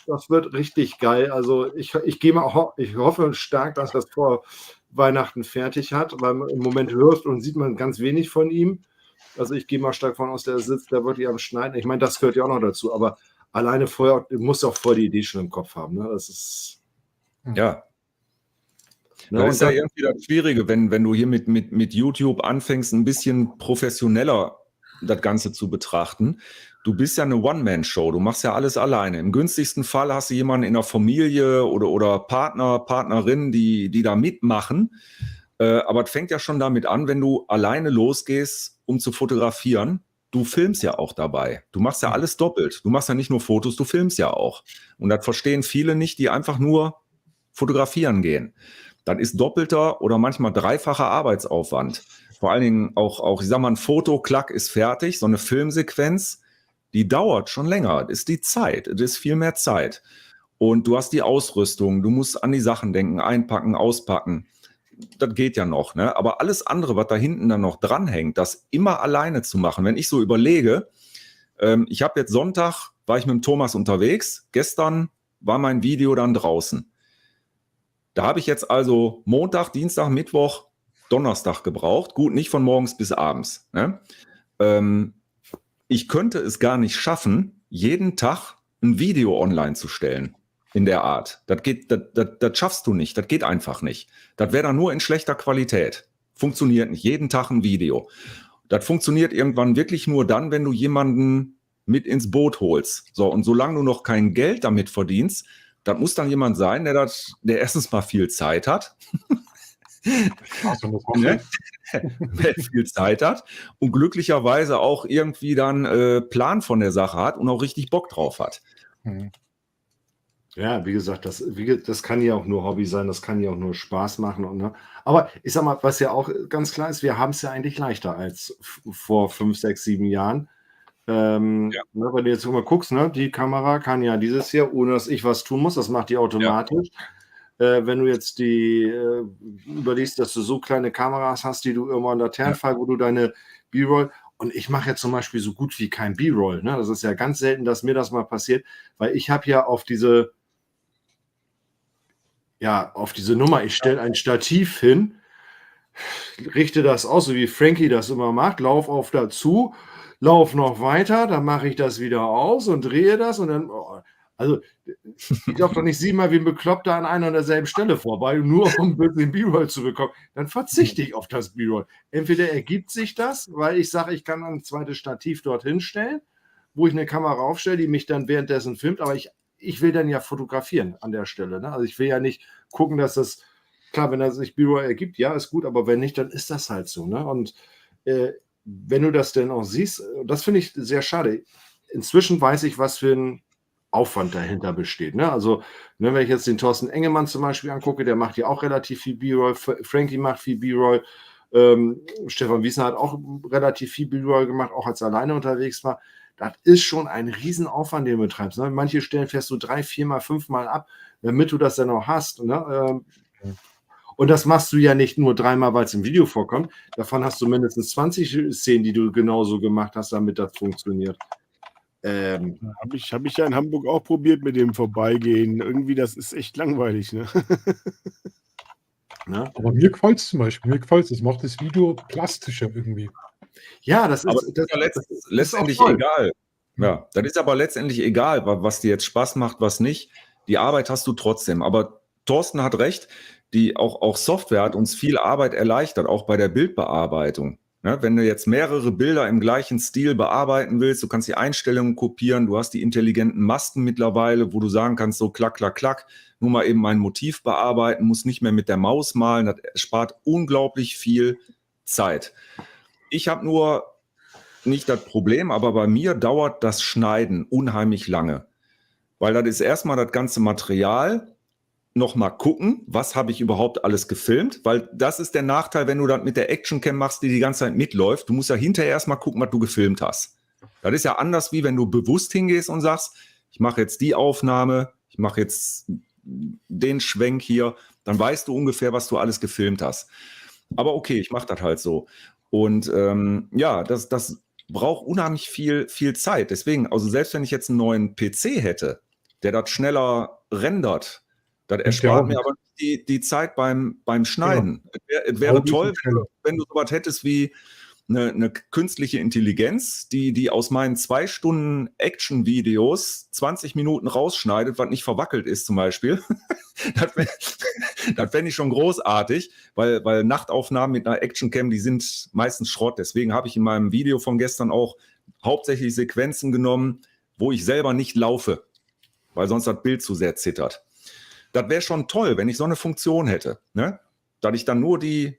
das wird richtig geil. Also ich hoffe stark, dass das vor Weihnachten fertig hat, weil im Moment hört und sieht man ganz wenig von ihm. Also ich gehe mal stark von aus, der sitzt da wirklich am Schneiden. Ich meine, das gehört ja auch noch dazu, aber alleine vorher, du musst auch vorher die Idee schon im Kopf haben. Ne? Das ist... Ja. Das ist ja irgendwie das Schwierige, wenn du hier mit YouTube anfängst, ein bisschen professioneller das Ganze zu betrachten. Du bist ja eine One-Man-Show, du machst ja alles alleine. Im günstigsten Fall hast du jemanden in der Familie oder Partner, Partnerin, die da mitmachen. Aber es fängt ja schon damit an, wenn du alleine losgehst, um zu fotografieren. Du filmst ja auch dabei. Du machst ja alles doppelt. Du machst ja nicht nur Fotos, du filmst ja auch. Und das verstehen viele nicht, die einfach nur fotografieren gehen. Dann ist doppelter oder manchmal dreifacher Arbeitsaufwand. Vor allen Dingen auch, ich sag mal, ein Foto, klack, ist fertig. So eine Filmsequenz, die dauert schon länger. Das ist die Zeit. Das ist viel mehr Zeit. Und du hast die Ausrüstung. Du musst an die Sachen denken, einpacken, auspacken. Das geht ja noch, ne? Aber alles andere, was da hinten dann noch dranhängt, das immer alleine zu machen. Wenn ich so überlege, ich habe jetzt Sonntag, war ich mit dem Thomas unterwegs. Gestern war mein Video dann draußen. Da habe ich jetzt also Montag, Dienstag, Mittwoch, Donnerstag gebraucht. Gut, nicht von morgens bis abends. Ne? Ich könnte es gar nicht schaffen, jeden Tag ein Video online zu stellen. in der Art. Das schaffst du nicht. Das geht einfach nicht. Das wäre dann nur in schlechter Qualität. Funktioniert nicht. Jeden Tag ein Video. Das funktioniert irgendwann wirklich nur dann, wenn du jemanden mit ins Boot holst. So, und solange du noch kein Geld damit verdienst, das muss dann jemand sein, der erstens mal viel Zeit hat. Also, das macht Ne? Der viel Zeit hat und glücklicherweise auch irgendwie dann Plan von der Sache hat und auch richtig Bock drauf hat. Hm. Ja, wie gesagt, das kann ja auch nur Hobby sein, das kann ja auch nur Spaß machen. Und, ne? Aber ich sag mal, was ja auch ganz klar ist, wir haben es ja eigentlich leichter als vor 5, 6, 7 Jahren. Ne, wenn du jetzt mal guckst, ne, die Kamera kann ja dieses hier, ohne dass ich was tun muss, das macht die automatisch. Wenn du jetzt überlegst, dass du so kleine Kameras hast, die du immer in Laternenfall, wo du deine B-Roll, und ich mache ja zum Beispiel so gut wie kein B-Roll. Ne? Das ist ja ganz selten, dass mir das mal passiert, weil ich habe ja auf diese Nummer, ich stelle ein Stativ hin, richte das aus, so wie Frankie das immer macht, lauf auf dazu, lauf noch weiter, dann mache ich das wieder aus und drehe das und dann, also ich laufe doch nicht 7-mal wie ein Bekloppter an einer und derselben Stelle vorbei, nur um ein bisschen B-Roll zu bekommen. Dann verzichte ich auf das B-Roll. Entweder ergibt sich das, weil ich sage, ich kann ein zweites Stativ dorthin stellen, wo ich eine Kamera aufstelle, die mich dann währenddessen filmt, aber ich will dann ja fotografieren an der Stelle. Ne? Also ich will ja nicht gucken, dass das, klar, wenn das sich B-Roll ergibt, ja, ist gut, aber wenn nicht, dann ist das halt so. Ne? Und wenn du das denn auch siehst, das finde ich sehr schade. Inzwischen weiß ich, was für ein Aufwand dahinter besteht. Ne? Also, ne, wenn ich jetzt den Thorsten Engemann zum Beispiel angucke, der macht ja auch relativ viel B-Roll, Frankie macht viel B-Roll, Stefan Wiesner hat auch relativ viel B-Roll gemacht, auch als er alleine unterwegs war. Das ist schon ein Riesenaufwand, den du betreibst. Ne? Manche Stellen fährst du 3, 4-mal, 5-mal ab, damit du das dann auch hast. Ne? Und das machst du ja nicht nur 3-mal, weil es im Video vorkommt. Davon hast du mindestens 20 Szenen, die du genauso gemacht hast, damit das funktioniert. Habe ich ja in Hamburg auch probiert mit dem Vorbeigehen. Irgendwie, das ist echt langweilig. Ne? Ne? Aber mir gefällt es zum Beispiel. Mir gefällt es. Es macht das Video plastischer irgendwie. Ja, das Aber ist, das ist ja letztendlich auch toll. egal. Ja, das ist aber letztendlich egal, was dir jetzt Spaß macht, was nicht. Die Arbeit hast du trotzdem. Aber Thorsten hat recht, auch Software hat uns viel Arbeit erleichtert, auch bei der Bildbearbeitung. Ne, wenn du jetzt mehrere Bilder im gleichen Stil bearbeiten willst, du kannst die Einstellungen kopieren, du hast die intelligenten Masken mittlerweile, wo du sagen kannst, so klack, klack, klack, nur mal eben mein Motiv bearbeiten, muss nicht mehr mit der Maus malen, das spart unglaublich viel Zeit. Ich habe nur nicht das Problem, aber bei mir dauert das Schneiden unheimlich lange, weil das ist erstmal das ganze Material, nochmal gucken, was habe ich überhaupt alles gefilmt, weil das ist der Nachteil, wenn du das mit der Actioncam machst, die ganze Zeit mitläuft. Du musst ja hinterher erstmal gucken, was du gefilmt hast. Das ist ja anders, wie wenn du bewusst hingehst und sagst, ich mache jetzt die Aufnahme, ich mache jetzt den Schwenk hier, dann weißt du ungefähr, was du alles gefilmt hast. Aber okay, ich mache das halt so. Und das braucht unheimlich viel Zeit. Deswegen, also selbst wenn ich jetzt einen neuen PC hätte, der das schneller rendert, das erspart mir aber die Zeit beim Schneiden. Ja. Es wäre toll, wenn du sowas hättest wie eine künstliche Intelligenz, die aus meinen 2 Stunden Action-Videos 20 Minuten rausschneidet, was nicht verwackelt ist zum Beispiel. Das fände ich schon großartig, weil Nachtaufnahmen mit einer Actioncam, die sind meistens Schrott. Deswegen habe ich in meinem Video von gestern auch hauptsächlich Sequenzen genommen, wo ich selber nicht laufe, weil sonst das Bild zu sehr zittert. Das wäre schon toll, wenn ich so eine Funktion hätte, ne? Dass ich dann nur die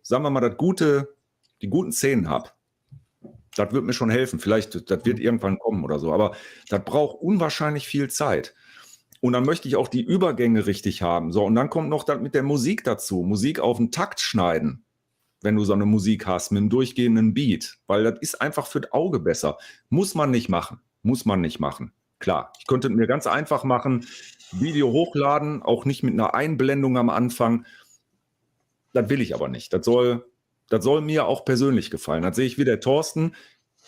guten Szenen habe. Das wird mir schon helfen. Vielleicht, das wird irgendwann kommen oder so. Aber das braucht unwahrscheinlich viel Zeit. Und dann möchte ich auch die Übergänge richtig haben. So, und dann kommt noch das mit der Musik dazu. Musik auf den Takt schneiden, wenn du so eine Musik hast mit einem durchgehenden Beat. Weil das ist einfach für das Auge besser. Muss man nicht machen. Klar, ich könnte mir ganz einfach machen, Video hochladen, auch nicht mit einer Einblendung am Anfang. Das will ich aber nicht. Das soll mir auch persönlich gefallen. Das sehe ich wie der Thorsten.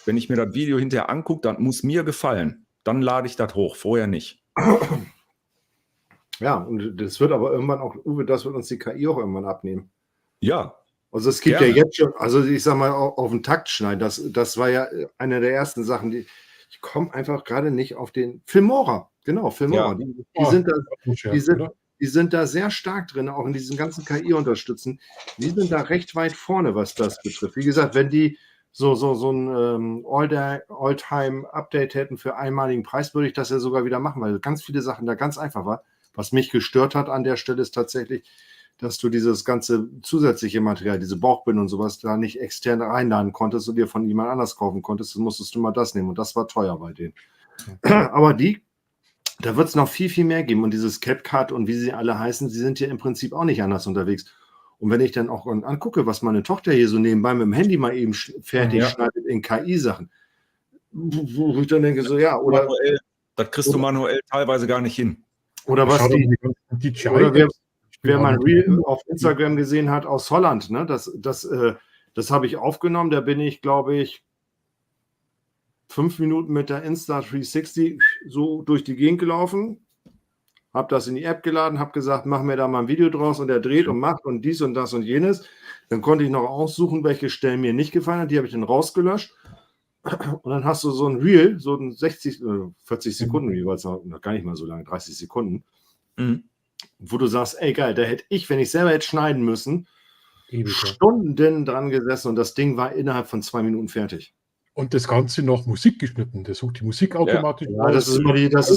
Wenn ich mir das Video hinterher angucke, dann muss mir gefallen. Dann lade ich das hoch, vorher nicht. Ja, und das wird aber irgendwann auch, Uwe, das wird uns die KI auch irgendwann abnehmen. Ja. Also es gibt ja jetzt schon, also ich sag mal, auf den Takt schneiden, das war ja eine der ersten Sachen, ich ich komme einfach gerade nicht auf den Filmora. Genau, Filmora. Ja. Die sind da sehr stark drin, auch in diesen ganzen KI unterstützen. Die sind da recht weit vorne, was das betrifft. Wie gesagt, wenn die so ein All-Time-Update hätten für einmaligen Preis, würde ich das ja sogar wieder machen, weil ganz viele Sachen da ganz einfach war. Was mich gestört hat an der Stelle ist tatsächlich, dass du dieses ganze zusätzliche Material, diese Bauchbinde und sowas, da nicht extern reinladen konntest und dir von jemand anders kaufen konntest, dann musstest du mal das nehmen und das war teuer bei denen. Aber da wird es noch viel, viel mehr geben und dieses CapCut und wie sie alle heißen, sie sind ja im Prinzip auch nicht anders unterwegs. Und wenn ich dann auch angucke, was meine Tochter hier so nebenbei mit dem Handy mal eben fertig schneidet in KI-Sachen, wo ich dann denke, so ja, oder... Manuell, das kriegst du manuell teilweise gar nicht hin. Oder was wer mein Reel auf Instagram gesehen hat aus Holland, ne, das habe ich aufgenommen, da bin ich, glaube ich, 5 Minuten mit der Insta360 so durch die Gegend gelaufen, habe das in die App geladen, habe gesagt, mach mir da mal ein Video draus und er dreht und macht und dies und das und jenes. Dann konnte ich noch aussuchen, welche Stellen mir nicht gefallen haben, die habe ich dann rausgelöscht. Und dann hast du so ein Reel, so ein 40 Sekunden jeweils, noch gar nicht mal so lange, 30 Sekunden, wo du sagst, ey geil, da hätte ich, wenn ich selber hätte schneiden müssen, Stunden dran gesessen und das Ding war innerhalb von 2 Minuten fertig. Und das Ganze noch Musik geschnitten. Der sucht die Musik automatisch. Ja, das ist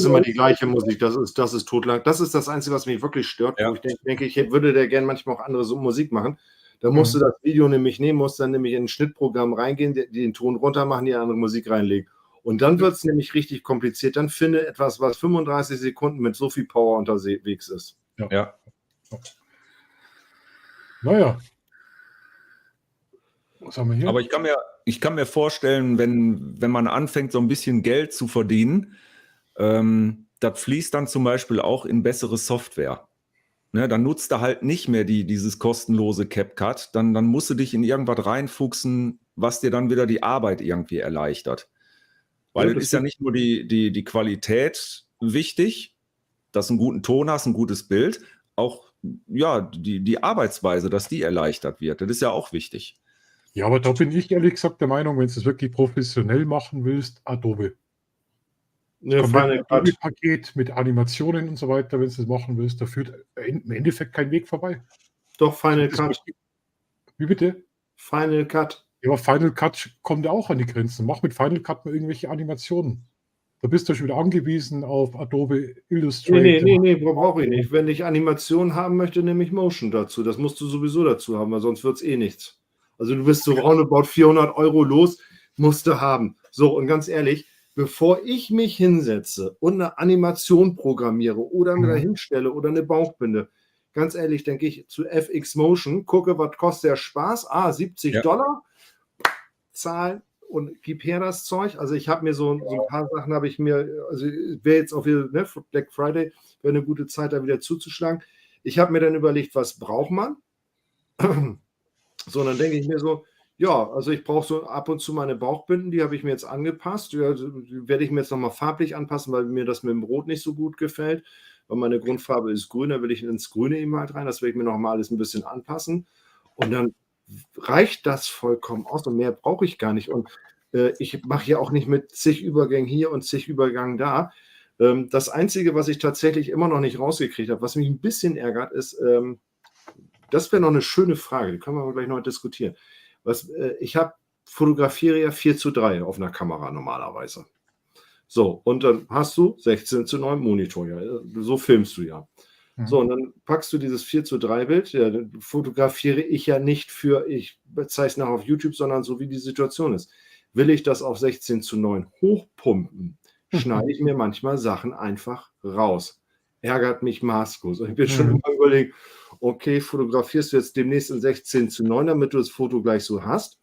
immer die gleiche Musik. Das ist totlang. Das ist das Einzige, was mich wirklich stört. Wo ich denke, ich würde da gerne manchmal auch andere Musik machen. Da musst du das Video nämlich nehmen, musst dann nämlich in ein Schnittprogramm reingehen, den Ton runter machen, die andere Musik reinlegen. Und dann wird es nämlich richtig kompliziert. Dann finde etwas, was 35 Sekunden mit so viel Power unterwegs ist. Ja. Naja. Was haben wir hier? Aber ich kann mir vorstellen, wenn man anfängt, so ein bisschen Geld zu verdienen, das fließt dann zum Beispiel auch in bessere Software. Ne, dann nutzt er halt nicht mehr dieses kostenlose CapCut, dann musst du dich in irgendwas reinfuchsen, was dir dann wieder die Arbeit irgendwie erleichtert. Weil es ist ja nicht nur die Qualität wichtig, dass du einen guten Ton hast, ein gutes Bild, auch die Arbeitsweise, dass die erleichtert wird. Das ist ja auch wichtig. Ja, aber da bin ich ehrlich gesagt der Meinung, wenn du es wirklich professionell machen willst, Adobe. Adobe-Paket mit Animationen und so weiter, wenn du das machen willst, da führt im Endeffekt kein Weg vorbei. Doch, Final Cut. Wie bitte? Final Cut. Ja, aber Final Cut kommt ja auch an die Grenzen. Mach mit Final Cut mal irgendwelche Animationen. Da bist du schon wieder angewiesen auf Adobe Illustrator. Nee, brauche ich nicht. Wenn ich Animationen haben möchte, nehme ich Motion dazu. Das musst du sowieso dazu haben, weil sonst wird es eh nichts. Also du bist so roundabout 400 € los, musst du haben. So, und ganz ehrlich, bevor ich mich hinsetze und eine Animation programmiere oder mir da hinstelle oder eine Bauchbinde, ganz ehrlich, denke ich zu FX Motion, gucke, was kostet der Spaß? $70, zahlen und gib her das Zeug. Also ich habe mir so ein paar Sachen also wäre jetzt auch wieder, ne, Black Friday, wäre eine gute Zeit, da wieder zuzuschlagen. Ich habe mir dann überlegt, was braucht man? So, dann denke ich mir so, ja, also ich brauche so ab und zu meine Bauchbinden, die habe ich mir jetzt angepasst. Die werde ich mir jetzt nochmal farblich anpassen, weil mir das mit dem Rot nicht so gut gefällt. Weil meine Grundfarbe ist grün, da will ich ins Grüne eben halt rein. Das werde ich mir nochmal alles ein bisschen anpassen. Und dann reicht das vollkommen aus und mehr brauche ich gar nicht. Und ich mache ja auch nicht mit zig Übergängen hier und zig Übergängen da. Das Einzige, was ich tatsächlich immer noch nicht rausgekriegt habe, was mich ein bisschen ärgert, ist, das wäre noch eine schöne Frage, die können wir aber gleich noch diskutieren. Ich fotografiere ja 4:3 auf einer Kamera normalerweise. So, und dann hast du 16:9 Monitor, ja, so filmst du ja. So, und dann packst du dieses 4:3 Bild, ja, dann fotografiere ich ja nicht ich zeige es nachher auf YouTube, sondern so wie die Situation ist. Will ich das auf 16:9 hochpumpen, schneide ich mir manchmal Sachen einfach raus. Ärgert mich maßlos. Ich bin schon immer überlegt, okay, fotografierst du jetzt demnächst in 16:9, damit du das Foto gleich so hast.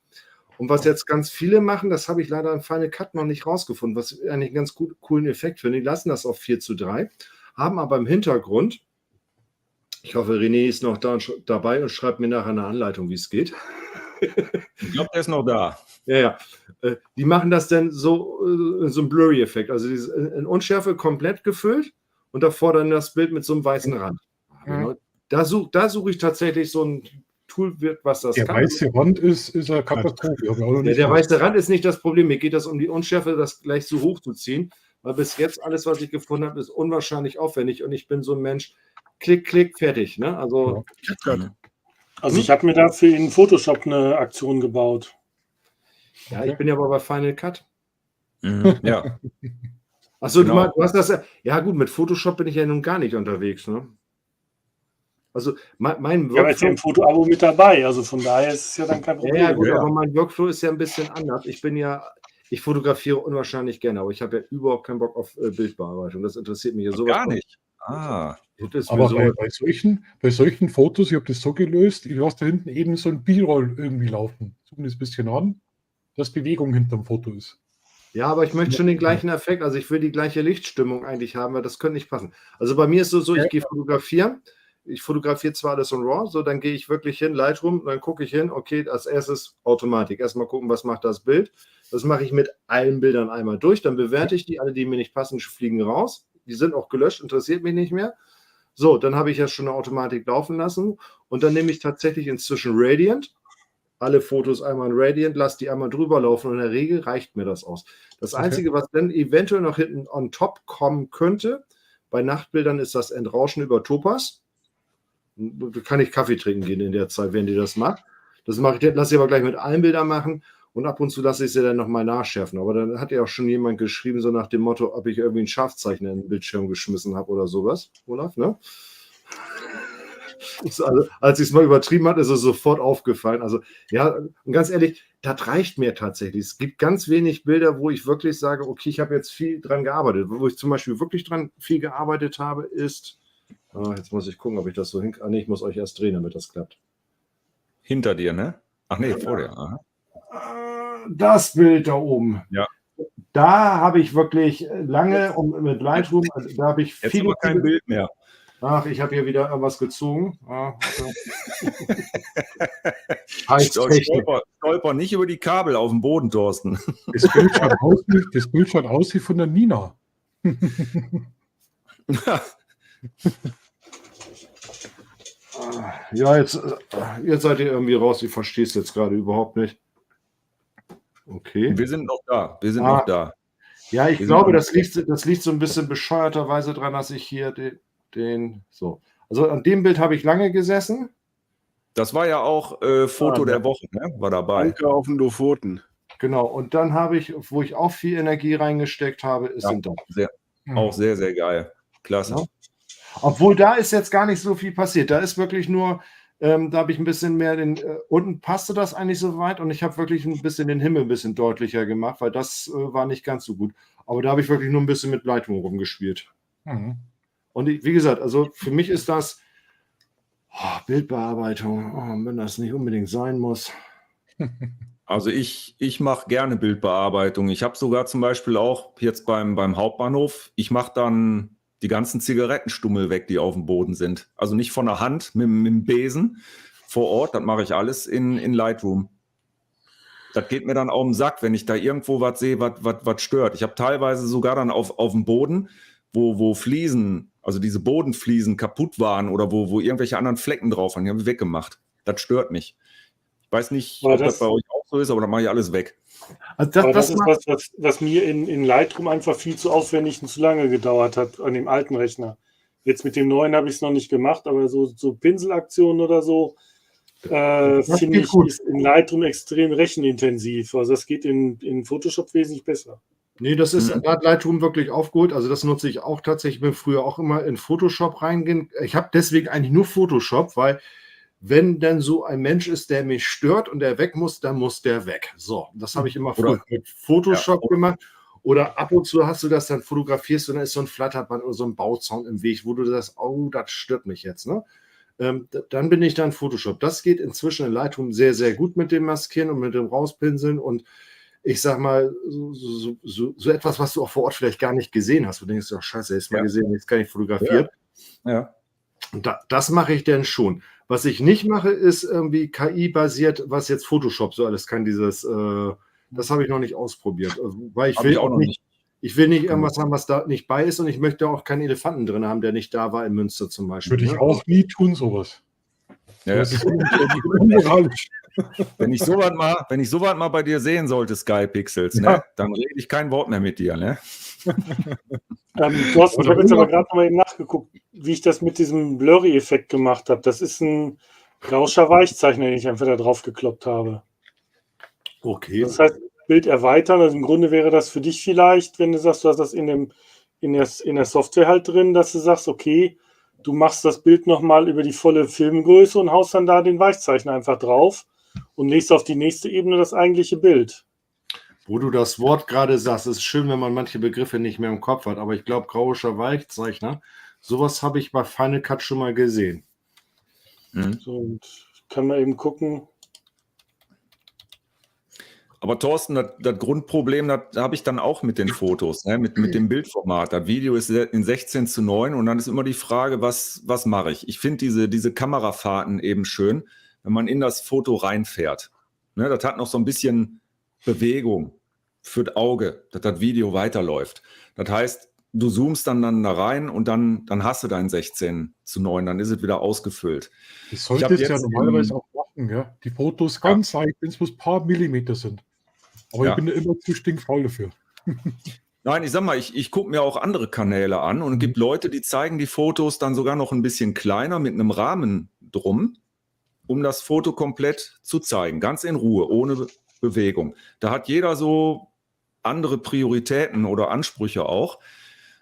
Und was jetzt ganz viele machen, das habe ich leider im Final Cut noch nicht rausgefunden, was ich eigentlich einen ganz coolen Effekt finde. Die lassen das auf 4:3, haben aber im Hintergrund, ich hoffe, René ist noch dabei und schreibt mir nachher eine Anleitung, wie es geht. Ich glaube, der ist noch da. Ja. Die machen das dann so ein Blurry-Effekt, also in Unschärfe komplett gefüllt und davor dann das Bild mit so einem weißen Rand. Da suche ich tatsächlich so ein Tool wird, was das Der kann. weiße Rand ist eine Katastrophe. Hab ich auch noch Ja, nicht der gemacht. weiße Rand ist nicht das Problem. Mir geht das um die Unschärfe, das gleich so hoch zu ziehen. Weil bis jetzt alles, was ich gefunden habe, ist unwahrscheinlich aufwendig. Und ich bin so ein Mensch, klick, klick, fertig. Ne? Also, Also ich habe mir dafür in Photoshop eine Aktion gebaut. ja, ich bin ja aber bei Final Cut. Ja. Achso, Genau. du hast das ja. Ja, gut, mit Photoshop bin ich ja nun gar nicht unterwegs. Ne? Also, mein Ja, aber ist ja im Fotoabo mit dabei, also von daher ist es ja dann kein Problem. Ja, gut, Ja. aber mein Workflow ist ja ein bisschen anders. Ich fotografiere unwahrscheinlich gerne, aber ich habe ja überhaupt keinen Bock auf Bildbearbeitung. Das interessiert mich ja sowas. Gar nicht. Ah. Das ist Aber mir so, bei solchen Fotos, ich habe das so gelöst, ich lasse da hinten eben so ein B-Roll irgendwie laufen. Zoom das ein bisschen an, dass Bewegung hinterm Foto ist. ja, aber ich möchte schon den gleichen Effekt. Also ich will die gleiche Lichtstimmung eigentlich haben, weil das könnte nicht passen. Also bei mir ist es so, ich gehe fotografieren. Ich fotografiere zwar alles in RAW, so dann gehe ich wirklich hin, Lightroom, dann gucke ich hin, okay, als erstes Automatik. Erstmal gucken, was macht das Bild. Das mache ich mit allen Bildern einmal durch, dann bewerte ich die, alle, die mir nicht passen, fliegen raus. Die sind auch gelöscht, interessiert mich nicht mehr. So, dann habe ich ja schon eine Automatik laufen lassen und dann nehme ich tatsächlich inzwischen Radiant. Alle Fotos einmal in Radiant, lasse die einmal drüber laufen und in der Regel reicht mir das aus. Das Einzige, was dann eventuell noch hinten on top kommen könnte, bei Nachtbildern ist das Entrauschen über Topaz. Da kann ich Kaffee trinken gehen in der Zeit, wenn die das macht. Das mache ich, lasse ich aber gleich mit allen Bildern machen und ab und zu lasse ich sie dann nochmal nachschärfen. Aber dann hat ja auch schon jemand geschrieben, so nach dem Motto, ob ich irgendwie ein Scharfzeichen in den Bildschirm geschmissen habe oder sowas, Olaf, ne? Also, als ich es mal übertrieben habe, ist es sofort aufgefallen. Also, ja, und ganz ehrlich, das reicht mir tatsächlich. Es gibt ganz wenig Bilder, wo ich wirklich sage, okay, ich habe jetzt viel dran gearbeitet. Wo ich zum Beispiel wirklich dran viel gearbeitet habe, ist, jetzt muss ich gucken, ob ich das so hinkriege. Nee, ich muss euch erst drehen, damit das klappt. Hinter dir, ne? Ach nee, vor dir. Aha. Das Bild da oben. Ja. Da habe ich wirklich lange mit Lightroom, da habe ich Jetzt viele, aber kein Bild mehr. Ach, ich habe hier wieder irgendwas gezogen. Heißt Technik. Stolper nicht über die Kabel auf dem Boden, Thorsten. Das Bild schaut aus wie von der Nina. Ja, jetzt seid ihr irgendwie raus. Ich verstehe es jetzt gerade überhaupt nicht. Okay. Wir sind noch da. Wir sind noch da. Ja, ich Wir glaube, sind das liegt so ein bisschen bescheuerterweise dran, dass ich hier so. Also an dem Bild habe ich lange gesessen. Das war ja auch Foto der Woche, ne? War dabei. Danke auf den Lofoten. Genau. Und dann habe ich, wo ich auch viel Energie reingesteckt habe, ist in das. Auch sehr, sehr geil. Klasse. Ja. Obwohl da ist jetzt gar nicht so viel passiert. Da ist wirklich nur, da habe ich ein bisschen mehr unten passte das eigentlich so weit und ich habe wirklich ein bisschen den Himmel ein bisschen deutlicher gemacht, weil das war nicht ganz so gut. Aber da habe ich wirklich nur ein bisschen mit Lightroom rumgespielt. Mhm. Und wie gesagt, also für mich ist das Bildbearbeitung, wenn das nicht unbedingt sein muss. Also ich mache gerne Bildbearbeitung. Ich habe sogar zum Beispiel auch jetzt beim Hauptbahnhof, ich mache dann die ganzen Zigarettenstummel weg, die auf dem Boden sind. Also nicht von der Hand mit dem Besen vor Ort, das mache ich alles in Lightroom. Das geht mir dann auf den Sack, wenn ich da irgendwo was sehe, was stört. Ich habe teilweise sogar dann auf dem Boden, wo Fliesen, also diese Bodenfliesen kaputt waren oder wo irgendwelche anderen Flecken drauf waren, die habe ich weggemacht. Das stört mich. Ich weiß nicht, ob das bei euch auch so ist, aber dann mache ich alles weg. Also das ist was mir in Lightroom einfach viel zu aufwendig und zu lange gedauert hat an dem alten Rechner. Jetzt mit dem neuen habe ich es noch nicht gemacht, aber so Pinselaktionen oder so finde ich ist in Lightroom extrem rechenintensiv. Also das geht in Photoshop wesentlich besser. Nee, da hat Lightroom wirklich aufgeholt. Also das nutze ich auch tatsächlich. Ich bin früher auch immer in Photoshop reingehen. Ich habe deswegen eigentlich nur Photoshop, weil wenn dann so ein Mensch ist, der mich stört und der weg muss, dann muss der weg. So, das habe ich immer früher mit Photoshop gemacht. Oder ab und zu hast du das, dann fotografierst und dann ist so ein Flatterband oder so ein Bauzaun im Weg, wo du sagst, oh, das stört mich jetzt. Ne? Dann bin ich dann Photoshop. Das geht inzwischen in Lightroom sehr, sehr gut mit dem Maskieren und mit dem Rauspinseln und ich sag mal, so etwas, was du auch vor Ort vielleicht gar nicht gesehen hast. Du denkst, oh scheiße, jetzt mal gesehen, jetzt kann ich fotografieren. Ja. Und das mache ich denn schon. Was ich nicht mache, ist irgendwie KI-basiert, was jetzt Photoshop so alles kann. Das habe ich noch nicht ausprobiert. Weil ich will auch nicht. Ich will nicht irgendwas haben, was da nicht bei ist und ich möchte auch keinen Elefanten drin haben, der nicht da war in Münster zum Beispiel. Würde ich auch nie tun, sowas. Ja. Das ist unmoralisch. Wenn ich sowas mal bei dir sehen sollte, Sky-Pixels, Ja. ne, dann rede ich kein Wort mehr mit dir. Ne? Thorsten, ich habe jetzt aber gerade noch mal eben nachgeguckt, wie ich das mit diesem Blurry-Effekt gemacht habe. Das ist ein Rauscher Weichzeichner, den ich einfach da drauf gekloppt habe. Okay. Das heißt, Bild erweitern. Also im Grunde wäre das für dich vielleicht, wenn du sagst, du hast das in der Software halt drin, dass du sagst, okay, du machst das Bild nochmal über die volle Filmgröße und haust dann da den Weichzeichner einfach drauf und legst auf die nächste Ebene das eigentliche Bild. Wo du das Wort gerade sagst, ist schön, wenn man manche Begriffe nicht mehr im Kopf hat, aber ich glaube, grauischer Weichzeichner, sowas habe ich bei Final Cut schon mal gesehen. So, und kann man eben gucken. Aber Thorsten, das Grundproblem, das habe ich dann auch mit den Fotos, ne? mit dem Bildformat. Das Video ist in 16:9 und dann ist immer die Frage, was mache ich? Ich finde diese Kamerafahrten eben schön, wenn man in das Foto reinfährt. Ne? Das hat noch so ein bisschen Bewegung für das Auge, dass das Video weiterläuft. Das heißt, du zoomst dann da rein und dann hast du dein 16:9, dann ist es wieder ausgefüllt. Das solltest du ja normalerweise auch machen, ja. Die Fotos ganz leicht, wenn es bloß ein paar Millimeter sind. Aber ich bin da immer zu stinkfaul dafür. Nein, ich sag mal, ich gucke mir auch andere Kanäle an und es gibt Leute, die zeigen die Fotos dann sogar noch ein bisschen kleiner mit einem Rahmen drum, um das Foto komplett zu zeigen, ganz in Ruhe, ohne Bewegung. Da hat jeder so andere Prioritäten oder Ansprüche auch.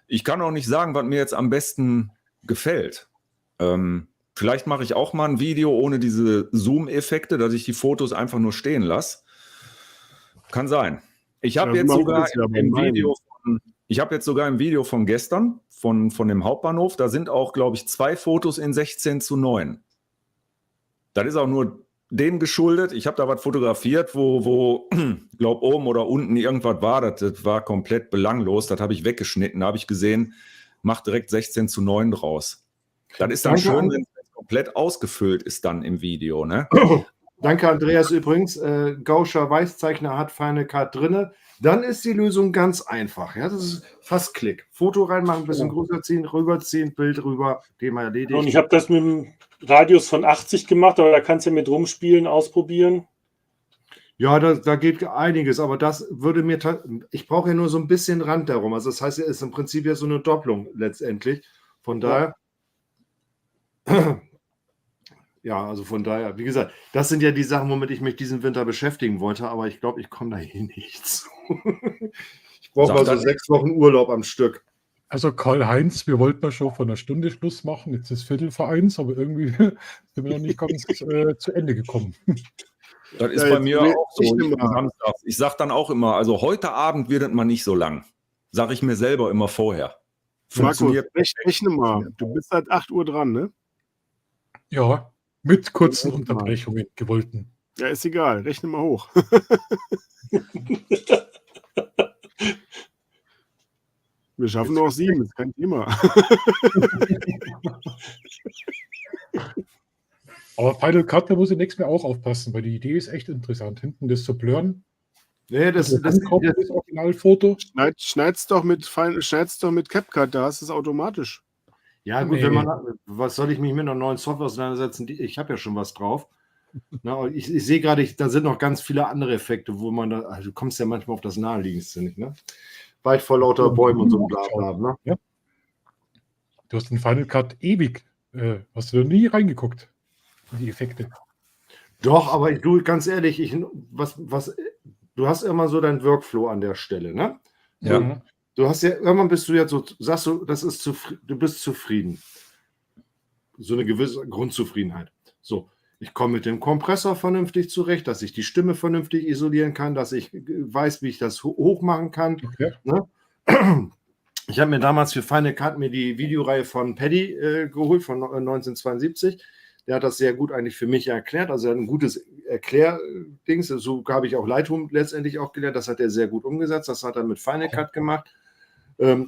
Ich kann auch nicht sagen, was mir jetzt am besten gefällt. Vielleicht mache ich auch mal ein Video ohne diese Zoom-Effekte, dass ich die Fotos einfach nur stehen lasse. Kann sein. Ich habe jetzt sogar im Video von gestern, von dem Hauptbahnhof, da sind auch, glaube ich, 2 Fotos in 16:9. Das ist auch nur dem geschuldet. Ich habe da was fotografiert, wo glaube oben oder unten irgendwas war. Das war komplett belanglos. Das habe ich weggeschnitten. Da habe ich gesehen, mach direkt 16:9 draus. Das ist dann schön, wenn es komplett ausgefüllt ist dann im Video, ne? Danke, Andreas. Übrigens, Gauscher Weichzeichner hat Final Cut drin. Dann ist die Lösung ganz einfach. Ja, das ist fast Klick. Foto reinmachen, ein bisschen größer ziehen, rüberziehen, Bild rüber, Thema erledigt. Und ich habe das mit einem Radius von 80 gemacht, aber da kannst du ja mit rumspielen, ausprobieren. Ja, da geht einiges, aber das würde mir, ich brauche ja nur so ein bisschen Rand darum. Also das heißt, es ist im Prinzip ja so eine Doppelung letztendlich. Von daher, ja, also von daher, wie gesagt, das sind ja die Sachen, womit ich mich diesen Winter beschäftigen wollte, aber ich glaube, ich komme da hier nicht zu. Ich brauche mal so 6 Wochen Urlaub am Stück. Also Karl-Heinz, wir wollten ja schon vor einer Stunde Schluss machen, jetzt ist 1:15, aber irgendwie sind wir noch nicht ganz zu Ende gekommen. Das ist bei mir auch so. Ich sage dann auch immer, also heute Abend wird es mal nicht so lang. Sage ich mir selber immer vorher. Marco, rechne mal. Du bist seit 8 Uhr dran, ne? Ja, mit kurzen Unterbrechungen gewollten. Ja, ist egal. Rechne mal hoch. Wir schaffen noch 7, ist kein Thema. Aber Final Cut, da muss ich nächstes Mal auch aufpassen, weil die Idee ist echt interessant. Hinten das zu blurren. Nee, das Originalfoto. Schneid's doch mit CapCut, da hast du es automatisch. Ja, gut, was soll ich mich mit einer neuen Software auseinandersetzen? Ich habe ja schon was drauf. Na, ich sehe gerade, da sind noch ganz viele andere Effekte, wo man also du kommst ja manchmal auf das Naheliegendste nicht, ne? Weit vor lauter Bäumen und so ein Blabla, ne? Ja. Du hast den Final Cut ewig. Hast du da nie reingeguckt in die Effekte? Doch, aber du, ganz ehrlich, du hast immer so deinen Workflow an der Stelle, ne? Ja. Du hast ja, irgendwann bist du ja so, sagst du, du bist zufrieden. So eine gewisse Grundzufriedenheit. So, ich komme mit dem Kompressor vernünftig zurecht, dass ich die Stimme vernünftig isolieren kann, dass ich weiß, wie ich das hoch machen kann. Okay. Ne? Ich habe mir damals für Final Cut die Videoreihe von Paddy geholt, von 1972. Der hat das sehr gut eigentlich für mich erklärt. Also er hat ein gutes Erklärdings. So habe ich auch Lightroom letztendlich auch gelernt. Das hat er sehr gut umgesetzt. Das hat er mit Final Cut gemacht.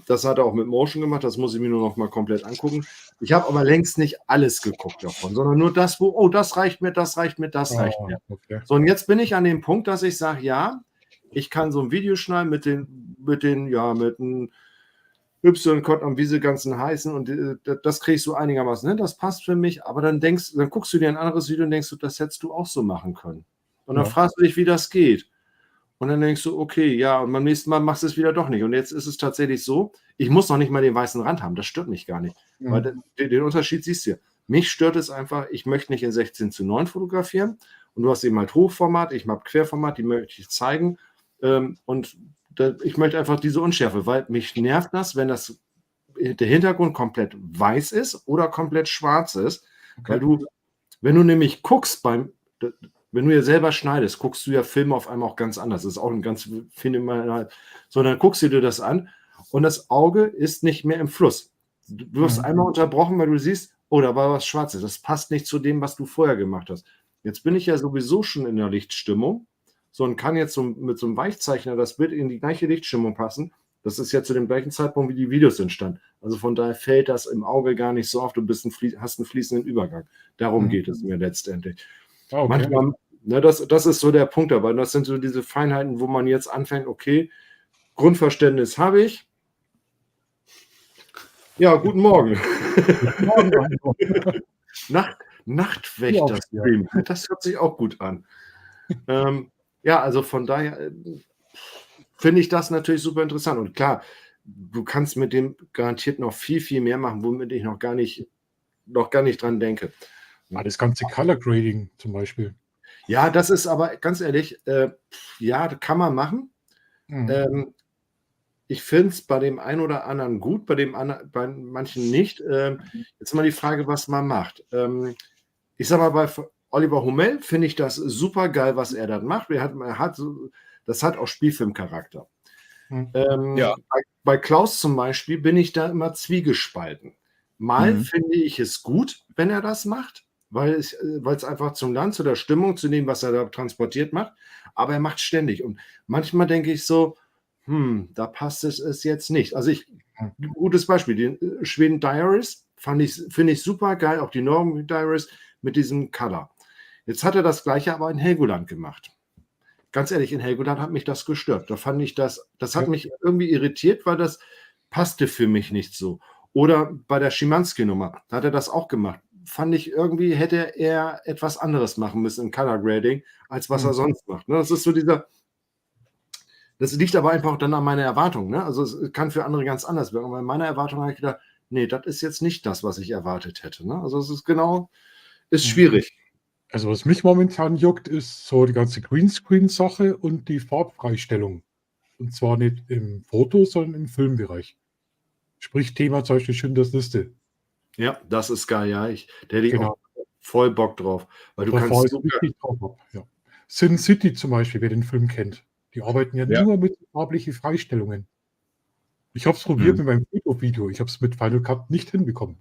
Das hat er auch mit Motion gemacht. Das muss ich mir nur noch mal komplett angucken. Ich habe aber längst nicht alles geguckt davon, sondern nur das, das reicht mir, das reicht mir, das reicht mir. Okay. So, und jetzt bin ich an dem Punkt, dass ich sage, ja, ich kann so ein Video schneiden mit Y-Code und wie sie ganzen heißen und das kriegst du einigermaßen hin, das passt für mich, aber dann guckst du dir ein anderes Video und denkst du, das hättest du auch so machen können. Und dann fragst du dich, wie das geht. Und dann denkst du, okay, ja, und beim nächsten Mal machst du es wieder doch nicht. Und jetzt ist es tatsächlich so, ich muss noch nicht mal den weißen Rand haben, das stört mich gar nicht. Weil den Unterschied siehst du ja. Mich stört es einfach, ich möchte nicht in 16:9 fotografieren. Und du hast eben halt Hochformat, ich mag Querformat, die möchte ich zeigen. Und ich möchte einfach diese Unschärfe, weil mich nervt das, wenn der Hintergrund komplett weiß ist oder komplett schwarz ist. Okay. Weil wenn du nämlich guckst wenn du ja selber schneidest, guckst du ja Filme auf einmal auch ganz anders. Das ist auch ein ganz, finde ich mal, so, dann guckst du dir das an und das Auge ist nicht mehr im Fluss. Du wirst einmal unterbrochen, weil du siehst, oh, da war was Schwarzes. Das passt nicht zu dem, was du vorher gemacht hast. Jetzt bin ich ja sowieso schon in der Lichtstimmung, so und kann jetzt mit so einem Weichzeichner das Bild in die gleiche Lichtstimmung passen. Das ist ja zu dem gleichen Zeitpunkt, wie die Videos entstanden. Also von daher fällt das im Auge gar nicht so auf. Du hast einen fließenden Übergang. Darum geht es mir letztendlich. Okay. Manchmal, ne, das ist so der Punkt dabei. Das sind so diese Feinheiten, wo man jetzt anfängt, okay, Grundverständnis habe ich. Ja, guten Morgen. Guten Morgen. Nachtwächter-Stream. Das hört sich auch gut an. Ja, also von daher finde ich das natürlich super interessant. Und klar, du kannst mit dem garantiert noch viel, viel mehr machen, womit ich noch gar nicht dran denke. Ja, das ganze Color Grading zum Beispiel. Ja, das ist aber ganz ehrlich, ja, kann man machen. Ich finde es bei dem einen oder anderen gut, bei manchen nicht. Jetzt mal die Frage, was man macht. Ich sag mal, bei Oliver Hummel finde ich das super geil, was er dann macht. Das hat auch Spielfilmcharakter. Ja. Bei Klaus zum Beispiel bin ich da immer zwiegespalten. Mal finde ich es gut, wenn er das macht, weil es einfach zum Land, zu der Stimmung, zu dem, was er da transportiert macht. Aber er macht ständig. Und manchmal denke ich so, da passt es jetzt nicht. Also gutes Beispiel, die Schweden Diaries finde ich super geil, auch die Northern Diaries mit diesem Color. Jetzt hat er das Gleiche aber in Helgoland gemacht. Ganz ehrlich, in Helgoland hat mich das gestört. Da fand ich das hat mich irgendwie irritiert, weil das passte für mich nicht so. Oder bei der Schimanski-Nummer, da hat er das auch gemacht. Fand ich irgendwie, hätte er etwas anderes machen müssen im Color Grading, als was er sonst macht. Ne? Das ist so das liegt aber einfach dann an meiner Erwartung. Ne? Also es kann für andere ganz anders werden. Aber in meiner Erwartung habe ich gedacht, nee, das ist jetzt nicht das, was ich erwartet hätte. Ne? Also es ist schwierig. Also was mich momentan juckt, ist so die ganze Greenscreen-Sache und die Farbfreistellung. Und zwar nicht im Foto, sondern im Filmbereich. Sprich Thema zum Beispiel Schindlers Liste. Ja, das ist geil, ja. Da hätte ich auch voll Bock drauf. Weil du kannst richtig drauf ab, ja. Sin City zum Beispiel, wer den Film kennt. Die arbeiten ja nur mit farblichen Freistellungen. Ich habe es probiert mit meinem Foto-Video. Ich habe es mit Final Cut nicht hinbekommen.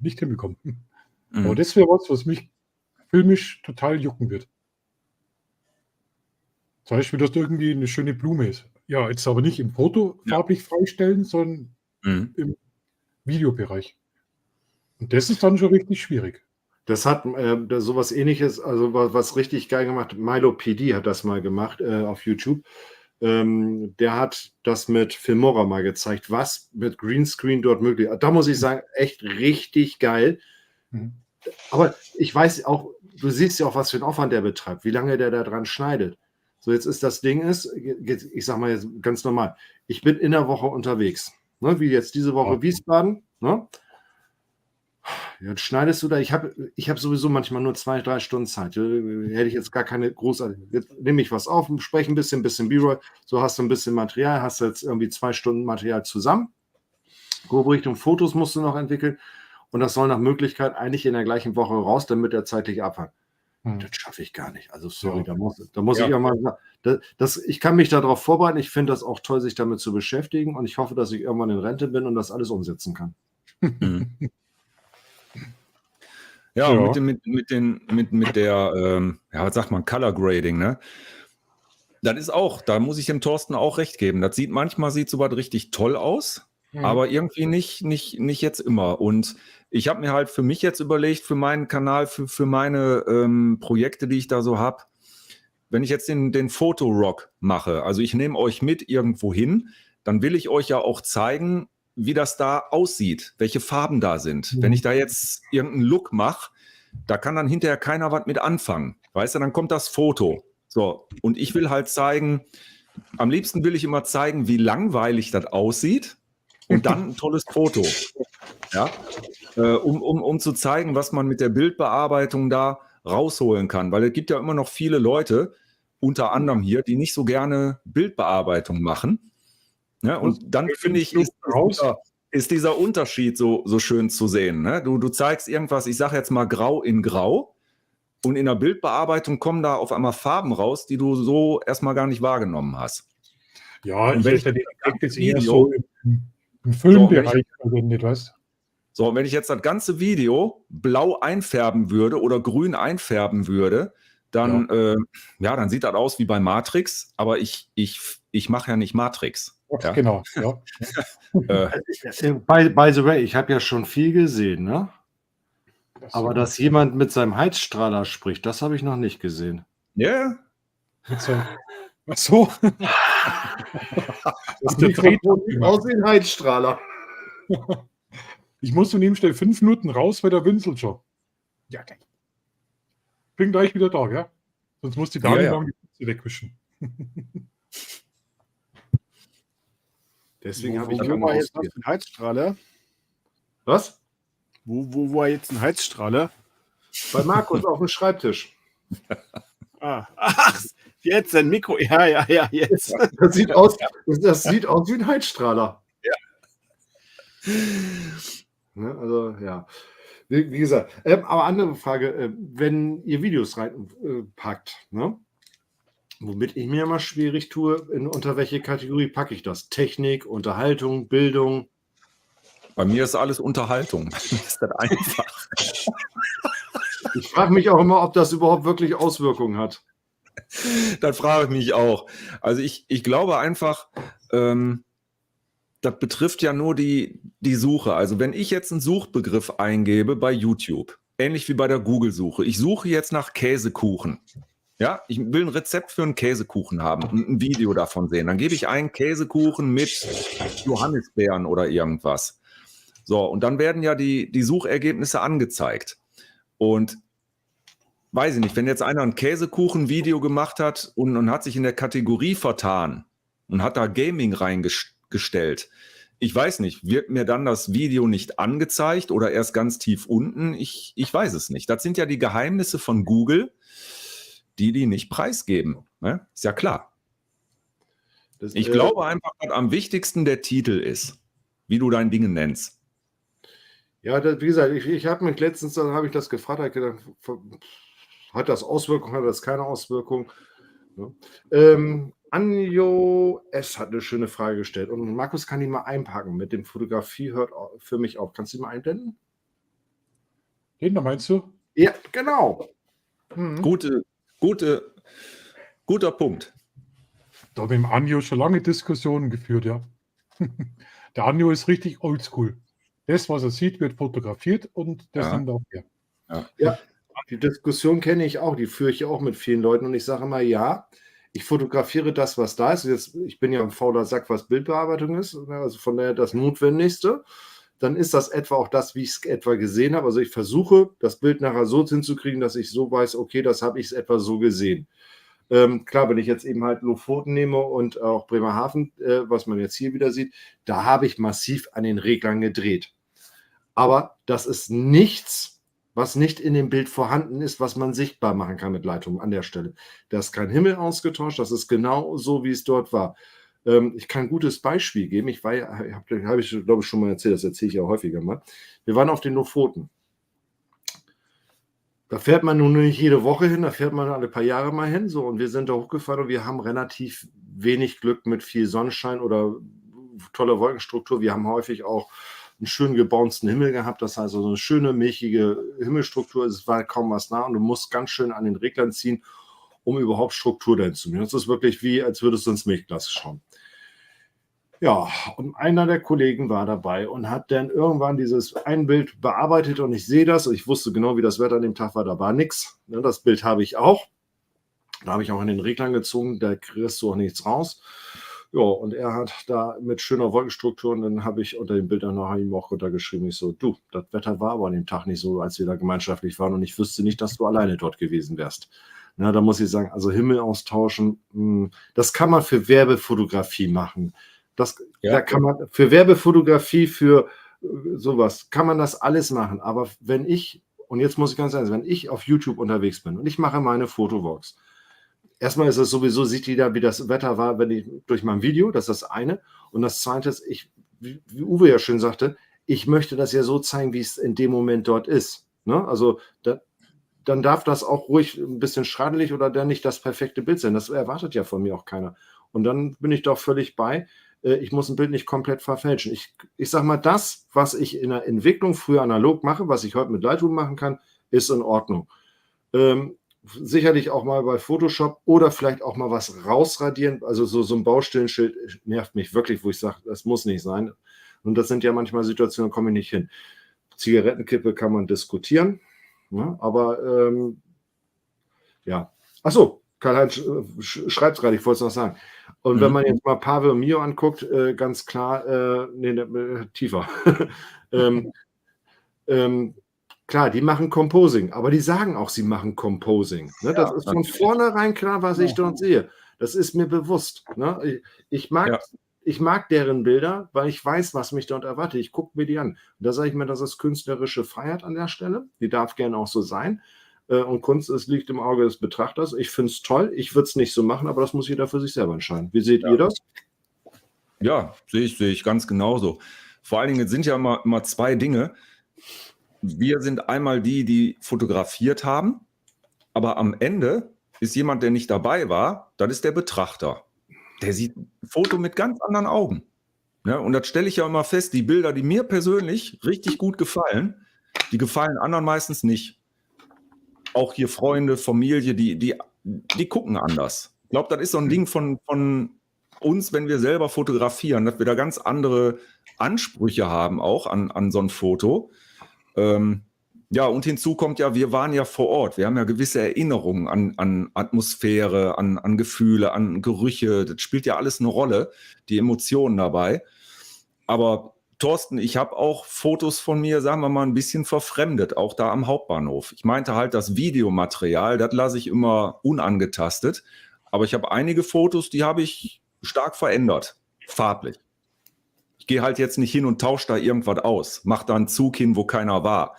Aber das wäre was mich filmisch total jucken wird. Zum Beispiel, dass irgendwie eine schöne Blume ist. Ja, jetzt aber nicht im Foto farblich freistellen, sondern im Videobereich. Und das ist dann schon richtig schwierig. Das hat sowas Ähnliches, also was richtig geil gemacht. Milo PD hat das mal gemacht auf YouTube. Der hat das mit Filmora mal gezeigt, was mit Greenscreen dort möglich ist. Da muss ich sagen, echt richtig geil. Aber ich weiß auch, du siehst ja auch, was für einen Aufwand der betreibt, wie lange der da dran schneidet. So, jetzt ist das Ding ich sag mal jetzt ganz normal, ich bin in der Woche unterwegs, ne, wie jetzt diese Woche Wiesbaden, ne? Jetzt schneidest du da, ich hab sowieso manchmal nur 2-3 Stunden Zeit. Hätte ich jetzt gar keine großartige. Jetzt nehme ich was auf, spreche ein bisschen B-Roll, so hast du ein bisschen Material, hast jetzt irgendwie 2 Stunden Material zusammen. Grobe Richtung Fotos musst du noch entwickeln und das soll nach Möglichkeit eigentlich in der gleichen Woche raus, damit der zeitlich abhängt. Das schaffe ich gar nicht. Also sorry, da muss ich ja mal sagen, ich kann mich darauf vorbereiten. Ich finde das auch toll, sich damit zu beschäftigen und ich hoffe, dass ich irgendwann in Rente bin und das alles umsetzen kann. Ja, und mit der, was sagt man, Color Grading, ne? Das ist auch, da muss ich dem Thorsten auch recht geben. Das manchmal sieht sowas richtig toll aus, aber irgendwie nicht jetzt immer. Und ich habe mir halt für mich jetzt überlegt, für meinen Kanal, für meine Projekte, die ich da so habe, wenn ich jetzt den Fotorock mache, also ich nehme euch mit irgendwo hin, dann will ich euch ja auch zeigen, wie das da aussieht, welche Farben da sind. Wenn ich da jetzt irgendeinen Look mache, da kann dann hinterher keiner was mit anfangen. Weißt du, dann kommt das Foto. So, und ich will halt zeigen, am liebsten will ich immer zeigen, wie langweilig das aussieht und dann ein tolles Foto. Ja, um zu zeigen, was man mit der Bildbearbeitung da rausholen kann. Weil es gibt ja immer noch viele Leute, unter anderem hier, die nicht so gerne Bildbearbeitung machen. Ja, und dann finde ich, ist dieser Unterschied so schön zu sehen. Ne? Du zeigst irgendwas, ich sage jetzt mal grau in grau, und in der Bildbearbeitung kommen da auf einmal Farben raus, die du so erstmal gar nicht wahrgenommen hast. Ja, Und ich wenn hätte den Effekt jetzt eher Video- so im Filmbereich verwendet, weißt So, und wenn ich jetzt das ganze Video blau einfärben würde oder grün einfärben würde, dann, dann sieht das aus wie bei Matrix, aber ich mache ja nicht Matrix. Ja? Genau, ja. By the way, ich habe ja schon viel gesehen, ne? Aber dass jemand mit seinem Heizstrahler spricht, das habe ich noch nicht gesehen. Ja, Ach so. Das ist der Mikrofon sieht aus wie ein Heizstrahler. Ich muss von ihm schnell 5 Minuten raus, weil der winselt schon. Ja, gleich. Bin gleich wieder da, ja? Sonst muss die Dani Ja, ja. lang die Pizza wegwischen. Deswegen habe ich Wo immer war jetzt was für ein Heizstrahler? Was? Wo war jetzt ein Heizstrahler? Bei Markus auf dem Schreibtisch. Ach, jetzt ein Mikro. Ja, jetzt. Das sieht aus wie ein Heizstrahler. Ja. Ne, also, ja. Wie gesagt, aber andere Frage, wenn ihr Videos reinpackt, ne? Womit ich mir immer schwierig tue, unter welche Kategorie packe ich das? Technik, Unterhaltung, Bildung? bei mir ist alles Unterhaltung. Ist das einfach. Ich frage mich auch immer, ob das überhaupt wirklich Auswirkungen hat. Das frage ich mich auch. Also ich glaube einfach, das betrifft ja nur die Suche. Also wenn ich jetzt einen Suchbegriff eingebe bei YouTube, ähnlich wie bei der Google-Suche, ich suche jetzt nach Käsekuchen. Ja, ich will ein Rezept für einen Käsekuchen haben und ein Video davon sehen. Dann gebe ich einen Käsekuchen mit Johannisbeeren oder irgendwas. So, und dann werden ja die Suchergebnisse angezeigt. Und weiß ich nicht, wenn jetzt einer ein Käsekuchen-Video gemacht hat und hat sich in der Kategorie vertan und hat da Gaming reingestellt, ich weiß nicht, wird mir dann das Video nicht angezeigt oder erst ganz tief unten? Ich weiß es nicht. Das sind ja die Geheimnisse von Google, die nicht preisgeben. Ne? Ist ja klar. Ich glaube einfach, dass am wichtigsten der Titel ist, wie du dein Ding nennst. Ja, wie gesagt, ich habe mich letztens, dann habe ich das gefragt, habe gedacht, hat das Auswirkungen, hat das keine Auswirkungen? Ja. Anjo S. hat eine schöne Frage gestellt und Markus kann die mal einpacken mit dem Fotografie hört für mich auf. Kannst du die mal einblenden? Den da meinst du? Ja, genau. Mhm. Guter Punkt. Da haben wir mit dem Anjo schon lange Diskussionen geführt, ja. Der Anjo ist richtig oldschool. Das, was er sieht, wird fotografiert und das nimmt auch her. Ja, die Diskussion kenne ich auch, die führe ich auch mit vielen Leuten und ich sage immer, ja, ich fotografiere das, was da ist. Jetzt, ich bin ja ein fauler Sack, was Bildbearbeitung ist, also von daher das Notwendigste. Dann ist das etwa auch das, wie ich es etwa gesehen habe. Also ich versuche, das Bild nachher so hinzukriegen, dass ich so weiß, okay, das habe ich es etwa so gesehen. Klar, wenn ich jetzt eben halt Lofoten nehme und auch Bremerhaven, was man jetzt hier wieder sieht, da habe ich massiv an den Reglern gedreht. Aber das ist nichts, was nicht in dem Bild vorhanden ist, was man sichtbar machen kann mit Leitung an der Stelle. Da ist kein Himmel ausgetauscht, das ist genau so, wie es dort war. Ich kann ein gutes Beispiel geben. Habe ich, glaube ich, schon mal erzählt, das erzähle ich ja häufiger mal. Wir waren auf den Lofoten. Da fährt man nun nicht jede Woche hin, da fährt man alle paar Jahre mal hin. So, und wir sind da hochgefahren und wir haben relativ wenig Glück mit viel Sonnenschein oder toller Wolkenstruktur. Wir haben häufig auch einen schön gebouncten Himmel gehabt. Das heißt, so eine schöne, milchige Himmelstruktur. Es war kaum was nah und du musst ganz schön an den Reglern ziehen, um überhaupt Struktur dahin zu nehmen. Das ist wirklich wie, als würdest du ins Milchglas schauen. Ja, und einer der Kollegen war dabei und hat dann irgendwann dieses ein Bild bearbeitet und ich sehe das und ich wusste genau, wie das Wetter an dem Tag war, da war nichts. Das Bild habe ich auch. Da habe ich auch in den Reglern gezogen, da kriegst du auch nichts raus. Ja, und er hat da mit schöner Wolkenstruktur und dann habe ich unter dem Bild nachher ihm auch runtergeschrieben, ich so, du, das Wetter war aber an dem Tag nicht so, als wir da gemeinschaftlich waren und ich wüsste nicht, dass du alleine dort gewesen wärst. Na, da muss ich sagen, also Himmel austauschen, das kann man für Werbefotografie machen. Da kann man für Werbefotografie, für sowas, kann man das alles machen. Aber wenn ich, und jetzt muss ich ganz ehrlich sagen, wenn ich auf YouTube unterwegs bin und ich mache meine Fotovox, erstmal ist es sowieso, sieht jeder, wie das Wetter war, wenn ich durch mein Video, das ist das eine. Und das zweite ist, wie Uwe ja schön sagte, ich möchte das ja so zeigen, wie es in dem Moment dort ist. Ne? Also dann darf das auch ruhig ein bisschen schradelig oder dann nicht das perfekte Bild sein. Das erwartet ja von mir auch keiner. Und dann bin ich doch völlig bei. Ich muss ein Bild nicht komplett verfälschen. Ich sage mal, das, was ich in der Entwicklung früher analog mache, was ich heute mit Lightroom machen kann, ist in Ordnung. Sicherlich auch mal bei Photoshop oder vielleicht auch mal was rausradieren. Also so ein Baustellenschild nervt mich wirklich, wo ich sage, das muss nicht sein. Und das sind ja manchmal Situationen, da komme ich nicht hin. Zigarettenkippe kann man diskutieren, ne? Aber ja. Achso, Karl-Heinz schreibt es gerade, ich wollte es noch sagen. Und wenn man jetzt mal Pavel und Mio anguckt, ganz klar, tiefer. Klar, die machen Composing, aber die sagen auch, sie machen Composing. Ne? Das ist von vornherein klar, was ich dort sehe. Das ist mir bewusst. Ne? Ich mag deren Bilder, weil ich weiß, was mich dort erwartet. Ich gucke mir die an. Und da sage ich mir, das ist künstlerische Freiheit an der Stelle. Die darf gerne auch so sein. Und Kunst, es liegt im Auge des Betrachters. Ich finde es toll. Ich würde es nicht so machen, aber das muss jeder für sich selber entscheiden. Wie seht ihr das? Ja, sehe ich ganz genauso. Vor allen Dingen sind ja immer zwei Dinge. Wir sind einmal die fotografiert haben, aber am Ende ist jemand, der nicht dabei war, das ist der Betrachter. Der sieht ein Foto mit ganz anderen Augen. Ja, und das stelle ich ja immer fest, die Bilder, die mir persönlich richtig gut gefallen, die gefallen anderen meistens nicht. Auch hier Freunde, Familie, die gucken anders. Ich glaube, das ist so ein Ding von uns, wenn wir selber fotografieren, dass wir da ganz andere Ansprüche haben auch an so ein Foto. Ja, und hinzu kommt ja, wir waren ja vor Ort. Wir haben ja gewisse Erinnerungen an Atmosphäre, an Gefühle, an Gerüche. Das spielt ja alles eine Rolle, die Emotionen dabei. Aber Thorsten, ich habe auch Fotos von mir, sagen wir mal, ein bisschen verfremdet, auch da am Hauptbahnhof. Ich meinte halt, das Videomaterial, das lasse ich immer unangetastet. Aber ich habe einige Fotos, die habe ich stark verändert, farblich. Ich gehe halt jetzt nicht hin und tausche da irgendwas aus, mache da einen Zug hin, wo keiner war.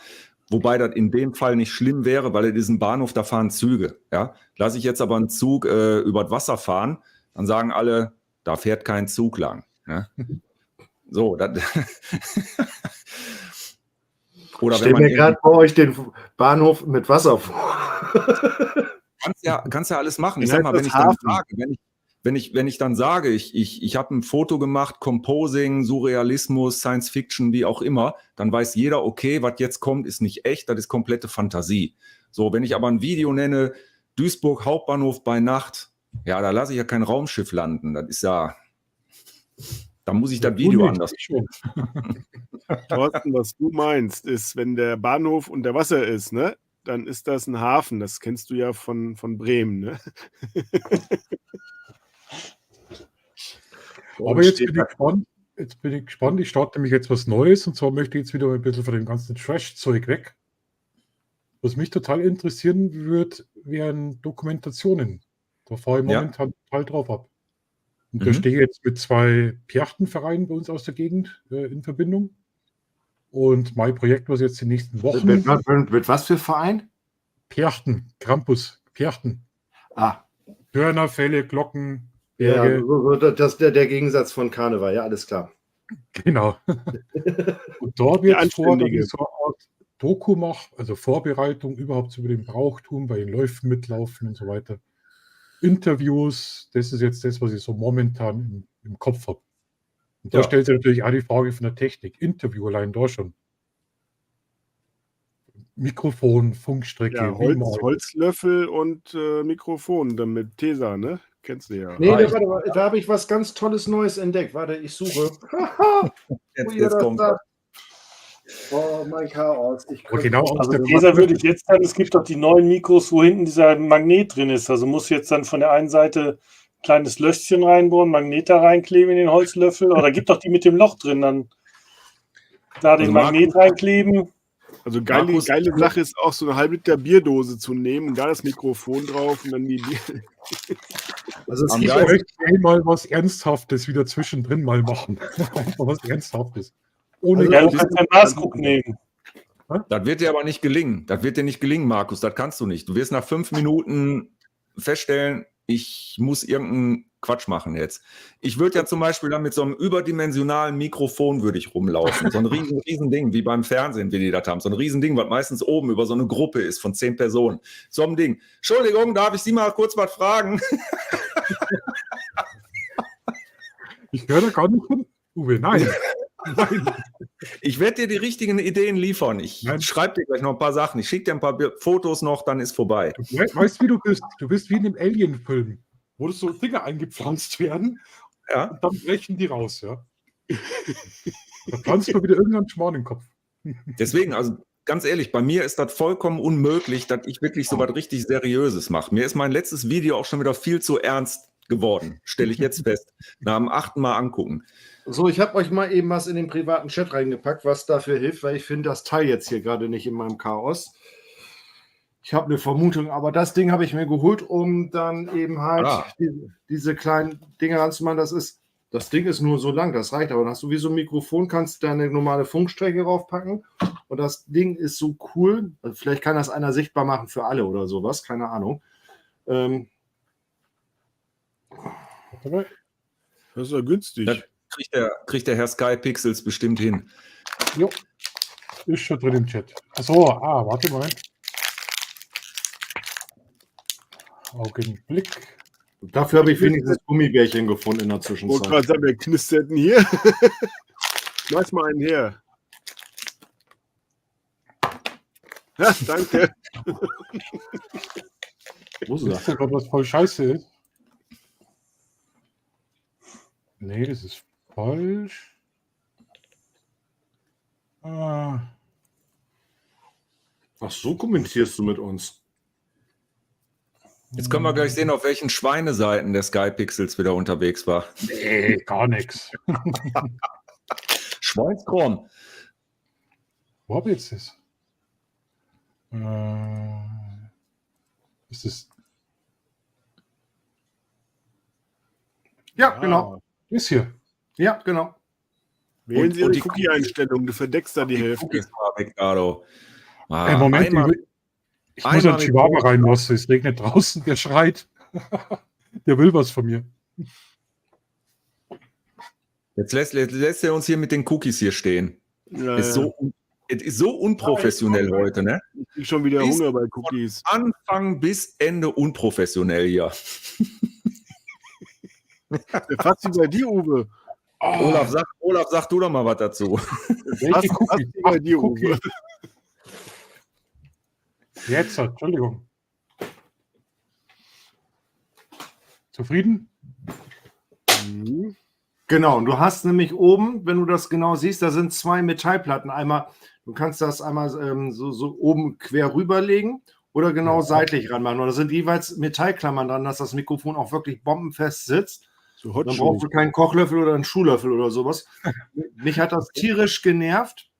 Wobei das in dem Fall nicht schlimm wäre, weil in diesem Bahnhof, da fahren Züge. Ja? Lasse ich jetzt aber einen Zug über das Wasser fahren, dann sagen alle, da fährt kein Zug lang. Ja? So, das oder ich stelle mir gerade bei euch den Bahnhof mit Wasser vor. Kannst ja alles machen. Ich sag mal, wenn ich dann sage, ich habe ein Foto gemacht, Composing, Surrealismus, Science Fiction, wie auch immer, dann weiß jeder, okay, was jetzt kommt, ist nicht echt, das ist komplette Fantasie. So, wenn ich aber ein Video nenne, Duisburg Hauptbahnhof bei Nacht, ja, da lasse ich ja kein Raumschiff landen. Das ist ja, da muss ich das Video anders schon. Thorsten, was du meinst, ist, wenn der Bahnhof unter Wasser ist, ne, dann ist das ein Hafen. Das kennst du ja von Bremen, ne? Aber jetzt bin ich gespannt. Ich starte nämlich jetzt was Neues und zwar möchte ich jetzt wieder ein bisschen von dem ganzen Trash-Zeug weg. Was mich total interessieren wird, wären Dokumentationen. Da fahre ich momentan total drauf ab. Und da stehe ich jetzt mit 2 Piachtenvereinen bei uns aus der Gegend in Verbindung. Und mein Projekt, was jetzt die nächsten Wochen... Mit was für Verein? Piachten, Krampus, Piachten. Ah. Hörner, Fälle, Glocken, Berge. Ja, das ist der Gegensatz von Karneval, ja, alles klar. Genau. Und dort wird es vor, dass ich so eine Art Doku mache, also Vorbereitung überhaupt über den Brauchtum, bei den Läufen mitlaufen und so weiter. Interviews, das ist jetzt das, was ich so momentan im Kopf habe. Und da stellt sich natürlich auch die Frage von der Technik. Interview allein da schon. Mikrofon, Funkstrecke. Ja, Holzlöffel und Mikrofon, dann mit Tesa, ne? Kennst du ja. Nee, da habe ich was ganz Tolles Neues entdeckt. Warte, ich suche. jetzt kommt das. Oh, mein Chaos. Genau, also Tesa würde ich jetzt sagen, es gibt doch die neuen Mikros, wo hinten dieser Magnet drin ist. Also muss jetzt dann von der einen Seite kleines Löchchen reinbohren, Magnet da reinkleben in den Holzlöffel. Oder gibt doch die mit dem Loch drin, dann da den Also Magnet reinkleben. Also geile Sache ist auch so eine halbe Liter Bierdose zu nehmen und da das Mikrofon drauf und dann die Also es Am gibt Ich auch, möchte mal was Ernsthaftes wieder zwischendrin mal machen. Einfach was Ernsthaftes. Ohne Also, Ja, du kannst einen Maßkrug nehmen. Das wird dir aber nicht gelingen. Das wird dir nicht gelingen, Markus. Das kannst du nicht. Du wirst nach 5 Minuten feststellen, ich muss irgendeinen Quatsch machen jetzt. Ich würde ja zum Beispiel dann mit so einem überdimensionalen Mikrofon würde ich rumlaufen. So ein riesen Ding, wie beim Fernsehen, wie die das haben. So ein riesen Ding, was meistens oben über so eine Gruppe ist von 10 Personen. So ein Ding. Entschuldigung, darf ich Sie mal kurz was fragen? Ich höre da gar nicht hin. Uwe, nein. Nein. Ich werde dir die richtigen Ideen liefern. Ich Nein. schreibe dir gleich noch ein paar Sachen. Ich schicke dir ein paar Fotos noch, dann ist vorbei. Du weißt, wie du bist. Du bist wie in einem Alien-Film, wo so Dinge eingepflanzt werden Ja. und dann brechen die raus, ja. Da pflanzt man wieder irgendeinen Schmarrn in den Kopf. Deswegen, also ganz ehrlich, bei mir ist das vollkommen unmöglich, dass ich wirklich so was richtig Seriöses mache. Mir ist mein letztes Video auch schon wieder viel zu ernst geworden, stelle ich jetzt fest. Nach dem 8. Mal angucken. so, ich habe euch mal eben was in den privaten Chat reingepackt, was dafür hilft, weil ich finde das Teil jetzt hier gerade nicht in meinem Chaos. Ich habe eine Vermutung, aber das Ding habe ich mir geholt, um dann eben halt diese kleinen Dinge ranzumachen. Das Ding ist nur so lang, das reicht, aber dann hast du wie so ein Mikrofon, kannst deine normale Funkstrecke raufpacken und das Ding ist so cool. Also vielleicht kann das einer sichtbar machen für alle oder sowas, keine Ahnung. Das ist ja günstig. Das kriegt der Herr Sky Pixels bestimmt hin. Jo, ist schon drin im Chat. Achso, warte mal. Augenblick. Dafür habe ich wenigstens Gummibärchen gefunden in der Ich wollte Zwischenzeit. gerade sagen, wer knistert denn hier? Schmeiß mal einen her. Ja, danke. Wo ist Ich er? wusste gerade, was voll scheiße ist. Nee, das ist falsch. Ach, so kommentierst du mit uns. Jetzt können wir gleich sehen, auf welchen Schweineseiten der Sky Pixels wieder unterwegs war. Nee, gar nichts. Schweinskram. Wo habe ich jetzt das? Ist das? Ja, genau. Ist hier. Ja, genau. Wählen Sie und die die Cookie-Einstellung, du verdeckst da die Hälfte. Cookies war weg, Carlo. Moment, einmal- ich muss einen mit Chihuahua Brot. reinlassen. Es regnet draußen, der schreit. Der will was von mir. Jetzt lässt er uns hier mit den Cookies hier stehen. Ja, Es ist so unprofessionell heute, ne? ich krieg schon wieder Ist- Hunger bei Cookies. Anfang bis Ende unprofessionell hier. Fast wie bei dir, Uwe. Olaf, sag du doch mal was dazu. Welche Fast Cookies? wie bei Ach, dir, Cookies. Uwe. Jetzt, Entschuldigung. Zufrieden? Mhm. Genau, und du hast nämlich oben, wenn du das genau siehst, da sind 2 Metallplatten. Einmal, du kannst das einmal so oben quer rüberlegen oder genau seitlich ranmachen. Und da sind jeweils Metallklammern dran, dass das Mikrofon auch wirklich bombenfest sitzt. So Dann brauchst Hotshoes. du keinen Kochlöffel oder einen Schuhlöffel oder sowas. Mich hat das tierisch genervt,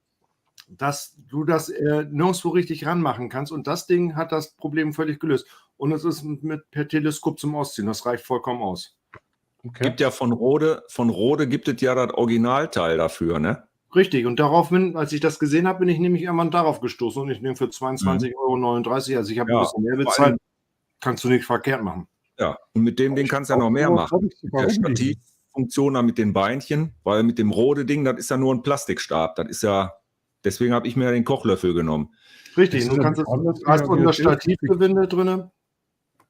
dass du das nirgendwo richtig ranmachen kannst. Und das Ding hat das Problem völlig gelöst. Und es ist per Teleskop zum Ausziehen. Das reicht vollkommen aus. Okay. Gibt ja von Rode gibt es ja das Originalteil dafür, ne? Richtig. Und daraufhin, als ich das gesehen habe, bin ich nämlich irgendwann darauf gestoßen. Und ich nehme für 22,39 €, also ich habe ein Ja, bisschen mehr vor bezahlt, allem- kannst du nichts verkehrt machen. Ja, und mit dem Ding kannst du ja noch mehr machen. Der Stativfunktion da mit den Beinchen, weil mit dem Rode-Ding, das ist ja nur ein Plastikstab. Das ist ja, deswegen habe ich mir den Kochlöffel genommen. Richtig. Das Und du ist kannst ja es, anders, hast wie unser das ist. Stativgewinde drin.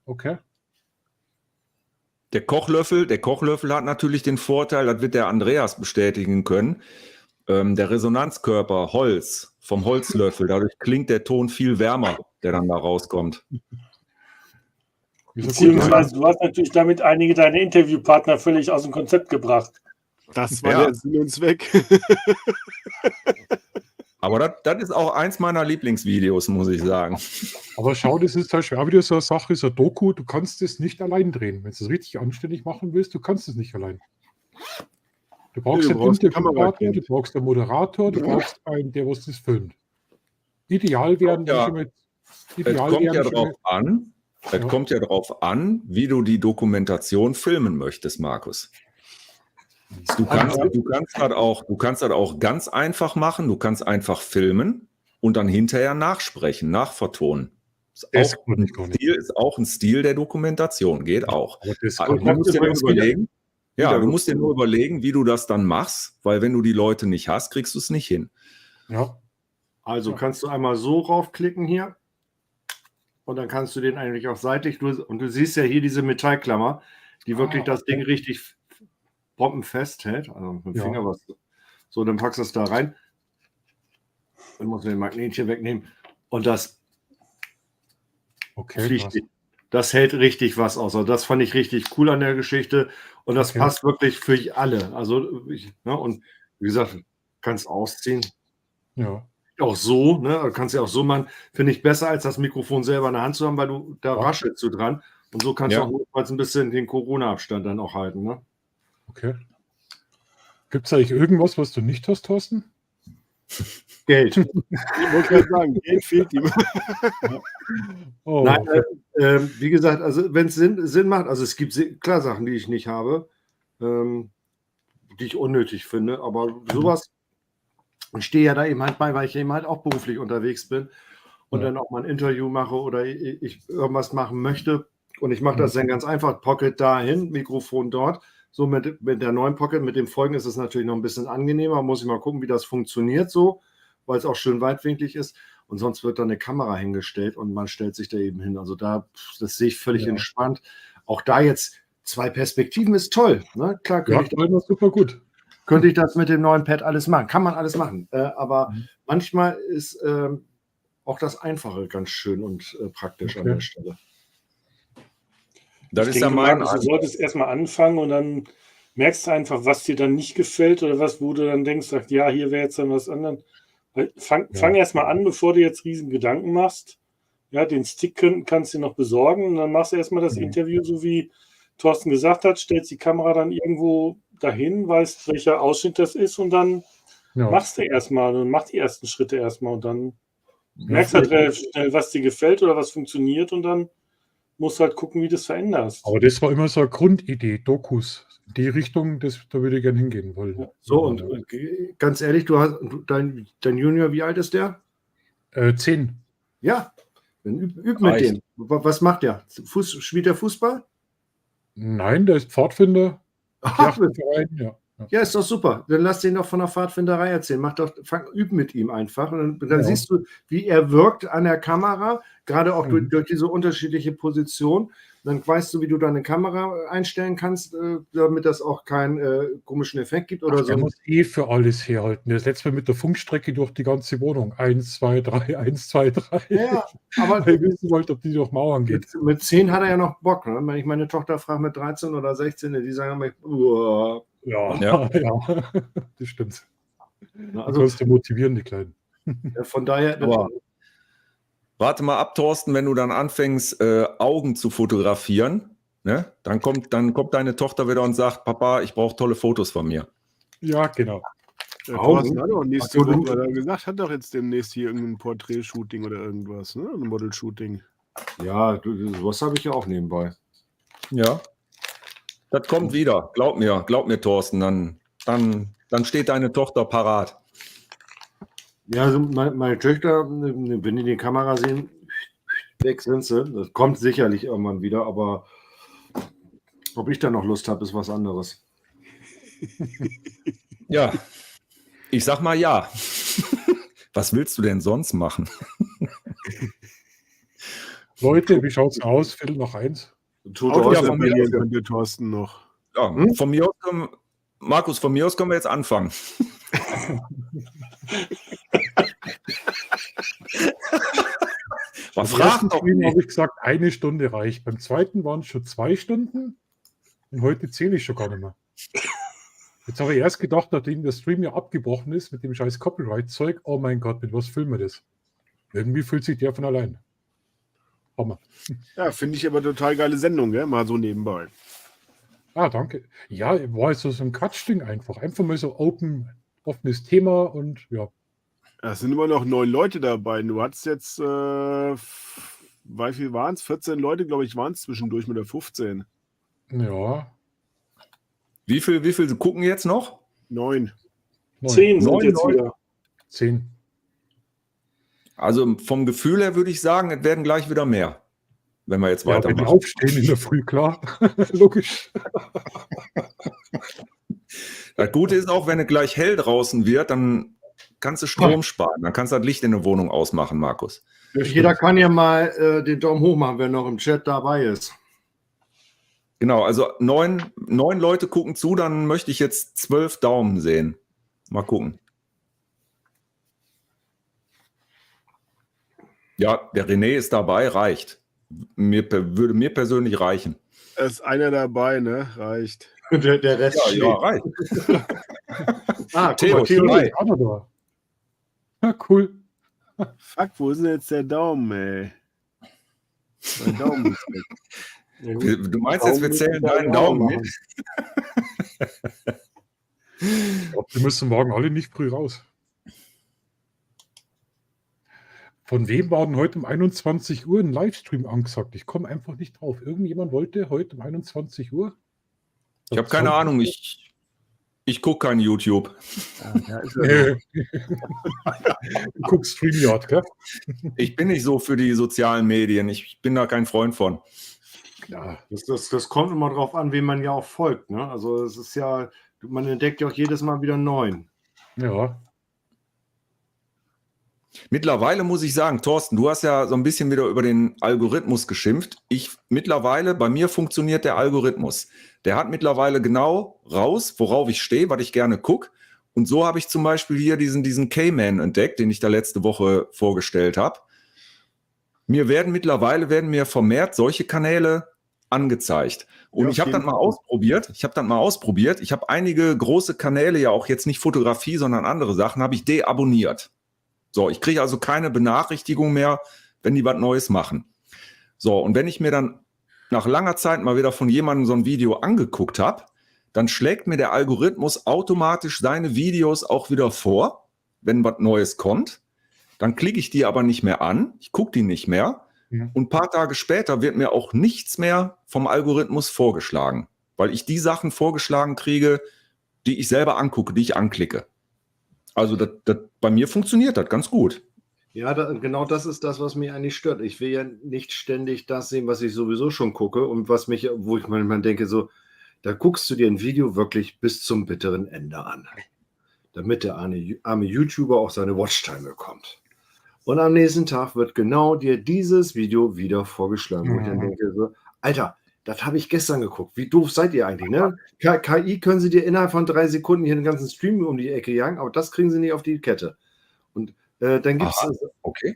Okay. Der Kochlöffel hat natürlich den Vorteil, das wird der Andreas bestätigen können, der Resonanzkörper Holz vom Holzlöffel, dadurch klingt der Ton viel wärmer, der dann da rauskommt. Wieso gut, Beziehungsweise du hast natürlich damit einige deiner Interviewpartner völlig aus dem Konzept gebracht. Das war Ja. der Sinn und Zweck. Aber das ist auch eins meiner Lieblingsvideos, muss ich sagen. Aber schau, das ist halt schwer wieder so eine Sache, so ein Doku, du kannst es nicht allein drehen. Wenn du es richtig anständig machen willst, du kannst es nicht allein. Du brauchst Du einen brauchst einen Interviewpartner, Kamerakind. du brauchst einen Moderator, du brauchst einen, der was das filmt. Ideal wären Ja. schon mit. Es kommt ja drauf an, Ja. kommt ja drauf an, wie du die Dokumentation filmen möchtest, Markus. Du kannst das auch ganz einfach machen. Du kannst einfach filmen und dann hinterher nachsprechen, nachvertonen. Das kann ich gar nicht. Ist auch ein Stil der Dokumentation, geht auch. Aber das Aber kann du musst dir nur übrigens überlegen, wieder du musst dir nur überlegen, wie du das dann machst, weil wenn du die Leute nicht hast, kriegst du es nicht hin. ja. Also kannst du einmal so raufklicken hier und dann kannst du den eigentlich auch seitlich, und du siehst ja hier diese Metallklammer, die wirklich das Ding richtig bombenfest hält. Also mit dem Ja. Finger was. So, dann packst du es da rein. Dann musst du den Magnetchen wegnehmen und das Okay. fliegt. krass. Das hält richtig was aus. Also das fand ich richtig cool an der Geschichte und das Okay. passt wirklich für alle. Also, und wie gesagt, kannst ausziehen. Ja. Auch so, ne? Du kannst ja auch so machen, finde ich besser, als das Mikrofon selber in der Hand zu haben, weil du da Ja. raschelst du dran. Und so kannst Ja. du auch notfalls ein bisschen den Corona-Abstand dann auch halten. Ne? Okay. Gibt es eigentlich irgendwas, was du nicht hast, Thorsten? Geld. Ich wollte gerade sagen, Geld fehlt ihm. Oh, Nein, okay. wie gesagt, also wenn es Sinn macht, also es gibt klar Sachen, die ich nicht habe, die ich unnötig finde, aber sowas, ich stehe ja da eben halt bei, weil ich eben halt auch beruflich unterwegs bin und Ja. dann auch mal ein Interview mache oder ich irgendwas machen möchte und ich mache das dann ganz einfach, Pocket dahin, Mikrofon dort, so mit der neuen Pocket, mit dem Folgen ist es natürlich noch ein bisschen angenehmer, muss ich mal gucken, wie das funktioniert so, weil es auch schön weitwinklig ist und sonst wird da eine Kamera hingestellt und man stellt sich da eben hin, also das sehe ich völlig Ja. entspannt, auch da jetzt 2 Perspektiven ist toll, ne? Klar Ja, könnte ich super gut. das mit dem neuen Pad alles machen. Kann man alles machen. Aber manchmal ist auch das Einfache ganz schön und praktisch an Okay. der Stelle. Das Ich ist ja denke, mein Markus, du solltest erstmal anfangen und dann merkst du einfach, was dir dann nicht gefällt oder was, wo du dann denkst, sagt, ja, hier wäre jetzt dann was anderes. Fang erstmal an, bevor du jetzt riesen Gedanken machst. Ja, den Stick kannst du noch besorgen und dann machst du erstmal das Interview, so wie Thorsten gesagt hat, stellst die Kamera dann irgendwo dahin, weißt, welcher Ausschnitt das ist und dann Ja. machst du erstmal und mach die ersten Schritte erstmal und dann merkst halt relativ schnell, was dir gefällt oder was funktioniert und dann musst du halt gucken, wie du das veränderst. Aber das war immer so eine Grundidee, Dokus. Die Richtung, da würde ich gerne hingehen wollen. So, und ganz ehrlich, dein Junior, wie alt ist der? 10. Ja, dann üb mit Reicht. dem. Was macht der? Spielt der Fußball? Nein, der ist Pfadfinder. Jagdverein, ja. Ja, ist doch super. Dann lass den doch von der Pfadfinderei erzählen. Üb mit ihm einfach. Und dann Ja. siehst du, wie er wirkt an der Kamera, gerade auch durch diese unterschiedliche Position. Dann weißt du, wie du deine Kamera einstellen kannst, damit das auch keinen komischen Effekt gibt oder Der so. muss für alles herhalten. Das letzte Mal mit der Funkstrecke durch die ganze Wohnung. 1, 2, 3, 1, 2, 3. Ja, aber Weil ich wissen wollte, ob die durch Mauern geht. mit 10 hat er ja noch Bock. Ne? Wenn ich meine Tochter frage mit 13 oder 16, die sagen immer, uah. Ja, Ja. ja. Das stimmt. Du Also kannst ja motivieren, die Kleinen. von daher, Aber warte mal ab, Thorsten, wenn du dann anfängst, Augen zu fotografieren, ne? Dann kommt deine Tochter wieder und sagt, Papa, ich brauche tolle Fotos von mir. Ja, genau. Der Thorsten hat doch nächste Ach so, Woche, hat er gesagt, hat doch jetzt demnächst hier irgendein Porträtshooting oder irgendwas, ne? Ein Model-Shooting. ja, sowas habe ich ja auch nebenbei. Ja. Das kommt wieder. Glaub mir, Thorsten, dann steht deine Tochter parat. Ja, also meine Töchter, wenn die Kamera sehen, weg sind sie. Das kommt sicherlich irgendwann wieder, aber ob ich da noch Lust habe, ist was anderes. Ja. Ich sag mal ja. Was willst du denn sonst machen? Leute, wie schaut's aus? Viertel nach 1. Tut Autos aus, von mir reparieren aus. könnte Thorsten noch. Ja, von mir aus Markus, von mir aus können wir jetzt anfangen. Beim ersten Stream habe ich gesagt, 1 Stunde reicht. Beim zweiten waren es schon 2 Stunden und heute zähle ich schon gar nicht mehr. Jetzt habe ich erst gedacht, nachdem der Stream ja abgebrochen ist mit dem scheiß Copyright-Zeug, oh mein Gott, mit was filmen wir das? Irgendwie fühlt sich der von allein. Hammer. Ja, finde ich aber total geile Sendung, gell? Mal so nebenbei. Ah, danke. Ja, war jetzt so ein Quatschding einfach. Einfach mal so offenes Thema und ja. Es sind immer noch 9 Leute dabei. Du hattest jetzt, wie viel waren es? 14 Leute, glaube ich, waren es zwischendurch mit der 15. Ja. Wie viel gucken jetzt noch? 9. 10 sind 9 jetzt Leute. wieder. 10. Also vom Gefühl her würde ich sagen, es werden gleich wieder mehr, wenn wir jetzt Ja, wenn die weitermachen. aufstehen in der Früh, klar. Logisch. Das Gute ist auch, wenn es gleich hell draußen wird, dann kannst du Strom sparen. Dann kannst du das Licht in der Wohnung ausmachen, Markus. Jeder kann ja mal den Daumen hoch machen, wer noch im Chat dabei ist. Genau, also 9 Leute gucken zu, dann möchte ich jetzt 12 Daumen sehen. Mal gucken. Ja, der René ist dabei, reicht. Würde mir persönlich reichen. Es ist einer dabei, ne? Reicht. Der Rest steht. Ja, reicht. Ah, guck Theo, mal, Theo, zwei. Auch noch da. Ja, cool. Fuck, wo ist denn jetzt der Daumen, ey? Mein Daumen ist weg. Ja, gut. Du meinst jetzt, wir zählen deinen Daumen mit? Ich glaube, wir müssen morgen alle nicht früh raus. Von wem war denn heute um 21 Uhr ein Livestream angesagt? Ich komme einfach nicht drauf. Irgendjemand wollte heute um 21 Uhr? Ich habe keine Ahnung, ich gucke kein YouTube. Ja, ist ja Du guckst StreamYard, gell? Ich bin nicht so für die sozialen Medien. Ich bin da kein Freund von. Ja, das kommt immer drauf an, wem man ja auch folgt. Ne? Also es ist ja, man entdeckt ja auch jedes Mal wieder einen neuen. ja. Mittlerweile muss ich sagen, Thorsten, du hast ja so ein bisschen wieder über den Algorithmus geschimpft. Mittlerweile, bei mir funktioniert der Algorithmus. Der hat mittlerweile genau raus, worauf ich stehe, was ich gerne gucke. Und so habe ich zum Beispiel hier diesen K-Man entdeckt, den ich da letzte Woche vorgestellt habe. Mir werden mir vermehrt solche Kanäle angezeigt. Und Ja, ich habe das mal ausprobiert. Ich habe einige große Kanäle, ja auch jetzt nicht Fotografie, sondern andere Sachen, habe ich deabonniert. So, ich kriege also keine Benachrichtigung mehr, wenn die was Neues machen. So, und wenn ich mir dann nach langer Zeit mal wieder von jemandem so ein Video angeguckt habe, dann schlägt mir der Algorithmus automatisch seine Videos auch wieder vor, wenn was Neues kommt. Dann klicke ich die aber nicht mehr an, ich gucke die nicht mehr. Ja. Und ein paar Tage später wird mir auch nichts mehr vom Algorithmus vorgeschlagen, weil ich die Sachen vorgeschlagen kriege, die ich selber angucke, die ich anklicke. Also bei mir funktioniert das ganz gut. Ja, genau das ist das, was mich eigentlich stört. Ich will ja nicht ständig das sehen, was ich sowieso schon gucke und wo ich manchmal denke, so, da guckst du dir ein Video wirklich bis zum bitteren Ende an, damit der arme YouTuber auch seine Watchtime bekommt. Und am nächsten Tag wird genau dir dieses Video wieder vorgeschlagen, wo ich dann denke, so, Alter, das habe ich gestern geguckt. Wie doof seid ihr eigentlich, ne? KI können sie dir innerhalb von 3 Sekunden hier den ganzen Stream um die Ecke jagen, aber das kriegen sie nicht auf die Kette. Und dann gibt es, Okay.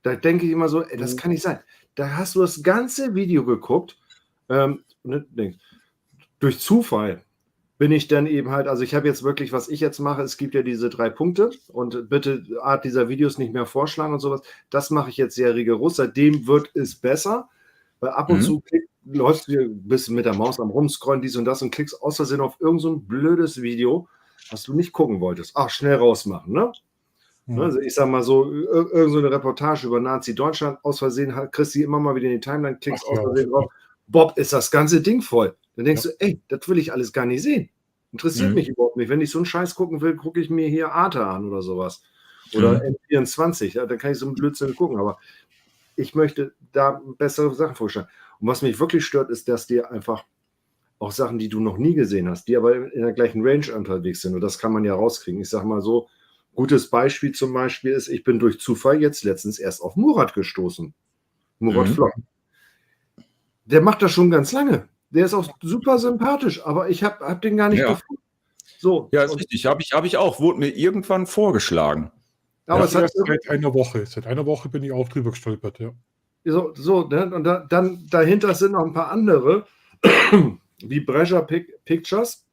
da denke ich immer so, ey, das kann nicht sein. Da hast du das ganze Video geguckt und denkst, durch Zufall bin ich dann eben halt, also ich habe jetzt wirklich, was ich jetzt mache, es gibt ja diese 3 Punkte und bitte Art dieser Videos nicht mehr vorschlagen und sowas. Das mache ich jetzt sehr rigoros. Seitdem wird es besser, weil ab und zu läufst du ein bisschen mit der Maus am Rumscrollen, dies und das und klickst aus Versehen auf irgend so ein blödes Video, was du nicht gucken wolltest. Ach, schnell rausmachen, ne? Also ich sag mal so, irgend so eine Reportage über Nazi-Deutschland, aus Versehen kriegst du die immer mal wieder in die Timeline, klickst aus Versehen drauf. Bob, ist das ganze Ding voll. Dann denkst du, ey, das will ich alles gar nicht sehen. Interessiert mich überhaupt nicht. Wenn ich so einen Scheiß gucken will, gucke ich mir hier Arte an oder sowas. Oder N24, ja, dann kann ich so einen Blödsinn gucken. Aber ich möchte da bessere Sachen vorstellen. Und was mich wirklich stört, ist, dass dir einfach auch Sachen, die du noch nie gesehen hast, die aber in der gleichen Range unterwegs sind. Und das kann man ja rauskriegen. Ich sag mal so, gutes Beispiel zum Beispiel ist, ich bin durch Zufall jetzt letztens erst auf Murat gestoßen. Murat Vlog. Der macht das schon ganz lange. Der ist auch super sympathisch, aber ich hab den gar nicht gefunden. So, ja, ist richtig. Habe ich auch. Wurde mir irgendwann vorgeschlagen. Aber es hat seit einer Woche. Seit einer Woche bin ich auch drüber gestolpert, ja. So, ne? Und dann dahinter sind noch ein paar andere, wie Breja Pictures,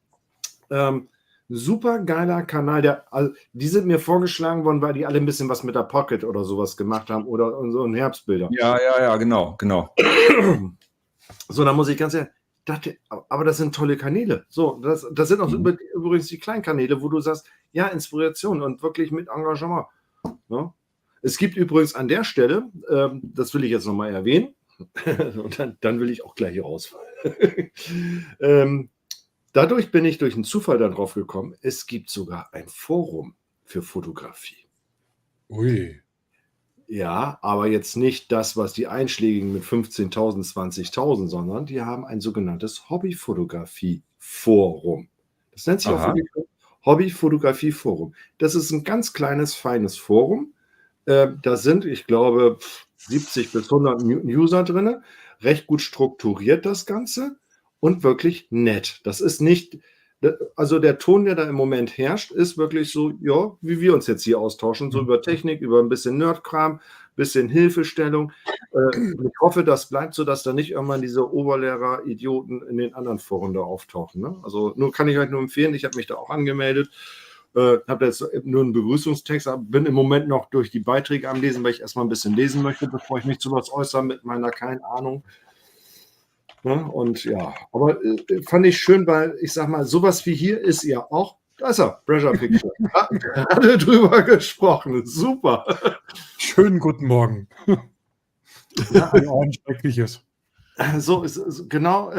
super geiler Kanal. Also die sind mir vorgeschlagen worden, weil die alle ein bisschen was mit der Pocket oder sowas gemacht haben oder so ein Herbstbilder. Ja, genau. So, da muss ich ganz ehrlich, dachte, aber das sind tolle Kanäle. So, das sind auch übrigens die kleinen Kanäle, wo du sagst, ja, Inspiration und wirklich mit Engagement. Ne? Es gibt übrigens an der Stelle, das will ich jetzt nochmal erwähnen, und dann will ich auch gleich hier rausfallen. Dadurch bin ich durch einen Zufall darauf gekommen, es gibt sogar ein Forum für Fotografie. Ui. Ja, aber jetzt nicht das, was die Einschlägigen mit 15.000, 20.000, sondern die haben ein sogenanntes Hobbyfotografie-Forum. Das nennt sich auch Hobbyfotografie-Forum. Das ist ein ganz kleines, feines Forum. Da sind, ich glaube, 70 bis 100 User drin. Recht gut strukturiert das Ganze und wirklich nett. Das ist nicht, also der Ton, der da im Moment herrscht, ist wirklich so, ja, wie wir uns jetzt hier austauschen, so über Technik, über ein bisschen Nerdkram, bisschen Hilfestellung. Ich hoffe, das bleibt so, dass da nicht irgendwann diese Oberlehrer-Idioten in den anderen Foren da auftauchen. Ne? Also nur kann ich euch nur empfehlen, ich habe mich da auch angemeldet, habe jetzt nur einen Begrüßungstext, bin im Moment noch durch die Beiträge am Lesen, weil ich erstmal ein bisschen lesen möchte, bevor ich mich zu was äußere mit meiner keine Ahnung. Ne? Und ja, aber fand ich schön, weil ich sag mal, sowas wie hier ist ja auch, da ist er, Pressure Picture. Hatte drüber gesprochen, super. Schönen guten Morgen. Ja, ein ordentliches. So, genau,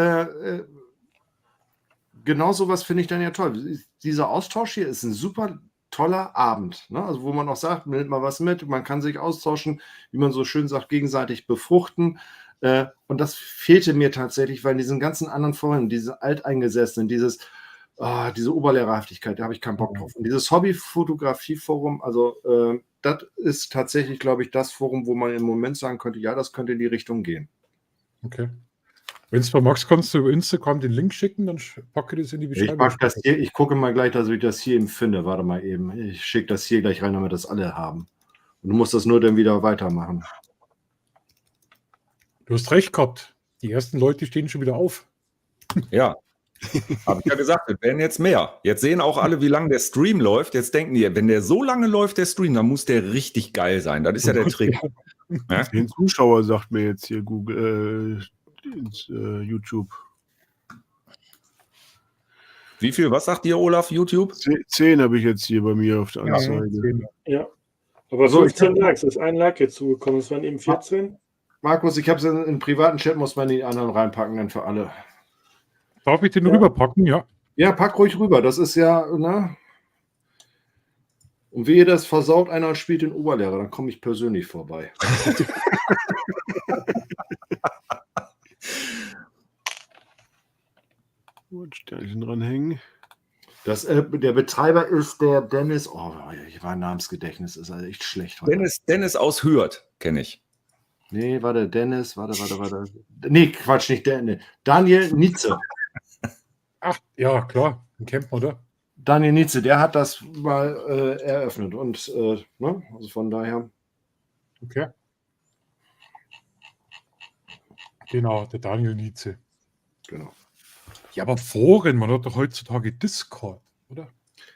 genau sowas finde ich dann ja toll. Dieser Austausch hier ist ein super toller Abend, ne? Also wo man auch sagt, man nimmt mal was mit, man kann sich austauschen, wie man so schön sagt, gegenseitig befruchten. Und das fehlte mir tatsächlich, weil in diesen ganzen anderen Foren, diese Alteingesessenen, diese Oberlehrerhaftigkeit, da habe ich keinen Bock drauf. Und dieses Hobbyfotografie-Forum, also das ist tatsächlich, glaube ich, das Forum, wo man im Moment sagen könnte, ja, das könnte in die Richtung gehen. Okay. Wenn es bei Max kannst du über Instagram den Link schicken, dann packe ich das in die Beschreibung. Ich gucke mal gleich, dass ich das hier eben finde. Warte mal eben. Ich schicke das hier gleich rein, damit das alle haben. Und du musst das nur dann wieder weitermachen. Du hast recht gehabt. Die ersten Leute stehen schon wieder auf. Ja, habe ich ja gesagt, es werden jetzt mehr. Jetzt sehen auch alle, wie lange der Stream läuft. Jetzt denken die, wenn der so lange läuft, der Stream, dann muss der richtig geil sein. Das ist ja der Trick. Ja? 10 Zuschauer, sagt mir jetzt hier Google, YouTube. Wie viel, was sagt ihr, Olaf, YouTube? 10 habe ich jetzt hier bei mir auf der Anzeige. Ja. Aber So, 15 Likes, ist ein Like jetzt zugekommen. Es waren eben 14. Markus, ich habe es in privaten Chat, muss man die anderen reinpacken, dann für alle. Darf ich den rüberpacken? Ja. Ja, pack ruhig rüber. Das ist ja, ne? Und wehe, das versaut einer und spielt den Oberlehrer, dann komme ich persönlich vorbei. Gut, Sternchen dranhängen. Der Betreiber ist der Dennis. Oh, ich war Namensgedächtnis, ist also echt schlecht heute. Dennis aus Hürth, kenne ich. Nee, warte, Dennis, warte. Nee, Quatsch, nicht Dennis. Daniel Nietze. Ach, ja, klar. Den kennt man, oder? Daniel Nietze, der hat das mal eröffnet. Und, ne? Also von daher. Okay. Genau, der Daniel Nietze. Genau. Ja, aber Foren, man hat doch heutzutage Discord, oder?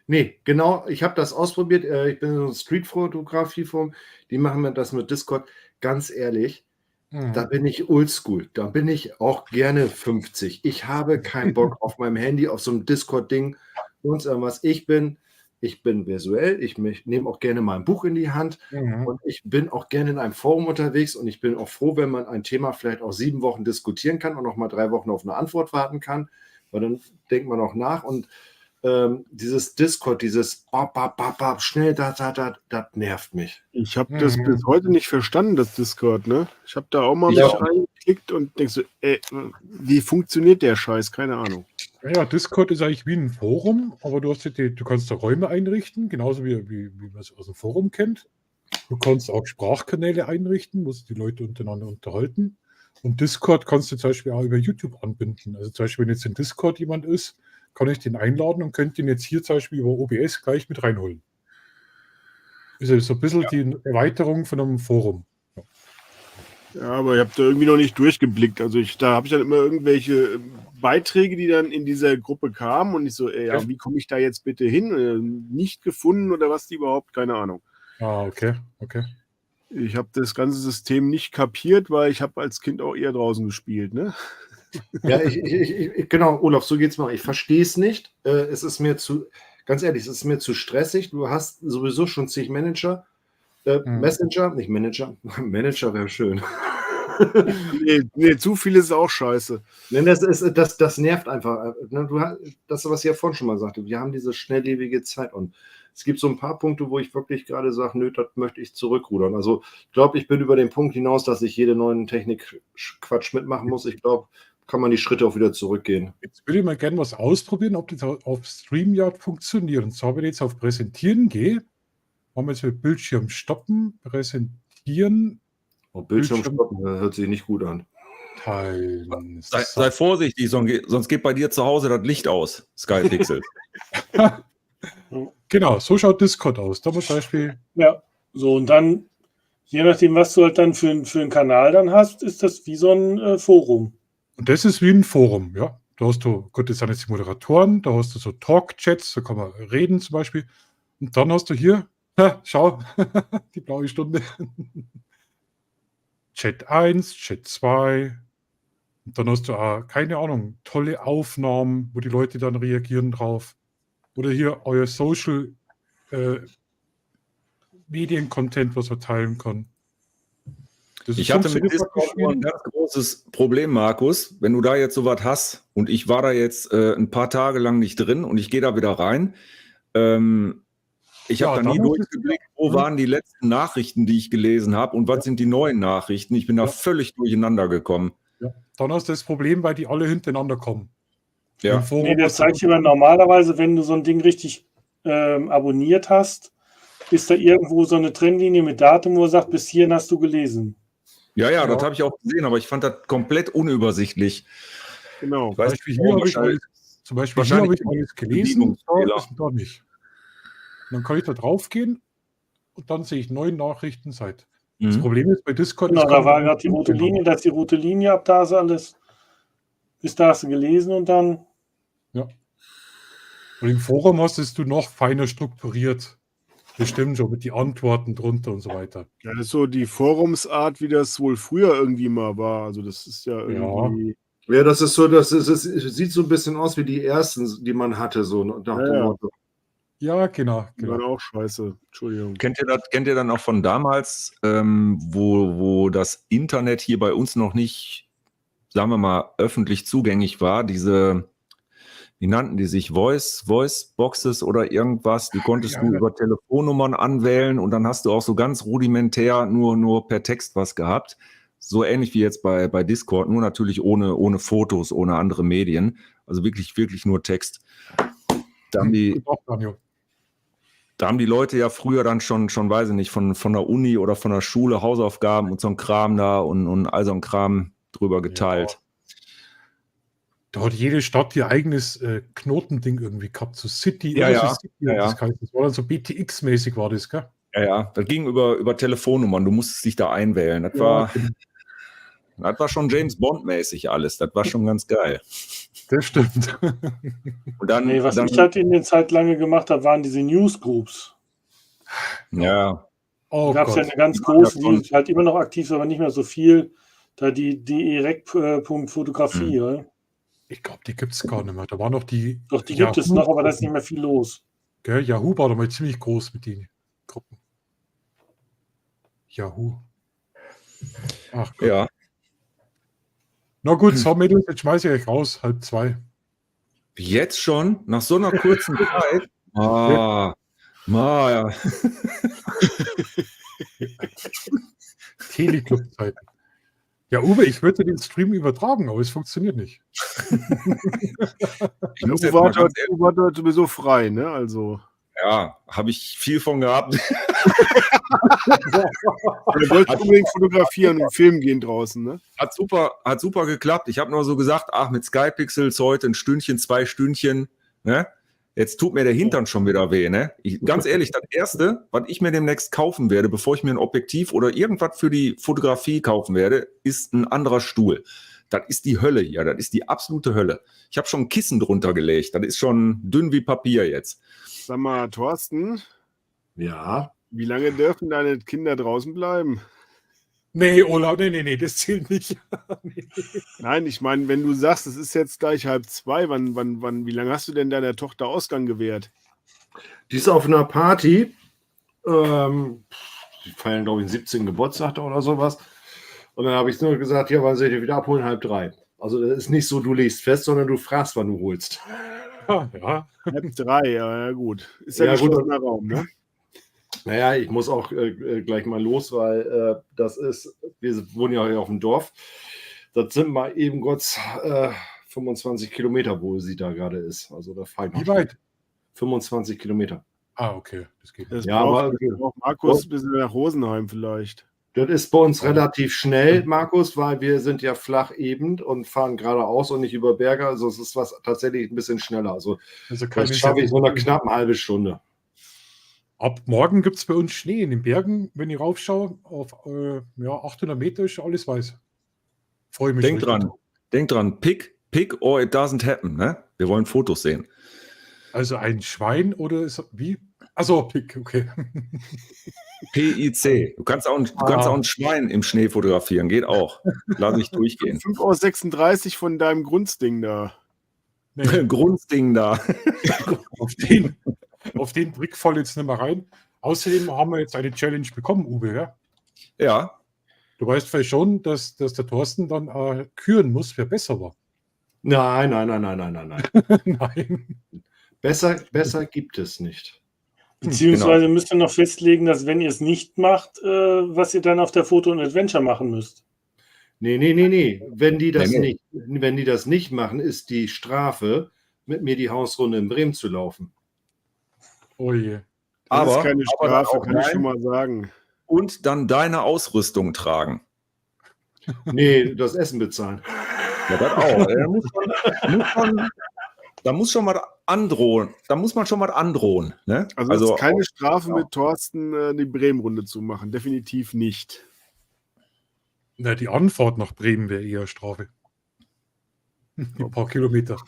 Nee, genau, ich habe das ausprobiert. Ich bin in so einem Street-Fotografie-Forum. Die machen mir das mit Discord. Ganz ehrlich, da bin ich oldschool. Da bin ich auch gerne 50. Ich habe keinen Bock auf meinem Handy, auf so einem Discord-Ding, sonst irgendwas. Ich bin visuell. Ich nehme auch gerne mal ein Buch in die Hand. Und ich bin auch gerne in einem Forum unterwegs. Und ich bin auch froh, wenn man ein Thema vielleicht auch 7 Wochen diskutieren kann und noch mal 3 Wochen auf eine Antwort warten kann. Weil dann denkt man auch nach. Und dieses Discord, dieses schnell, das nervt mich. Ich habe das bis heute nicht verstanden, das Discord, ne? Ich habe da auch mal mich reingeklickt und denke so, wie funktioniert der Scheiß? Keine Ahnung. Ja, Discord ist eigentlich wie ein Forum, aber du kannst da Räume einrichten, genauso wie man es aus dem Forum kennt. Du kannst auch Sprachkanäle einrichten, wo sich die Leute untereinander unterhalten. Und Discord kannst du zum Beispiel auch über YouTube anbinden. Also zum Beispiel, wenn jetzt in Discord jemand ist, kann ich den einladen und könnte den jetzt hier zum Beispiel über OBS gleich mit reinholen. Ist ja so ein bisschen die Erweiterung von einem Forum. Ja, aber ich habe da irgendwie noch nicht durchgeblickt. Also da habe ich dann immer irgendwelche Beiträge, die dann in dieser Gruppe kamen und ich so, ja, wie komme ich da jetzt bitte hin? Nicht gefunden oder was die überhaupt? Keine Ahnung. Ah, okay. Ich habe das ganze System nicht kapiert, weil ich habe als Kind auch eher draußen gespielt, ne? Ja, genau, Olaf, so geht's mir. Ich verstehe es nicht. Es ist mir ganz ehrlich, es ist mir zu stressig. Du hast sowieso schon zig Manager. Messenger, nicht Manager. Manager wäre schön. Nee, zu viel ist auch scheiße. Nein, das nervt einfach. Das, was ich ja vorhin schon mal sagte, wir haben diese schnelllebige Zeit und es gibt so ein paar Punkte, wo ich wirklich gerade sage, nö, das möchte ich zurückrudern. Also ich glaube, ich bin über den Punkt hinaus, dass ich jede neuen Technik-Quatsch mitmachen muss. Ich glaube, kann man die Schritte auch wieder zurückgehen. Jetzt würde ich mal gerne was ausprobieren, ob das auf StreamYard funktioniert. Und zwar, wenn ich jetzt auf Präsentieren gehe, machen wir jetzt mit Bildschirm stoppen, präsentieren, Bildschirm stoppen, das hört sich nicht gut an. teilen. Sei vorsichtig, sonst geht bei dir zu Hause das Licht aus, Skypixel. Genau, so schaut Discord aus. Da zum Beispiel. Ja, so und dann, je nachdem, was du halt dann für einen Kanal dann hast, ist das wie so ein Forum. Und das ist wie ein Forum, ja. Da hast du, gut, das sind jetzt die Moderatoren, da hast du so Talk-Chats, da kann man reden zum Beispiel. Und dann hast du hier, schau, die blaue Stunde. Chat 1, Chat 2. Und dann hast du, keine Ahnung, tolle Aufnahmen, wo die Leute dann reagieren drauf. Oder hier euer Social Medien-Content, was man teilen kann. Ich hatte mit Discord nur ein ganz großes Problem, Markus. Wenn du da jetzt sowas hast und ich war da jetzt ein paar Tage lang nicht drin und ich gehe da wieder rein. Ich habe da nie durchgeblickt, wo waren die letzten Nachrichten, die ich gelesen habe und was sind die neuen Nachrichten. Ich bin da völlig durcheinander gekommen. Ja. Dann hast du das Problem, weil die alle hintereinander kommen. Ja. Nee, das zeigt dir normalerweise, wenn du so ein Ding richtig abonniert hast, ist da irgendwo so eine Trennlinie mit Datum, wo er sagt, bis hierhin hast du gelesen. Ja, das habe ich auch gesehen, aber ich fand das komplett unübersichtlich. Genau. Ich weiß, Zum Beispiel hier habe ich alles gelesen, da nicht. Und dann kann ich da drauf gehen und dann sehe ich 9 Nachrichten seit. Das Problem ist bei Discord. Genau, da war gerade die rote Linie, da ist die rote Linie, ab da ist alles. Bis da hast du gelesen und dann. Ja. Und im Forum hast du noch feiner strukturiert. Bestimmt schon mit die Antworten drunter und so weiter. Ja, das ist so die Forumsart, wie das wohl früher irgendwie mal war. Also das ist ja irgendwie... Ja, das ist so, das sieht so ein bisschen aus wie die ersten, die man hatte, so nach dem Motto. Ja, genau. Die waren auch scheiße. Entschuldigung. Kennt ihr dann auch von damals, wo das Internet hier bei uns noch nicht, sagen wir mal, öffentlich zugänglich war, diese... Wie nannten die sich? Voice-Boxes oder irgendwas? Die konntest du über Telefonnummern anwählen und dann hast du auch so ganz rudimentär nur per Text was gehabt. So ähnlich wie jetzt bei Discord, nur natürlich ohne Fotos, ohne andere Medien. Also wirklich nur Text. Da haben die Leute ja früher dann schon weiß ich nicht, von der Uni oder von der Schule Hausaufgaben und so ein Kram da und all so ein Kram drüber geteilt. Ja. Da hat jede Stadt ihr eigenes Knotending irgendwie gehabt, so City. Ja. Das war dann so BTX-mäßig, war das, gell? Ja. Das ging über Telefonnummern. Du musstest dich da einwählen. Das war schon James Bond-mäßig alles. Das war schon ganz geil. Das stimmt. Und dann, was ich halt in der Zeit lange gemacht habe, waren diese Newsgroups. Ja. Da gab es ja eine ganz große, die ist halt immer noch aktiv, aber nicht mehr so viel. Da die direkt.fotografie, Ich glaube, die gibt es gar nicht mehr. Da war noch die. Doch, die gibt es noch, aber da ist nicht mehr viel los. Gell? Yahoo war da mal ziemlich groß mit den Gruppen. Yahoo. Ach Gott. Ja. Na gut, so Mädels, jetzt schmeiße ich euch raus, 1:30. Jetzt schon? Nach so einer kurzen Zeit? Ja. Teleclub-Zeiten. Ja, Uwe, ich würde den Stream übertragen, aber es funktioniert nicht. Du warst heute sowieso frei, ne? Also. Ja, habe ich viel von gehabt. Du wolltest unbedingt fotografieren und filmen gehen draußen, ne? Hat super geklappt. Ich habe nur so gesagt, mit Skypixels heute ein Stündchen, 2 Stündchen, ne? Jetzt tut mir der Hintern schon wieder weh, ne? Ganz ehrlich, das Erste, was ich mir demnächst kaufen werde, bevor ich mir ein Objektiv oder irgendwas für die Fotografie kaufen werde, ist ein anderer Stuhl. Das ist die Hölle hier, das ist die absolute Hölle. Ich habe schon ein Kissen drunter gelegt, das ist schon dünn wie Papier jetzt. Sag mal, Thorsten, Ja. wie lange dürfen deine Kinder draußen bleiben? Nee, Olaf, nee, das zählt nicht. Nee. Nein, ich meine, wenn du sagst, es ist jetzt gleich 1:30, wie lange hast du denn deiner Tochter Ausgang gewährt? Die ist auf einer Party. Die feiern, glaube ich, den 17. Geburtstag oder sowas. Und dann habe ich nur gesagt, ja, wann seid ihr wieder abholen? 2:30. Also das ist nicht so, du legst fest, sondern du fragst, wann du holst. Ja. 2:30, ja gut. Ist ja, Ja, gut. geschlossener Raum, ne? Naja, ich muss auch gleich mal los, weil wir wohnen ja hier auf dem Dorf. Das sind mal eben kurz 25 Kilometer, wo sie da gerade ist. Also da fahre ich Wie weit? 25 Kilometer. Ah, okay, das geht. Das Ja, braucht aber Markus bis nach Rosenheim vielleicht. das ist bei uns relativ schnell, Markus, weil wir sind ja flach eben und fahren geradeaus und nicht über Berge. Also es ist was tatsächlich ein bisschen schneller. Also Also keine das schaffe ich so eine knapp halbe Stunde. Ab morgen gibt es bei uns Schnee in den Bergen. Wenn ich raufschaue, auf 800 Meter ist alles weiß. Freue mich. Denk richtig. dran, pick or it doesn't happen, ne? Wir wollen Fotos sehen. Also ein Schwein oder ist wie? Achso, Pick, okay. PIC. Du kannst auch ein Schwein im Schnee fotografieren, geht auch. Lass ich durchgehen. 5:36 von deinem Grundsding da. Nee, Grundding da. auf den Blick voll jetzt nicht mehr rein. Außerdem haben wir jetzt eine Challenge bekommen, Uwe. Ja? Ja, Du weißt vielleicht schon, dass der Thorsten dann küren muss, wer besser war. Nein. Nein. Besser gibt es nicht. Beziehungsweise müsst ihr noch festlegen, dass wenn ihr es nicht macht, was ihr dann auf der Foto und Adventure machen müsst. Nee. Wenn die das Nee. wenn die das nicht machen, ist die Strafe, mit mir die Hausrunde in Bremen zu laufen. Oh je. Das ist aber keine aber dann Strafe, auch kann ich nein. schon mal sagen. Und dann deine Ausrüstung tragen. Nee, das Essen bezahlen. Ja, das auch. Da muss schon was androhen. Da muss man schon was androhen. Ne? Also es ist keine Strafe mit Thorsten, die Bremen-Runde zu machen. Definitiv nicht. Na, die Anfahrt nach Bremen wäre eher Strafe. Ein paar Kilometer.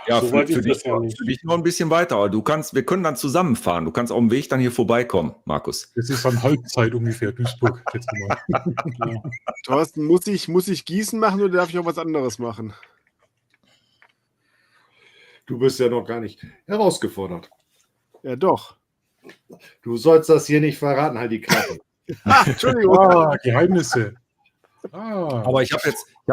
Ja, So für weit ist dich, das ja nicht. für dich noch ein bisschen weiter. Aber wir können dann zusammenfahren. Du kannst auf dem Weg dann hier vorbeikommen, Markus. Das ist dann Halbzeit ungefähr, Duisburg, schätze mal. Thorsten, muss ich Gießen machen oder darf ich auch was anderes machen? Du bist ja noch gar nicht herausgefordert. Ja, doch. Du sollst das hier nicht verraten, halt die Klappe. Entschuldigung. Geheimnisse. Aber ich hab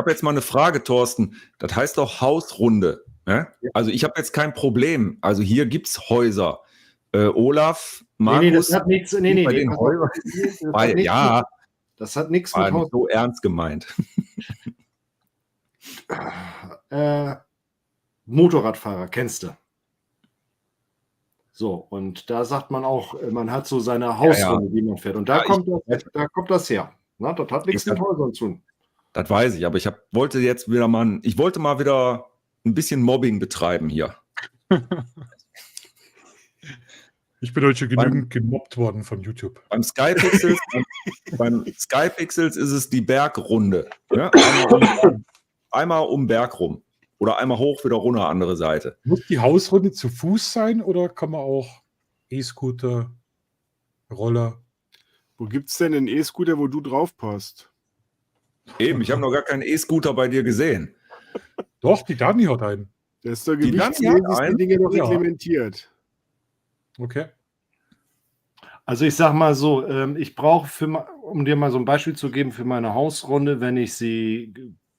jetzt mal eine Frage, Thorsten. Das heißt doch Hausrunde. Ne? Also ich habe jetzt kein Problem. Also hier gibt es Häuser. Olaf, Markus. das hat nichts. bei den Häusern. Ja, Das hat nichts war mit nicht Haus. so ernst gemeint. Motorradfahrer, kennst du? So, und da sagt man auch, man hat so seine Hausrunde, die man fährt. Und da kommt das her. Na, das hat nichts mit Häusern zu tun. Das weiß ich, aber ich wollte mal wieder ein bisschen Mobbing betreiben hier. Ich bin heute schon genügend gemobbt worden von YouTube. Beim Skypixels ist es die Bergrunde. Ja? Einmal um Berg rum. Oder einmal hoch, wieder runter, andere Seite. Muss die Hausrunde zu Fuß sein oder kann man auch E-Scooter, Roller? Wo gibt es denn einen E-Scooter, wo du drauf passt? Eben, ich habe noch gar keinen E-Scooter bei dir gesehen. Doch, die Dani hat einen. Der ist doch Die gewichtsmäßig Dani hat die Dinge noch Ja. reglementiert. Okay. Also ich sag mal so, ich brauche, um dir mal so ein Beispiel zu geben, für meine Hausrunde, wenn ich sie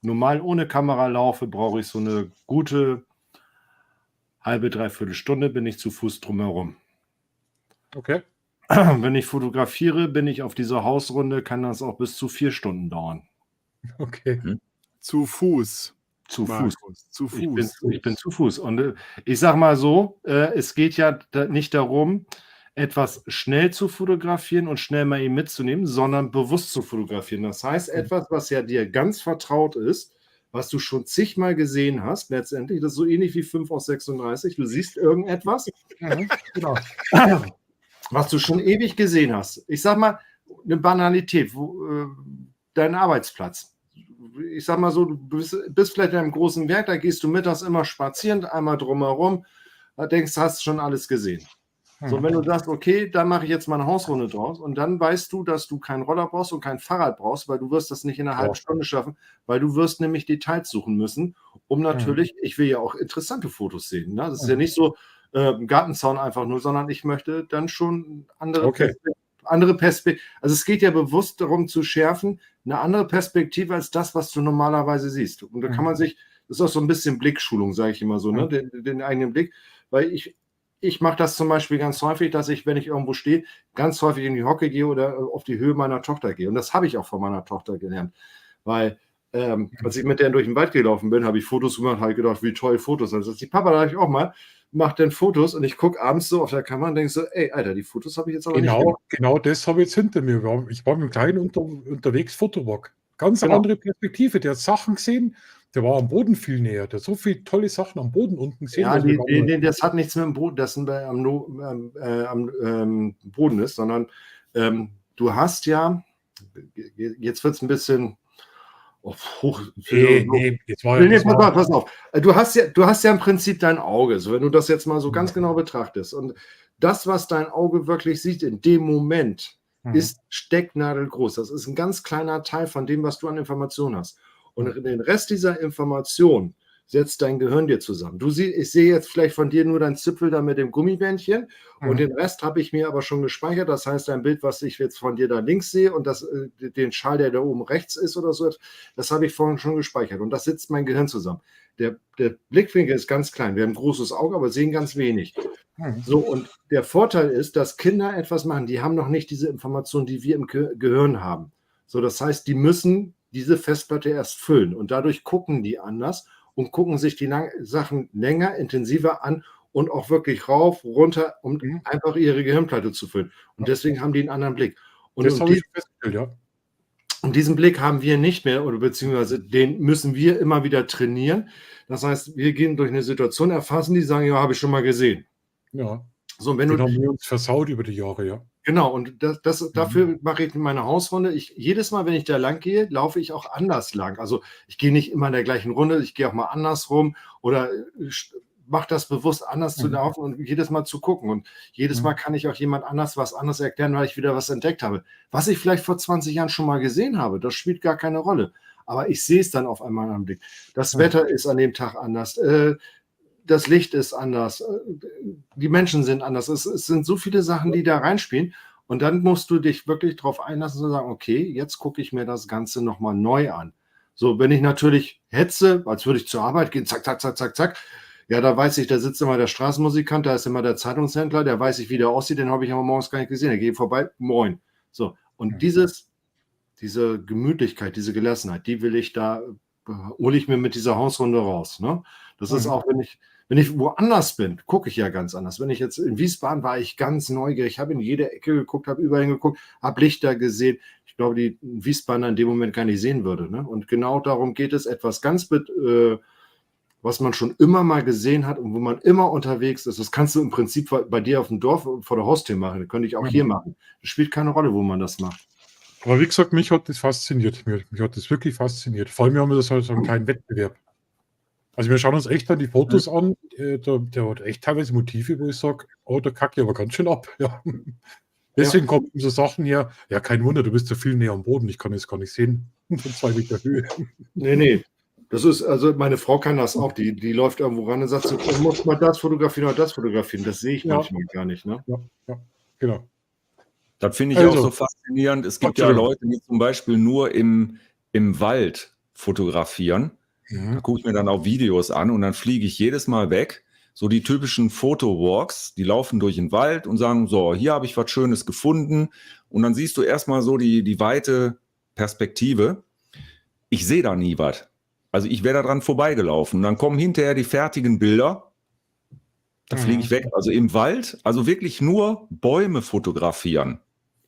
normal ohne Kamera laufe, brauche ich so eine gute halbe, dreiviertel Stunde, bin ich zu Fuß drumherum. Okay. Wenn ich fotografiere, bin ich auf dieser Hausrunde, kann das auch bis zu 4 Stunden dauern. Okay. Zu Fuß. Zu Fuß. Markus, zu Ich Fuß. bin zu Fuß. Und ich sag mal so, es geht ja nicht darum, etwas schnell zu fotografieren und schnell mal eben mitzunehmen, sondern bewusst zu fotografieren. Das heißt, etwas, was ja dir ganz vertraut ist, was du schon zigmal gesehen hast, letztendlich. Das ist so ähnlich wie 5 aus 36. Du siehst irgendetwas, Genau. was du schon ewig gesehen hast. Ich sag mal, eine Banalität, dein Arbeitsplatz. Ich sag mal so, du bist vielleicht in einem großen Werk, da gehst du mittags immer spazieren, einmal drumherum, da denkst du, hast schon alles gesehen. So, wenn du sagst, okay, dann mache ich jetzt mal eine Hausrunde draus und dann weißt du, dass du keinen Roller brauchst und kein Fahrrad brauchst, weil du wirst das nicht in einer halben Stunde schaffen, weil du wirst nämlich Details suchen müssen, um natürlich, ich will ja auch interessante Fotos sehen. Ne? Das ist ja nicht so ein Gartenzaun einfach nur, sondern ich möchte dann schon andere Perspektive. Also es geht ja bewusst darum zu schärfen, eine andere Perspektive als das, was du normalerweise siehst. Und da kann man sich, das ist auch so ein bisschen Blickschulung, sage ich immer so, ne? Den eigenen Blick, weil ich mache das zum Beispiel ganz häufig, dass ich, wenn ich irgendwo stehe, ganz häufig in die Hocke gehe oder auf die Höhe meiner Tochter gehe. Und das habe ich auch von meiner Tochter gelernt. Weil, als ich mit der durch den Wald gelaufen bin, habe ich Fotos gemacht, habe gedacht, wie toll Fotos. Und dann sagt die Papa, da ich auch mal, mach denn Fotos. Und ich gucke abends so auf der Kamera und denke so, ey, Alter, die Fotos habe ich jetzt aber nicht gemacht. Genau das habe ich jetzt hinter mir. Ich war mit dem Kleinen unterwegs, Fotowalk. Ganz andere Perspektive. Der hat Sachen gesehen, der war am Boden viel näher. Der hat so viele tolle Sachen am Boden unten gesehen. Ja, das hat nichts mit dem Boden, das am Boden ist, sondern du hast ja, jetzt wird es ein bisschen hoch. Pass auf. Du hast ja im Prinzip dein Auge, so wenn du das jetzt mal so ganz genau betrachtest. Und das, was dein Auge wirklich sieht in dem Moment, ist stecknadelgroß. Das ist ein ganz kleiner Teil von dem, was du an Informationen hast. Und den Rest dieser Information setzt dein Gehirn dir zusammen. Ich sehe jetzt vielleicht von dir nur dein Zipfel da mit dem Gummibändchen und den Rest habe ich mir aber schon gespeichert. Das heißt, ein Bild, was ich jetzt von dir da links sehe und den Schal, der da oben rechts ist oder so, das habe ich vorhin schon gespeichert und das setzt mein Gehirn zusammen. Der Blickwinkel ist ganz klein. Wir haben ein großes Auge, aber sehen ganz wenig. So, und der Vorteil ist, dass Kinder etwas machen, die haben noch nicht diese Informationen, die wir im Gehirn haben. So, das heißt, die müssen diese Festplatte erst füllen und dadurch gucken die anders und gucken sich die Sachen länger, intensiver an und auch wirklich rauf, runter, um einfach ihre Gehirnplatte zu füllen. Und deswegen haben die einen anderen Blick. Und das habe ich festgestellt, ja. Und diesen Blick haben wir nicht mehr, oder beziehungsweise den müssen wir immer wieder trainieren. Das heißt, wir gehen durch eine Situation, erfassen die, sagen, ja, habe ich schon mal gesehen. Ja. So, wenn haben wir uns versaut über die Jahre, ja. Genau, und dafür mache ich meine Hausrunde. Jedes Mal, wenn ich da lang gehe, laufe ich auch anders lang. Also ich gehe nicht immer in der gleichen Runde, ich gehe auch mal andersrum oder mache das bewusst anders zu laufen und jedes Mal zu gucken. Und jedes Mal kann ich auch jemand anders was anderes erklären, weil ich wieder was entdeckt habe. Was ich vielleicht vor 20 Jahren schon mal gesehen habe, das spielt gar keine Rolle. Aber ich sehe es dann auf einmal am Blick. Das Wetter ist an dem Tag anders. Das Licht ist anders, die Menschen sind anders. Es sind so viele Sachen, die da reinspielen. Und dann musst du dich wirklich darauf einlassen und sagen, okay, jetzt gucke ich mir das Ganze nochmal neu an. So, wenn ich natürlich hetze, als würde ich zur Arbeit gehen, zack, zack, zack, zack, zack, ja, da weiß ich, da sitzt immer der Straßenmusikant, da ist immer der Zeitungshändler, der weiß ich, wie der aussieht, den habe ich aber morgens gar nicht gesehen. Der geht vorbei, moin. So, und diese Gemütlichkeit, diese Gelassenheit, die hole ich mir mit dieser Hausrunde raus. Ne? Das ist auch, wenn ich woanders bin, gucke ich ja ganz anders. Wenn ich jetzt in Wiesbaden war, ich ganz neugierig, habe in jede Ecke geguckt, habe überall geguckt, habe Lichter gesehen. Ich glaube, die Wiesbadener in dem Moment gar nicht sehen würde. Ne? Und genau darum geht es, etwas was man schon immer mal gesehen hat und wo man immer unterwegs ist. Das kannst du im Prinzip bei dir auf dem Dorf vor der Haustür machen. Das könnte ich auch hier machen. Das spielt keine Rolle, wo man das macht. Aber wie gesagt, mich hat das fasziniert. Mich hat das wirklich fasziniert. Vor allem haben wir das halt so einen kleinen Wettbewerb. Also wir schauen uns echt dann die Fotos an. Der hat echt teilweise Motive, wo ich sage, oh, da kacke ich aber ganz schön ab. Ja. Deswegen kommen so Sachen her. Ja, kein Wunder, du bist ja viel näher am Boden. Ich kann es gar nicht sehen. Von 2 Meter Höhe. Nee. Das ist, also meine Frau kann das auch. Die läuft irgendwo ran und sagt so, du musst mal das fotografieren oder das fotografieren. Das sehe ich manchmal gar nicht. Ne? Ja, genau. Das finde ich auch so faszinierend. Es gibt ja Leute, die zum Beispiel nur im Wald fotografieren. Da gucke ich mir dann auch Videos an und dann fliege ich jedes Mal weg. So die typischen Fotowalks, die laufen durch den Wald und sagen, so, hier habe ich was Schönes gefunden. Und dann siehst du erstmal so die weite Perspektive. Ich sehe da nie was. Also ich wäre da dran vorbeigelaufen. Und dann kommen hinterher die fertigen Bilder. Da fliege ich weg. Also im Wald, also wirklich nur Bäume fotografieren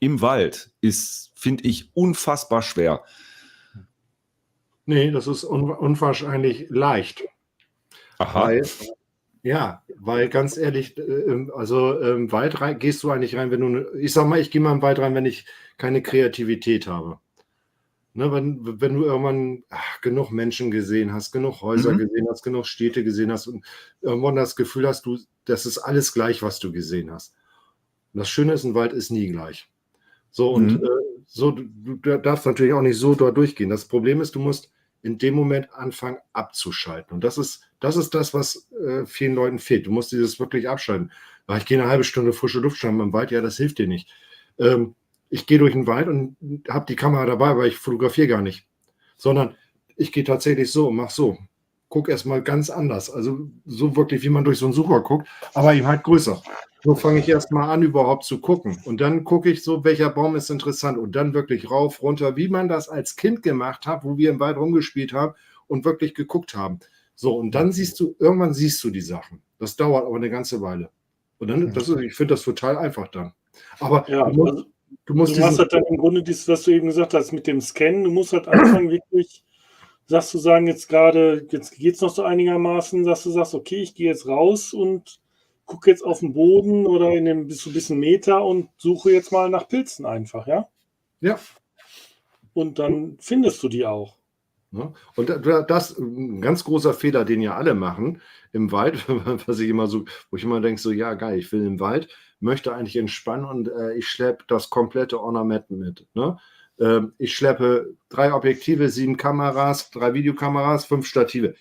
im Wald ist, finde ich, unfassbar schwer. Nee, das ist unwahrscheinlich leicht. Aha. Weil ganz ehrlich, im Wald gehst du eigentlich rein, wenn du, ich sag mal, ich gehe mal im Wald rein, wenn ich keine Kreativität habe. Ne, wenn du irgendwann genug Menschen gesehen hast, genug Häuser gesehen hast, genug Städte gesehen hast und irgendwann das Gefühl hast, das ist alles gleich, was du gesehen hast. Und das Schöne ist, ein Wald ist nie gleich. So, und du darfst natürlich auch nicht so dort durchgehen. Das Problem ist, du musst in dem Moment anfangen abzuschalten. Und das ist das, was vielen Leuten fehlt. Du musst dieses wirklich abschalten. Weil ich gehe eine halbe Stunde frische Luft schnappen im Wald, ja, das hilft dir nicht. Ich gehe durch den Wald und habe die Kamera dabei, aber ich fotografiere gar nicht. Sondern ich gehe tatsächlich so und mache so. Guck erstmal ganz anders. Also so wirklich, wie man durch so einen Sucher guckt, aber eben halt größer. So fange ich erstmal an, überhaupt zu gucken. Und dann gucke ich so, welcher Baum ist interessant. Und dann wirklich rauf, runter, wie man das als Kind gemacht hat, wo wir im Wald rumgespielt haben und wirklich geguckt haben. So, und dann irgendwann siehst du die Sachen. Das dauert aber eine ganze Weile. Und dann, ich finde das total einfach dann. Aber Ja, du musst machst halt dann im Grunde das, was du eben gesagt hast, mit dem Scannen. Du musst halt anfangen, wirklich, sagst du, sagen jetzt gerade, jetzt geht es noch so einigermaßen, dass du sagst, okay, ich gehe jetzt raus und gucke jetzt auf den Boden oder in dem so ein bisschen Meter und suche jetzt mal nach Pilzen einfach, ja? Ja. Und dann findest du die auch. Ja. Und das ist ein ganz großer Fehler, den ja alle machen im Wald, was ich immer so, wo ich immer denke, so, ja, geil, ich will im Wald, möchte eigentlich entspannen und ich schleppe das komplette Ornament mit. Ne? Ich schleppe 3 Objektive, 7 Kameras, 3 Videokameras, 5 Stative.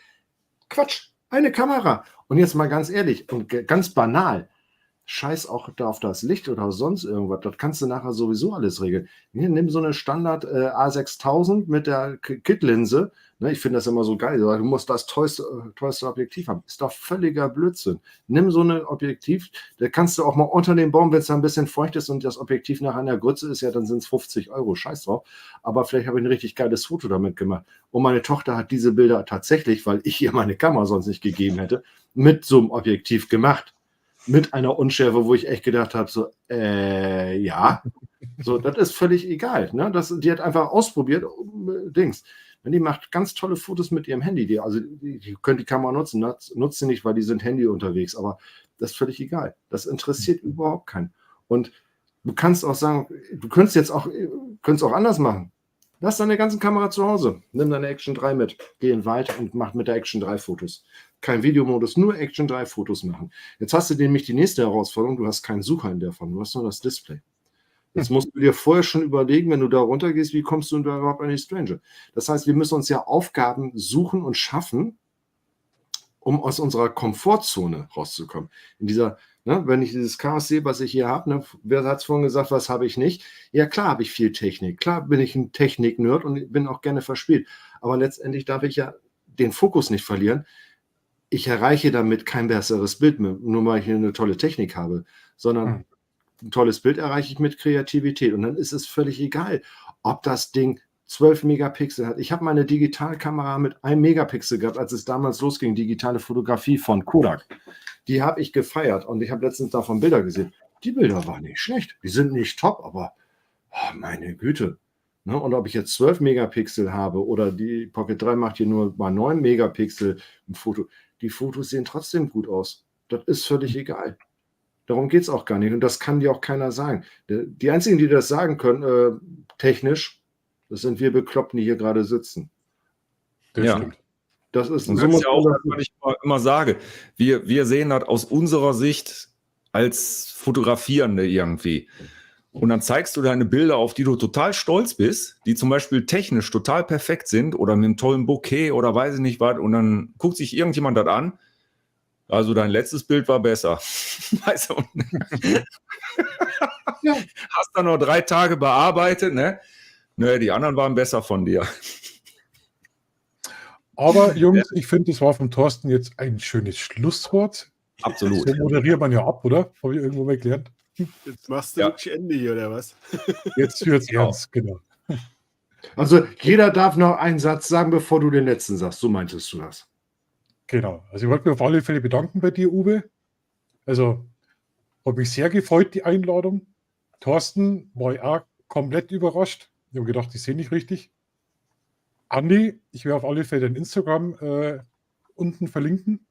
Quatsch, eine Kamera. Und jetzt mal ganz ehrlich und ganz banal, scheiß auch da auf das Licht oder sonst irgendwas. Das kannst du nachher sowieso alles regeln. Hier, nimm so eine Standard A6000 mit der Kit-Linse. Ne, ich finde das immer so geil. Du musst das teuerste Objektiv haben. Ist doch völliger Blödsinn. Nimm so ein Objektiv, da kannst du auch mal unter dem Baum, wenn es da ein bisschen feucht ist und das Objektiv nachher an der Grütze ist, ja, dann sind es 50 Euro. Scheiß drauf. Aber vielleicht habe ich ein richtig geiles Foto damit gemacht. Und meine Tochter hat diese Bilder tatsächlich, weil ich ihr meine Kamera sonst nicht gegeben hätte, mit so einem Objektiv gemacht. Mit einer Unschärfe, wo ich echt gedacht habe, so, ja, so, das ist völlig egal. Ne? Die hat einfach ausprobiert, Dings. Die macht ganz tolle Fotos mit ihrem Handy. Die können die Kamera nutzen, nutzt sie nicht, weil die sind Handy unterwegs, aber das ist völlig egal. Das interessiert überhaupt keinen. Und du kannst auch sagen, du könntest auch anders machen. Lass deine ganzen Kamera zu Hause. Nimm deine Action 3 mit. Geh in den Wald und mach mit der Action 3 Fotos. Kein Videomodus, nur Action 3 Fotos machen. Jetzt hast du nämlich die nächste Herausforderung. Du hast keinen Sucher in der Form. Du hast nur das Display. Jetzt musst du dir vorher schon überlegen, wenn du da runtergehst, wie kommst du da überhaupt an die Stranger? Das heißt, wir müssen uns ja Aufgaben suchen und schaffen, um aus unserer Komfortzone rauszukommen. In dieser, ne, wenn ich dieses Chaos sehe, was ich hier habe, ne, wer hat es vorhin gesagt, was habe ich nicht? Ja, klar habe ich viel Technik. Klar bin ich ein Technik-Nerd und bin auch gerne verspielt. Aber letztendlich darf ich ja den Fokus nicht verlieren. Ich erreiche damit kein besseres Bild mehr, nur weil ich eine tolle Technik habe, sondern ein tolles Bild erreiche ich mit Kreativität. Und dann ist es völlig egal, ob das Ding 12 Megapixel hat. Ich habe meine Digitalkamera mit 1 Megapixel gehabt, als es damals losging, digitale Fotografie von Kodak. Die habe ich gefeiert und ich habe letztens davon Bilder gesehen. Die Bilder waren nicht schlecht. Die sind nicht top, aber oh, meine Güte. Ne? Und ob ich jetzt 12 Megapixel habe oder die Pocket 3 macht hier nur mal 9 Megapixel im Foto, die Fotos sehen trotzdem gut aus. Das ist völlig egal. Darum geht es auch gar nicht. Und das kann dir auch keiner sagen. Die einzigen, die das sagen können, technisch, das sind wir Bekloppten, die hier gerade sitzen. Das Ja. stimmt. Das ist Und das ist ja auch, was ich immer sage. Wir sehen das aus unserer Sicht als Fotografierende irgendwie. Und dann zeigst du deine Bilder, auf die du total stolz bist, die zum Beispiel technisch total perfekt sind oder mit einem tollen Bokeh oder weiß ich nicht was. Und dann guckt sich irgendjemand das an. Also dein letztes Bild war besser. Weißt du? Ja. Hast dann noch 3 Tage bearbeitet, ne? Nö, die anderen waren besser von dir. Aber Jungs, ich finde, das war vom Thorsten jetzt ein schönes Schlusswort. Absolut. So moderiert man ja ab, oder? Habe ich irgendwo mal gelernt. Jetzt machst du wirklich Ende hier, oder was? Jetzt wird es ernst, genau. Also jeder darf noch einen Satz sagen, bevor du den letzten sagst. So meintest du das. Genau. Also ich wollte mich auf alle Fälle bedanken bei dir, Uwe. Also habe mich sehr gefreut, die Einladung. Thorsten war ich auch komplett überrascht. Ich habe gedacht, ich sehe nicht richtig. Andi, ich werde auf alle Fälle dein Instagram unten verlinken.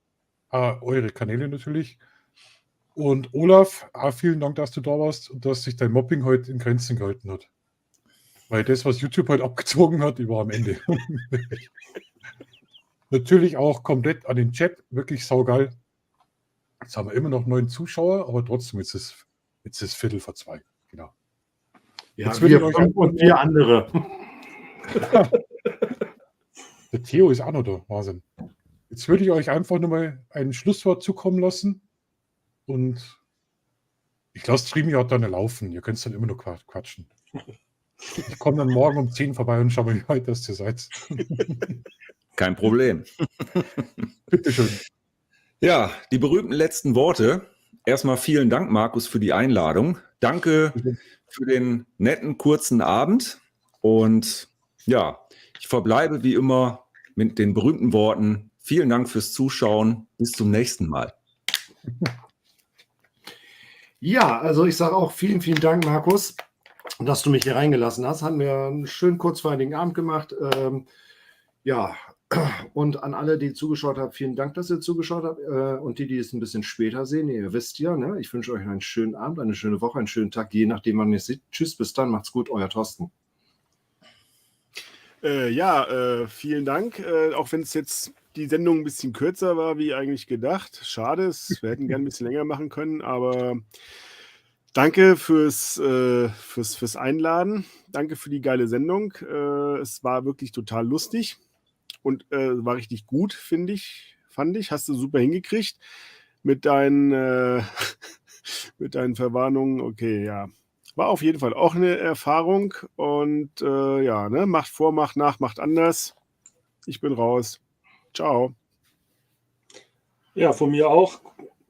Eure Kanäle natürlich. Und Olaf, vielen Dank, dass du da warst und dass sich dein Mobbing heute in Grenzen gehalten hat. Weil das, was YouTube heute abgezogen hat, war am Ende. Natürlich auch komplett an den Chat, wirklich saugeil. Jetzt haben wir immer noch 9 Zuschauer, aber trotzdem ist es 2:15. Genau. Ja, Jetzt würde wir ich euch 5 einfach und nur- 4 andere. Der Theo ist auch noch da. Wahnsinn. Jetzt würde ich euch einfach nur mal ein Schlusswort zukommen lassen. Und ich lasse StreamYard dann laufen. Ihr könnt dann immer noch quatschen. Ich komme dann morgen um 10 vorbei und schaue mal, wie weit das ihr seid. Kein Problem. Bitteschön. Ja, die berühmten letzten Worte. Erstmal vielen Dank, Markus, für die Einladung. Danke für den netten, kurzen Abend. Und ja, ich verbleibe wie immer mit den berühmten Worten. Vielen Dank fürs Zuschauen. Bis zum nächsten Mal. Ja, also ich sage auch vielen, vielen Dank, Markus, dass du mich hier reingelassen hast. Haben wir einen schönen kurzweiligen Abend gemacht. Ja, und an alle, die zugeschaut haben, vielen Dank, dass ihr zugeschaut habt. Und die es ein bisschen später sehen, ihr wisst ja, ne? Ich wünsche euch einen schönen Abend, eine schöne Woche, einen schönen Tag, je nachdem, wann ihr es seht. Tschüss, bis dann, macht's gut, euer Thorsten. Vielen Dank. Auch wenn es jetzt die Sendung ein bisschen kürzer war, wie eigentlich gedacht. Schade, wir hätten gern ein bisschen länger machen können, aber danke fürs Einladen. Danke für die geile Sendung. Es war wirklich total lustig und war richtig gut, fand ich. Hast du super hingekriegt mit deinen Verwarnungen. Okay, ja. War auf jeden Fall auch eine Erfahrung und ja, ne, macht vor, macht nach, macht anders. Ich bin raus. Ciao. Ja, von mir auch.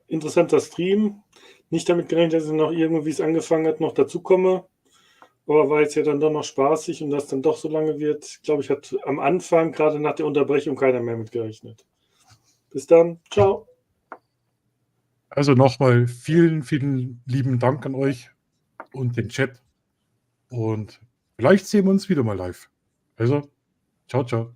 Interessanter Stream. Nicht damit gerechnet, dass ich noch irgendwie, wie es angefangen hat, noch dazukomme. Aber war jetzt ja dann doch noch spaßig und dass dann doch so lange wird, glaube ich, hat am Anfang, gerade nach der Unterbrechung, keiner mehr mit gerechnet. Bis dann. Ciao. Also nochmal vielen, vielen lieben Dank an euch und den Chat. Und vielleicht sehen wir uns wieder mal live. Also, ciao, ciao.